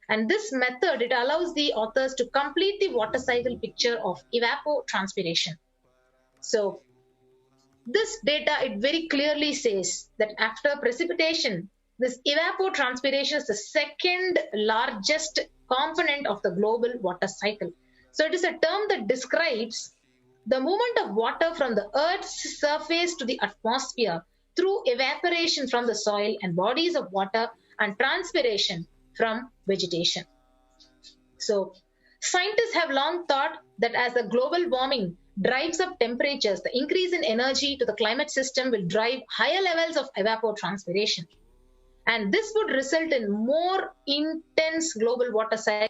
And this method, it allows the authors to complete the water cycle picture of evapotranspiration. So this data, it very clearly says that after precipitation, this evapotranspiration is the second largest component of the global water cycle. So it is a term that describes the movement of water from the Earth's surface to the atmosphere through evaporation from the soil and bodies of water and transpiration from vegetation. So scientists have long thought that as the global warming drives up temperatures, the increase in energy to the climate system will drive higher levels of evapotranspiration. And this would result in more intense global water cycle,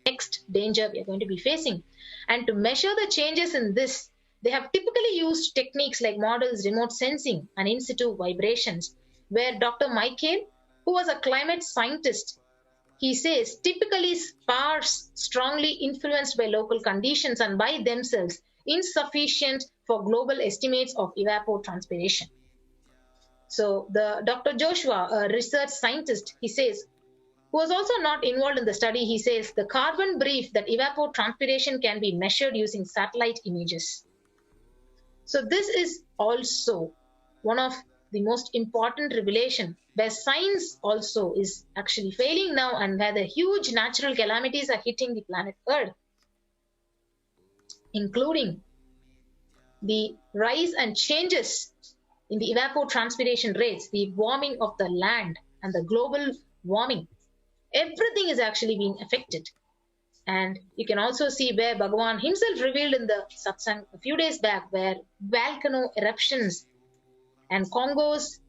next danger we are going to be facing. And to measure the changes in this, they have typically used techniques like models, remote sensing, and in situ vibrations, where Dr. Michael, who was a climate scientist, he says typically sparse, strongly influenced by local conditions and by themselves insufficient for global estimates of evapotranspiration. So the Dr. Joshua, a research scientist, he says, who was also not involved in the study, he says the carbon brief that evapotranspiration can be measured using satellite images. So this is also one of the most important revelation where science also is actually failing now and where the huge natural calamities are hitting the planet Earth, including the rise and changes in the evapotranspiration rates, the warming of the land and the global warming. Everything is actually being affected. And you can also see where Bhagavan himself revealed in the satsang a few days back where volcano eruptions and Congo's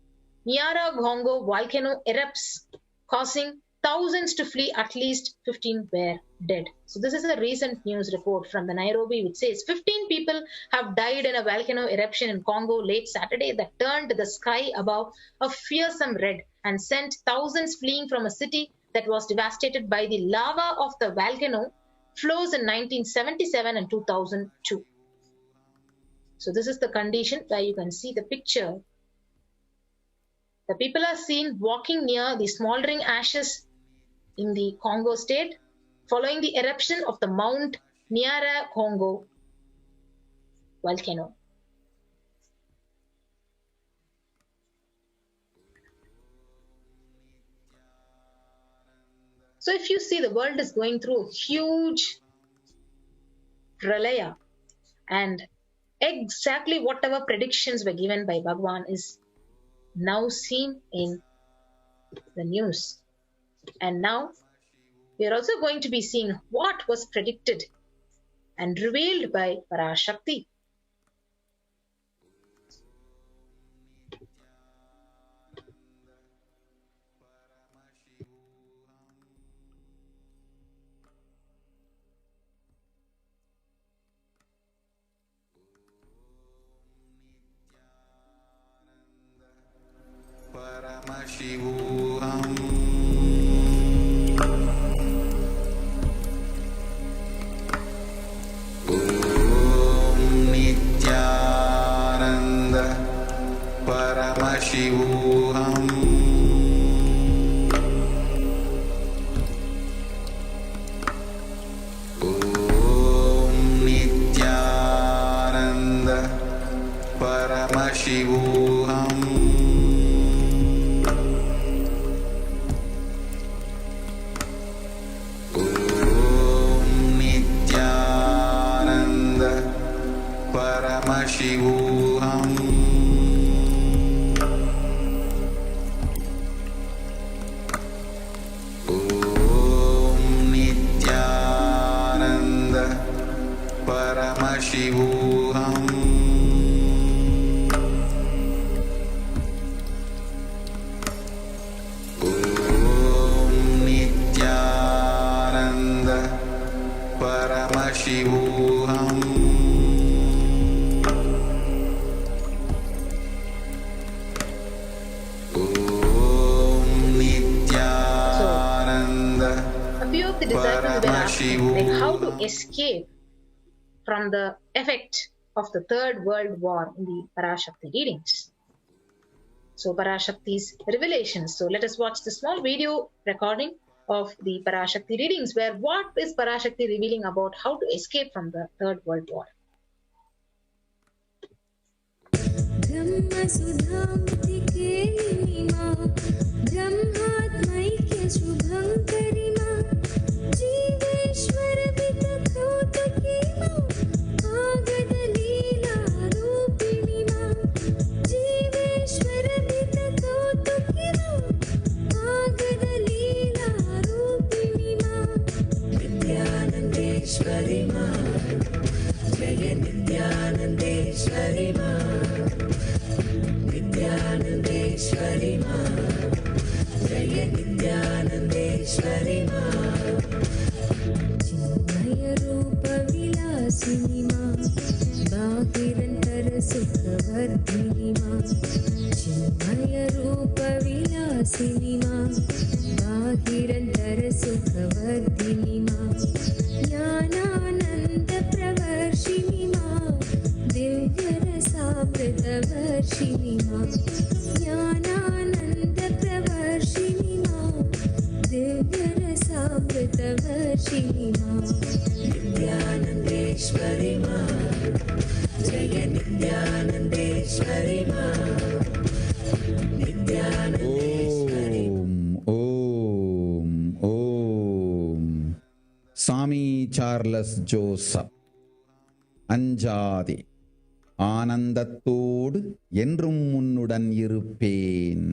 Nyiragongo volcano erupts, causing thousands to flee, at least 15 were dead. So this is a recent news report from the Nairobi which says 15 people have died in a volcano eruption in Congo late Saturday that turned the sky above a fearsome red and sent thousands fleeing from a city that was devastated by the lava of the volcano flows in 1977 and 2002. So this is the condition where you can see the picture. The people are seen walking near the smoldering ashes in the Congo state following the eruption of the Mount Nyiragongo volcano. So if you see, the world is going through a huge pralaya, and exactly whatever predictions were given by Bhagavan is now seen in the news. And now we are also going to be seeing what was predicted and revealed by Parashakti. Paramashivoham. Om Nithyananda Paramashivoham. Om Nithyananda Paramashivoham. Paramashivoham. Paramashivoham. Om Nithyananda Paramashivoham. Om Nithyananda Paramashivoham. A few of the disciples were asking like how to escape from the effect of the Third World War in the Parashakti readings. So Parashakti's revelations. So let us watch the small video recording of the Parashakti readings where what is Parashakti revealing about how to escape from the Third World War. ब्रह्मात्मैक्य शुभङ्करि मां जीवेश्वर वितकौतुकी मां आगदलीला रूपिणी मां जीवेश्वर वितकौतुकी मां आगदलीला रूपिणी मां नित्यानन्देश्वरि मां जय नित्यानन्देश्वरि मां नित्यानन्देश्वरि मां जय नित्यानन्देश्वरि मां चिन्मय रूप विलासिनि मां बाहिरन्तर सुखवर्धिनि मां चिन्मय रूप विलासिनि मां बाहिरन्तर सुखवर्धिनि मां ज्ञानानन्द प्रवर्षिणि मां दिव्यरसामृतवर्षिणि मां ज्ञानानन्द प्रवर्षिणि मां दिव्यरसामृतवर्षिणि मां नित्यानन्देश्वरि मां जय नित्यानन्देश्वरि मां नित्यानन्देश्वरि ஓம் சாமி சார்லஸ் ஜோசப். அஞ்சாதே, ஆனந்தத்தோடு என்றும் உன்னுடன் இருப்பேன்.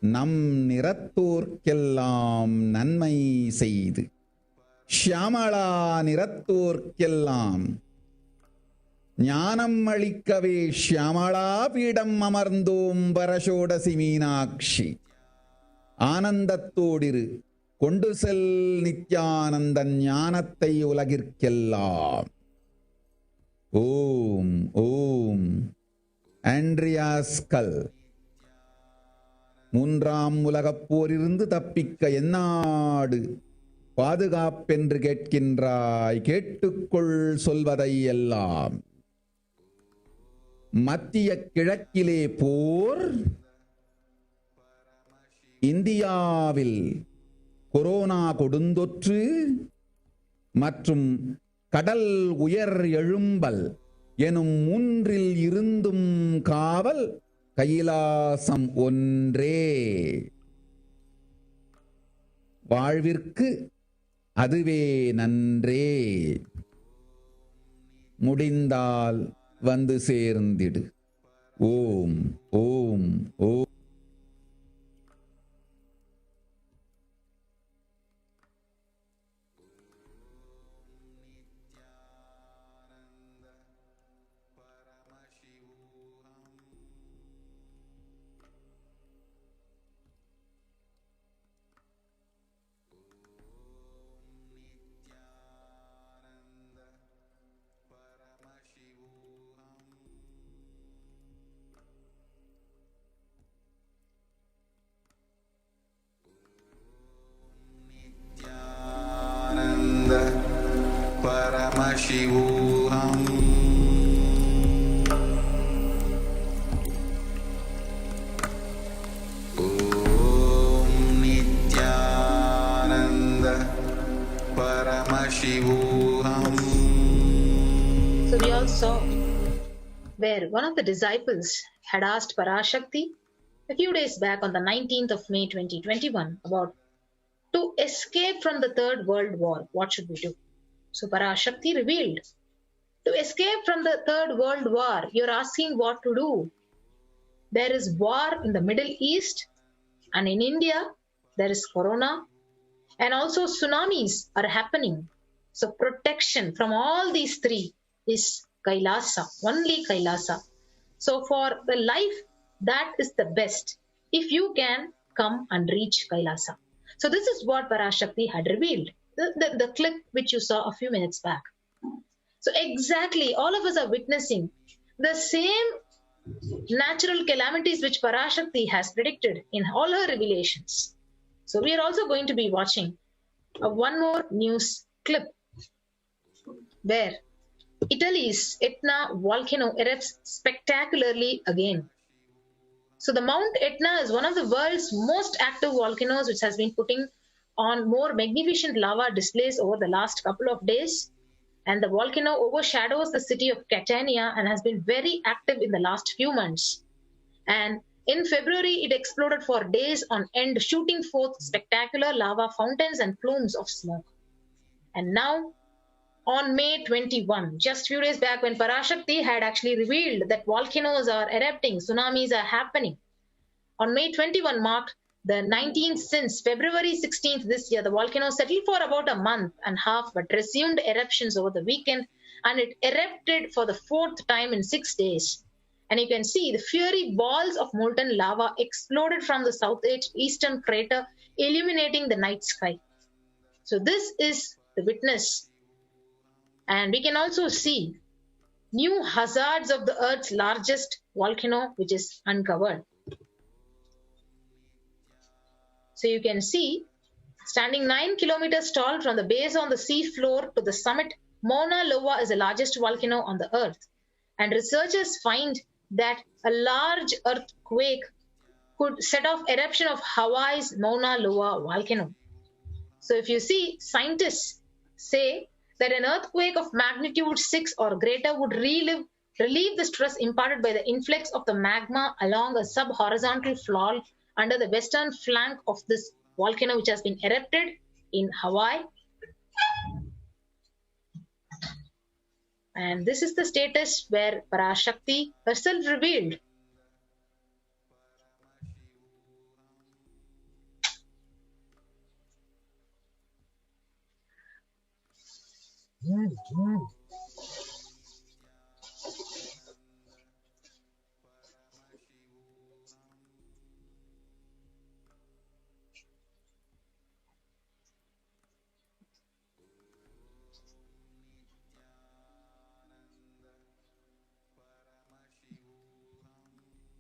நம் நிறத்தோர்க்கெல்லாம் நன்மை செய்து ஷியாமளா நிறத்தோர்க்கெல்லாம் ஞானம் அளிக்கவே ஷியாமளா பீடம் அமர்ந்தோம் பரஷோடசி மீனாட்சி. ஆனந்தத்தோடிரு, கொண்டு செல் நித்யானந்த ஞானத்தை உலகிற்கெல்லாம். ஓம் ஓம். ஆண்ட்ரியாஸ்கல். மூன்றாம் உலகப் போரிலிருந்து தப்பிக்க எந்நாடு பாதுகாப்பென்று கேட்கின்றாய், கேட்டுக்கொள் சொல்வதை எல்லாம். மத்திய கிழக்கிலே போர், இந்தியாவில் கொரோனா கொடுந்தொற்று மற்றும் கடல் உயர் எழும்பல் எனும் மூன்றில் இருந்தும் காவல் கைலாசம் ஒன்றே. வாழ்விற்கு அதுவே நன்றே. முடிந்தால் வந்து சேர்ந்திடு. ஓம் ஓம் ஓம். Paramashivoham. Om Nithyananda Paramashivoham. So we all saw where one of the disciples had asked Parashakti a few days back on the 19th of May 2021 about to escape from the Third World War, what should we do? So Parashakti revealed To escape from the Third World War, you're asking what to do. There is war in the Middle East, and in India, there is corona, and also tsunamis are happening. So protection from all these three is Kailasa, only Kailasa. So for the life, that is the best. If you can come and reach Kailasa. So this is what Parashakti had revealed. The clip which you saw a few minutes back. So exactly, all of us are witnessing the same natural calamities which Parashakti has predicted in all her revelations. So we are also going to be watching one more news clip where Italy's Etna volcano erupts spectacularly again. So the Mount Etna is one of the world's most active volcanoes, which has been putting on more magnificent lava displays over the last couple of days. And the volcano overshadows the city of Catania and has been very active in the last few months. And in February, it exploded for days on end, shooting forth spectacular lava fountains and plumes of smoke. And now, on May 21, just few days back, when Parashakti had actually revealed that volcanoes are erupting, tsunamis are happening, on May 21 marked the 19th since February 16th this year. The volcano settled for about a month and a half, but resumed eruptions over the weekend, and it erupted for the fourth time in 6 days. And you can see the fiery balls of molten lava exploded from the southeastern crater, illuminating the night sky. So this is the witness. And we can also see new hazards of the Earth's largest volcano, which is uncovered. So you can see, standing 9 kilometers tall from the base on the sea floor to the summit, Mauna Loa is the largest volcano on the Earth. And researchers find that a large earthquake could set off eruption of Hawaii's Mauna Loa volcano. So if you see, scientists say that an earthquake of magnitude 6 or greater would relieve the stress imparted by the influx of the magma along a sub-horizontal fault under the western flank of this volcano, which has been erupted in Hawaii. And this is the status where Parashakti herself revealed.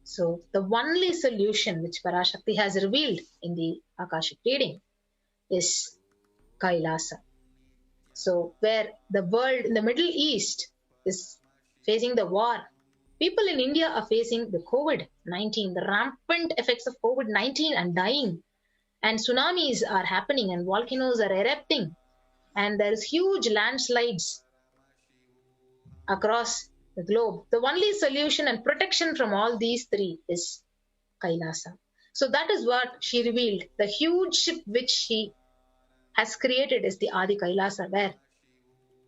So the only solution which Parashakti has revealed in the Akashic reading is Kailasa. So where the world in the Middle East is facing the war, people in India are facing the COVID-19, the rampant effects of COVID-19 and dying. And tsunamis are happening and volcanoes are erupting. And there is huge landslides across the globe. The only solution and protection from all these three is Kailasa. So that is what she revealed. The huge ship which she has created is the Adi Kailasa, where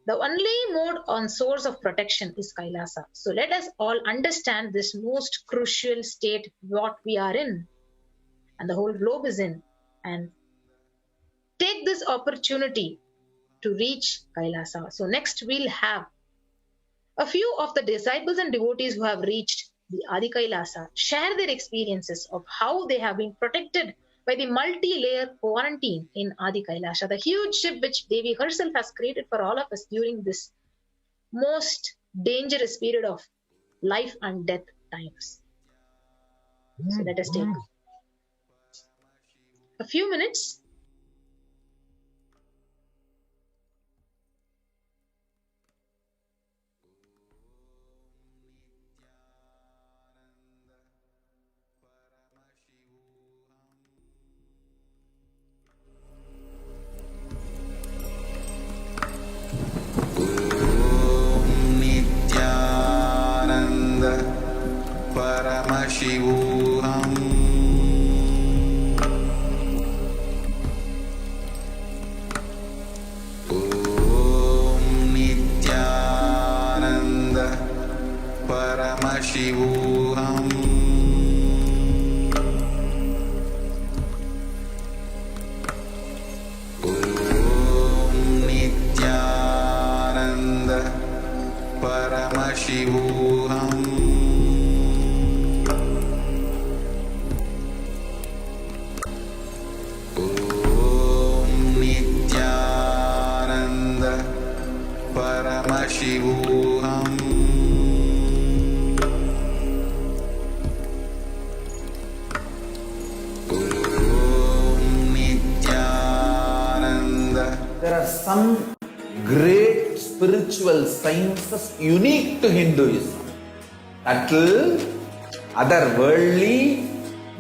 the only mode on source of protection is Kailasa. So let us all understand this most crucial state what we are in and the whole globe is in, and take this opportunity to reach Kailasa. So next we'll have a few of the disciples and devotees who have reached the Adi Kailasa share their experiences of how they have been protected by the multi-layer quarantine in Adi Kailasa, the huge ship which Devi herself has created for all of us during this most dangerous period of life and death times. So let us take a few minutes. Paramashivoham. Om Nithyananda Paramashivoham. Om Nithyananda Paramashivoham. Om Nithyananda Paramashivoham. There are some great spiritual sciences unique to Hinduism. Subtle, otherworldly,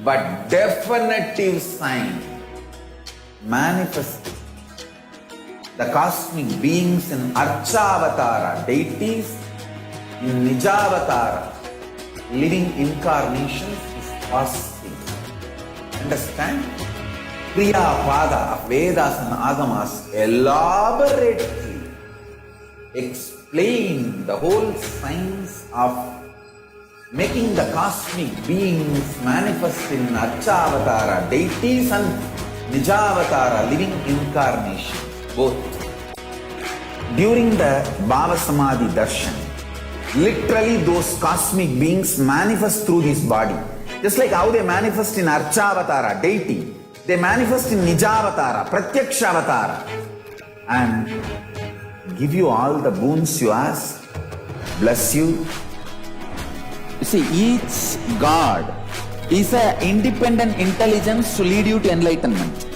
but definitive sign manifesting the cosmic beings in Archavatara, deities in Nijavatara, living incarnations is possible. Understand? Priya Pada of Vedas and Agamas elaborately explain the whole science of making the cosmic beings manifest in Archavatara, deities and Nijavatara, living incarnations, both. During the Bhava Samadhi Darshan, literally those cosmic beings manifest through this body. Just like how they manifest in Archavatara, deity, they manifest in Nijavatara, Pratyakshavatara, and give you all the boons you ask, bless you. You see, each God is an independent intelligence to lead you to enlightenment.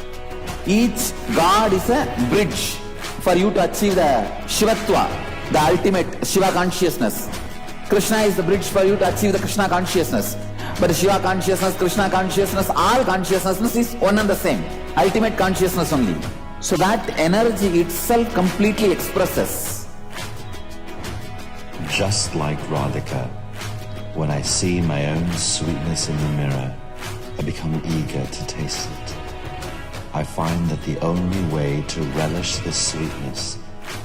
Each God is a bridge for you to achieve the Shivatva, the ultimate Shiva consciousness. Krishna is the bridge for you to achieve the Krishna consciousness. But Shiva consciousness, Krishna consciousness, all consciousness is one and the same. Ultimate consciousness only. So that energy itself completely expresses. Just like Radhika, when I see my own sweetness in the mirror, I become eager to taste it. I find that the only way to relish this sweetness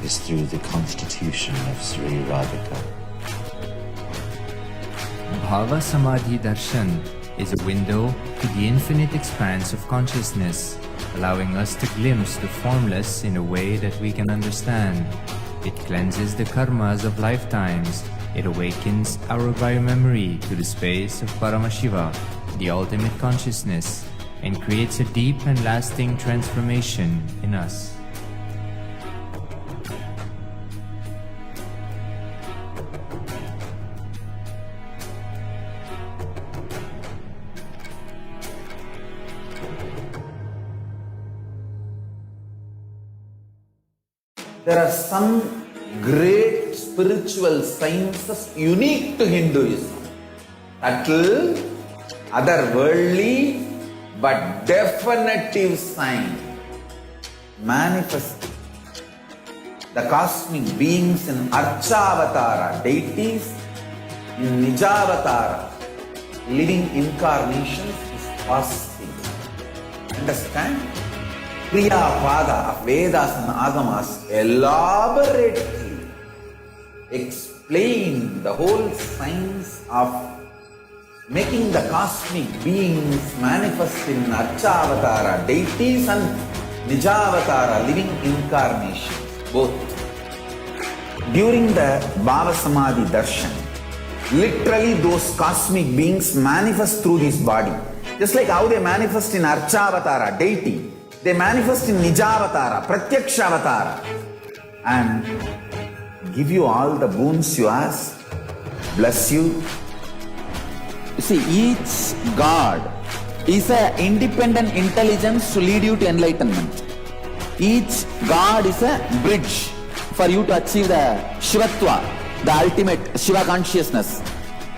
is through the constitution of Sri Radhika. Bhava Samadhi Darshan is a window to the infinite expanse of consciousness, allowing us to glimpse the formless in a way that we can understand. It cleanses the karmas of lifetimes. It awakens our biomemory to the space of Paramashiva, the ultimate consciousness, and creates a deep and lasting transformation in us. There are some great spiritual sciences unique to Hinduism. Subtle, otherworldly, but definitive sign manifesting the cosmic beings in Archavatara, deities in Nijavatara, living incarnations is possible. Understand? Priya Pada of Vedas and Agamas elaborately explain the whole science of making the cosmic beings manifest in Archavatara, deities and Nijavatara, living incarnations, both. During the Bhava Samadhi Darshan, literally those cosmic beings manifest through this body. Just like how they manifest in Archavatara, deity, they manifest in Nijavatara, Pratyakshavatara, and give you all the boons you ask, bless you. You see, each God is an independent intelligence to lead you to enlightenment. Each God is a bridge for you to achieve the Shivatva, the ultimate Shiva consciousness.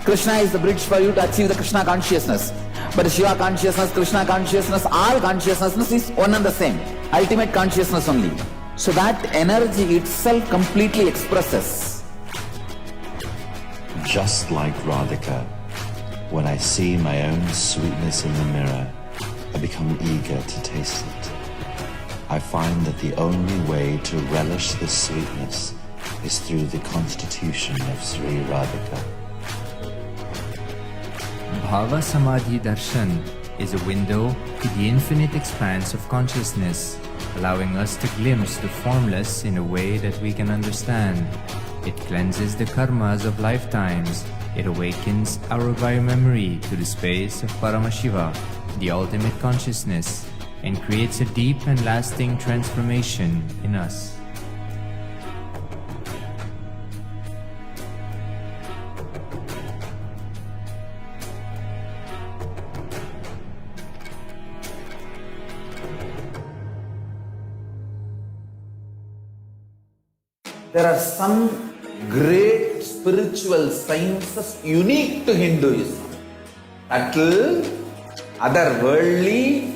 Krishna is the bridge for you to achieve the Krishna consciousness. But Shiva consciousness, Krishna consciousness, all consciousness is one and the same. Ultimate consciousness only. So that energy itself completely expresses. Just like Radhika, when I see my own sweetness in the mirror, I become eager to taste it. I find that the only way to relish this sweetness is through the constitution of Sri Radhika. Bhava Samadhi Darshan is a window to the infinite expanse of consciousness, allowing us to glimpse the formless in a way that we can understand. It cleanses the karmas of lifetimes. It awakens our biomemory to the space of Paramashiva, the ultimate consciousness, and creates a deep and lasting transformation in us. There are some great spiritual sciences unique to Hinduism. Subtle, otherworldly,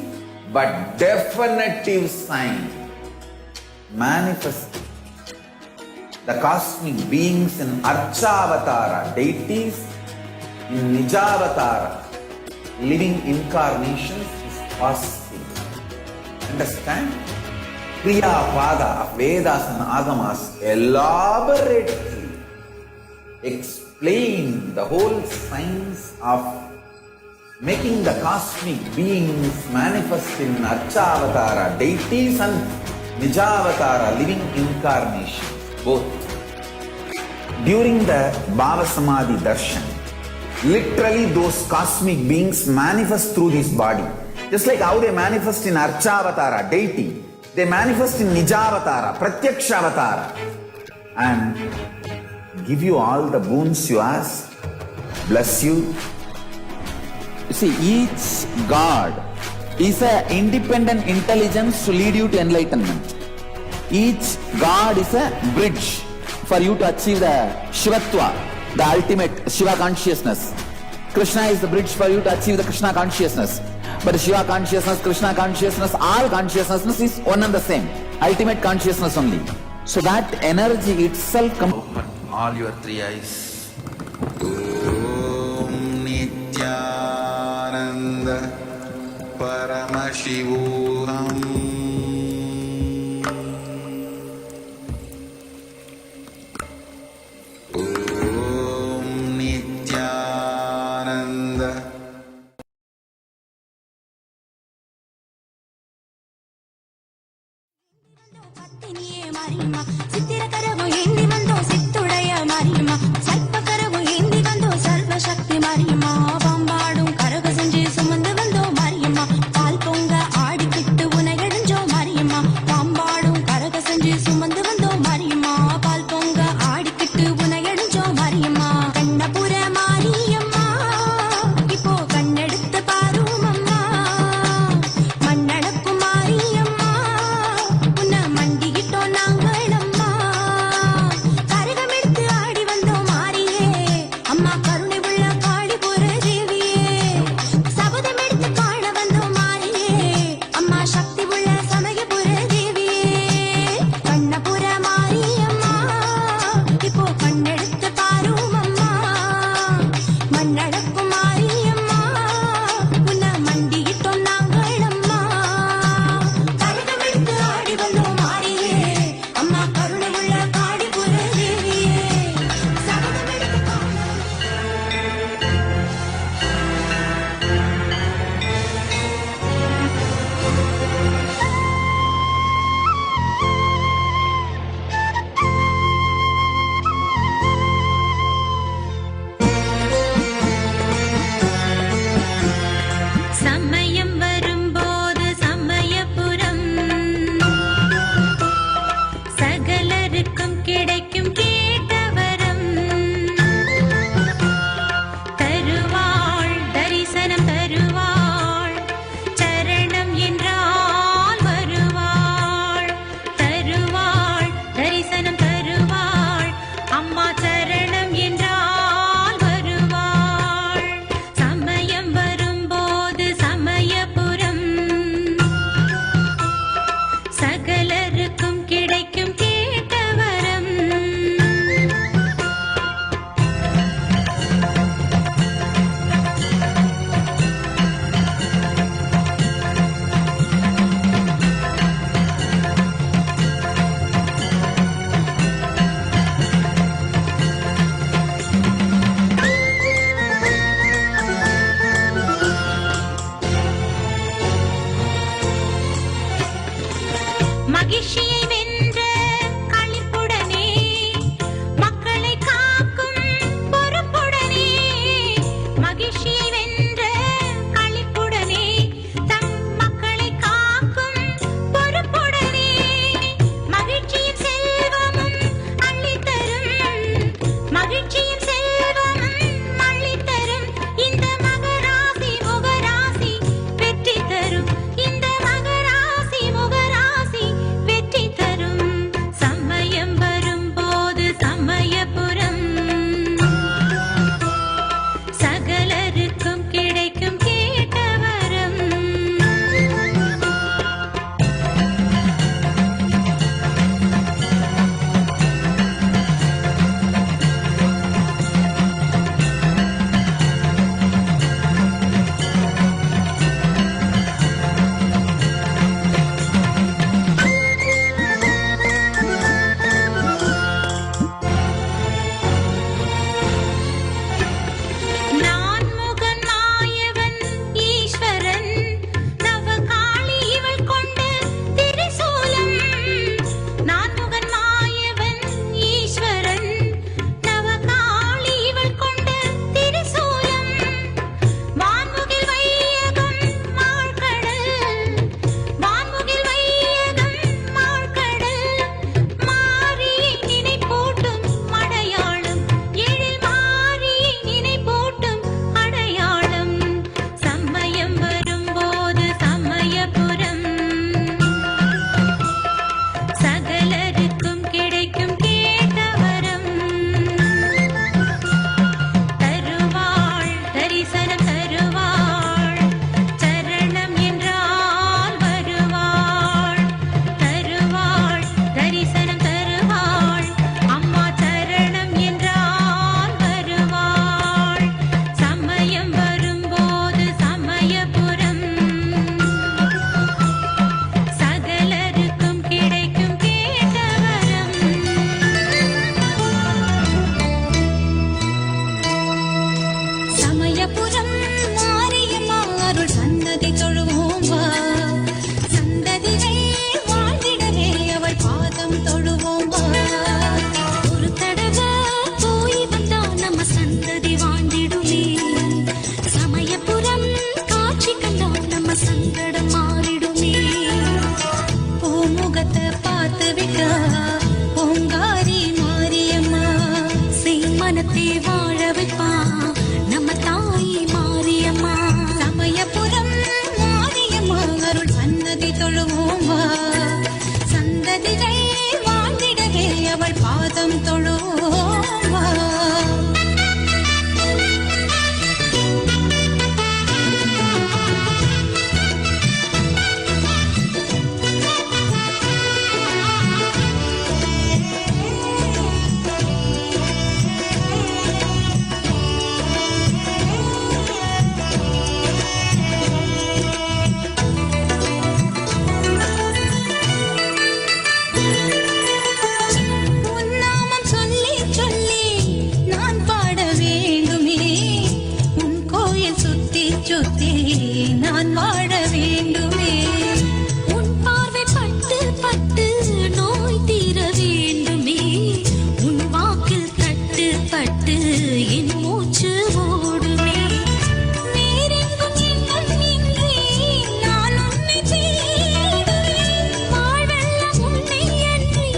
but definitive sign. Manifesting the cosmic beings in Archavatara, deities in Nijavatara, living incarnations is possible. Understand? Kriya Pada of Vedas and Agamas elaborately explain the whole science of making the cosmic beings manifest in Archavatara, deities and Nijavatara, living incarnations, both. During the Bhava Samadhi Darshan, literally those cosmic beings manifest through this body. Just like how they manifest in Archavatara, deity, they manifest in Nijavatara, Pratyakshavatara, and give you all the boons you ask, bless you. You see, each God is an independent intelligence to lead you to enlightenment. Each God is a bridge for you to achieve the Shivatva, the ultimate Shiva consciousness. Krishna is the bridge for you to achieve the Krishna consciousness. But Shiva consciousness, Krishna consciousness, all consciousness is one and the same. Ultimate consciousness only. So that energy itself comes. Open all your three eyes. Om Nithyananda Paramashivoham. Om Nithyananda. சித்திரக்கரவு ஏந்தி வந்தோ சித்துடைய மாரியம்மா சர்ப்பக்கரவு ஏந்தி வந்தோ சர்வசக்தி மாரியம்மா பம்பாடும் கரக செஞ்சு சுமந்து வந்தோ மாரியம்மா பால் பொங்க ஆடிக்கிட்டு உனை எழுஞ்சோ போட்டே வாழ வைப்பா நம்ம தாய் மாரியம்மா. சமயபுரம் மாரியம்மா அருள் சன்னதி தொழுவோம் வா. சந்ததிகள் வாழ்ந்திடவே அவள் பாதம் தொழுவோம் வா. உன்னாமம் சொல்லி சொல்லி நான் பாட வேண்டுமே. உன் கோயில் சுத்தி சுத்தி நான் வாழ வேண்டுமே. உன் பார்வை பட்டு பட்டு நோய் தீர வேண்டுமே. உன் வாக்கில் தட்டு பட்டு என் மூச்சு ஓடுமே. வேறெங்கும் எண்ணம் இன்றி நான் உன்னை தேடுவேன். வாழ்வெல்லாம் உன்னை அன்றி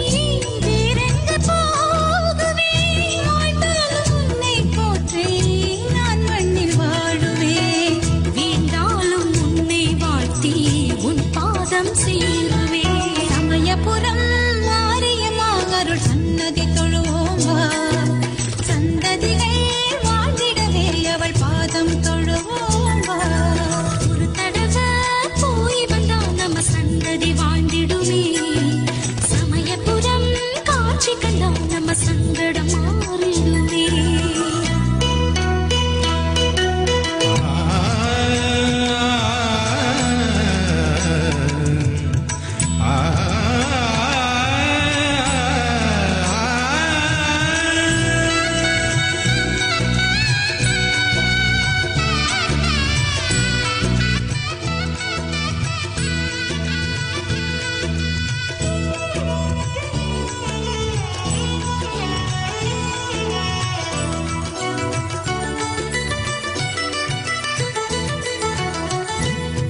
வேறெங்க போகுவேன். வாழ்ந்தாலும் உன்னை போற்றே நான் மண்ணில் வாழுவேன். வீழ்ந்தாலும் உன்னை வாழ்த்தி உன் பாதம் சேருவேன். சமயபுரம் மாரியம்மா அருள் சன்னதி தொழுவோம் வா. சந்ததிகள் வாழ்ந்திடவே அவள் பாதம் தொழுவோம் வா. ஒரு தடவை போய் வந்தா நம்ம சந்ததி வாழ்ந்திடுமே. சமயபுரம் காட்சி கண்டா நம்ம சங்கடம் மாறிடுமே.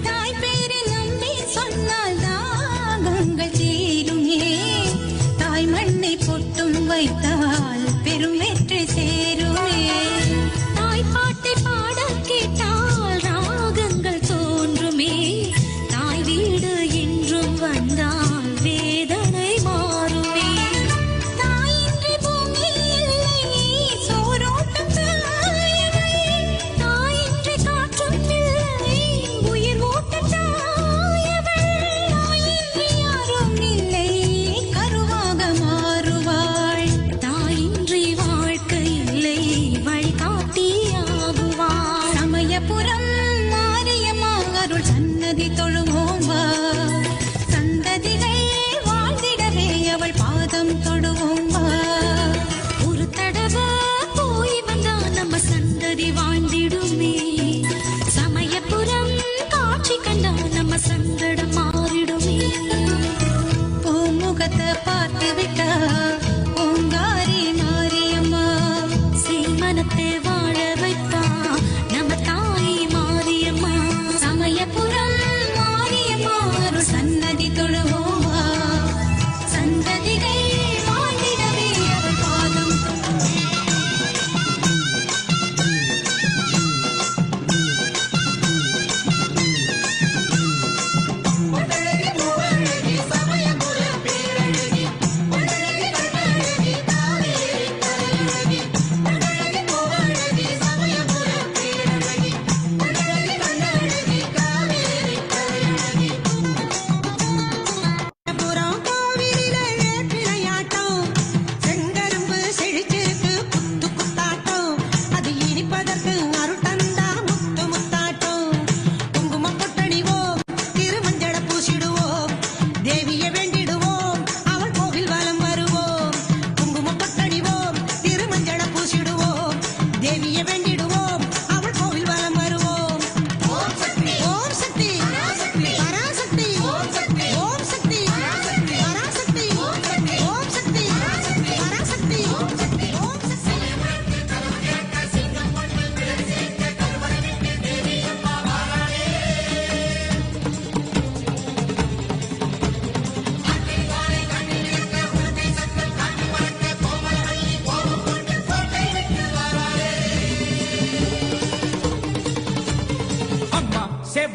தாய் பேரை நம்பி சொன்னால் தாகங்கள் தீருமே. தாய் மண்ணை பொட்டும் வைத்தால் பெரும் வெற்றி சேருமே. தாய் பாட்டை பாட கேட்டால் ராகங்கள் தோன்றுமே. தாய் வீடு என்றும் வந்தால் வேதனை மாறுமே. தாயின்றி பூமி இல்லை சோரோட்டம் தாயவை. தாயின்றி காற்றும் இல்லை உயிர் ஓட்டம் தாயவள். தாயின்றி யாரும் இல்லை கருவாக மாறுவாள். தாயின்றி வாழ்க்கை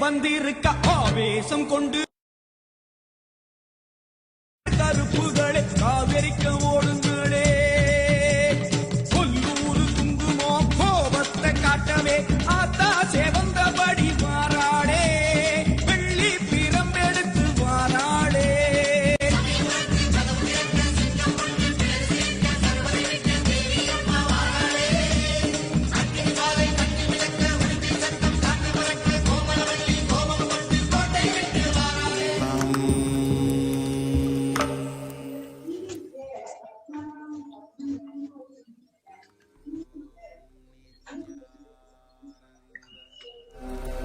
வந்திருக்க ஆவேசம் கொண்டு கருப்புகளே காவிரிக்க ஓடுங்களே கொல்லூரு குங்குமோ கோபத்தை காட்டவே ஆத்தா சேவந்தபடி வாராளே வெள்ளி பிரம்பெடுத்து வாராளே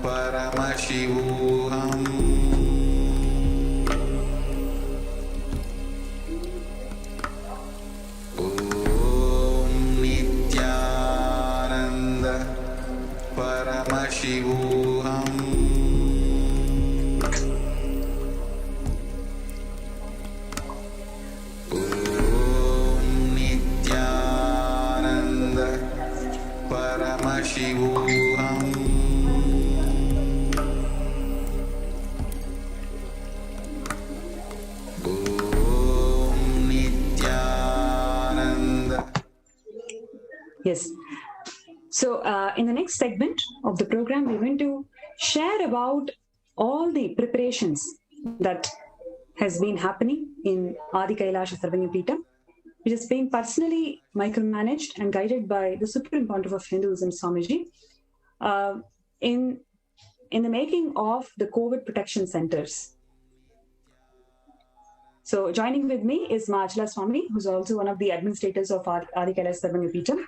Paramashivoham. Om Nithyananda Paramashivoham. Om Nithyananda Paramashivoham. Yes. So in the next segment of the program, we're going to share about all the preparations that has been happening in Adi Kailasa Sarvanya Peetham, which is being personally micromanaged and guided by the Supreme Pontiff of Hinduism, Swamiji, in the making of the COVID protection centers. So joining with me is Majla Swami, who's also one of the administrators of Adi Kailasa Sarvanya Peetham.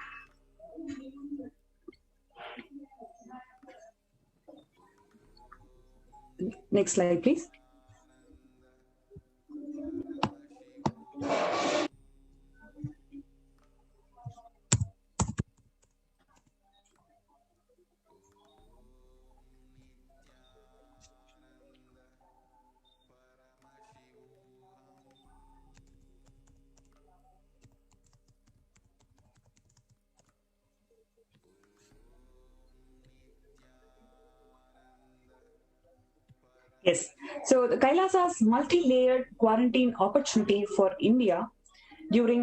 Next slide, please. Yes. So the Kailasa's multi-layered quarantine opportunity for India during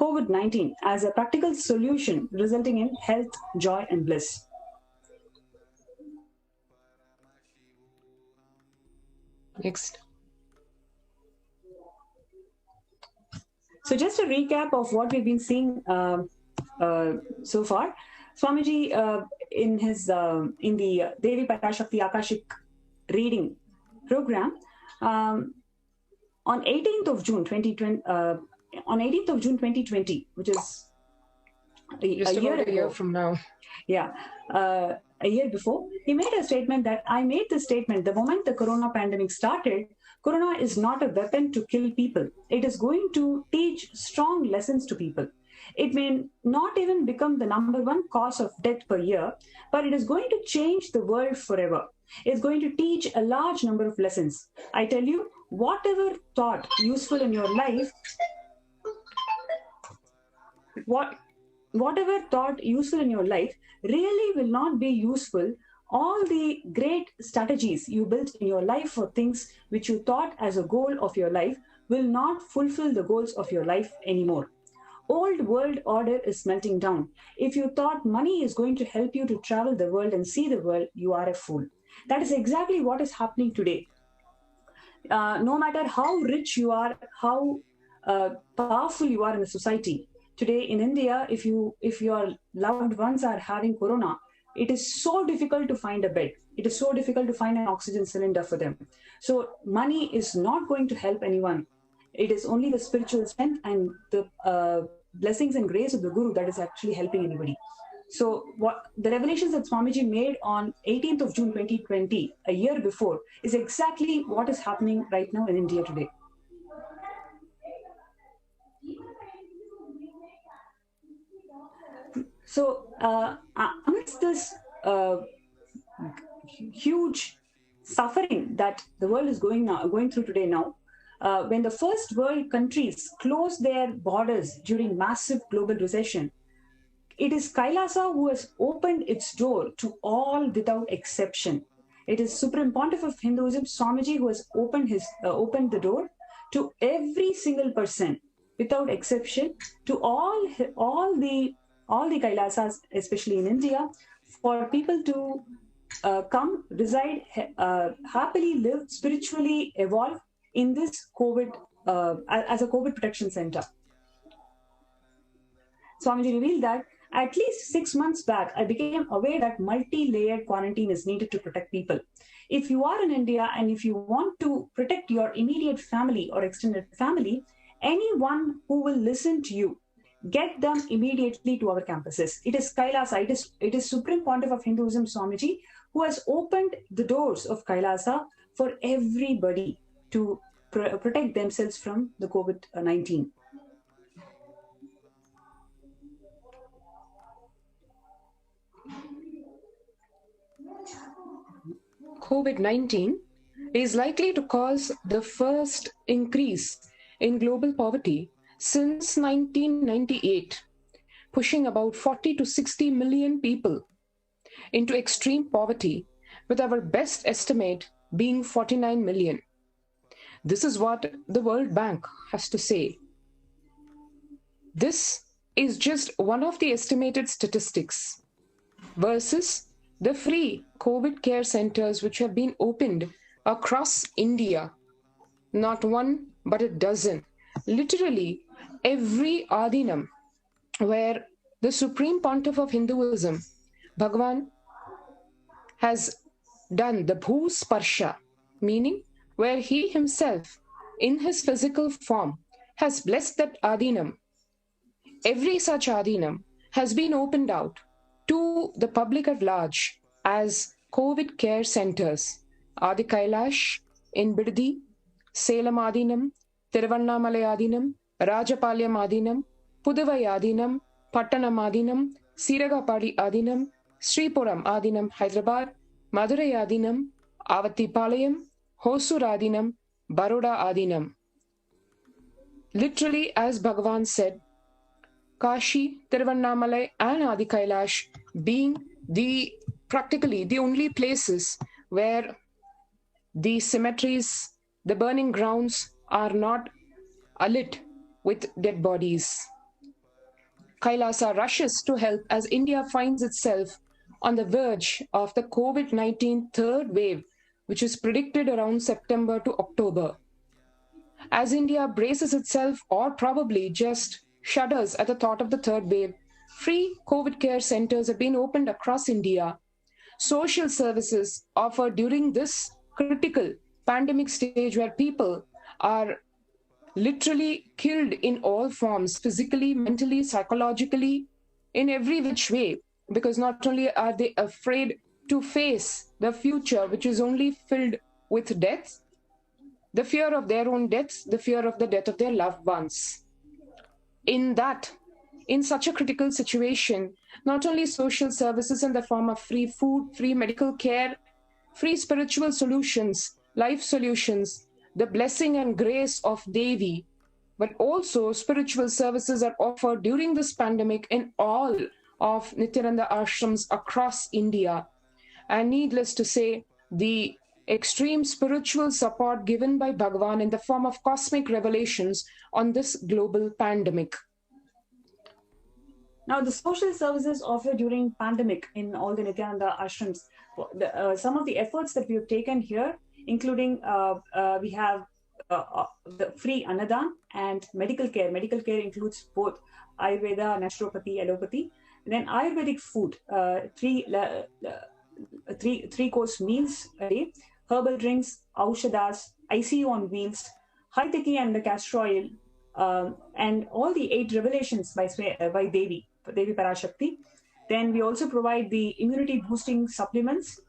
COVID-19 as a practical solution resulting in health, joy, and bliss. Next. So just a recap of what we've been seeing so far. Swamiji, in the Devi Parashakti Akashic reading program, on 18th of June 2020, which is a year from now. Yeah, a year before, he made a statement that I made the statement the moment the corona pandemic started. Corona is not a weapon to kill people. It is going to teach strong lessons to people. It may not even become the #1 cause of death per year, but it is going to change the world forever. It's going to teach a large number of lessons. I tell you, whatever thought useful in your life, whatever thought useful in your life really will not be useful. All the great strategies you built in your life for things which you thought as a goal of your life will not fulfill the goals of your life anymore. Old world order is melting down. If you thought money is going to help you to travel the world and see the world, you are a fool. That is exactly what is happening today. No matter how rich you are, how powerful you are in the society, today in India, if your loved ones are having corona, it is so difficult to find a bed. It is so difficult to find an oxygen cylinder for them. So money is not going to help anyone. It is only the spiritual strength and the blessings and grace of the Guru that is actually helping anybody. So what the revelations that Swamiji made on 18th of June 2020, a year before, is exactly what is happening right now in India today. So amidst this huge suffering that the world is going through today now, when the first world countries closed their borders during massive global recession, it is Kailasa who has opened its door to all without exception. It is Supreme Pontiff of Hinduism, Swamiji, who has opened the door to every single person, without exception, to all the Kailasas, especially in India, for people to come, reside, happily live, spiritually evolve in this COVID, as a COVID protection center. Swamiji revealed that at least 6 months back, I became aware that multi-layered quarantine is needed to protect people. If you are in India and if you want to protect your immediate family or extended family, anyone who will listen to you, get them immediately to our campuses. It is Kailasa, it is Supreme Pontiff of Hinduism, Swamiji, who has opened the doors of Kailasa for everybody to protect themselves from the COVID-19. COVID-19 is likely to cause the first increase in global poverty since 1998, pushing about 40 to 60 million people into extreme poverty, with our best estimate being 49 million. This is what the World Bank has to say. This is just one of the estimated statistics versus the free COVID care centers which have been opened across India. Not one, but a dozen. Literally every Adinam where the Supreme Pontiff of Hinduism, Bhagavan, has done the Bhu Sparsha, meaning where he himself, in his physical form, has blessed that Adinam. Every such Adinam has been opened out to the public at large as COVID care centers. Adi Kailash in Biddi, Salem Adinam, Tiruvannamalai Adinam, Rajapalyam Adinam, Puduvai Adinam, Pattanam Adinam, Siragapadi Adinam, Sripuram Adinam, Hyderabad, Madurai Adinam, Avattipalayam, Hosur Adinam, Baroda Adinam. Literally, as Bhagavan said, Kashi, Tiruvannamalai and Adi Kailash being practically the only places where the cemeteries, the burning grounds are not alit with dead bodies. Kailasa rushes to help as India finds itself on the verge of the COVID-19 third wave, which is predicted around September to October. As India braces itself, or probably just shudders at the thought of the third wave, free COVID care centers have been opened across India. Social services offered during this critical pandemic stage where people are literally killed in all forms, physically, mentally, psychologically, in every which way, because not only are they afraid to face the future, which is only filled with death, the fear of their own deaths, the fear of the death of their loved ones. In such a critical situation, not only social services in the form of free food, free medical care, free spiritual solutions, life solutions, the blessing and grace of Devi, but also spiritual services are offered during this pandemic in all of Nithyananda ashrams across India. And needless to say, the extreme spiritual support given by Bhagavan in the form of cosmic revelations on this global pandemic. Now, the social services offered during pandemic in all the Nithyananda ashrams, some of the efforts that we have taken here, including we have the free Annadan and medical care. Medical care includes both Ayurveda, naturopathy, allopathy, and then Ayurvedic food, three-course meals a day, herbal drinks, aushadas, ICU on wheels, Haitaki and the castor oil, and all the 8 revelations by Devi Parashakti. Then we also provide the immunity boosting supplements,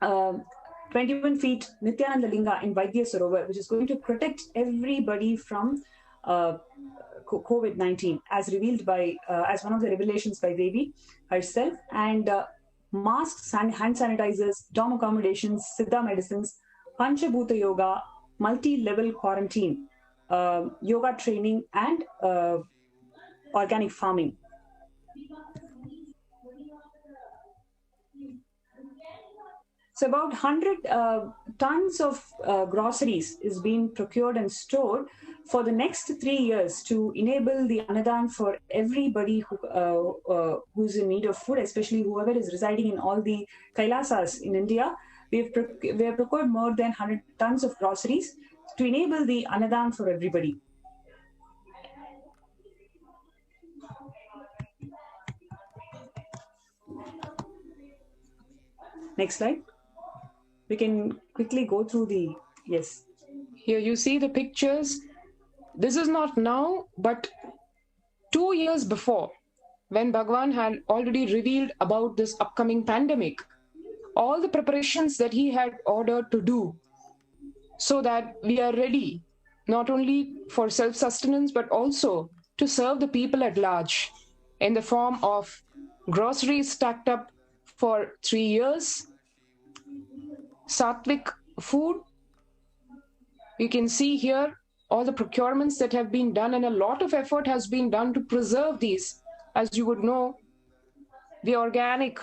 21 feet Nithyananda Linga in Vaidya Sarovar, which is going to protect everybody from COVID-19, as revealed by, as one of the revelations by Devi herself, and masks, hand sanitizers, dorm accommodations, Siddha medicines, Panchabhuta yoga, multi-level quarantine, yoga training, and organic farming. So about 100 tons of groceries is being procured and stored for the next 3 years to enable the Annadan for everybody who's in need of food, especially whoever is residing in all the Kailasas in India. We have procured more than 100 tons of groceries to enable the Annadan for everybody. Next slide. We can quickly go through the, yes. Here you see the pictures. This is not now, but 2 years before, when Bhagwan had already revealed about this upcoming pandemic, all the preparations that he had ordered to do so that we are ready, not only for self-sustenance, but also to serve the people at large in the form of groceries stacked up for 3 years, Sattvic food. You can see here all the procurements that have been done, and a lot of effort has been done to preserve these. As you would know, the organic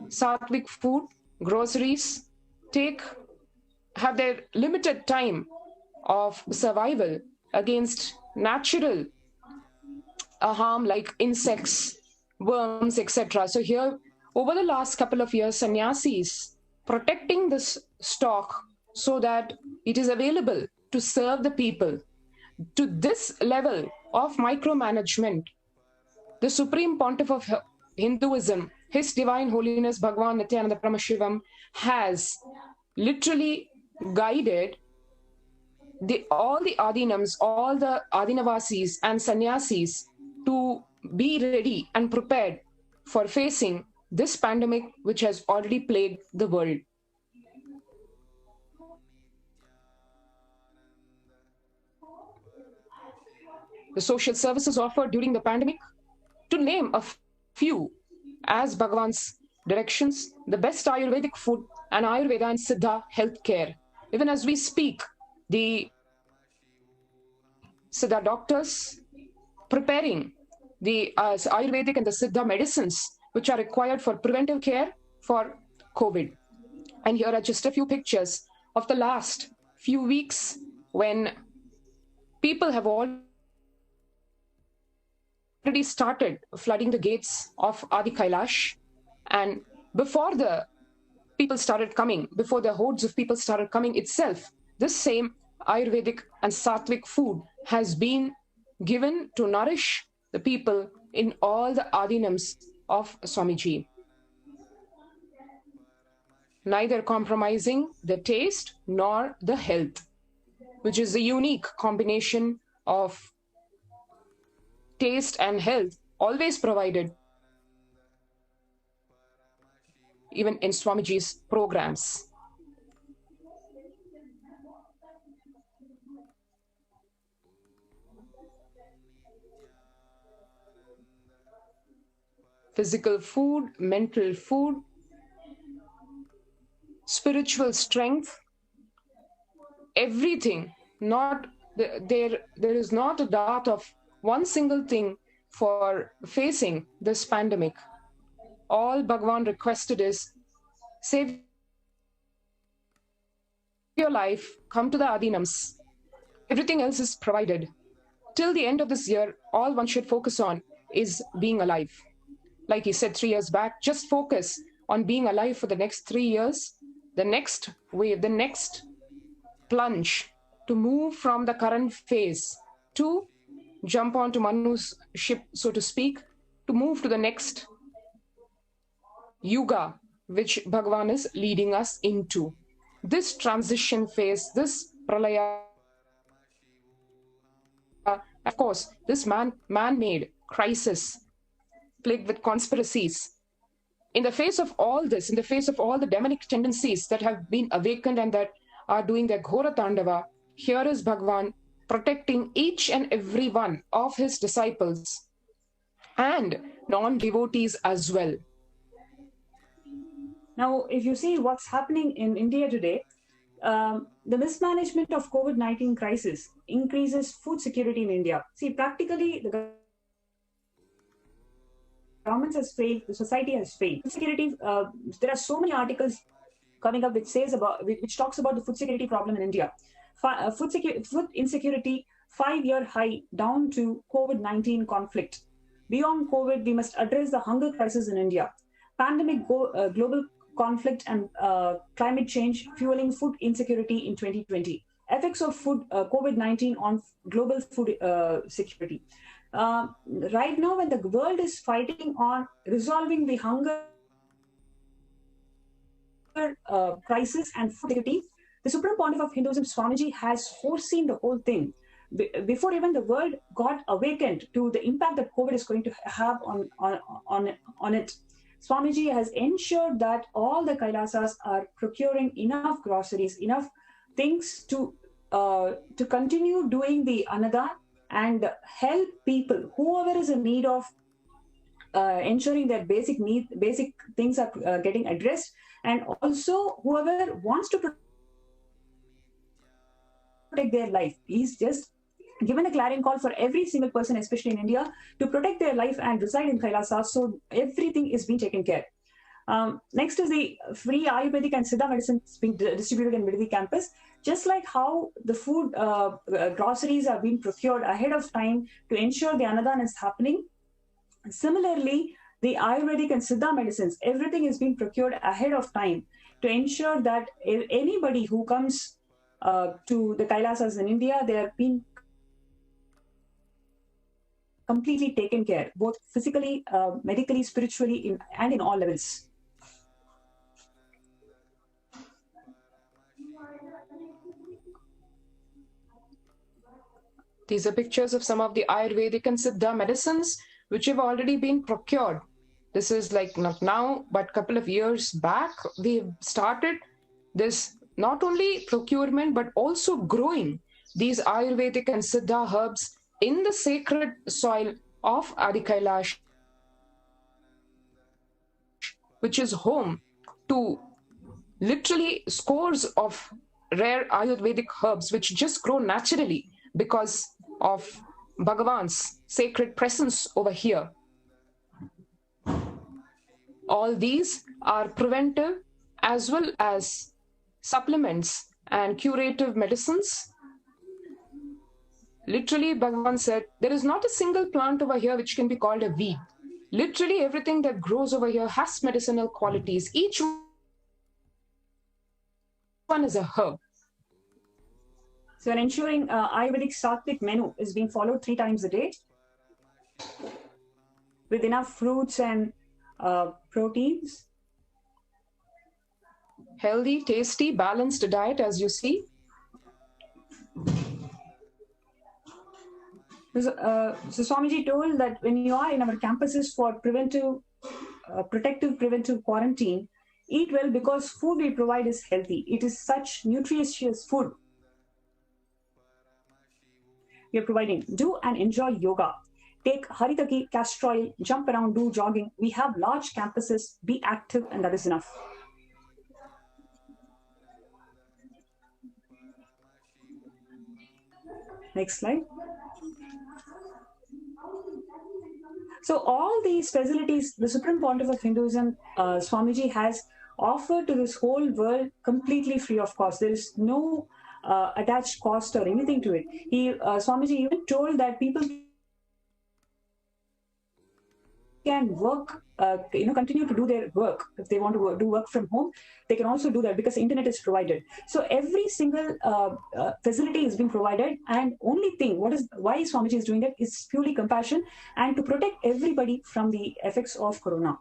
Sattvic food, groceries, have their limited time of survival against natural harm like insects, worms, etc. So here, over the last couple of years, sannyasis protecting this stock so that it is available to serve the people. To this level of micromanagement, the Supreme Pontiff of Hinduism, His Divine Holiness Bhagwan Nithyananda Paramashivam, has literally guided all the Adinams, all the Adinavasis and Sannyasis to be ready and prepared for facing this pandemic which has already plagued the world. The social services offered during the pandemic, to name a few, as Bhagwan's directions, the best Ayurvedic food and Ayurveda and Siddha healthcare. Even as we speak, the Siddha doctors preparing the Ayurvedic and the Siddha medicines which are required for preventive care for COVID. And here are just a few pictures of the last few weeks when people have already started flooding the gates of Adi Kailash. And before the people started coming, before the hordes of people started coming itself, this same Ayurvedic and Sattvic food has been given to nourish the people in all the Adinams of Swamiji, neither compromising the taste nor the health, which is a unique combination of taste and health always provided even in Swamiji's programs. Physical food, mental food, spiritual strength, everything. There is not a doubt of one single thing for facing this pandemic. All Bhagwan requested is, save your life, come to the Adinams. Everything else is provided. Till the end of this year, all one should focus on is being alive. Like he said 3 years back, just focus on being alive for the next 3 years, the next wave, the next plunge to move from the current phase to jump onto Manu's ship, so to speak, to move to the next yuga, which Bhagwan is leading us into. This transition phase, this pralaya, of course, this man-made crisis plagued with conspiracies. In the face of all this, in the face of all the demonic tendencies that have been awakened and that are doing their Ghora Tandava, here is Bhagwan protecting each and every one of his disciples and non-devotees as well. Now, if you see what's happening in India today, the mismanagement of COVID-19 crisis increases food security in India. See, practically, the government has failed, the society has failed. Security, there are so many articles coming up which talks about the food security problem in India. Food insecurity 5-year high down to COVID-19 conflict. Beyond COVID, we must address the hunger crisis in India. Pandemic, global conflict and climate change fueling food insecurity in 2020. Effects of COVID-19 on global food security. Right now, when the world is fighting on resolving the hunger crisis and food security, the Supreme Pontiff of Hinduism, Swamiji, has foreseen the whole thing. Before even the world got awakened to the impact that COVID is going to have on it, Swamiji has ensured that all the Kailasas are procuring enough groceries, enough things to continue doing the Annadan and help people, whoever is in need of ensuring that basic things are getting addressed, and also whoever wants to protect their life. He's just given a clarion call for every single person, especially in India, to protect their life and reside in Kailasa, so everything is being taken care. Next is the free Ayurvedic and Siddha medicines being distributed in Vidhi campus. Just like how the food groceries are being procured ahead of time to ensure the Annadan is happening, similarly, the Ayurvedic and Siddha medicines, everything is being procured ahead of time to ensure that anybody who comes to the Kailasas in India, they are being completely taken care, both physically, medically, spiritually, and in all levels. These are pictures of some of the Ayurvedic and Siddha medicines which have already been procured. This is like not now, but a couple of years back, we've started this not only procurement, but also growing these Ayurvedic and Siddha herbs in the sacred soil of Adi Kailash, which is home to literally scores of rare Ayurvedic herbs which just grow naturally because of Bhagavan's sacred presence over here. All these are preventive as well as supplements and curative medicines. Literally, Bhagavan said, there is not a single plant over here which can be called a weed. Literally, everything that grows over here has medicinal qualities. Each one is a herb. So we're ensuring Ayurvedic Sattvic menu is being followed 3 times a day with enough fruits and proteins. Healthy, tasty, balanced diet, as you see. So Swamiji told that when you are in our campuses for protective preventive quarantine, eat well because food we provide is healthy. It is such nutritious food we are providing. Do and enjoy yoga. Take Haritaki, castor oil, jump around, do jogging. We have large campuses, be active, and that is enough. Next slide. So all these facilities, the Supreme Pontiff of Hinduism, Swamiji, has offered to this whole world completely free of cost. There is no attached cost or anything to it. Swamiji even told that people can work, continue to do their work. If they want to do work from home, they can also do that because the internet is provided. So every single facility is being provided, and only thing, why Swamiji is doing that is purely compassion and to protect everybody from the effects of Corona.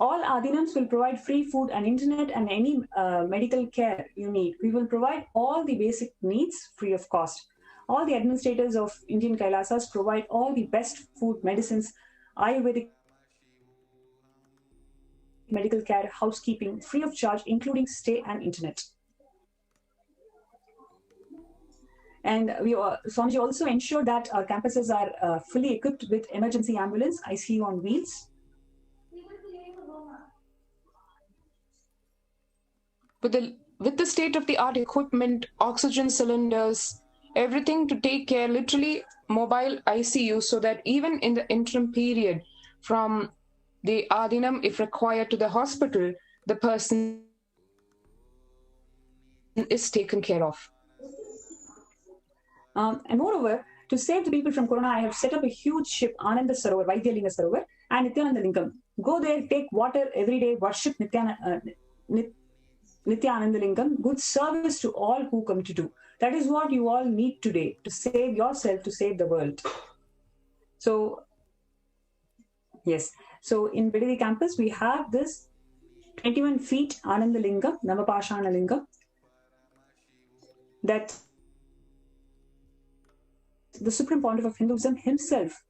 All Adinams will provide free food and internet and any medical care you need. We will provide all the basic needs free of cost. All the administrators of Indian Kailasas provide all the best food, medicines, Ayurvedic medical care, housekeeping, free of charge, including stay and internet. And Swamiji also ensured that our campuses are fully equipped with emergency ambulance, ICU on wheels. With the state-of-the-art equipment, oxygen cylinders, everything to take care, literally mobile ICU, so that even in the interim period from the Adinam, if required, to the hospital, the person is taken care of. And moreover, to save the people from Corona, I have set up a huge ship, Ananda Sarovar, Vaidyalinga Sarovar, and Nithyananda Lingam. Go there, take water every day, worship Nithyananda Lingam, good service to all who come to do. That is what you all need today to save yourself, to save the world. So, yes. So in Bidadi campus, we have this 21 feet Ananda Lingam, Navapashana Lingam, that the Supreme Pontiff of Hinduism himself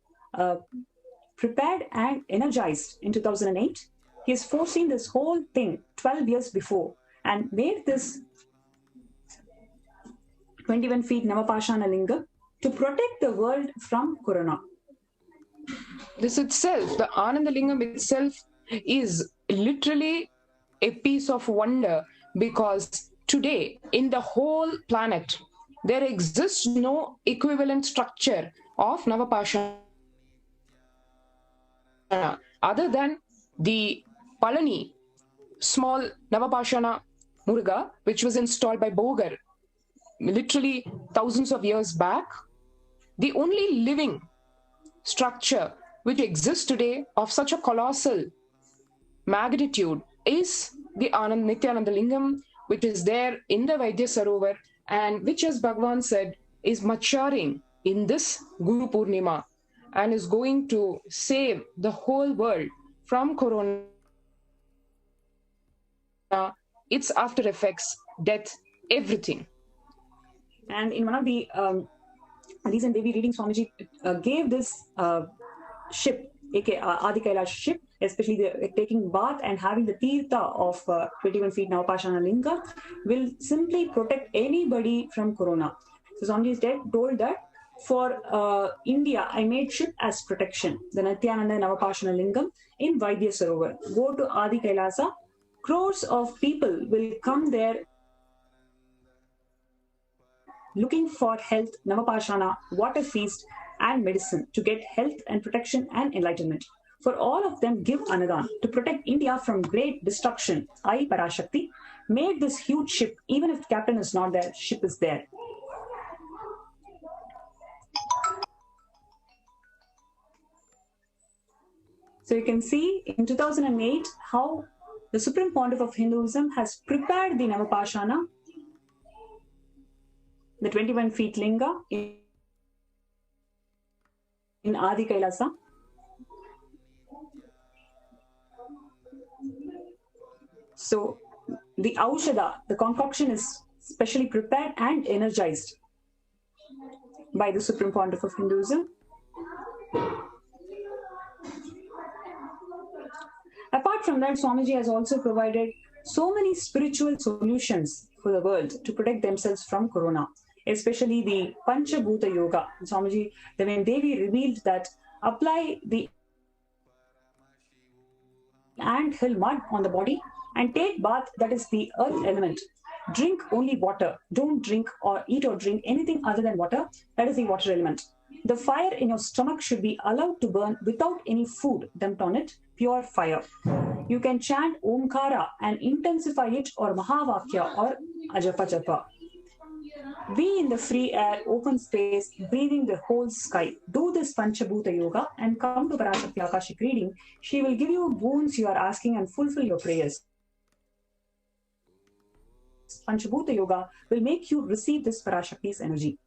prepared and energized in 2008. He has foreseen this whole thing 12 years before and made this 21 feet Navapashana Linga to protect the world from Corona. This itself, the Ananda Lingam itself, is literally a piece of wonder, because today in the whole planet there exists no equivalent structure of Navapashana other than the Palani small Navapashana Muruga, which was installed by Bogar literally thousands of years back. The only living structure which exists today of such a colossal magnitude is the Nithyananda Lingam, which is there in the Vaidya Sarovar, and which, as Bhagavan said, is maturing in this Guru Purnima and is going to save the whole world from Corona, its after effects, death, everything. And in one of the recent Devi readings, Swamiji gave this ship, aka Adi Kailash ship, especially the taking bath and having the tirtha of 21 feet Navapashana Linga, will simply protect anybody from Corona. So Swamiji told that for India, I made ship as protection, the Nithyananda Navapashana Lingam in Vaidya Sarovar. Go to Adi Kailasa, crores of people will come there looking for health, Navapashana, water feast, and medicine to get health and protection and enlightenment. For all of them, give Anadan to protect India from great destruction. I, Parashakti, made this huge ship. Even if the captain is not there, ship is there. So you can see in 2008 how the Supreme Pontiff of Hinduism has prepared the Navapashana, the 21 feet linga in Adi Kailasa. So the Aushada, the concoction, is specially prepared and energized by the Supreme Pontiff of Hinduism. Apart from that, Swamiji has also provided so many spiritual solutions for the world to protect themselves from Corona, especially the Panchabhuta Yoga. Swamiji, when Devi revealed that apply the anthill mud on the body and take bath, that is the earth element. Drink only water. Don't drink or eat or drink anything other than water. That is the water element. The fire in your stomach should be allowed to burn without any food dumped on it, pure fire. You can chant Omkara and intensify it, or Mahavakya or Ajapa Japa. Be in the free air, open space, breathing the whole sky. Do this Panchabhuta Yoga and come to Parashakti Akashic reading. She will give you boons you are asking and fulfill your prayers. Panchabhuta Yoga will make you receive this Parashakti's energy.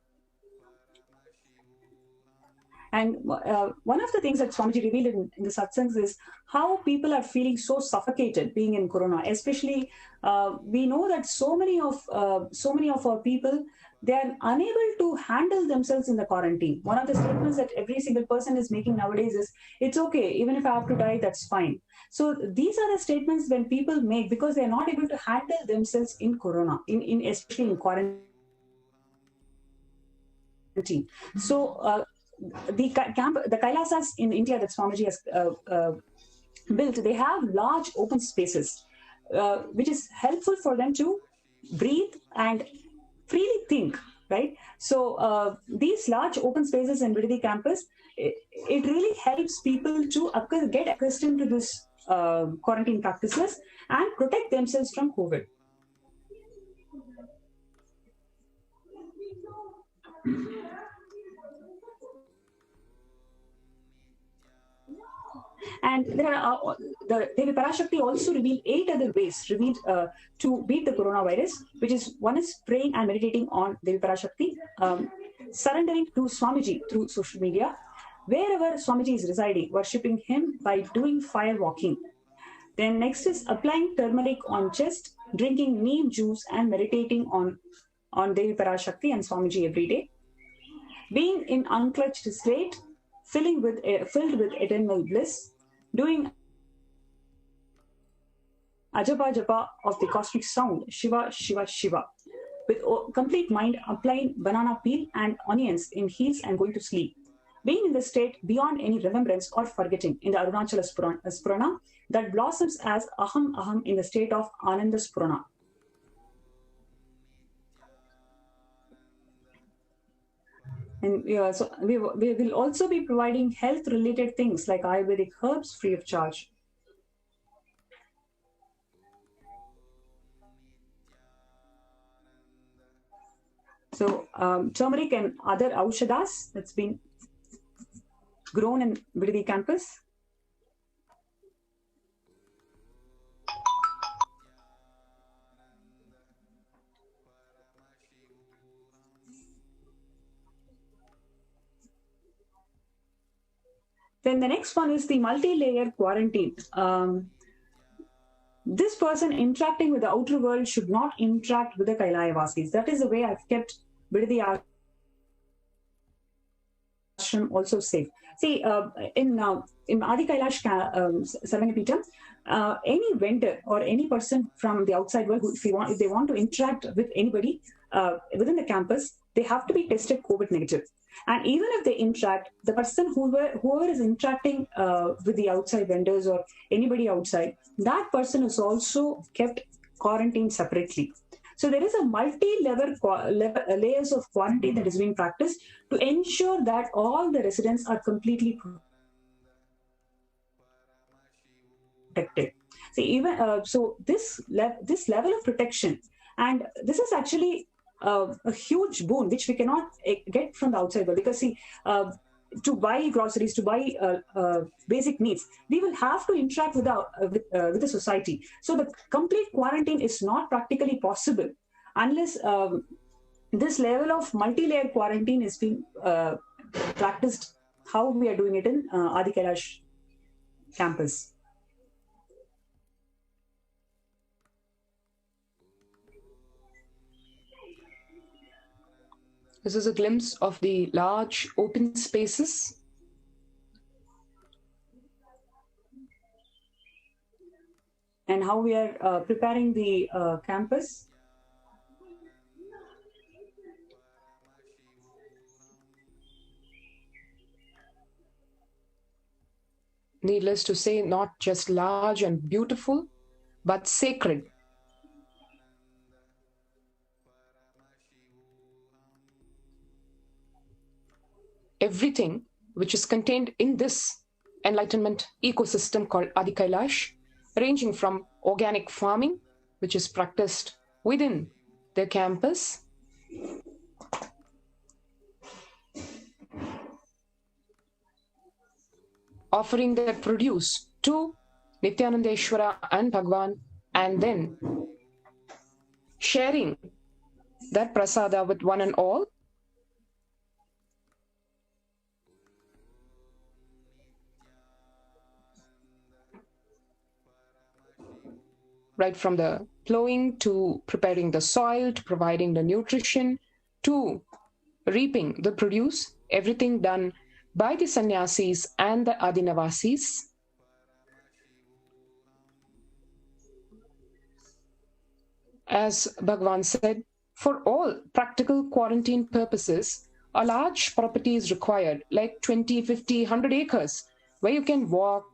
And one of the things that Swamiji revealed in the satsangs is how people are feeling so suffocated being in Corona. Especially, we know that so many of our people, they are unable to handle themselves in the quarantine. One of the statements that every single person is making nowadays is, "It's okay, even if I have to die, that's fine." So these are the statements when people make because they are not able to handle themselves in Corona, especially in quarantine. So. The Kailasas in India that Swamiji has built, they have large open spaces, which is helpful for them to breathe and freely think, right? So these large open spaces in Bidadi campus, it really helps people to get accustomed to this quarantine practices and protect themselves from COVID. And there are, the Devi Parashakti also revealed 8 other ways to beat the coronavirus, which is one is praying and meditating on Devi Parashakti, surrendering to Swamiji through social media, wherever Swamiji is residing, worshipping him by doing fire walking. Then next is applying turmeric on chest, drinking neem juice and meditating on Devi Parashakti and Swamiji every day. Being in unclutched state, filled with eternal bliss, doing Ajapa Japa of the cosmic sound, Shiva, Shiva, Shiva, with complete mind, applying banana peel and onions in heels and going to sleep. Being in the state beyond any remembrance or forgetting in the Arunachala Spurana that blossoms as Aham Aham in the state of Ananda Spurana. And so we will also be providing health-related things like Ayurvedic herbs free of charge. So turmeric and other aushadas that's been grown in Vidadi campus. Then the next one is the multi-layer quarantine. This person interacting with the outer world should not interact with the Kailaya-vasis. That is the way I've kept Vidadi ashram also safe. See, in Adi Kailash Sarvangapeetham, any vendor or any person from the outside world, if they want to interact with anybody within the campus, they have to be tested COVID negative. And even if they interact, the person whoever is interacting with the outside vendors or anybody outside, that person is also kept quarantined separately. So there is a multi-level layers of quarantine that is being practiced to ensure that all the residents are completely protected. See, even so, this level of protection, and this is actually a huge boon which we cannot get from the outside world, because see, to buy groceries, to buy basic needs, we will have to interact with the society. So the complete quarantine is not practically possible unless this level of multi-layer quarantine is being practiced how we are doing it in Adi Kailash campus. This is a glimpse of the large open spaces. And how we are preparing the campus. Needless to say, not just large and beautiful, but sacred. Everything which is contained in this enlightenment ecosystem called Adi Kailash, ranging from organic farming, which is practiced within the campus, offering their produce to Nithyanandeshwara and Bhagwan, and then sharing that prasada with one and all, right from the plowing to preparing the soil, to providing the nutrition, to reaping the produce, everything done by the sannyasis and the Adinavasis. As Bhagwan said, for all practical quarantine purposes, a large property is required, like 20, 50, 100 acres, where you can walk,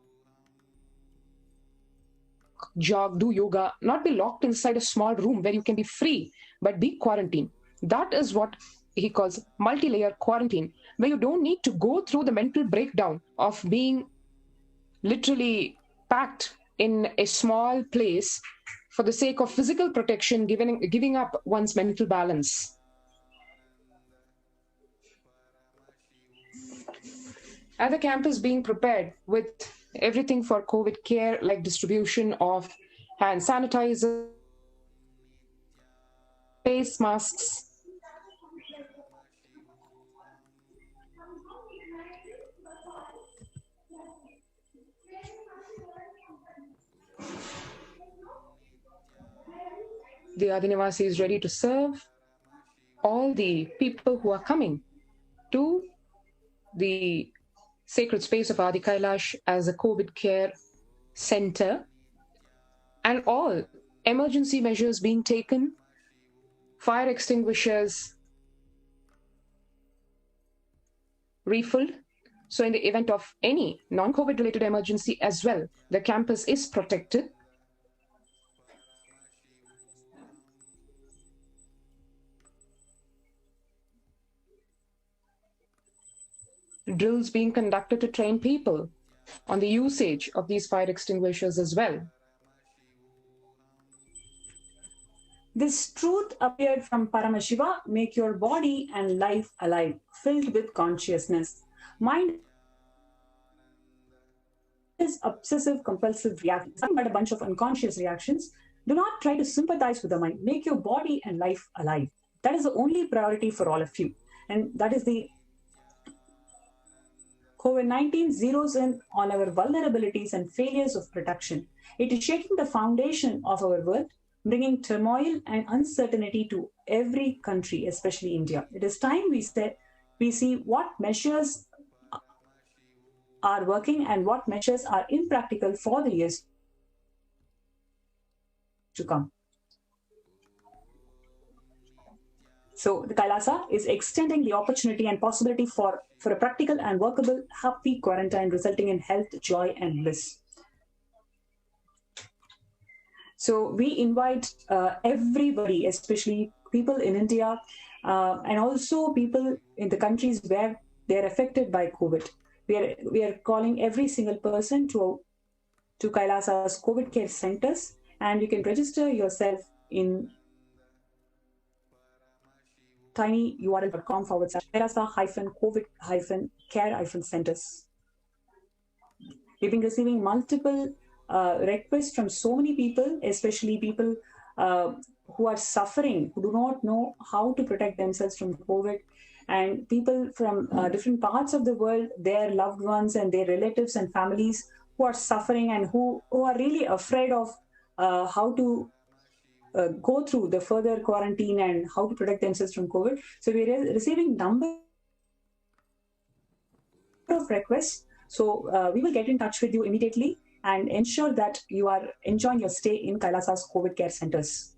jog, do yoga, not be locked inside a small room where you can be free, but be quarantined. That is what he calls multi-layer quarantine, where you don't need to go through the mental breakdown of being literally packed in a small place for the sake of physical protection, giving up one's mental balance. At the campus, being prepared with everything for COVID care, like distribution of hand sanitizer, face masks. The Adinivasi is ready to serve all the people who are coming to the sacred space of Adi Kailash as a COVID care center, and all emergency measures being taken, fire extinguishers refilled. So in the event of any non-COVID related emergency as well, the campus is protected. Drills being conducted to train people on the usage of these fire extinguishers as well. This truth appeared from Paramashiva: make your body and life alive, filled with consciousness. Mind is obsessive compulsive reactions, but a bunch of unconscious reactions. Do not try to sympathize with the mind. Make your body and life alive. That is the only priority for all of you. And that is the COVID-19 zeroes in on our vulnerabilities and failures of protection. It is shaking the foundation of our world, bringing turmoil and uncertainty to every country, especially India. It is time we see what measures are working and what measures are impractical for the years to come. So the Kailasa is extending the opportunity and possibility for a practical and workable, happy quarantine resulting in health, joy, and bliss. So we invite everybody, especially people in India and also people in the countries where they're affected by COVID. We are calling every single person to Kailasa's COVID care centers, and you can register yourself in tinyurl.com/Kailasa-COVID-care-centers. We've been receiving multiple requests from so many people, especially people who are suffering, who do not know how to protect themselves from COVID, and people from different parts of the world, their loved ones and their relatives and families who are suffering and who are really afraid of how to go through the further quarantine and how to protect themselves from COVID. So we are receiving number of requests. So we will get in touch with you immediately and ensure that you are enjoying your stay in Kailasa's COVID care centers.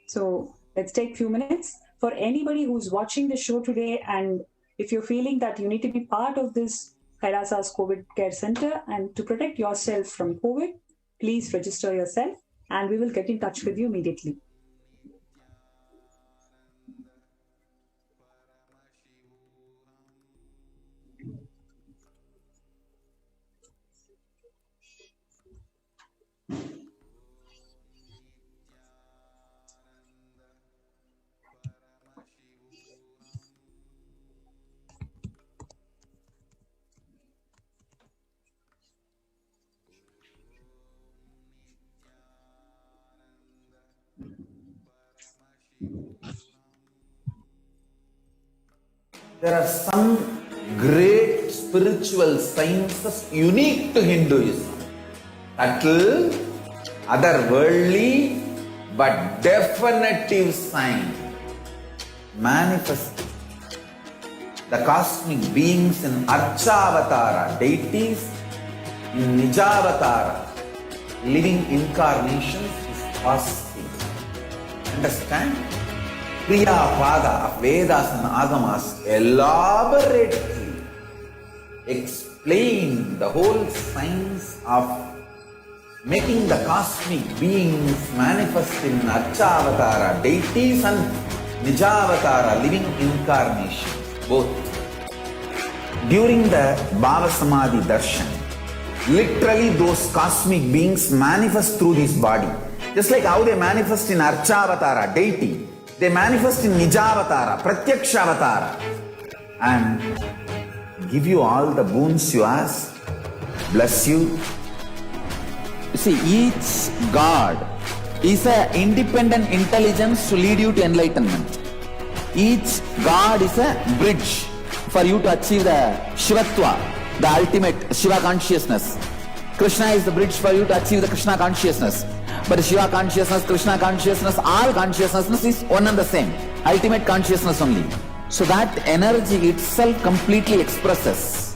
So let's take a few minutes. For anybody who's watching the show today, and if you're feeling that you need to be part of this Kailasa's COVID Care Center and to protect yourself from COVID, please register yourself and we will get in touch with you immediately. There are some great spiritual sciences unique to Hinduism. Subtle, otherworldly, but definitive sign. Manifesting the cosmic beings in Archavatara, deities in Nijavatara, living incarnations is fasting. Understand? Kriya Pada of Vedas and Agamas elaborately explain the whole science of making the cosmic beings manifest in Archavatara, deities and Nijavatara, living incarnations, both. During the Bhava Samadhi Darshan, literally those cosmic beings manifest through this body. Just like how they manifest in Archavatara, deity, they manifest in Nijavatara, Pratyakshavatara, and give you all the boons you ask, bless you. You see, each God is an independent intelligence to lead you to enlightenment. Each God is a bridge for you to achieve the Shivatva, the ultimate Shiva consciousness. Krishna is the bridge for you to achieve the Krishna consciousness. But Shiva consciousness, Krishna consciousness, all consciousness is one and the same. Ultimate consciousness only. So that energy itself completely expresses.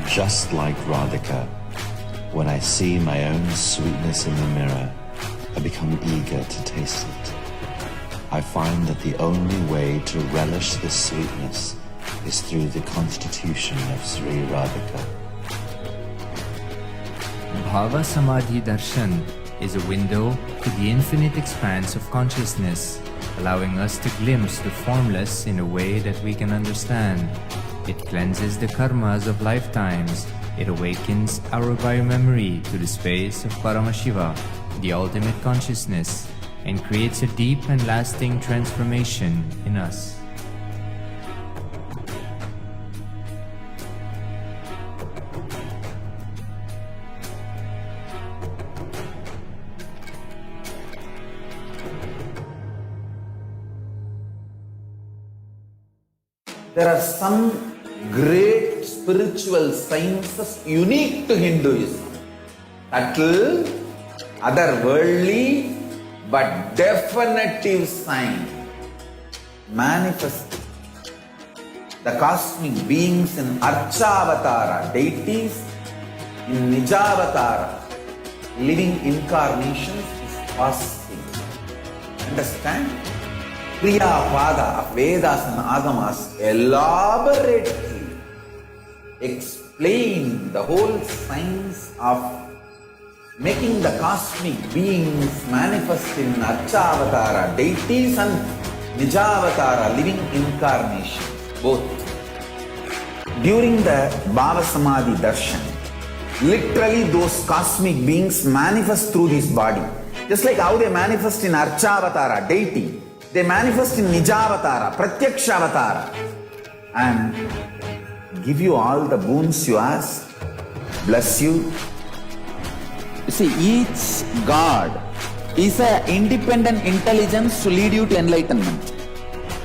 Just like Radhika, when I see my own sweetness in the mirror, I become eager to taste it. I find that the only way to relish this sweetness is through the constitution of Sri Radhika. Bhava Samadhi Darshan is a window to the infinite expanse of consciousness, allowing us to glimpse the formless in a way that we can understand. It cleanses the karmas of lifetimes. It awakens our biomemory to the space of Paramashiva, the ultimate consciousness, and creates a deep and lasting transformation in us. There are some great spiritual sciences unique to Hinduism. Subtle, otherworldly, but definitive sign. Manifesting the cosmic beings in Archavatara, deities, in Nijavatara, living incarnations is fasting. Understand? Kriya Pada of Vedas and Agamas elaborately explain the whole science of making the cosmic beings manifest in Archavatara, deities, and Nijavatara, living incarnations, both. During the Bhava Samadhi Darshan, literally those cosmic beings manifest through this body. Just like how they manifest in Archavatara, deity, they manifest in Nijavatara, Pratyakshavatara, and give you all the boons you ask, bless you. You see, each God is an independent intelligence to lead you to enlightenment.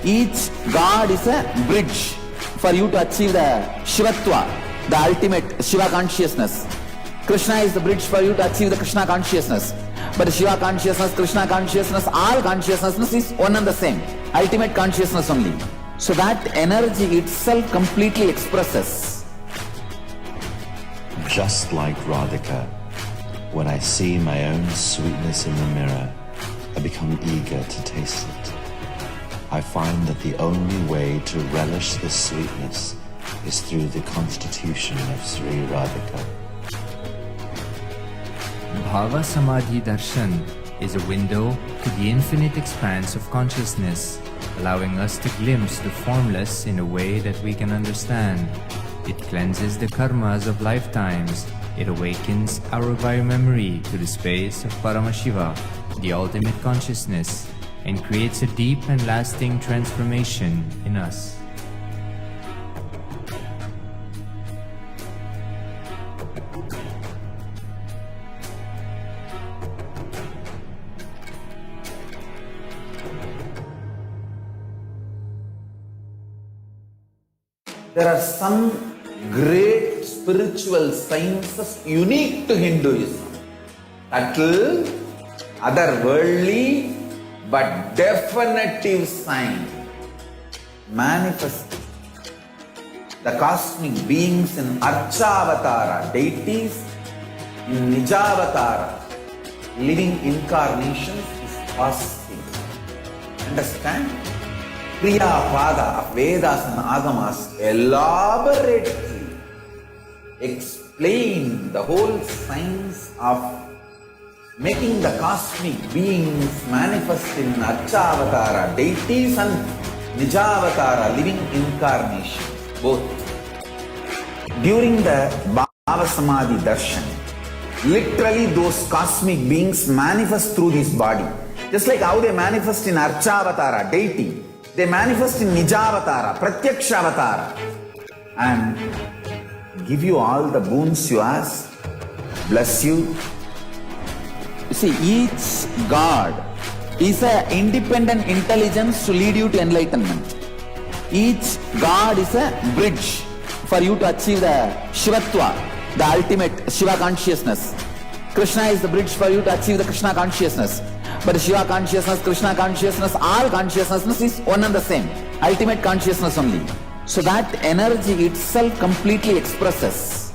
Each God is a bridge for you to achieve the Shivatva, the ultimate Shiva consciousness. Krishna is the bridge for you to achieve the Krishna consciousness. But Shiva consciousness, Krishna consciousness, all consciousness is one and the same. Ultimate consciousness only. So that energy itself completely expresses. Just like Radhika, when I see my own sweetness in the mirror, I become eager to taste it. I find that the only way to relish this sweetness is through the constitution of Sri Radhika. Bhava Samadhi Darshan is a window to the infinite expanse of consciousness, allowing us to glimpse the formless in a way that we can understand. It cleanses the karmas of lifetimes. It awakens our biomemory to the space of Paramashiva, the ultimate consciousness, and creates a deep and lasting transformation in us. There are some great spiritual sciences unique to Hinduism. Subtle, otherworldly, but definitive sign. Manifesting the cosmic beings in Archavatara, deities, in Nijavatara, living incarnations is fasting. Understand? Kriya Pada of Vedas and Agamas elaborately explain the whole science of making the cosmic beings manifest in Archavatara, deities, and Nijavatara, living incarnations, both. During the Bhava Samadhi Darshan, literally those cosmic beings manifest through this body. Just like how they manifest in Archavatara, deity, they manifest in Nijavatara, Pratyakshavatara, and give you all the boons you ask, bless you. You see, each God is an independent intelligence to lead you to enlightenment. Each God is a bridge for you to achieve the Shivatva, the ultimate Shiva consciousness. Krishna is the bridge for you to achieve the Krishna consciousness. But Shiva consciousness, Krishna consciousness, all consciousness is one and the same. Ultimate consciousness only. So that energy itself completely expresses.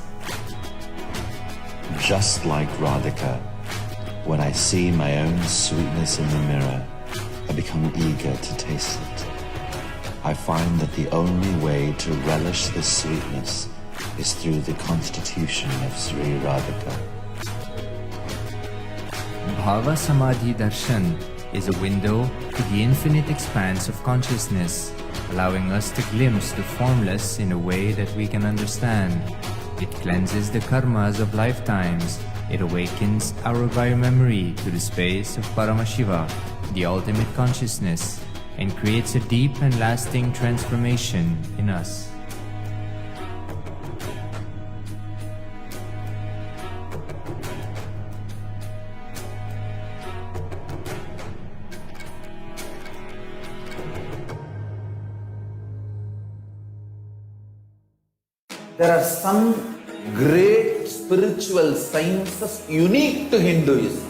Just like Radhika, when I see my own sweetness in the mirror, I become eager to taste it. I find that the only way to relish this sweetness is through the constitution of Sri Radhika. Bhava Samadhi Darshan is a window to the infinite expanse of consciousness, allowing us to glimpse the formless in a way that we can understand. It cleanses the karmas of lifetimes. It awakens our biomemory to the space of Paramashiva, the ultimate consciousness, and creates a deep and lasting transformation in us. There are some great spiritual sciences unique to Hinduism.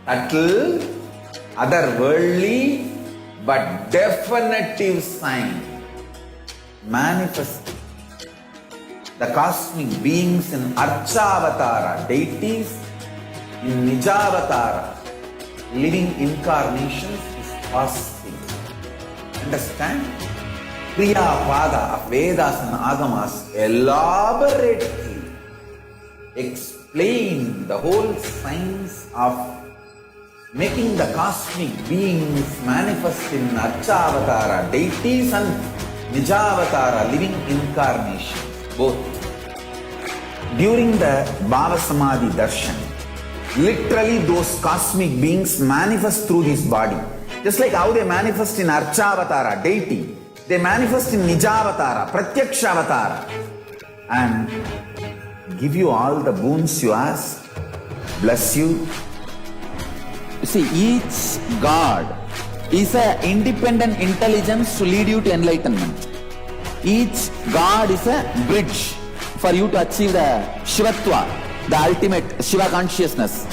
Subtle, otherworldly, but definitive sign manifesting. The cosmic beings in Archavatara, deities in Nijavatara, living incarnations is fasting. Understand? Kriya Pada of Vedas and Agamas elaborately explain the whole science of making the cosmic beings manifest in Archavatara, deities and Nijavatara, living incarnations, both. During the Bhava Samadhi Darshan, literally those cosmic beings manifest through this body. Just like how they manifest in Archavatara, deity, they manifest in Nijavatara, Pratyakshavatara, and give you all the boons you ask, bless you. You see, each God is an independent intelligence to lead you to enlightenment. Each God is a bridge for you to achieve the Shivatva, the ultimate Shiva consciousness.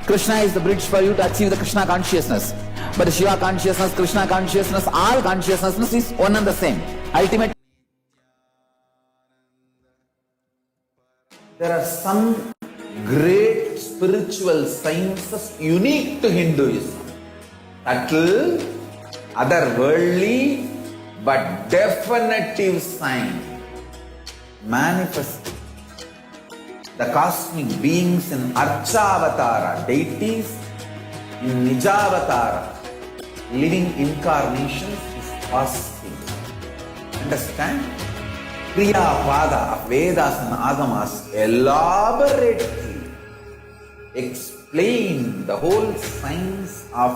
Krishna is the bridge for you to achieve the Krishna consciousness. But Shiva consciousness, Krishna consciousness, all consciousness is one and the same. Ultimate. There are some great spiritual sciences unique to Hinduism. Subtle, otherworldly, but definitive sign manifesting. The cosmic beings in Archavatara, deities in Nijavatara, living incarnations is fasting. Understand? Kriya Pada of Vedas and Agamas elaborately explain the whole science of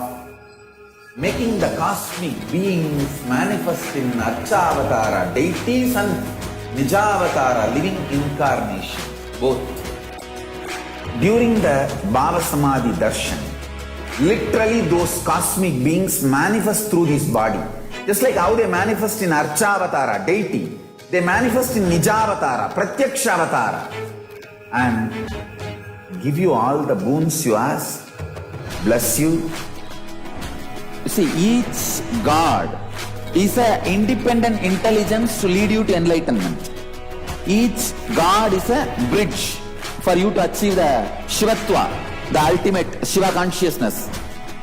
making the cosmic beings manifest in Archavatara, deities and Nijavatara, living incarnations, both. During the Bhava Samadhi Darshan, literally those cosmic beings manifest through this body. Just like how they manifest in Archavatara, deity, they manifest in Nijavatara, Pratyakshavatara, and give you all the boons you ask, bless you. You see, each God is an independent intelligence to lead you to enlightenment. Each God is a bridge for you to achieve the Shivatva, the ultimate Shiva consciousness.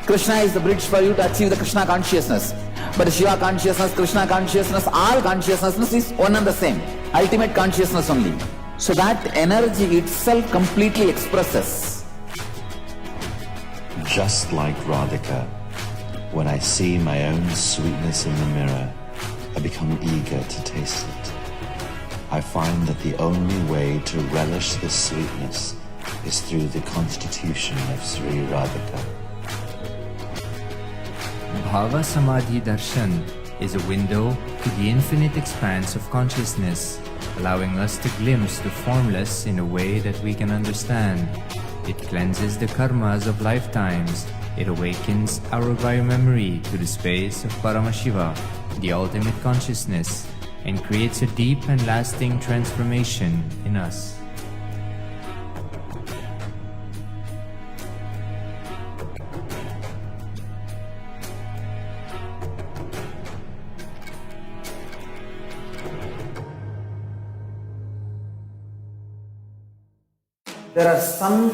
Krishna is the bridge for you to achieve the Krishna consciousness. But Shiva consciousness, Krishna consciousness, all consciousness is one and the same. Ultimate consciousness only. So that energy itself completely expresses. Just like Radhika, when I see my own sweetness in the mirror, I become eager to taste it. I find that the only way to relish this sweetness is through the constitution of Sri Radhika. Bhava Samadhi Darshan is a window to the infinite expanse of consciousness, allowing us to glimpse the formless in a way that we can understand. It cleanses the karmas of lifetimes. It awakens our biomemory to the space of Paramashiva, the ultimate consciousness, and creates a deep and lasting transformation in us. There are some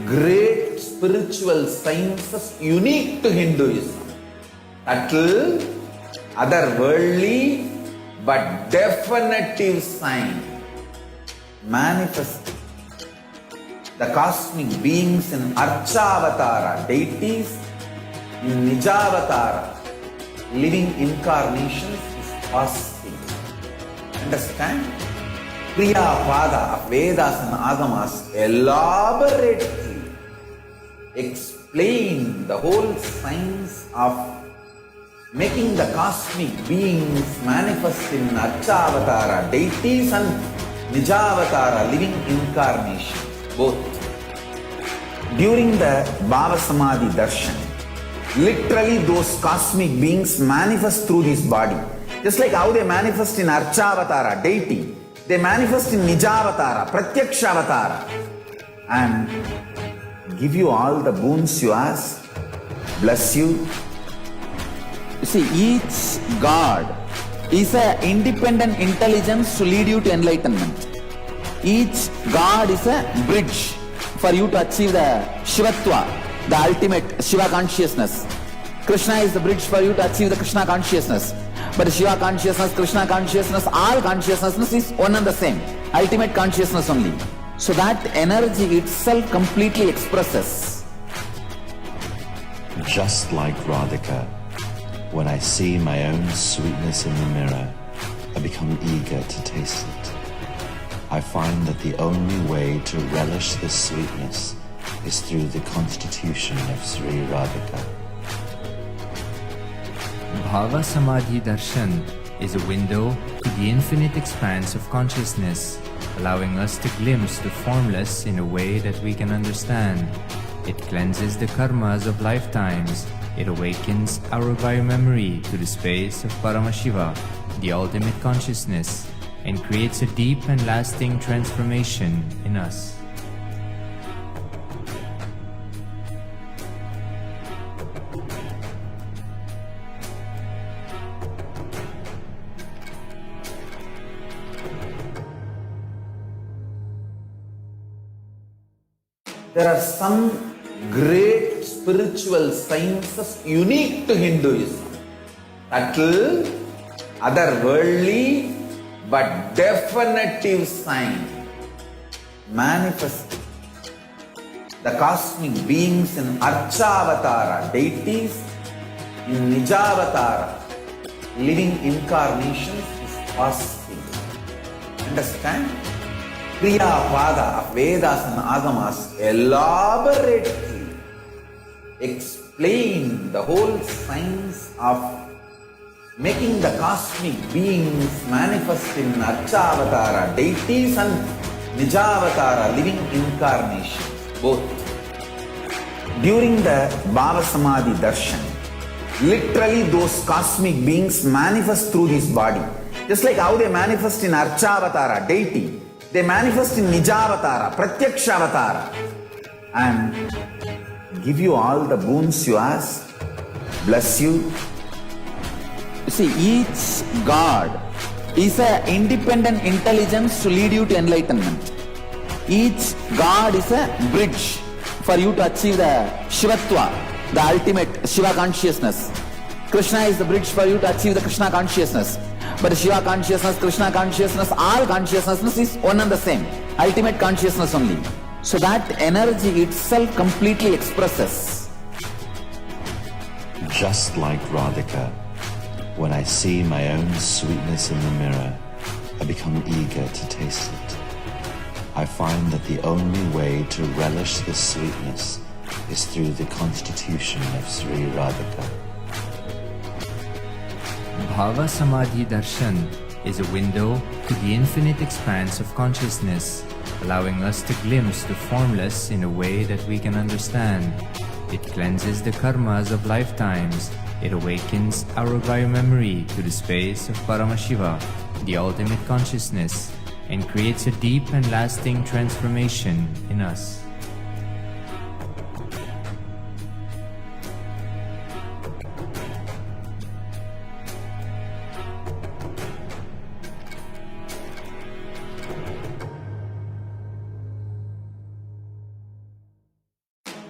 great spiritual sciences unique to Hinduism. Subtle, otherworldly, but definitive sign. Manifesting the cosmic beings in Archavatara, deities in Nijavatara, living incarnations is possible. Understand? Kriya Pada of Vedas and Agamas elaborately explain the whole science of making the cosmic beings manifest in Archavatara, deities and Nijavatara, living incarnations, both. During the Bhava Samadhi Darshan, literally those cosmic beings manifest through this body. Just like how they manifest in Archavatara, deity, they manifest in Nijavatara, Pratyakshavatara, and give you all the boons you ask, bless you. You see, each God is an independent intelligence to lead you to enlightenment. Each God is a bridge for you to achieve the Shivatva, the ultimate Shiva consciousness. Krishna is the bridge for you to achieve the Krishna consciousness. But Shiva consciousness, Krishna consciousness, all consciousness is one and the same. Ultimate consciousness only. So that energy itself completely expresses. Just like Radhika, when I see my own sweetness in the mirror, I become eager to taste it. I find that the only way to relish this sweetness is through the constitution of Sri Radhika. Bhava Samadhi Darshan is a window to the infinite expanse of consciousness, allowing us to glimpse the formless in a way that we can understand. It cleanses the karmas of lifetimes. It awakens our biomemory to the space of Paramashiva, the ultimate consciousness, and creates a deep and lasting transformation in us. There are some great spiritual sciences unique to Hinduism. Subtle, otherworldly, but definitive sign. Manifesting the cosmic beings in Archavatara, deities in Nijavatara, living incarnations is possible. Understand? Kriya Pada of Vedas and Agamas elaborately explain the whole science of making the cosmic beings manifest in Archavatara, deities and Nijavatara, living incarnations, both. During the Bhava Samadhi Darshan, literally those cosmic beings manifest through this body. Just like how they manifest in Archavatara, deity, they manifest in Nijavatara, Pratyakshavatara, and give you all the boons you ask, bless you. You see, each God is an independent intelligence to lead you to enlightenment. Each God is a bridge for you to achieve the Shivatva, the ultimate Shiva consciousness. Krishna is the bridge for you to achieve the Krishna consciousness. But Shiva consciousness, Krishna consciousness, all consciousness is one and the same. Ultimate consciousness only. So that energy itself completely expresses. Just like Radhika, when I see my own sweetness in the mirror, I become eager to taste it. I find that the only way to relish the sweetness is through the constitution of Sri Radhika. Bhava Samadhi Darshan is a window to the infinite expanse of consciousness, allowing us to glimpse the formless in a way that we can understand. It cleanses the karmas of lifetimes. It awakens our biomemory to the space of Paramashiva, the ultimate consciousness, and creates a deep and lasting transformation in us.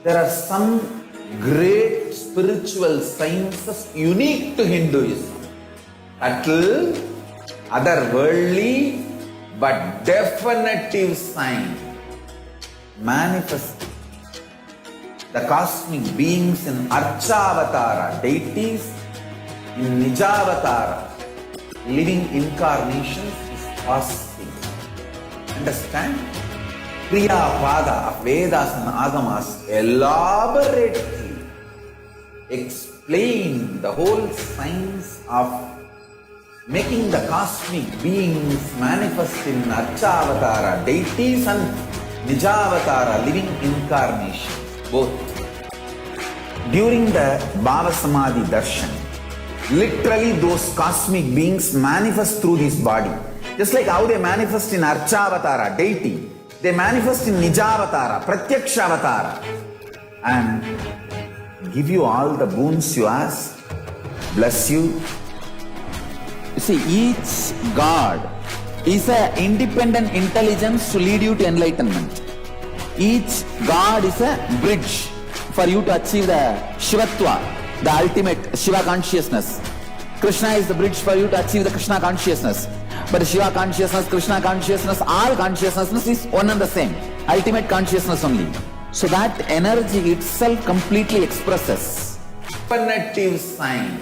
There are some great spiritual sciences unique to Hinduism. Subtle, otherworldly, but definitive sign manifesting. The cosmic beings in Archavatara, deities in Nijavatara, living incarnations is fasting. Understand? Kriya Pada of Vedas and Agamas elaborately explain the whole science of making the cosmic beings manifest in Archavatara, deities and Nijavatara, living incarnations, both. During the Bhava Samadhi Darshan, literally those cosmic beings manifest through this body. Just like how they manifest in Archavatara, deity, they manifest in Nijavatara, Pratyakshavatara, and give you all the boons you ask, bless you. You see, each God is an independent intelligence to lead you to enlightenment. Each God is a bridge for you to achieve the Shivatva, the ultimate Shiva consciousness. Krishna is the bridge for you to achieve the Krishna consciousness. But Shiva consciousness, Krishna consciousness, all consciousness is one and the same. Ultimate consciousness only. So that energy itself completely expresses definitive sign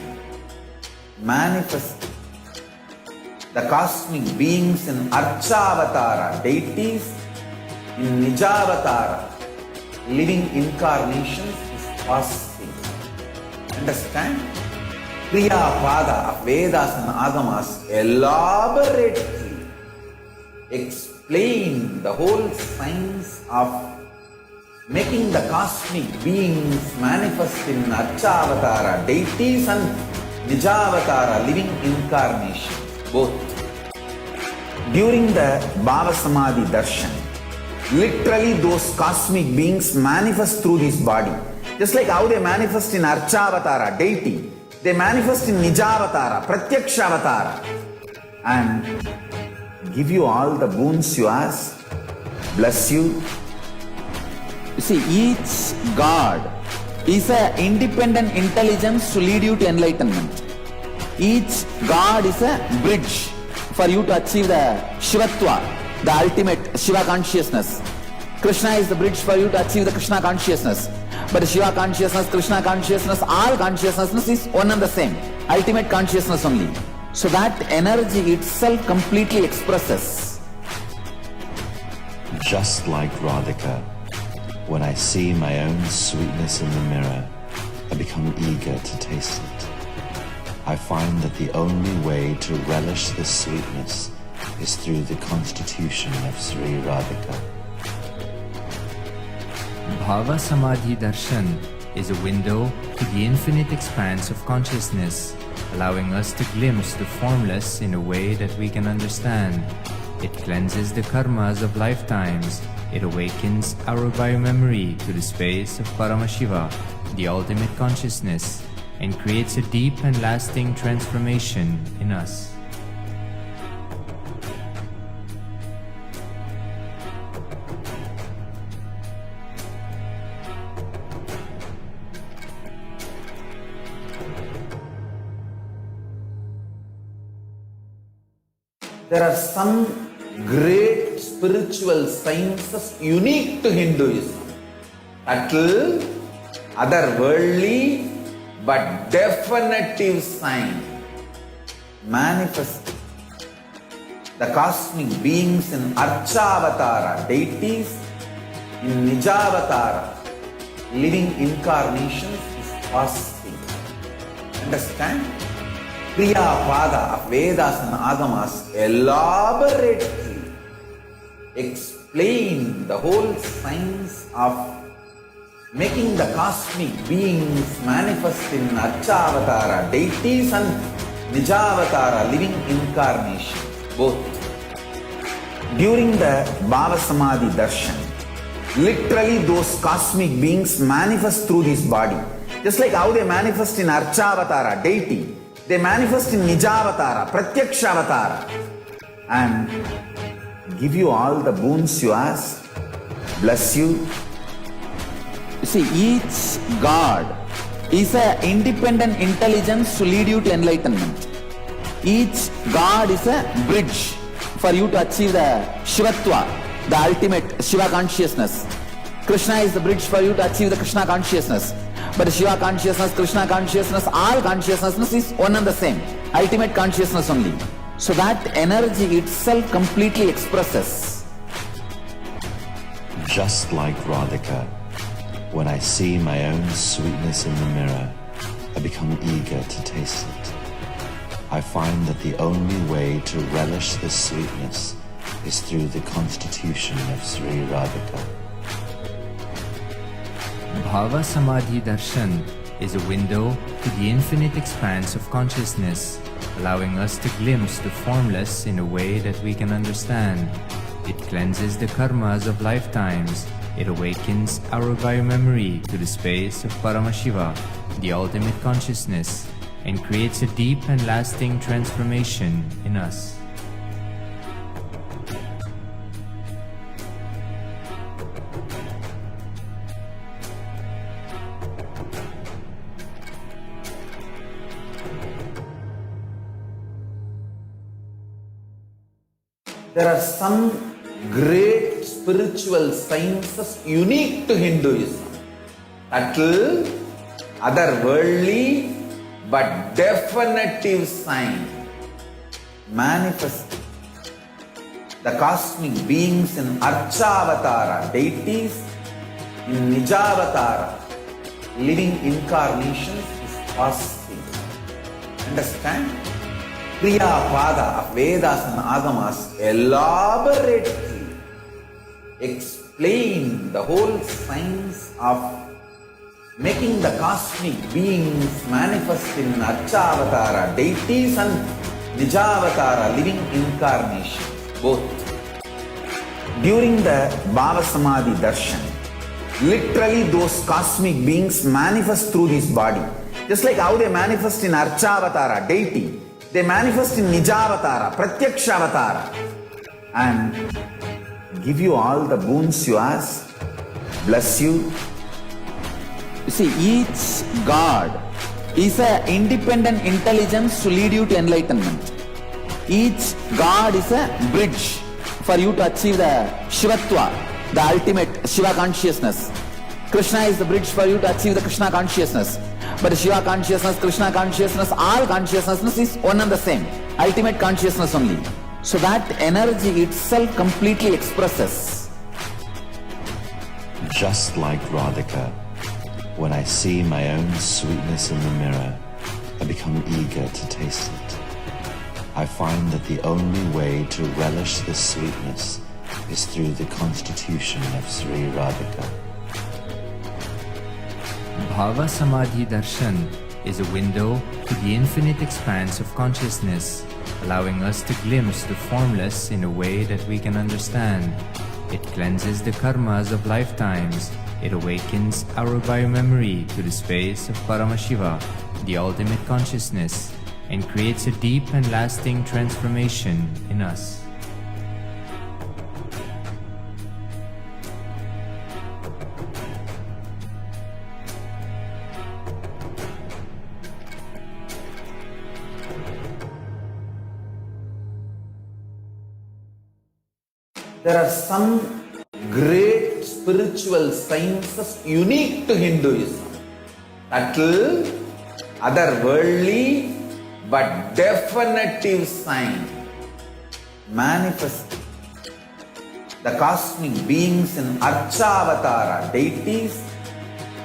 manifesting. The cosmic beings in Archavatara, deities in Nijavatara, living incarnations is fasting. Understand? Kriya Pada of Vedas and Agamas elaborately explain the whole science of making the cosmic beings manifest in Archavatara, deities and Nijavatara, living incarnations, both. During the Bhava Samadhi Darshan, literally those cosmic beings manifest through this body. Just like how they manifest in Archavatara, deity, they manifest in Nijavatara, Pratyakshavatara, and give you all the boons you ask, bless you. You see, each God is an independent intelligence to lead you to enlightenment. Each God is a bridge for you to achieve the Shivatva, the ultimate Shiva consciousness. Krishna is the bridge for you to achieve the Krishna consciousness. But Shiva consciousness, Krishna consciousness, all consciousness is one and the same. Ultimate consciousness only. So that energy itself completely expresses. Just like Radhika, when I see my own sweetness in the mirror, I become eager to taste it. I find that the only way to relish the sweetness is through the constitution of Sri Radhika. Bhava Samadhi Darshan is a window to the infinite expanse of consciousness, allowing us to glimpse the formless in a way that we can understand. It cleanses the karmas of lifetimes. It awakens our biomemory to the space of Paramashiva, the ultimate consciousness, and creates a deep and lasting transformation in us. There are some great spiritual sciences unique to Hinduism. Subtle, otherworldly, but definitive sign manifesting. the cosmic beings in Archavatara, deities in Nijavatara, living incarnations is fasting. Understand? Kriya Pada of Vedas and Agamas elaborately explain the whole science of making the cosmic beings manifest in Archavatara, deities and Nijavatara, living incarnations, both. During the Bhava Samadhi Darshan, literally those cosmic beings manifest through this body. Just like how they manifest in Archavatara, deity, they manifest in Nijavatara, Pratyakshavatara, and give you all the boons you ask, bless you. You see, each God is an independent intelligence to lead you to enlightenment. Each God is a bridge for you to achieve the Shivatva, the ultimate Shiva consciousness. Krishna is the bridge for you to achieve the Krishna consciousness. But Shiva consciousness, Krishna consciousness, all consciousness is one and the same. Ultimate consciousness only. So that energy itself completely expresses. Just like Radhika, when I see my own sweetness in the mirror, I become eager to taste it. I find that the only way to relish this sweetness is through the constitution of Sri Radhika. Bhava Samadhi Darshan is a window to the infinite expanse of consciousness, allowing us to glimpse the formless in a way that we can understand. It cleanses the karmas of lifetimes. It awakens our biomemory to the space of Paramashiva, the ultimate consciousness, and creates a deep and lasting transformation in us. There are some great spiritual sciences unique to Hinduism. Subtle, otherworldly, but definitive sign. Manifest. The cosmic beings in Archavatara, deities in Nijavatara, living incarnations is fasting. Understand? Kriya Pada of Vedas and Agamas elaborately explain the whole science of making the cosmic beings manifest in Archavatara, deities and Nijavatara, living incarnations, both. During the Bhava Samadhi Darshan, literally those cosmic beings manifest through this body. Just like how they manifest in Archavatara, deity, they manifest in Nijavatara, Pratyakshavatara, and give you all the boons you ask, bless you. You see, each God is an independent intelligence to lead you to enlightenment. Each God is a bridge for you to achieve the Shivatva, the ultimate Shiva consciousness. Krishna is the bridge for you to achieve the Krishna consciousness. But Shiva consciousness, Krishna consciousness, all consciousness is one and the same. Ultimate consciousness only. So that energy itself completely expresses. Just like Radhika, when I see my own sweetness in the mirror, I become eager to taste it. I find that the only way to relish this sweetness is through the constitution of Sri Radhika. Bhava Samadhi Darshan is a window to the infinite expanse of consciousness, allowing us to glimpse the formless in a way that we can understand. It cleanses the karmas of lifetimes. It awakens our biomemory to the space of Paramashiva, the ultimate consciousness, and creates a deep and lasting transformation in us. There are some great spiritual sciences unique to Hinduism. Subtle, otherworldly, but definitive sign. manifesting. The cosmic beings in Archavatara, deities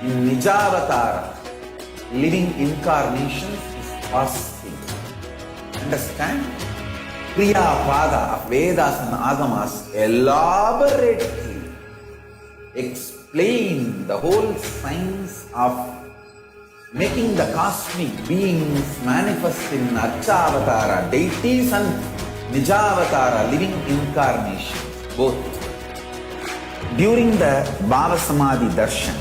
in Nijavatara, living incarnations is fasting. Understand? Kriya Pada of Vedas and Agamas elaborately explain the whole science of making the cosmic beings manifest in Archavatara, deities and Nijavatara, living incarnations, both. During the Bhava Samadhi Darshan,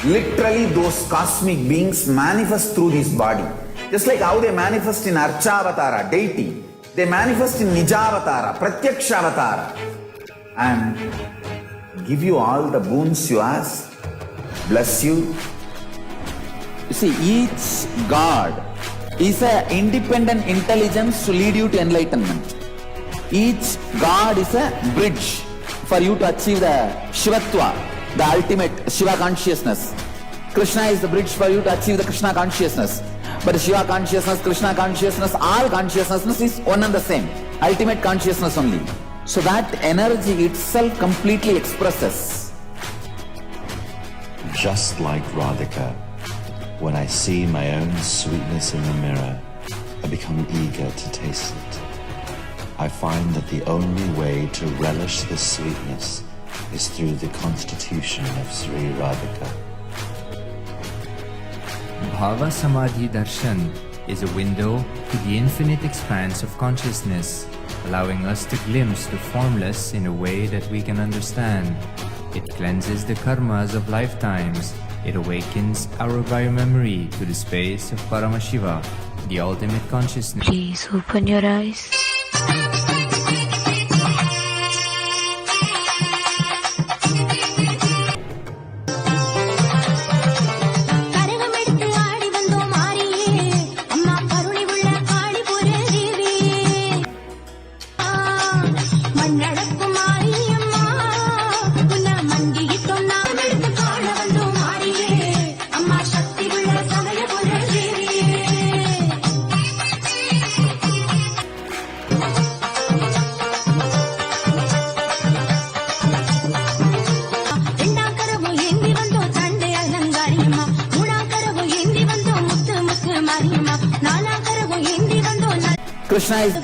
literally those cosmic beings manifest through this body. Just like how they manifest in Archavatara, deity, they manifest in Nijavatara, Pratyakshavatara, and give you all the boons you ask, bless you. You see, each God is an independent intelligence to lead you to enlightenment. Each God is a bridge for you to achieve the Shivatva, the ultimate Shiva consciousness. Krishna is the bridge for you to achieve the Krishna consciousness. But the Shiva consciousness, Krishna consciousness, all consciousness is one and the same. Ultimate consciousness only. So that energy itself completely expresses. Just like Radhika, when I see my own sweetness in the mirror, I become eager to taste it. I find that the only way to relish the sweetness is through the constitution of Sri Radhika. Bhava Samadhi Darshan is a window to the infinite expanse of consciousness, allowing us to glimpse the formless in a way that we can understand. It cleanses the karmas of lifetimes. It awakens our biomemory to the space of Paramashiva, the ultimate consciousness. Please open your eyes. Krishna is